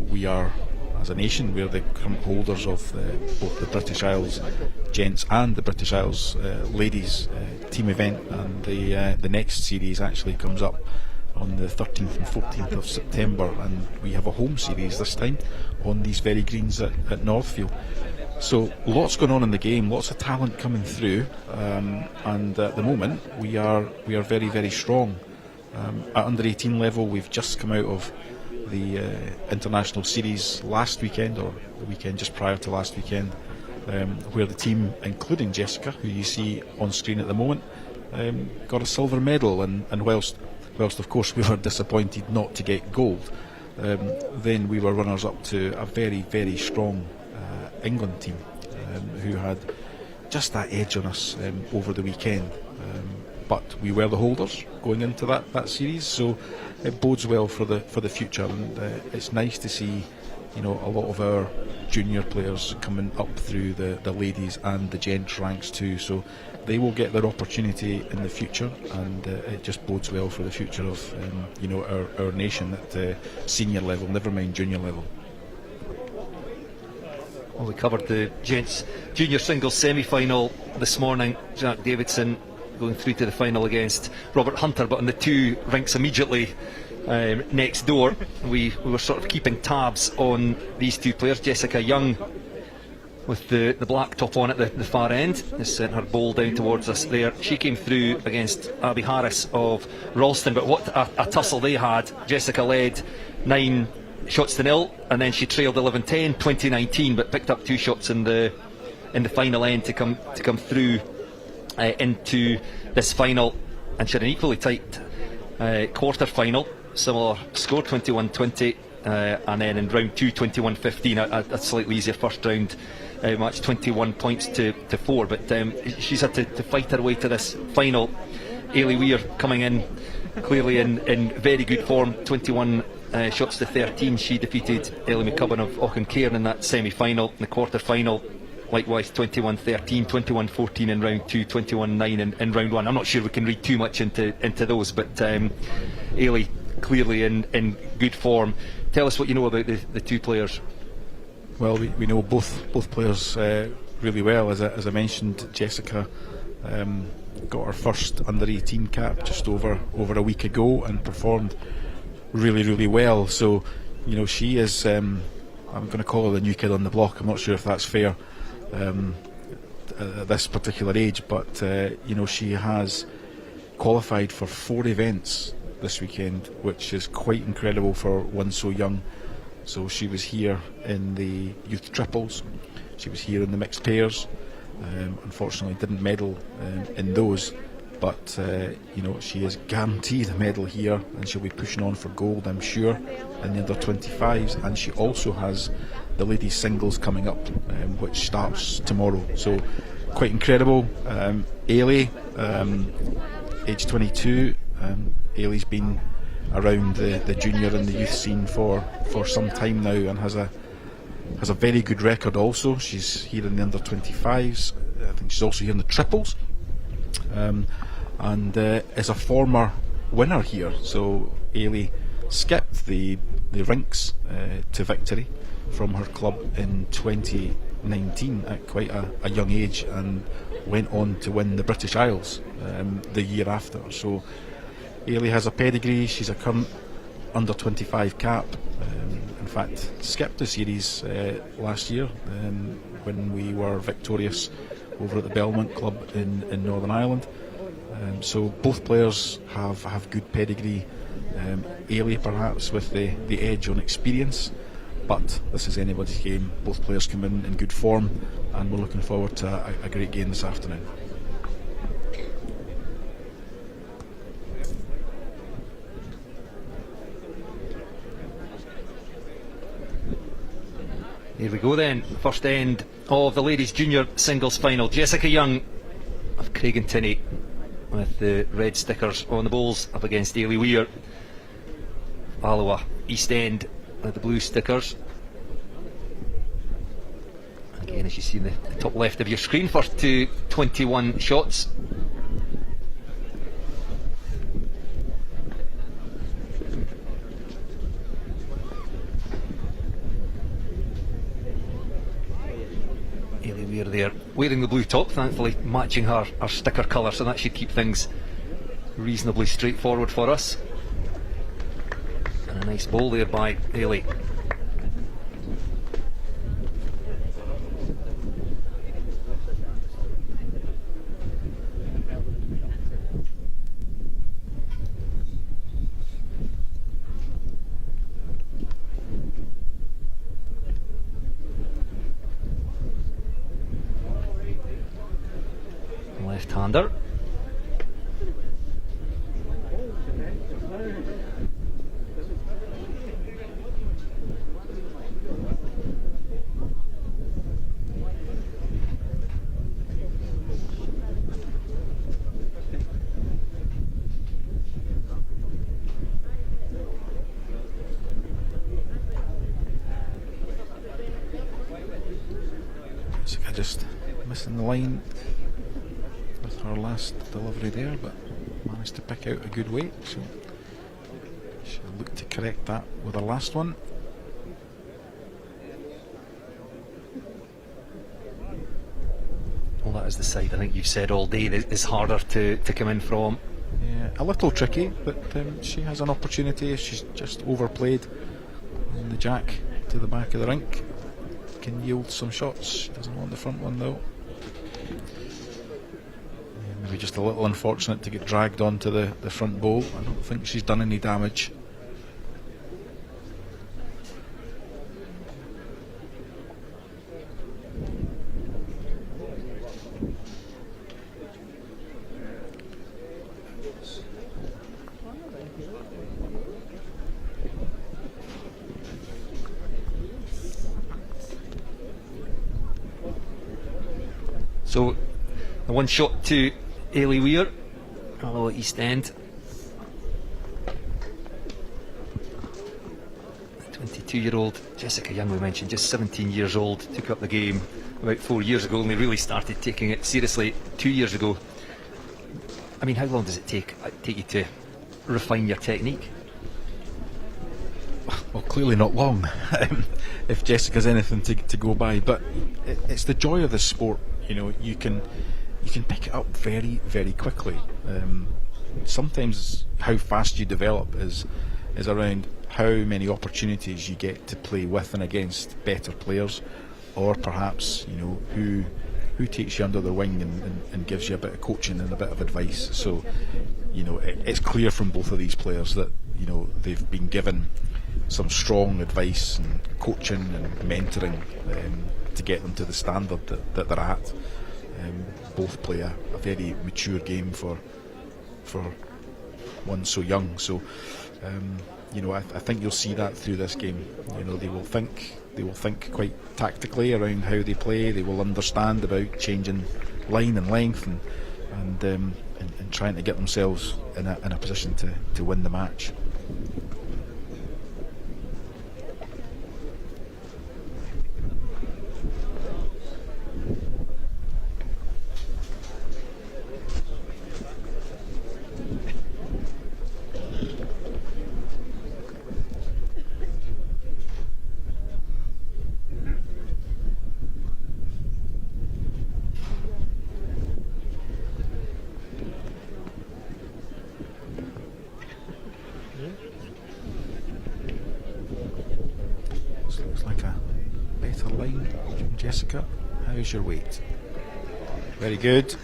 We are, as a nation, we're the current holders of both the British Isles gents and the British Isles ladies team event, and the next series actually comes up on the 13th and 14th of September, and we have a home series this time on these very greens at Northfield. So lots going on in the game, lots of talent coming through, and at the moment we are very, very strong. At under 18 level, we've just come out of the international series last weekend, or the weekend just prior to last weekend, where the team, including Jessica, who you see on screen at the moment, got a silver medal. And whilst of course we were disappointed not to get gold, then we were runners up to a very, very strong England team who had just that edge on us over the weekend. But we were the holders going into that series, so it bodes well for the future, and it's nice to see a lot of our junior players coming up through the ladies and the gents ranks too, so they will get their opportunity in the future, and it just bodes well for the future of our nation at senior level, never mind junior level. Well, we covered the gents junior singles semi-final this morning. Jack Davidson going through to the final against Robert Hunter, but on the 2 rinks immediately next door, we were sort of keeping tabs on these 2 players. Jessica Young, with the black top on at the far end, has sent her bowl down towards us there. She came through against Abby Harris of Ralston, but what a tussle they had. Jessica led 9 shots to 0, and then she trailed 11-10 2019, but picked up 2 shots in the final end to come through into this final. and she had an equally tight quarter final, similar score, 21-20, and then in round 2, 21-15, a slightly easier first round match, 21 points to 4. But she's had to fight her way to this final. Ailey Weir coming in clearly in very good form, 21 shots to 13. She defeated Ellie McCubbin of Auchencairn in that semi-final. In the quarter final, likewise 21-13, 21-14 in round 2, 21-9 in round 1. I'm not sure we can read too much into those, but Ailey clearly in good form. Tell us what you know about the two players. Well, we know both players really well. As I mentioned, Jessica got her first under 18 cap just over a week ago and performed really well. So, you know, she is, I'm going to call her the new kid on the block. I'm not sure if that's fair at this particular age, but you know, she has qualified for 4 events this weekend, which is quite incredible for one so young. So she was here in the youth triples, she was here in the mixed pairs. Unfortunately didn't medal in those, but you know, she is guaranteed a medal here, and she'll be pushing on for gold, I'm sure, in the under 25s. And she also has the ladies singles coming up, which starts tomorrow. So quite incredible. Ailey, age 22. Ailey's been around the junior and the youth scene for some time now, and has a very good record also. She's here in the under 25s. I think she's also here in the triples, and is a former winner here. So Ailey skipped the rinks to victory from her club in 2019 at quite a young age, and went on to win the British Isles the year after. So Ailey has a pedigree. She's a current under 25 cap. In fact, skipped the series last year when we were victorious over at the Belmont Club in Northern Ireland. So both players have good pedigree. Ailey perhaps with the edge on experience, but this is anybody's game. Both players come in good form, and we're looking forward to a great game this afternoon. Here we go then, first end of the ladies junior singles final. Jessica Young of Craigentinny with the red stickers on the bowls up against Ailey Weir, Alloa East End with the blue stickers. Again, as you see in the top left of your screen, first to 21 shots. Ailey Weir there, wearing the blue top, thankfully matching her sticker colour, so that should keep things reasonably straightforward for us. And a nice bowl there by Ailey. Left-hander. Jessica just missing the line with her last delivery there, but managed to pick out a good weight, so she'll look to correct that with her last one. Well, that is the side I think you've said all day that is harder to come in from. Yeah, a little tricky, but she has an opportunity if she's just overplayed on the jack to the back of the rink. Can yield some shots. She doesn't want the front one though. Maybe just a little unfortunate to get dragged onto the front bowl. I don't think she's done any damage. So, a one shot to Ailey Weir, hello East End. 22-year-old Jessica Young, we mentioned, just 17 years old, took up the game about 4 years ago, only really started taking it seriously 2 years ago. I mean, how long does it take you to refine your technique? Well, clearly not long, if Jessica's anything to go by. But it's the joy of the sport. You know, you can pick it up very, very quickly. Sometimes how fast you develop is around how many opportunities you get to play with and against better players, or perhaps, you know, who takes you under their wing and gives you a bit of coaching and a bit of advice. So, you know, it's clear from both of these players that, you know, they've been given some strong advice and coaching and mentoring to get them to the standard that they're at. Both play a very mature game for one so young. So, you know, I think you'll see that through this game. You know, they will think quite tactically around how they play. They will understand about changing line and length and trying to get themselves in a position to win the match. Looks like a better line from Jessica. How's your weight? Very good.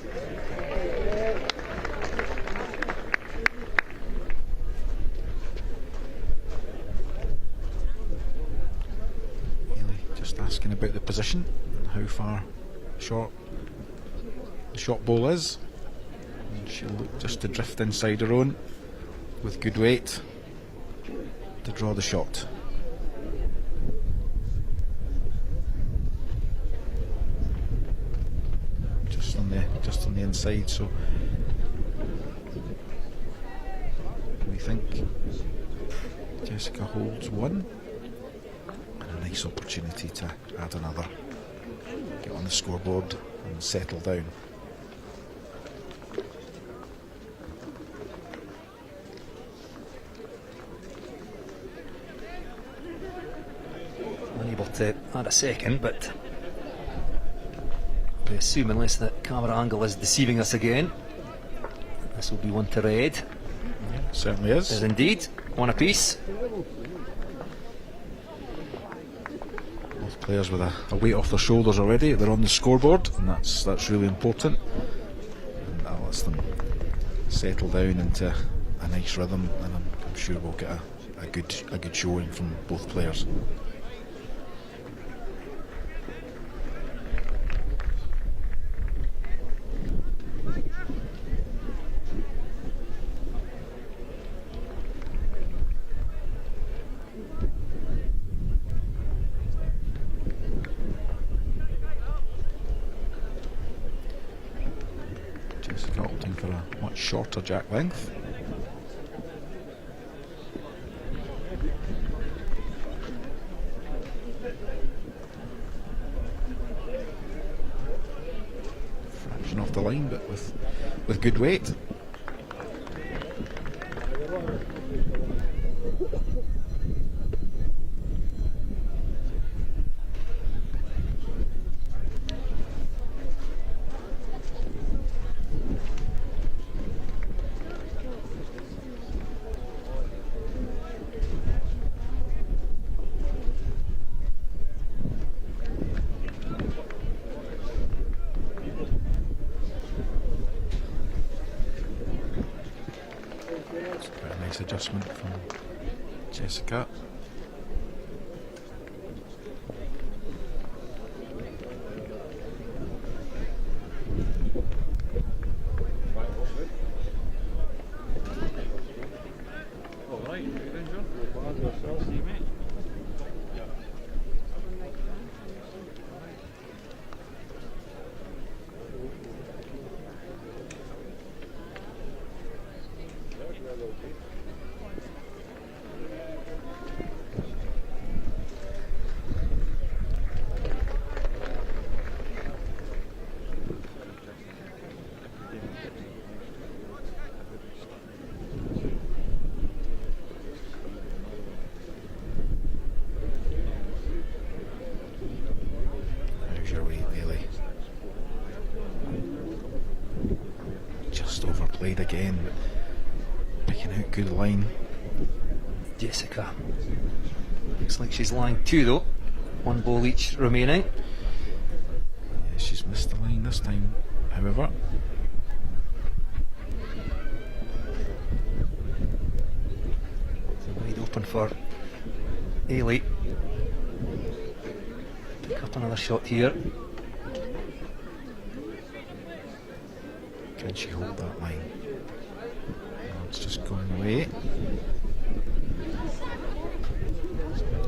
Just asking about the position and how far short the shot ball is. And she'll look just to drift inside her own with good weight to draw the shot. Just on the inside, so we think Jessica holds one, and a nice opportunity to add another, get on the scoreboard and settle down. Unable to add a second, but I assume, unless that camera angle is deceiving us again, this will be one to red. Yeah, certainly is. It is indeed. One apiece. Both players with a weight off their shoulders already. They're on the scoreboard, and that's really important. And that lets them settle down into a nice rhythm, and I'm sure we'll get a good showing from both players. Jessica opting for a much shorter jack length. Fraction off the line, but with good weight. Quite a nice adjustment from Jessica. overplayed again, but picking out good line. Jessica looks like she's lying 2 though. 1 ball each remaining. Yeah, she's missed the line this time, however. So wide open for Ailey. Pick up another shot here. Can she hold that line? No, it's just going away.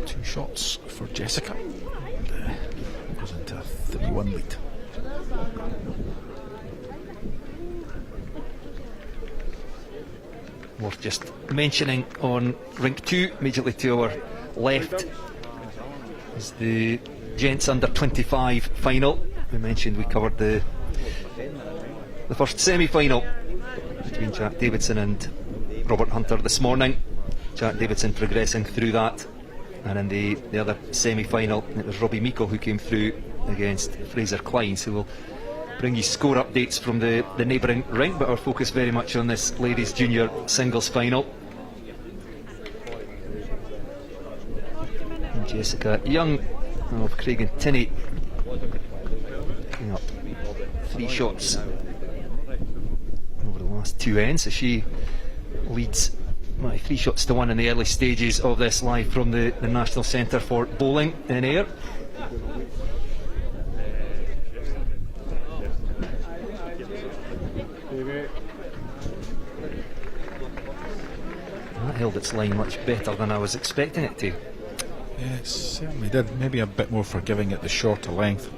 2 shots for Jessica. And, goes into a 3-1 lead. Worth just mentioning on rink 2, immediately to our left, is the gents under 25 final. We mentioned we covered the first semi-final between Jack Davidson and Robert Hunter this morning. Jack Davidson progressing through that, and in the other semi-final it was Robbie Meikle who came through against Fraser Klein. So we'll bring you score updates from the neighbouring rink, but our focus very much on this ladies junior singles final. And Jessica Young of Craig and Tinney picking up 3 shots over the last 2 ends, so she leads by 3 shots to 1 in the early stages of this, live from the National Centre for Bowling in Ayr. That held its line much better than I was expecting it to. Yeah, it certainly did. Maybe a bit more forgiving at the shorter length.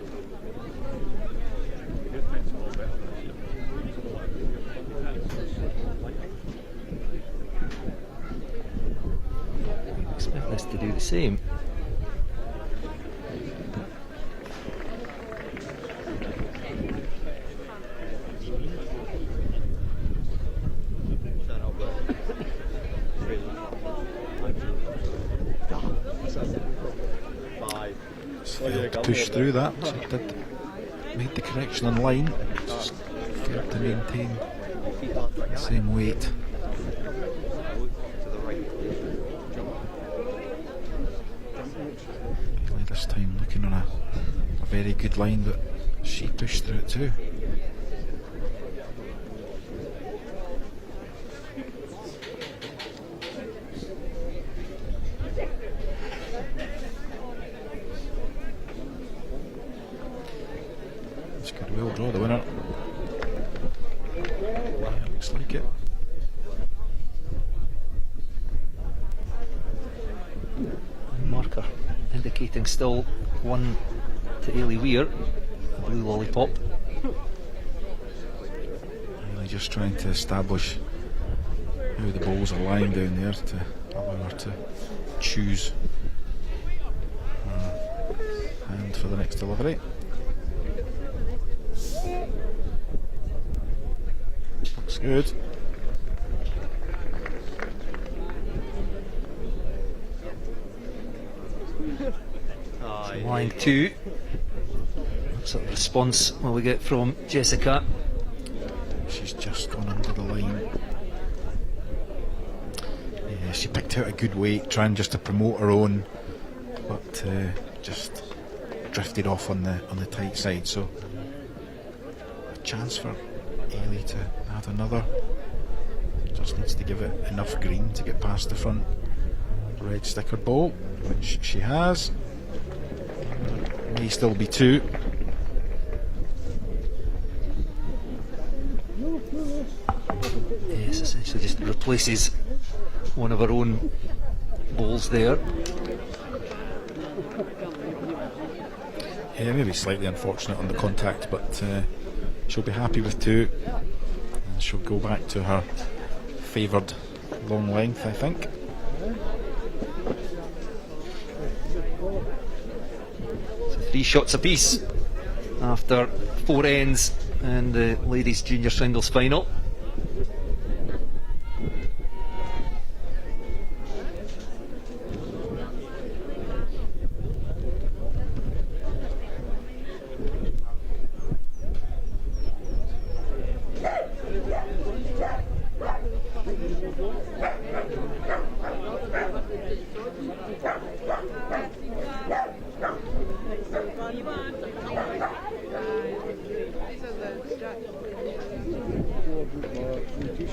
I expect this to do the same. Failed to push through that, so it did made the correction on line, just failed to maintain the same weight. Really this time looking on a very good line, but she pushed through it too. We'll draw the winner. Yeah, looks like it. Marker indicating still 1 to Ailey Weir, the blue lollipop. Really just trying to establish how the balls are lying down there to allow her to choose her hand for the next delivery. Looks good. Line 2. What sort of response will we get from Jessica? She's just gone under the line. Yeah, she picked out a good weight, trying just to promote her own, but just drifted off on the tight side. So a chance for Ailey to add another. Just needs to give it enough green to get past the front red sticker ball, which she has. May still be 2. Yes, essentially just replaces one of her own balls there. Yeah, maybe slightly unfortunate on the contact, but she'll be happy with 2, and she'll go back to her favoured long length, I think. So 3 shots apiece after 4 ends in the ladies junior singles final.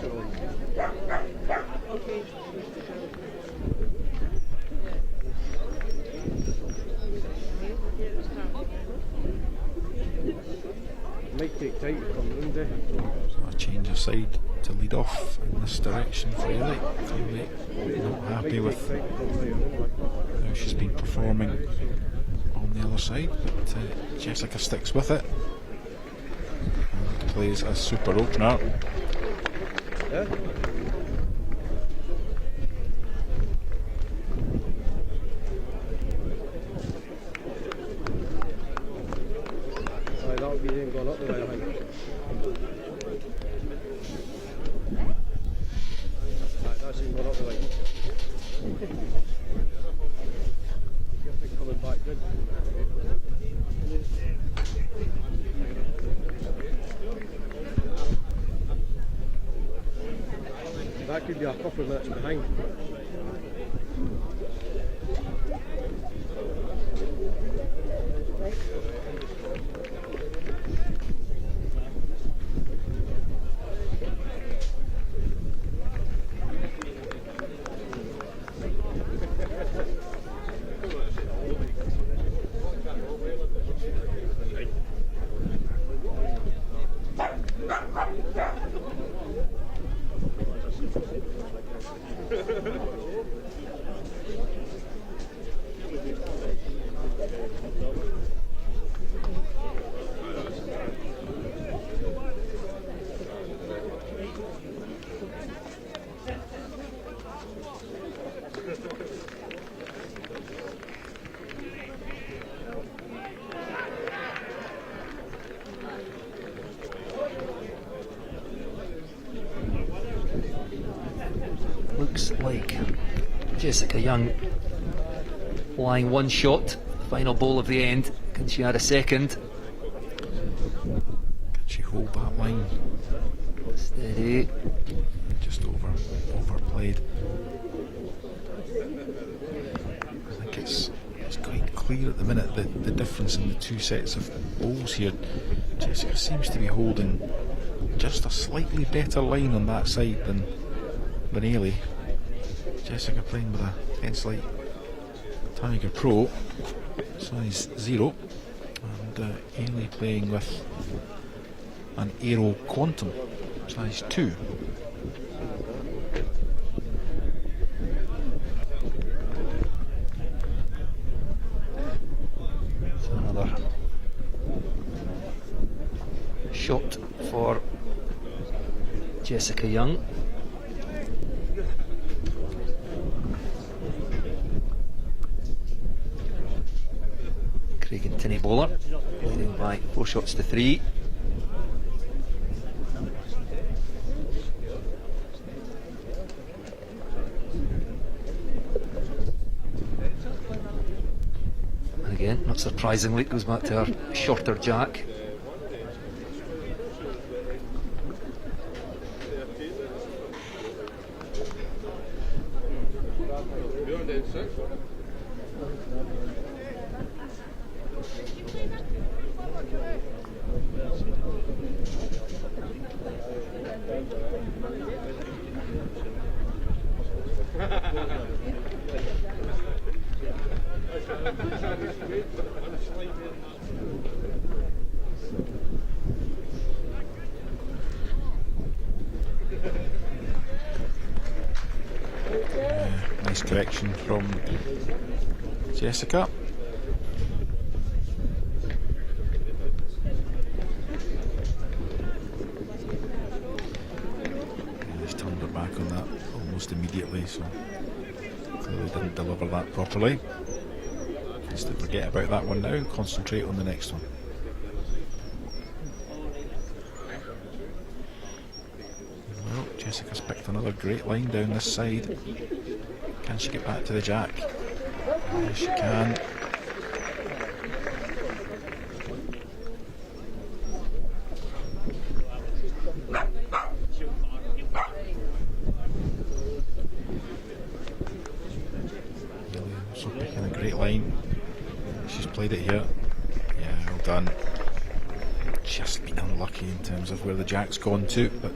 pressure on. Okay. Might take time to come round, eh? So a change of side to lead off in this direction for Ellie. Clearly not happy with how she's been performing on the other side, but Jessica sticks with it and plays a super opener. Yeah? That'll be then going up the way, I think. That's him going up the way. Coming back good. That could be a couple of minutes behind. Looks like Jessica Young lying one shot, final ball of the end. Can she add a second? Can she hold that line? Steady. Just overplayed. I think it's quite clear at the minute that the difference in the two sets of bowls here. Jessica seems to be holding just a slightly better line on that side than Ailey. Jessica playing with a Hensley Tiger Pro size 0 and Ailey playing with an Aero Quantum size 2. So another shot for Jessica Young. Craig and Tinney bowler, leading by 4 shots to 3. And again, not surprisingly, it goes back to our shorter jack. Nice correction from Jessica. He's turned her back on that almost immediately, so clearly didn't deliver that properly. Just to forget about that one now and concentrate on the next one. Well, Jessica's picked another great line down this side. Can she get back to the jack? Yes, she can. Also picking a great line. She's played it here. Yeah, well done. Just been unlucky in terms of where the jack's gone to, but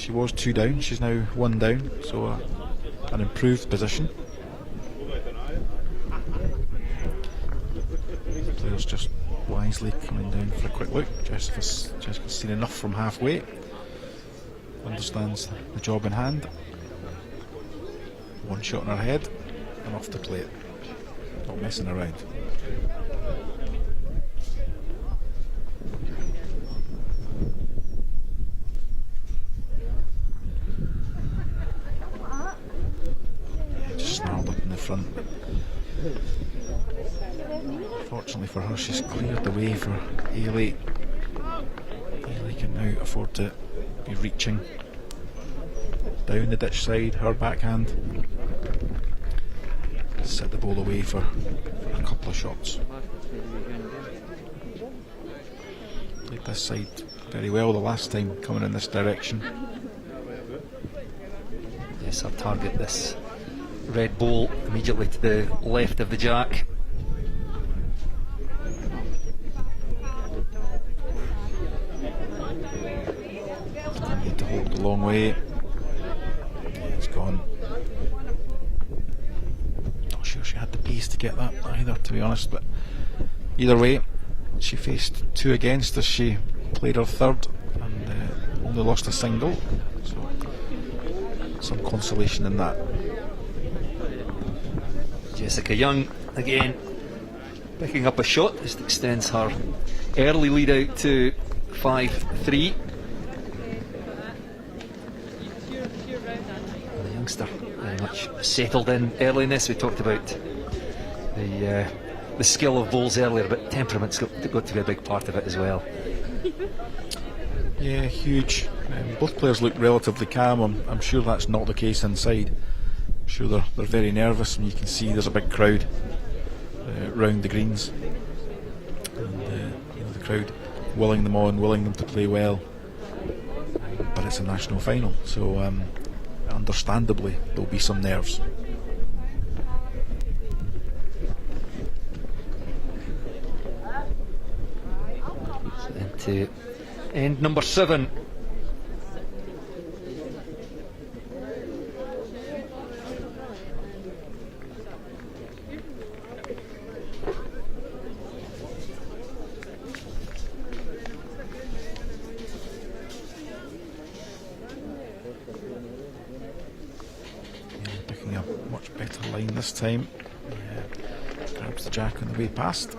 She was 2 down, she's now 1 down, so an improved position. The players just wisely coming down for a quick look. Jessica's seen enough from halfway, understands the job in hand. 1 shot in her head and off to play it, not messing around. Just snarled up in the front. Fortunately for her, she's cleared the way for Ailey. Ailey can now afford to be reaching down the ditch side, her backhand. Set the ball away for a couple of shots. Played this side very well the last time coming in this direction. Yes, I'll target this red ball immediately to the left of the jack. Need to hold the long way. It's gone. Not sure she had the pace to get that either, to be honest, but either way, she faced 2 against as she played her third and only lost a single, so some consolation in that. Jessica Young again picking up a shot. This extends her early lead out to 5-3. The youngster very much settled in early in this. We talked about the skill of bowls earlier, but temperament's got to be a big part of it as well. Yeah, huge. Both players look relatively calm. I'm sure that's not the case inside. I'm sure they're very nervous, and you can see there's a big crowd round the greens, and the crowd willing them on, willing them to play well. But it's a national final, so understandably there'll be some nerves. So into end number 7. Picking a much better line this time. Grabs the jack on the way past.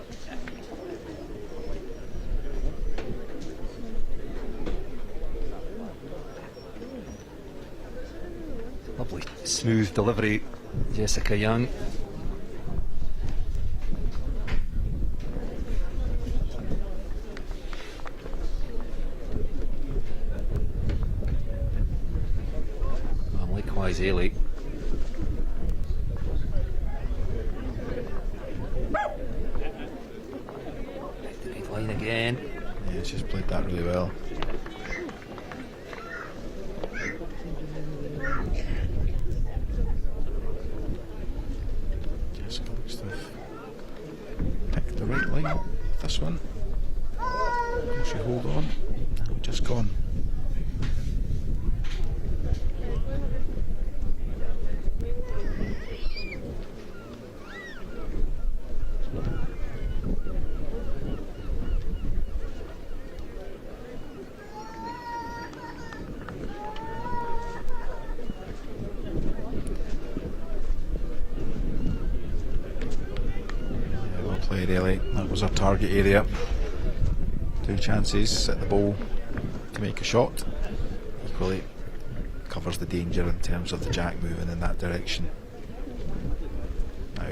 Lovely smooth delivery, Jessica Young. And likewise Ailey. Good line again. Yeah, she's played that really well. Jessica looks to have picked the right line with this one. Will she hold on? No, just gone. That was our target area. 2 chances, set the ball to make a shot. Equally covers the danger in terms of the jack moving in that direction. Now,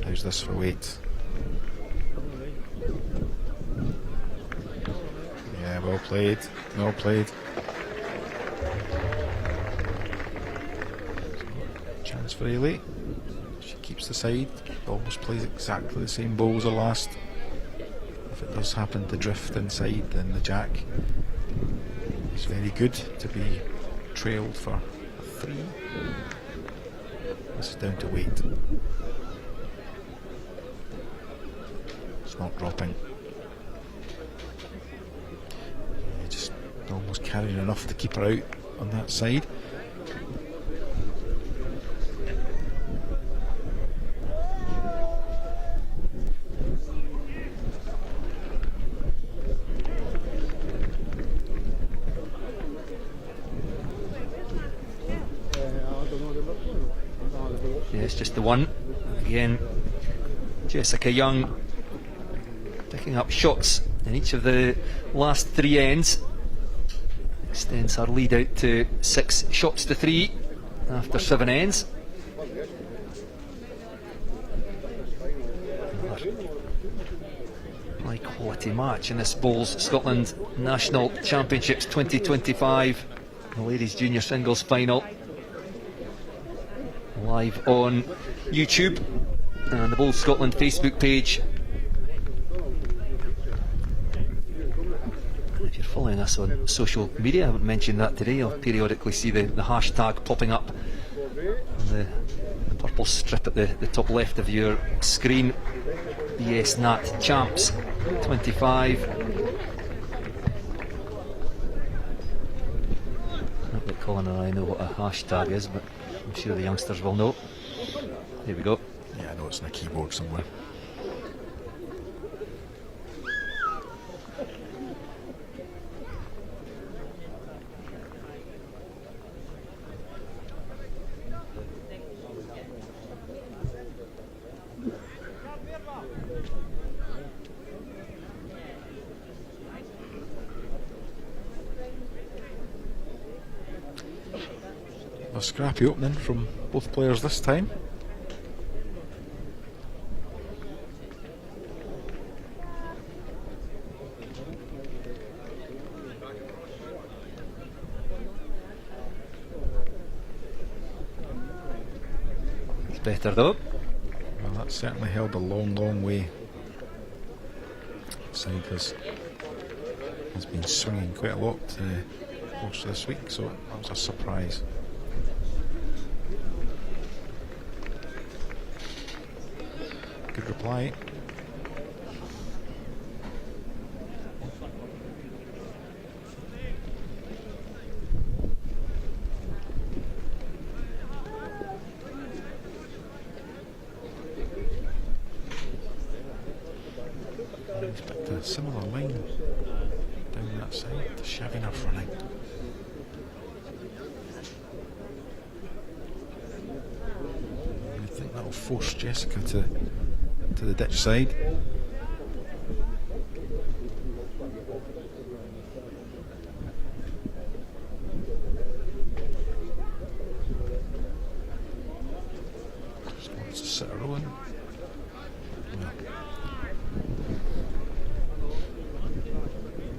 how's this for weight? Yeah, well played, well played. Chance for Ailey. She keeps the side, almost plays exactly the same bowl as her last. If it does happen to drift inside, then the jack is very good to be trailed for a 3. This is down to weight. It's not dropping. Just Almost carrying enough to keep her out on that side. Yes, just the one. Again, Jessica Young picking up shots in each of the last 3 ends. Extends her lead out to 6 shots to 3 after 7 ends. High quality match in this Bowls Scotland National Championships 2025, the ladies junior singles final. Live on YouTube and the Bowls Scotland Facebook page. If you're following us on social media, I haven't mentioned that today, you'll periodically see the hashtag popping up on the purple strip at the top left of your screen. BSNat Champs 25. Not that Colin and I know what a hashtag is, but I'm sure the youngsters will know. Here we go. Yeah, I know it's on a keyboard somewhere. A scrappy opening from both players this time. It's better though. Well, that certainly held a long way. Side has been swinging quite a lot most of this week, so that was a surprise. Good reply. He's picked a similar line down that side to Shavinov running. I think that'll force Jessica to the ditch side. Just wants to sit her own. Well,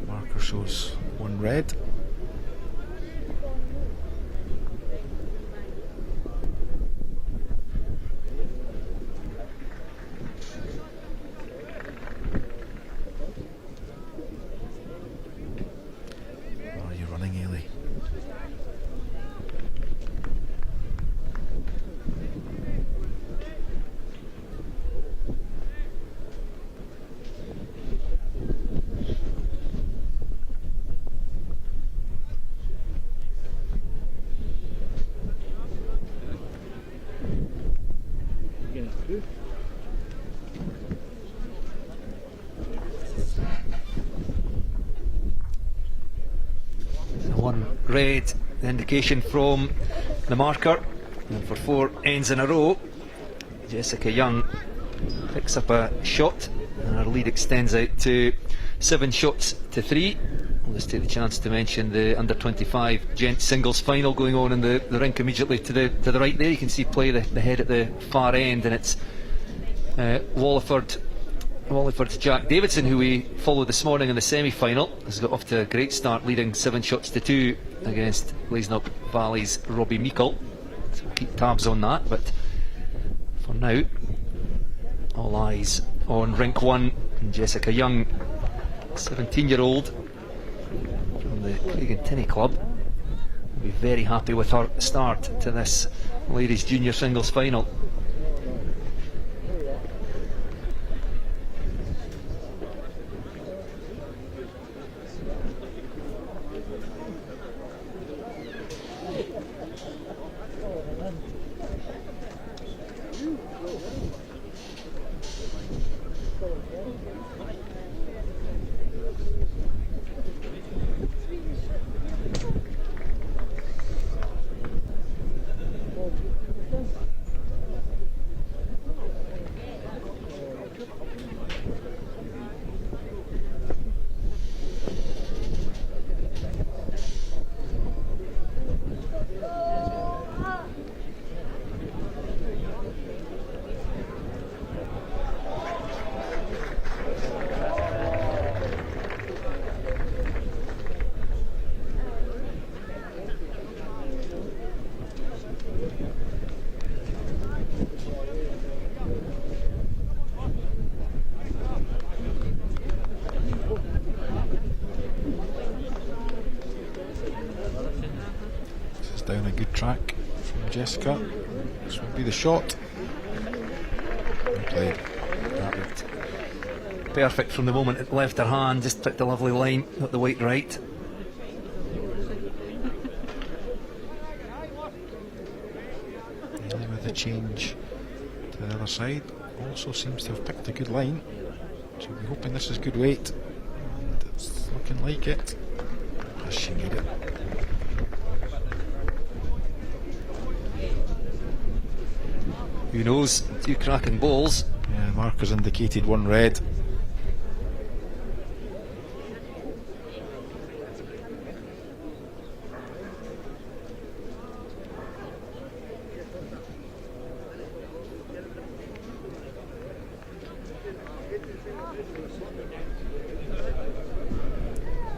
marker shows 1 red. Red, the indication from the marker, and for 4 ends in a row Jessica Young picks up a shot and her lead extends out to 7 shots to 3. I'll just take the chance to mention the under 25 gents singles final going on in the rink immediately to the right there. You can see play the head at the far end, and it's Walliford's Jack Davidson, who we followed this morning in the semi-final, has got off to a great start, leading 7 shots to 2 against Blaisnock Valley's Robbie Meikle. So we'll keep tabs on that, but for now, all eyes on rink 1 and Jessica Young, 17-year-old from the Craigentinney club. Will be very happy with her start to this ladies junior singles final. down a good track from Jessica. This will be the shot. Well played. That looked perfect from the moment it left her hand, just picked a lovely line at the white right. And with the change to the other side, also seems to have picked a good line. So we're hoping this is good weight, and it's looking like it. Has she made it? Who knows? Two cracking balls. Yeah, markers indicated one red.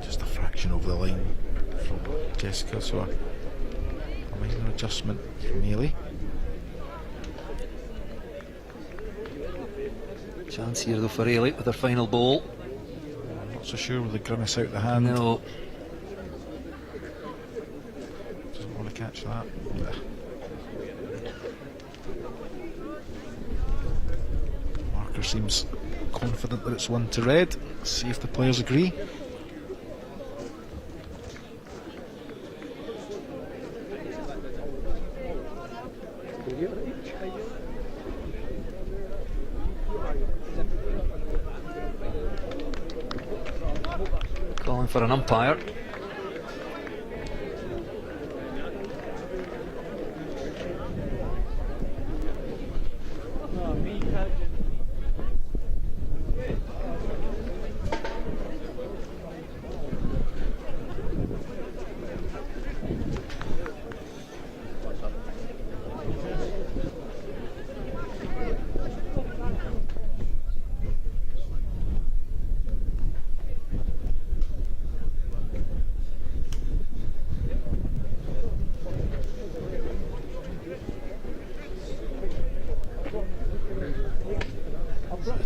Just a fraction over the line from Jessica, so a minor adjustment from Ailey. Chance here though for Ailey with her final ball. Not so sure with the grimace out the hand. No. Doesn't want to catch that. Marker seems confident that it's one to red. Let's see if the players agree. Calling for an umpire.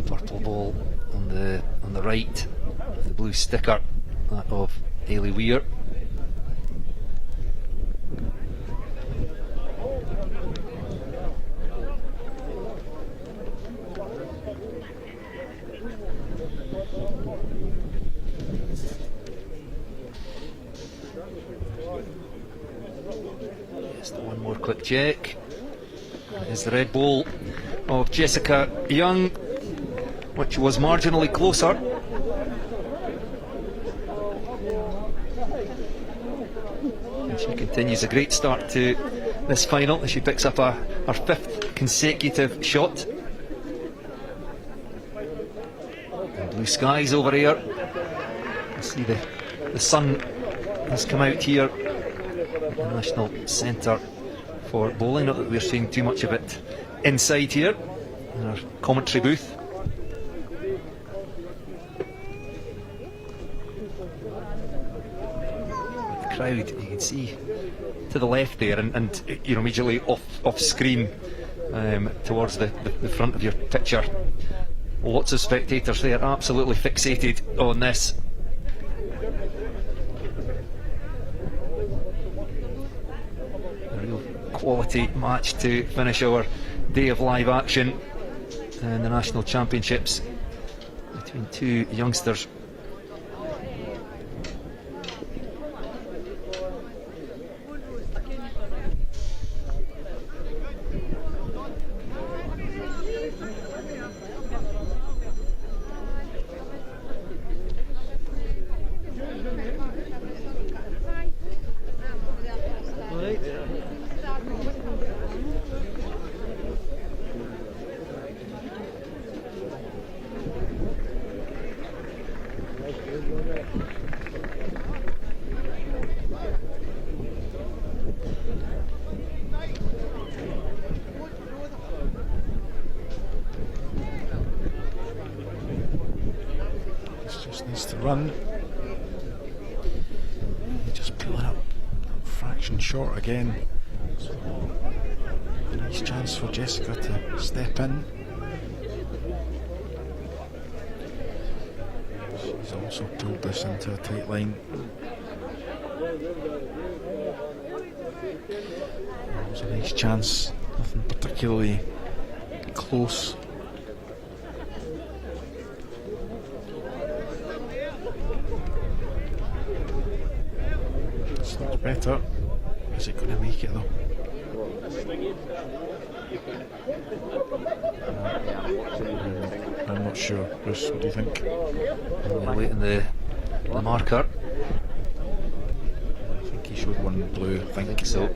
Purple ball on the right, the blue sticker, that of Ailey Weir. Just one more quick check. Is the red ball of Jessica Young, which was marginally closer. And she continues a great start to this final as she picks up her fifth consecutive shot. And blue skies over here. You see the sun has come out here at the National Centre for Bowling. Not that we're seeing too much of it inside here in our commentary booth. The crowd, you can see to the left there, and you know, immediately off screen towards the front of your picture. Lots of spectators there, absolutely fixated on this. A real quality match to finish our day of live action in the National Championships between two youngsters. Run. Just pulling up a fraction short again. So, a nice chance for Jessica to step in. She's also pulled this into a tight line. was a nice chance, nothing particularly close. It's not better. Is it going to make it though? I'm not sure. Bruce, what do you think? We're waiting the marker. I think he showed one blue. I think so.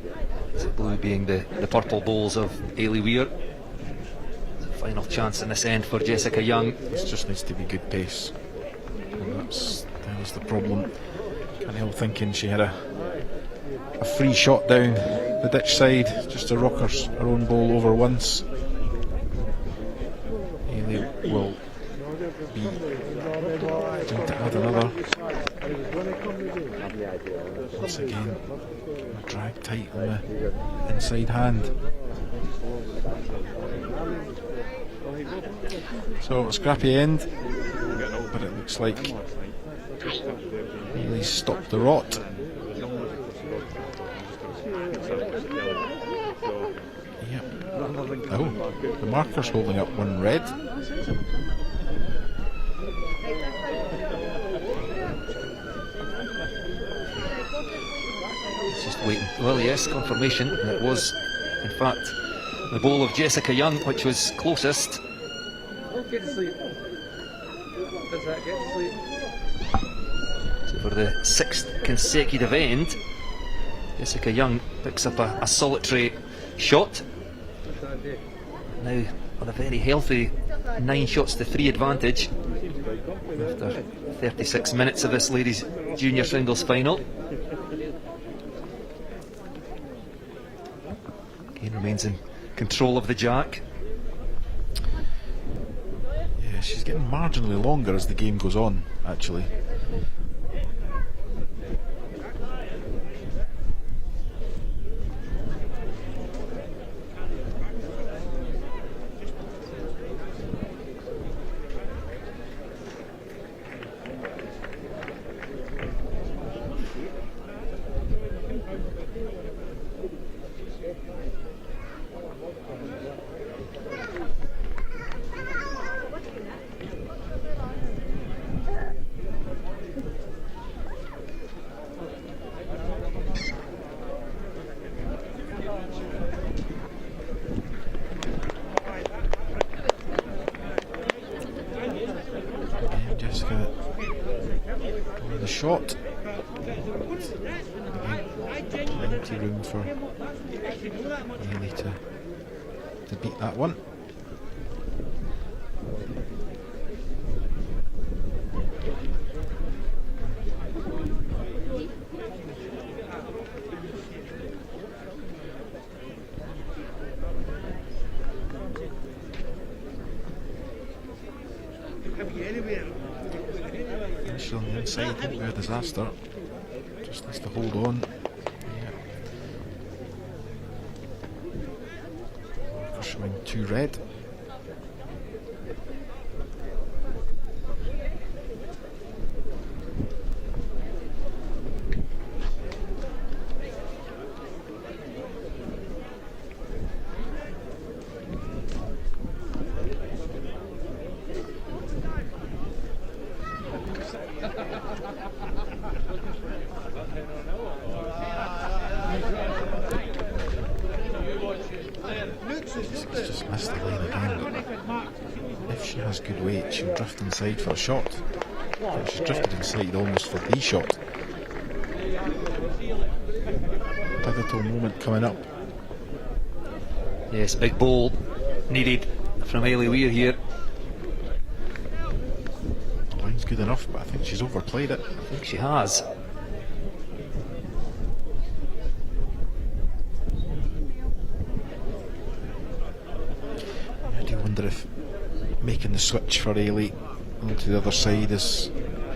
Is it blue being the purple bowls of Ailey Weir? Final chance in this end for Jessica Young. This just needs to be good pace. And that was the problem. Can't help thinking she had a free shot down the ditch side, just to rock her own ball over once. Ailey will be going to add another. Once again, drag tight on the inside hand. So a scrappy end, but it looks like Ailey's stopped the rot. Yep. Oh, the marker's holding up one red. Just waiting. Well, yes, confirmation. And it was, in fact, the bowl of Jessica Young, which was closest. Get to sleep. Does that get to sleep? So for the 6th consecutive end, Jessica Young picks up a solitary shot. Now on a very healthy 9 shots to 3 advantage after 36 minutes of this ladies' junior singles final. Kane remains in control of the jack. Yeah, she's getting marginally longer as the game goes on, actually. Jessica on the shot. Plenty room for Ailey to beat that one. Finish on the inside, won't be a disaster. Just needs to hold on. Yeah. For showing 2 red. She's just missed the lane again. If she has good weight, she'll drift inside for a shot. But she's drifted inside almost for the shot. Pivotal moment coming up. Yes, big bowl needed from Ailey Weir here. The line's good enough, but I think she's overplayed it. I think she has. I do wonder if making the switch for Ailey onto the other side is,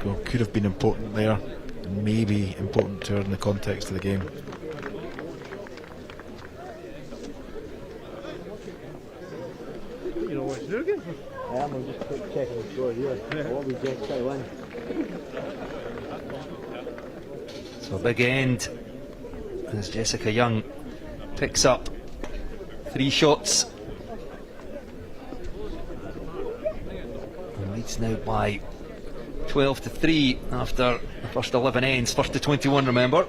well, could have been important there, and maybe important to her in the context of the game. You know what's doing? I'm just checking the score here. What we just try win. So a big end as Jessica Young picks up 3 shots. And leads now by 12-3 after the first 11 ends. First to 21, remember.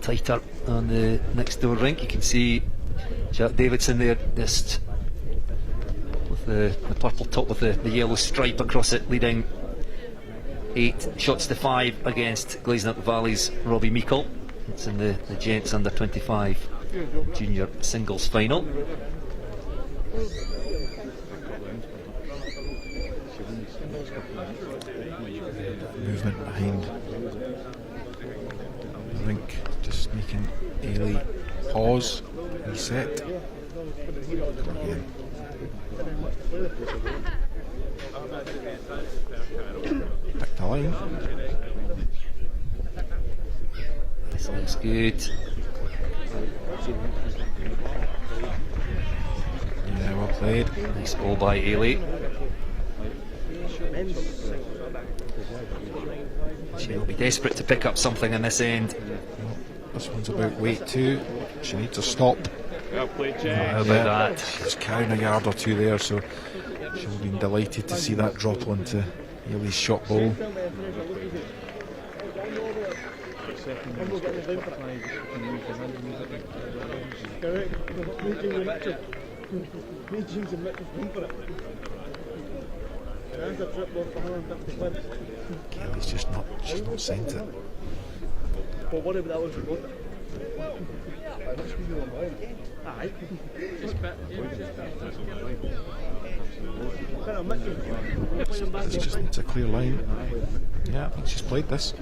Tighter on the next door rink. You can see Jack Davidson there, just with the purple top with the yellow stripe across it, leading 8 shots to 5 against Glazing Up the Valley's Robbie Meikle. It's in the gents under 25 junior singles final. Movement behind the rink, just making Ailey pause, reset. Again. Pick the line. This looks good. Yeah, well played. Nice ball by Ailey. She'll be desperate to pick up something in this end. This one's about weight too. She needs to stop. Well played, How about that? She's carrying a yard or two there, so she'll be delighted to see that drop onto Ailey's shot ball. Kelly's just not, she's not sent it. Well, what about that one for both? This just needs a clear line. Yeah, I think she's played this.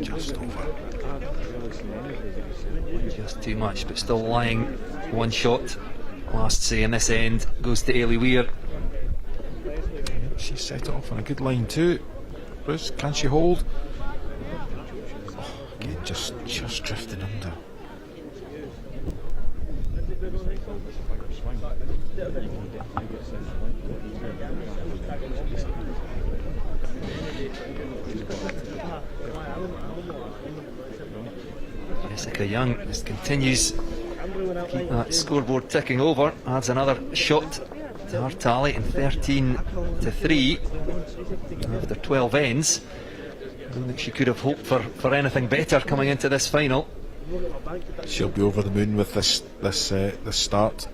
Just over. Just too much, but still lying. 1 shot. Last say in this end goes to Ailey Weir. She set it off on a good line too. Bruce, can she hold? Oh, again, just drifting under. Jessica Young just continues to keep that scoreboard ticking over. Adds another shot to her tally in 13-3 after 12 ends. I don't think she could have hoped for anything better coming into this final. She'll be over the moon with this start,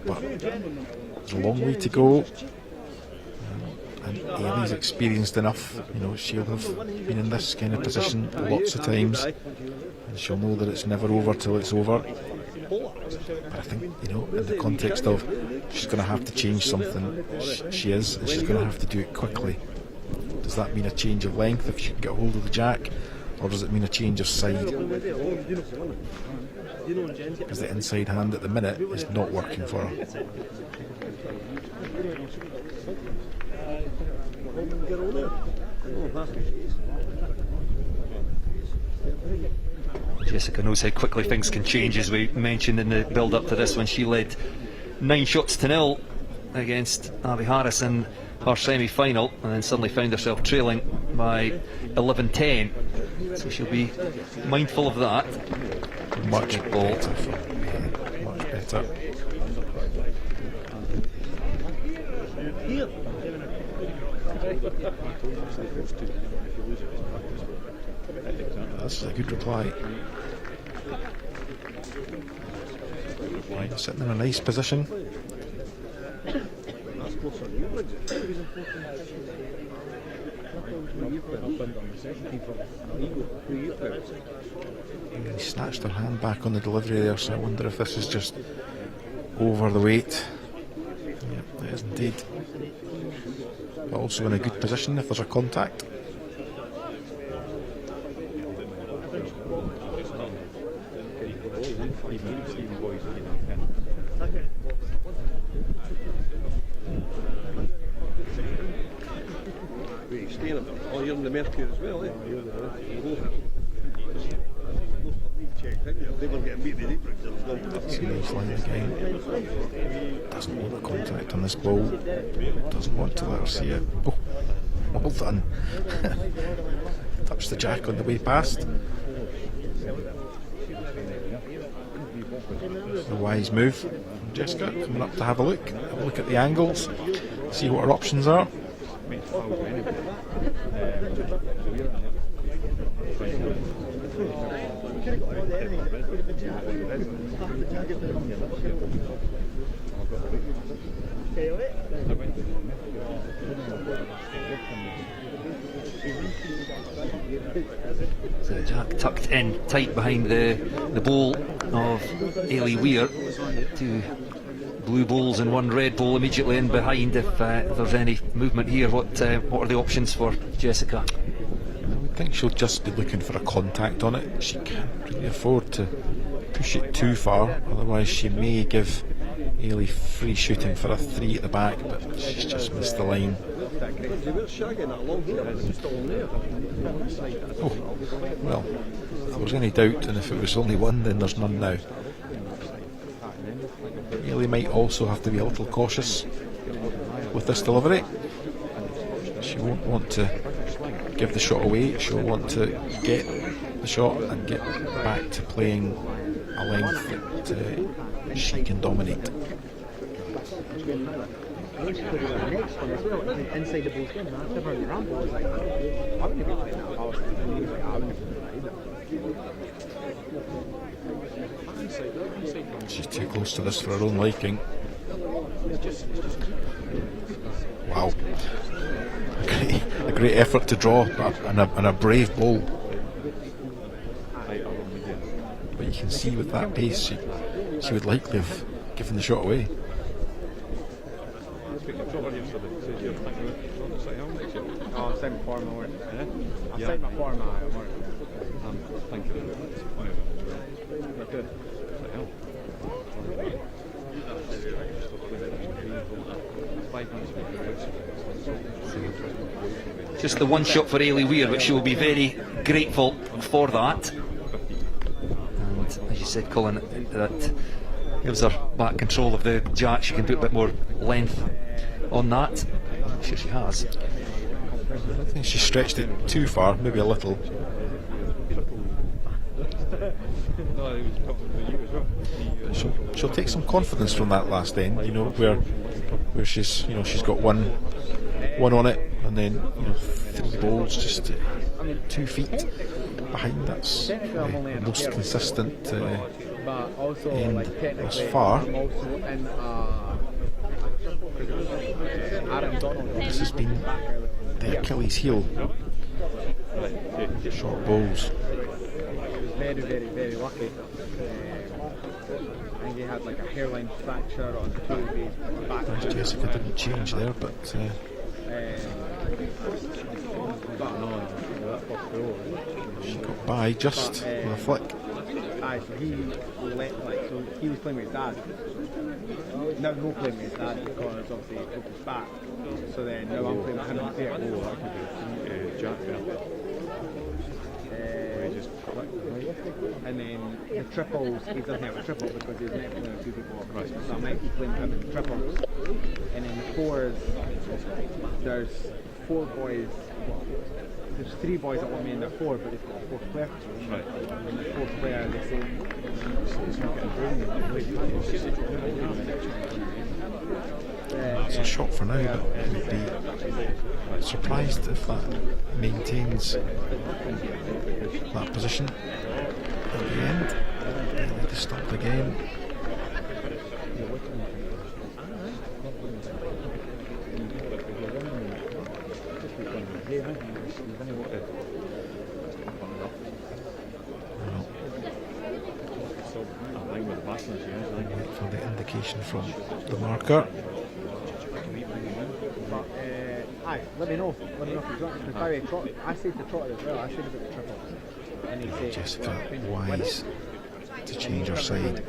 but there's a long way to go. And Ailey's experienced enough, you know, she'll have been in this kind of position lots of times, and she'll know that it's never over till it's over. But I think, you know, in the context of she's going to have to change something, she is, and she's going to have to do it quickly. Does that mean a change of length if she can get hold of the jack, or does it mean a change of side? Because the inside hand at the minute is not working for her. Jessica knows how quickly things can change, as we mentioned in the build up to this, when she led 9 shots to 0 against Abby Harris in her semi-final, and then suddenly found herself trailing by 11-10. So she'll be mindful of that. Much better. Much better. That's a good reply. Sitting in a nice position. closer to you, Bridget. He was in 14. I've been on the second team for Eagle. Who are you proud? He snatched her hand back on the delivery there, so I wonder if this is just over the weight. Yep, it is indeed. But also in a good position if there's a contact. Oh, you're in the Mercury as well, eh? They were getting beat in the Serious line again. Doesn't want the contact on this ball. Doesn't want to let her see it. Oh, well done. Touched the jack on the way past. A wise move from Jessica, coming up to have a look. Have a look at the angles, see what her options are. So Jack tucked in tight behind the bowl of Ailey Weir. Two blue bowls and one red bowl immediately in behind. If there's any movement here, what are the options for Jessica? I would think she'll just be looking for a contact on it. She can't really afford to push it too far, otherwise she may give Ailey free shooting for a 3 at the back, but she's just missed the line. Oh, well, if there was any doubt, and if it was only one, then there's none now. Ailey might also have to be a little cautious with this delivery. She won't want to give the shot away, she'll want to get the shot and get back to playing a length that she can dominate. Inside the post, after the ramp, I was like, I wouldn't be playing that power. I wouldn't be playing either. She's too close to this for her own liking. Wow. A great effort to draw, and a brave ball. But you can see with that pace, she would likely have given the shot away. Oh, same form of work. I same form of work. Thank you very much. Good. Just the one shot for Ailey Weir, which she will be very grateful for that. And as you said, Colin, that gives her back control of the jack. She can put a bit more length on that. I'm sure she has. I don't think she stretched it too far, maybe a little. She'll take some confidence from that last end, where she's got one on it, and then 3 balls just 2 feet behind. That's the most consistent end thus far. This has been the Achilles heel. Short balls. Very, very, very lucky. I think he had like a hairline fracture on 2 of his back. Jessica didn't change there, but she got by just with a flick. Aye, so he was playing with his dad. Now no playing with his dad because obviously he broke his back. So then now I'm playing with him there. And then the triples, he doesn't have a triple because he's meant to play with 2 people across. So I might be playing him in the triples. And then the fours, there's 4 boys. Well, there's 3 boys that want me in the 4, but they've got a 4th player. Right. And the 4th player, they say, it's a shot for now, but I would be surprised if that maintains that position at the end. And they stopped again. Wait for the indication from the marker. Aye, let me know if you want. Because by the way, I said to Trotter as well, I said about the triple. And he said, Jessica wise to change her side.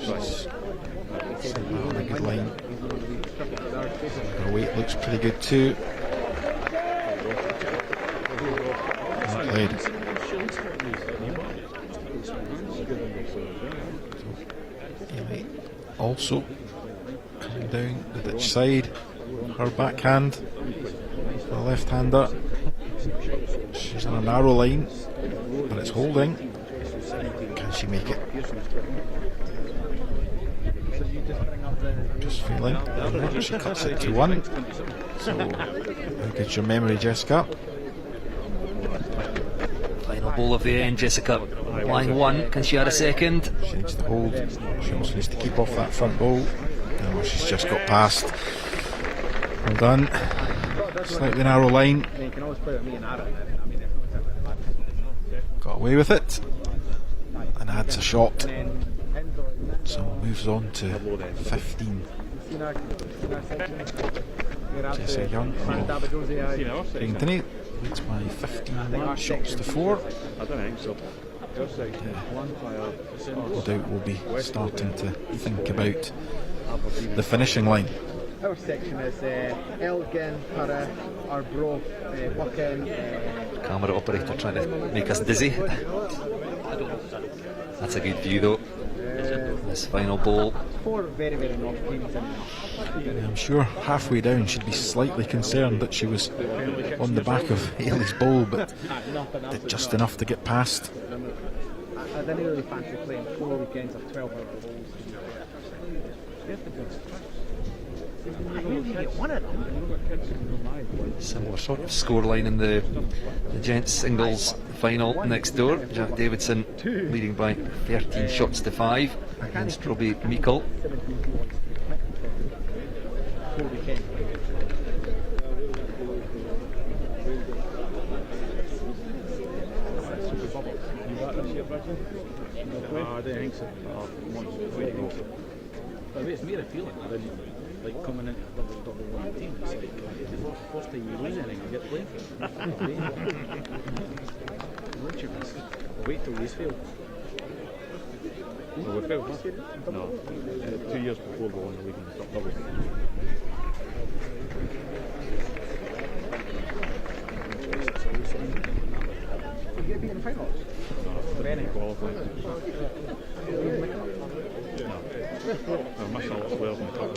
She's on a good line. Her weight looks pretty good too. Well played. Amy also coming down the ditch side. Her backhand for the left-hander. She's on a narrow line, but it's holding. Can she make it? Just feeling. She cuts it to 1. So, how good's your memory, Jessica? Final ball of the end, Jessica. Line 1, can she add a second? She needs to hold. She also needs to keep off that front ball. Oh, she's just got past. Well done. Slightly narrow line. Got away with it. And adds a shot. So moves on to 15. Jessica Young of Greenton leads by 15 shots to 4. No doubt we'll be starting to think about the finishing line. Our section is Elgin, Para, Arbroath, Buchan. Camera operator trying to make us dizzy. That's a good view though. This final ball. 4 very, very north teams in. I'm sure halfway down she'd be slightly concerned that she was on the back of Haley's ball, but did just enough to get past. I didn't really fancy playing 4 weekends of 12-hour balls. Similar sort of scoreline in the gents singles final next door. Jack Davidson leading by 13 shots to 5 against Robbie Meikle. I don't think so. But it's made a feeling. I didn't like coming into a double one team. It's like first time you lose anything, you get played. Wait till you fail. No, we failed, huh? No. 2 years before we won the league in double. Did you be in the finals? No, training qualified. I must have lost well in the top.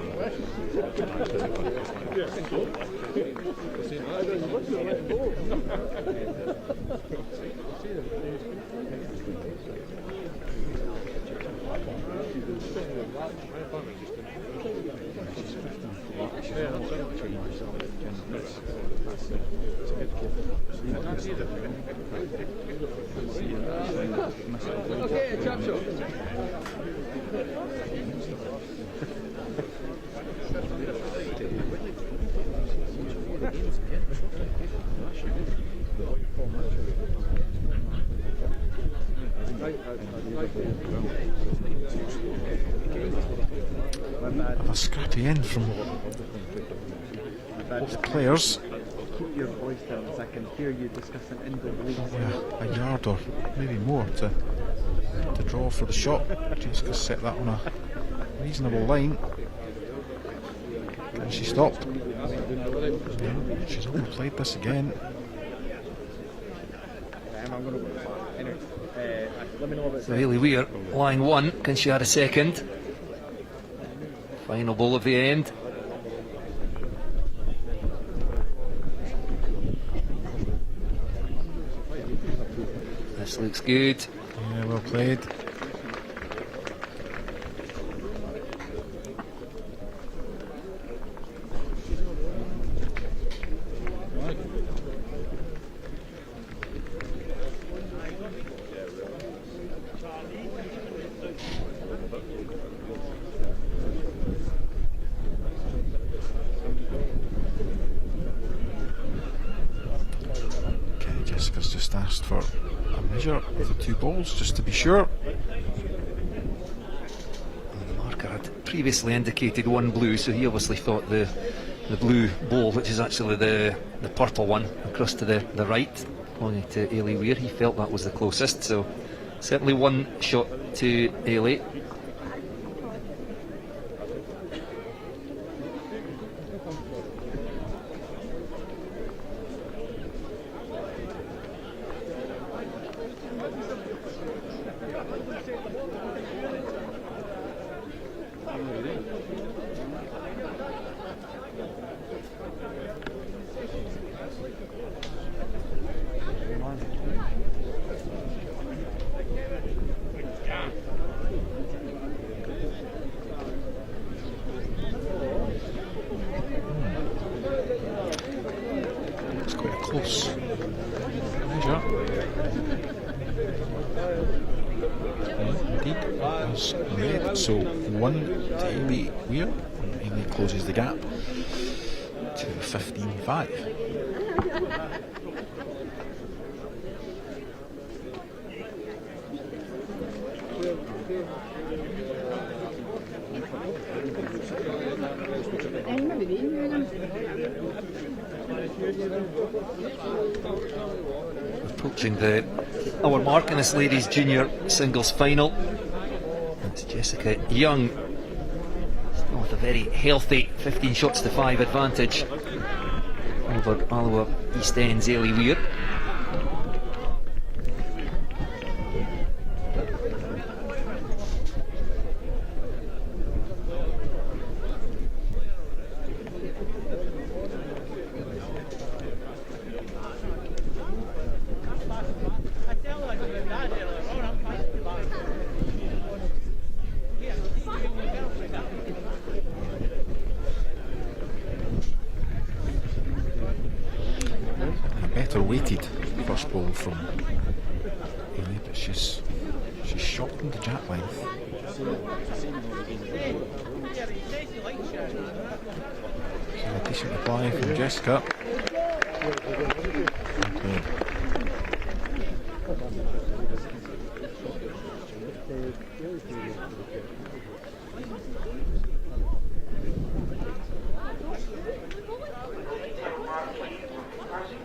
Okay, chop shop. A scrappy end from both players. Keep your voice down as I can hear you discussing indoor leagues. A yard or maybe more to draw for the shot. Jessica set that on a reasonable line. Can she stop? She's overplayed this again. Hayley Weir, line 1, can she add a second? Final ball of the end. This looks good. Yeah, well played. Jessica's just asked for a measure of the 2 balls just to be sure. previously indicated one blue, so he obviously thought the blue bowl, which is actually the purple one across to the right, belonging to Ailey Weir, he felt that was the closest, so certainly one shot to Ailey. It's quite a close measure. Indeed, as red. So 1 to Ailey Weir. Ailey closes the gap to 15-5. Approaching the hour mark in this ladies' junior singles final. It's Jessica Young, still with a very healthy 15 shots to 5 advantage over Alloa East End's Ailey Weir. Better weighted first ball from Ailey, but she's shortened the jack length. So a decent reply from Jessica. Okay.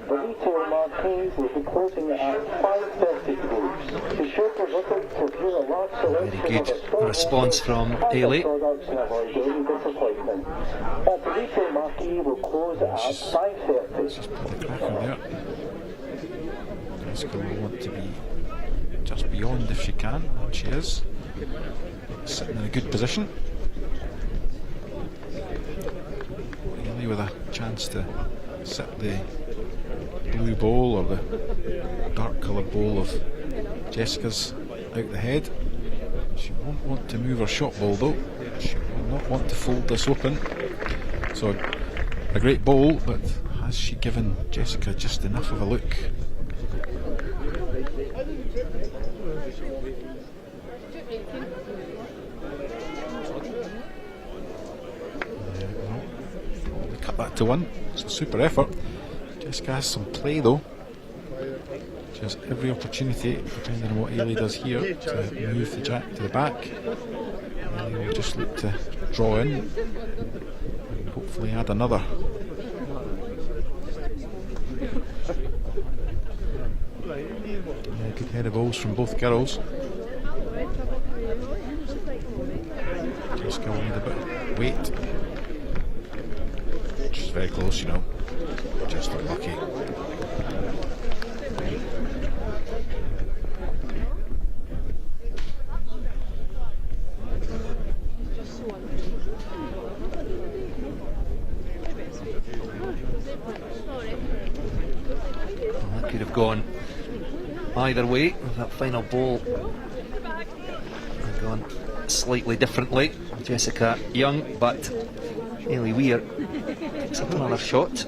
The retail marquees will be closing at 5:32. Be sure to visit to view a large selection Very of good assortment response from Ailey. products and avoid any disappointment. The retail marquee will close at 5:30. She's put the cracker there. Jessica will want to be just beyond if she can, and she is. Sitting in a good position. Ailey with a chance to sit the blue bowl or the dark coloured bowl of Jessica's out the head. She won't want to move her shot ball though. She will not want to fold this open. So a great bowl, but has she given Jessica just enough of a look? Cut that to 1. It's a super effort. Jessica has some play though. She has every opportunity, depending on what Ailey does here, to move the jack to the back. Ailey will just look to draw in and hopefully add another. Yeah, good head of balls from both girls. Jessica will need a bit of weight. She's very close, you know. Just unlucky. Well, that could have gone either way. That final ball had gone slightly differently. Jessica Young, but Ailey Weir picks up another shot.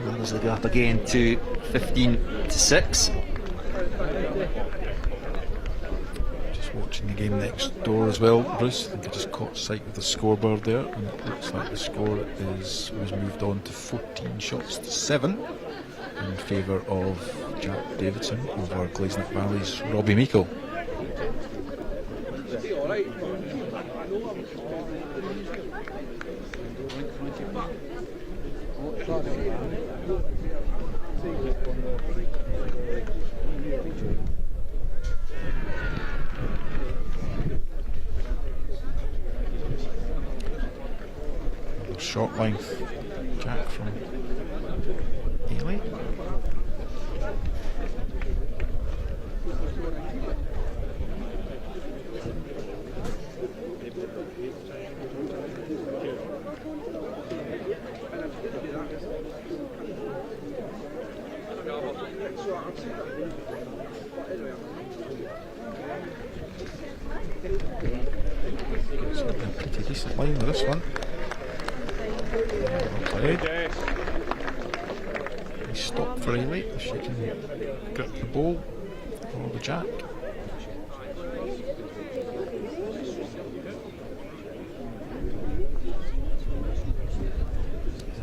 There's the gap again to 15-6. Just watching the game next door as well, Bruce. I think I just caught sight of the scoreboard there, and it looks like the score was moved on to 14 shots to 7 in favour of Jack Davidson over Glazenick Valley's Robbie Meikle. Short length jack from Ely. Pretty decent line with this one. Well, he stopped for Ely if she can grip the ball or the jack.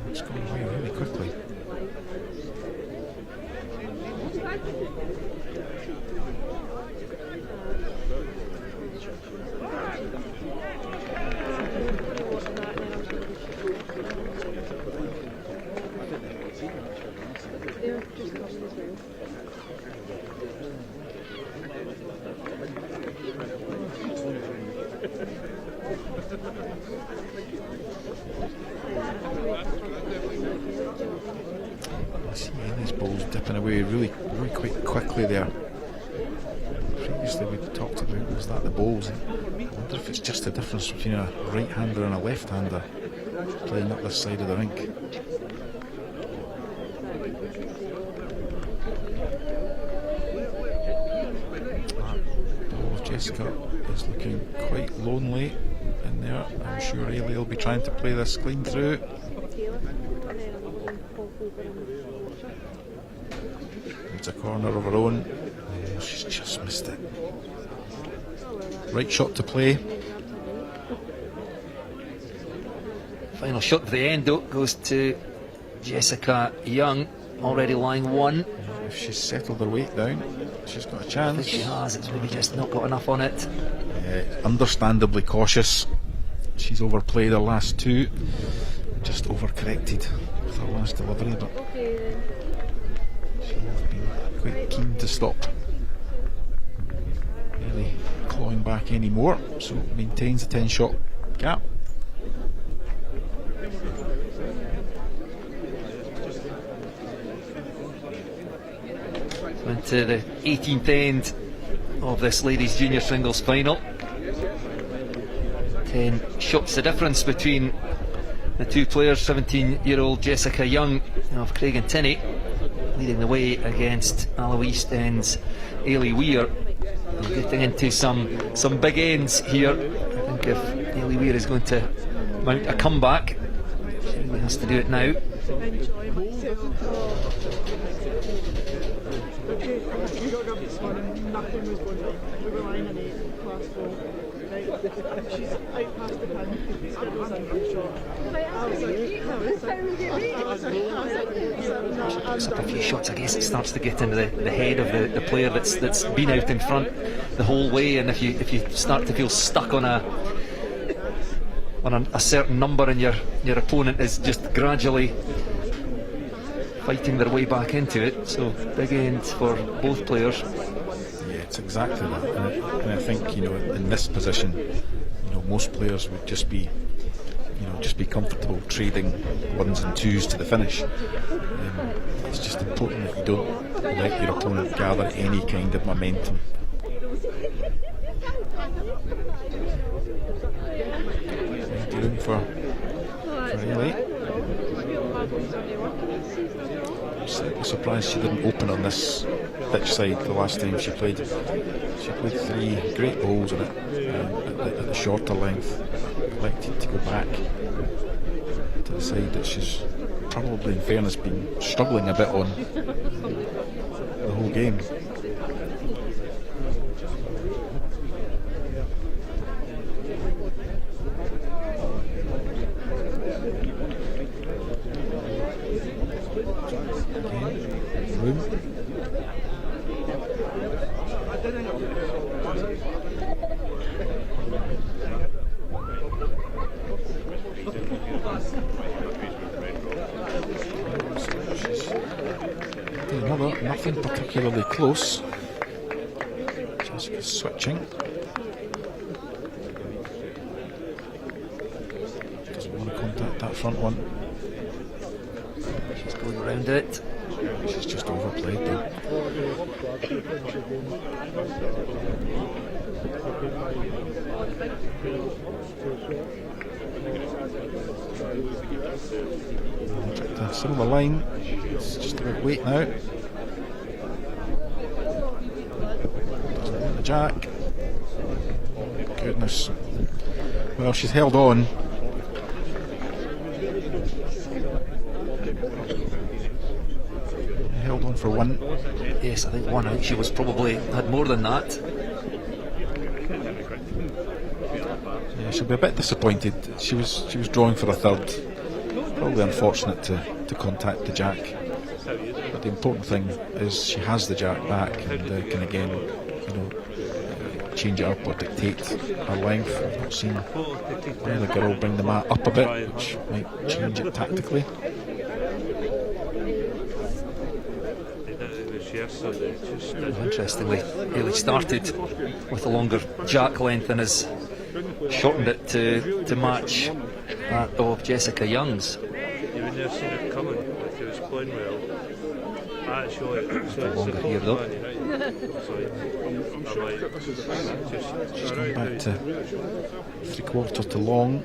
It's going away really quickly. I see Ely's ball's dipping away really quite quickly there. Previously we talked about was that the balls. I wonder if it's just the difference between a right-hander and a left-hander playing up this side of the rink. That ball of Jessica is looking quite lonely in there. I'm sure Ely will be trying to play this clean through. It's a corner of her own. Oh, she's just missed it. Right shot to play. Final shot of the end though goes to Jessica Young, already lying one. If she's settled her weight down, she's got a chance. I think she has, it's maybe just not got enough on it. Understandably cautious. She's overplayed her last two, just overcorrected with her last delivery, but she has been quite keen to stop really clawing back any more, so maintains the 10-shot gap. Into the 18th end of this ladies junior singles final. 10 shots the difference between the two players. 17-year-old Jessica Young of Craig and Tinney leading the way against Alloa East End's Ailey Weir. We're getting into some big ends here. I think if Ailey Weir is going to mount a comeback, she has to do it now. Nothing was going on. We were lying in 8, class 4. Right? She's out past the pin. Skiddles in for shot. I was like, Picks up a few shots, I guess it starts to get into the head of the player that's been out in front the whole way, and if you start to feel stuck on a certain number and your opponent is just gradually fighting their way back into it. So big end for both players. Yeah, it's exactly that, and I think, you know, in this position, you know, most players would just be comfortable trading ones and twos to the finish. It's just important that you don't let your opponent gather any kind of momentum. Doing for Ailey. I'm slightly surprised she didn't open on this pitch side the last time she played. She played 3 great balls in it at the shorter length. Elected to go back to the side that she's probably, in fairness, been struggling a bit on the whole game. nothing particularly close. Jessica's switching. Doesn't want to contact that front one. She's going around it. She's just overplayed though. The silver line. It's just about weight now. Doesn't want the jack. Goodness. Well, she's held on. Held on for one. Yes, I think one. I think she was probably had more than that. Yeah, she'll be a bit disappointed. She was drawing for a third. Probably unfortunate to contact the jack. But the important thing is she has the jack back and can again, change it up or dictate her length. I've not seen the girl bring the mat up a bit, which might change it tactically. Interestingly, Hayley started with a longer jack length and has shortened it to match that of Jessica Young's. You wouldn't have seen it coming if he was playing well. Actually, longer here though. She's gone back to 3/4 to long.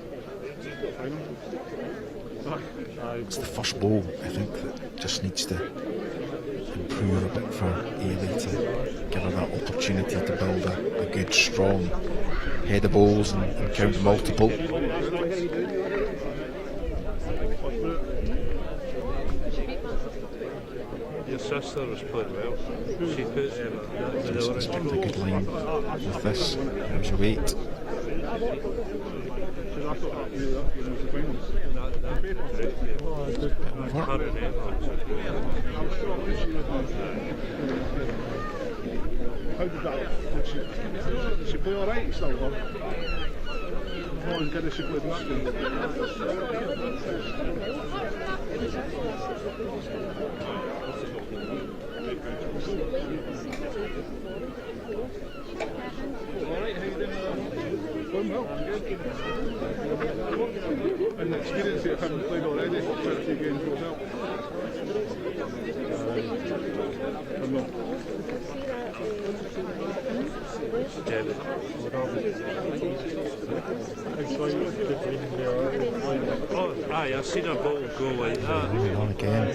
It's the first bowl, I think, that just needs to improve a bit for Hayley to give her that opportunity to build a good, strong head of bowls and count multiple. Your sister was playing well. She put Jessica's picked a good line with this. There's your weight. How did that? Did she play alright still? Not as good as she played in that game. Alright, how you doing? Going well. And the experience of having played already, quite a few games as well. Oh, aye, I've seen a ball go like that. Moving on again.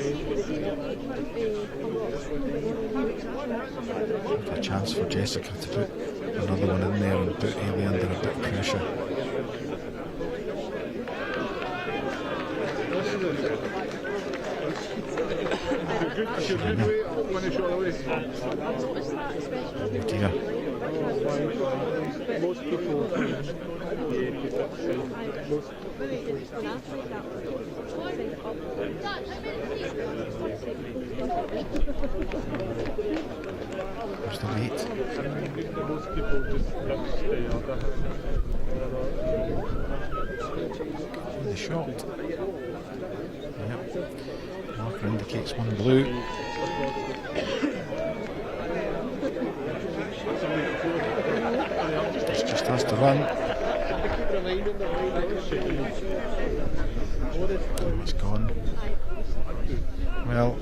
A chance for Jessica to put another one in there and put Hayley under a bit of pressure. Oh dear. Most people Where's the weight? Most people just stay on The shot. Yep. Marker indicates one blue. This just has to run. It's gone. Well,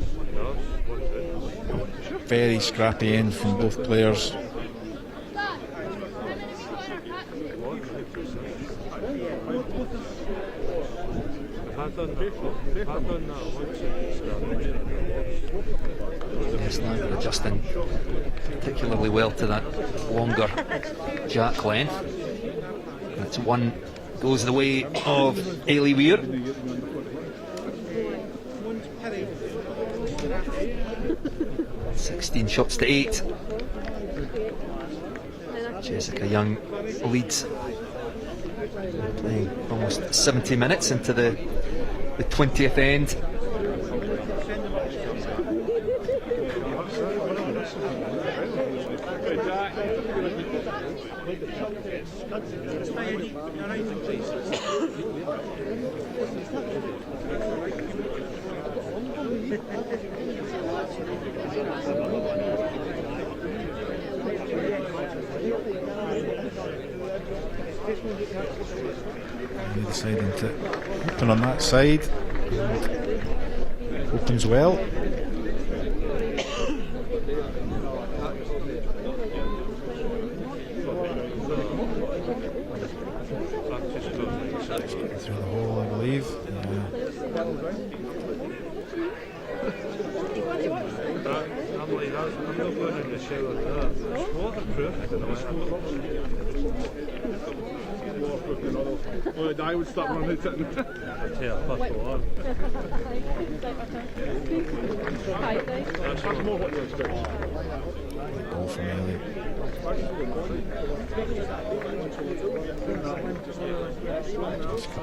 very scrappy end from both players. Yes, now they're adjusting particularly well to that longer jack length. That's one goes the way of Hayley Weir. (16 shots to 8). Jessica Young leads, playing almost 70 minutes into the 20th end. Really deciding to open on that side. Opens well. Through the hole, I believe. I'm like that. I'm not going in the shower like that. It's waterproof. Well, I would stop running it. Yeah, first of all. That's more what you expect. Ball from Elliot.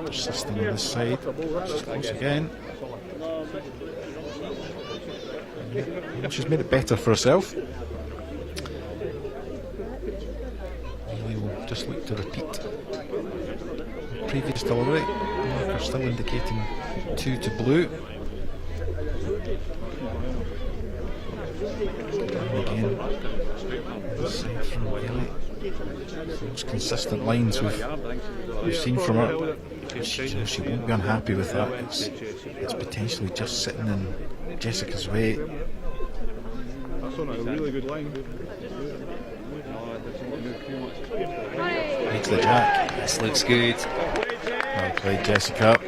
Persisting on this side. She's close again. She's made it better for herself. We will just look to repeat the previous delivery. Marker still indicating 2 to blue. And again, this side from Bailey. Those consistent lines we've seen from her. She won't be unhappy with that. It's potentially just sitting in Jessica's way. That's on a really good line. Right to the jack. This looks good. Well played, Jessica.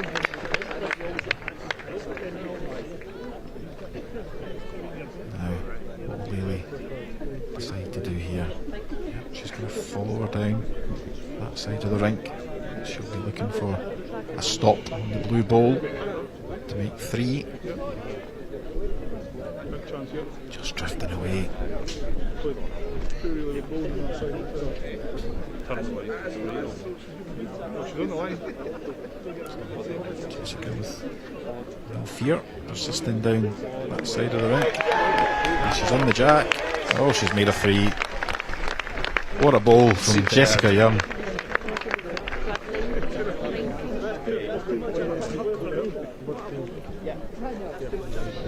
Now, what will Bailey decide to do here? Yep, she's going to follow her down that side of the rink. She'll be looking for a stop on the blue ball to make 3. Just drifting away. Jessica with no fear, persisting down that side of the rink. And she's on the jack. Oh, she's made a 3. What a ball from Jessica Young.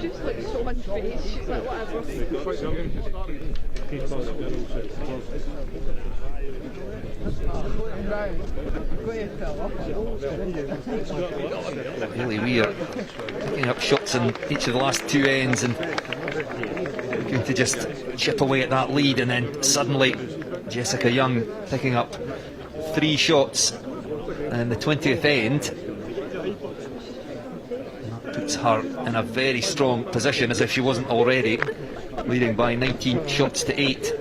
Just like so much face. She's like, whatever. Really weird. Picking up shots in each of the last 2 ends and going to just chip away at that lead, and then suddenly Jessica Young picking up 3 shots in the 20th end. That puts her in a very strong position, as if she wasn't already, leading by 19 shots to 8.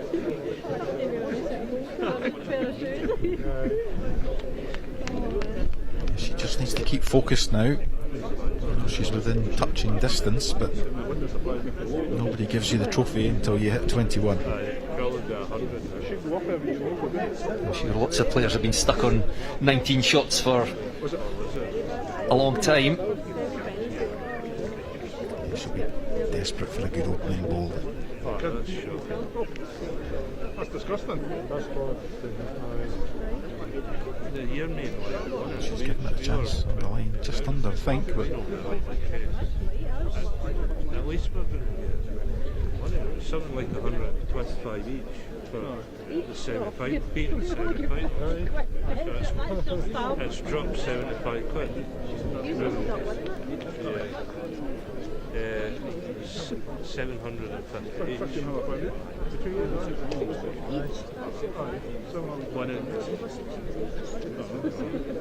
She just needs to keep focused now. She's within touching distance, but nobody gives you the trophy until you hit 21. I'm sure lots of players have been stuck on 19 shots for a long time. She'll be desperate for a good opening ball. That's disgusting. She's given it a chance on the line, just under, I think, but at least we're going to get something like 125 each for the semi-final, beating the semi-final. It's dropped 75 quid. Yeah. 750 each.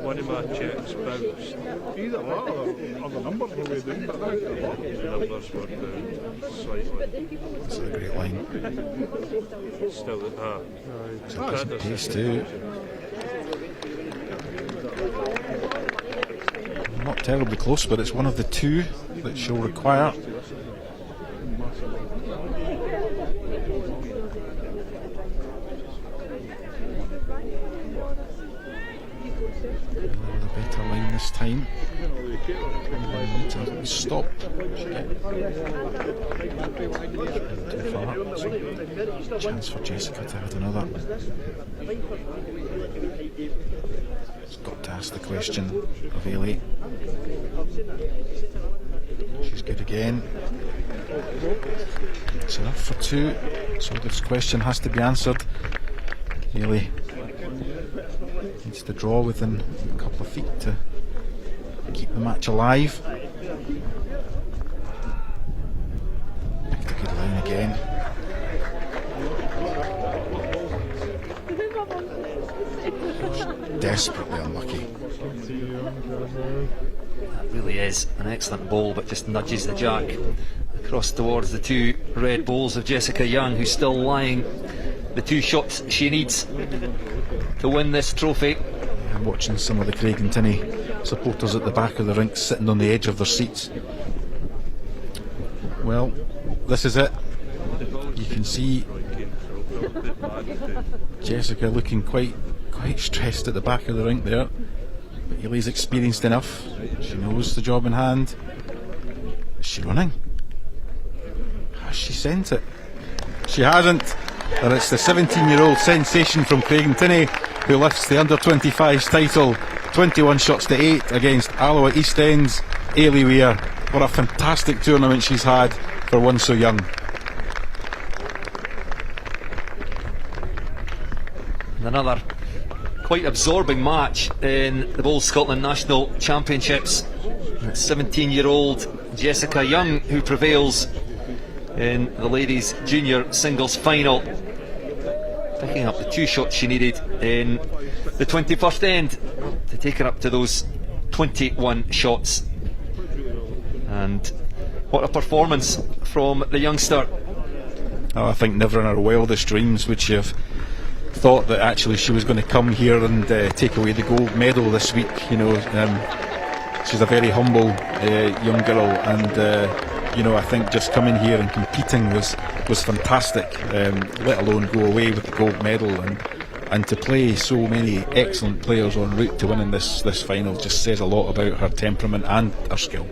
One of my checks bounced. Either that or the numbers were way down, but The numbers were down slightly. it's a great line. Still at that. It's a pace too. Not terribly close, but it's one of the 2 that she'll require. A better line this time. Need to stop. Too far. So, chance for Jessica to add another. It's got to ask the question of Ailey. She's good again. It's enough for 2, so this question has to be answered. Ailey Needs to draw within a couple of feet to keep the match alive. Picked a good line again. Desperately unlucky. That really is an excellent ball, but just nudges the jack across towards the two red balls of Jessica Young, who's still lying the 2 shots she needs to win this trophy. I'm watching some of the Craigentiny supporters at the back of the rink sitting on the edge of their seats. Well, this is it. You can see Jessica looking quite stressed at the back of the rink there, but Ailey's experienced enough. She knows the job in hand. Is she running? Has she sent it? She hasn't, and it's the 17-year-old sensation from Craigentiny who lifts the under-25s title. 21 shots to 8 against Alloa East End's Ailey Weir. What a fantastic tournament she's had for one so young. Another quite absorbing match in the Bowls Scotland National Championships. 17-year-old Jessica Young who prevails in the ladies' junior singles final, picking up the 2 shots she needed in the 21st end to take her up to those 21 shots. And what a performance from the youngster. Oh, I think never in her wildest dreams would she have thought that actually she was going to come here and take away the gold medal this week. You know, she's a very humble young girl, and you know, I think just coming here and competing was fantastic. Let alone go away with the gold medal, and to play so many excellent players en route to winning this final just says a lot about her temperament and her skill.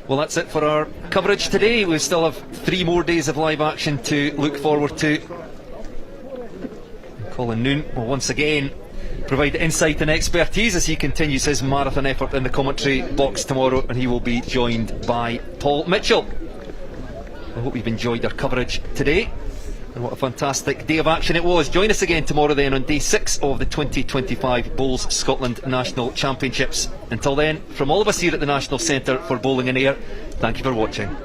Well, that's it for our coverage today. We still have 3 more days of live action to look forward to. Colin Noon will once again provide insight and expertise as he continues his marathon effort in the commentary box tomorrow, and he will be joined by Paul Mitchell. I hope you've enjoyed our coverage today, and what a fantastic day of action it was. Join us again tomorrow then on day 6 of the 2025 Bowls Scotland National Championships. Until then, from all of us here at the National Centre for Bowling in Air, thank you for watching.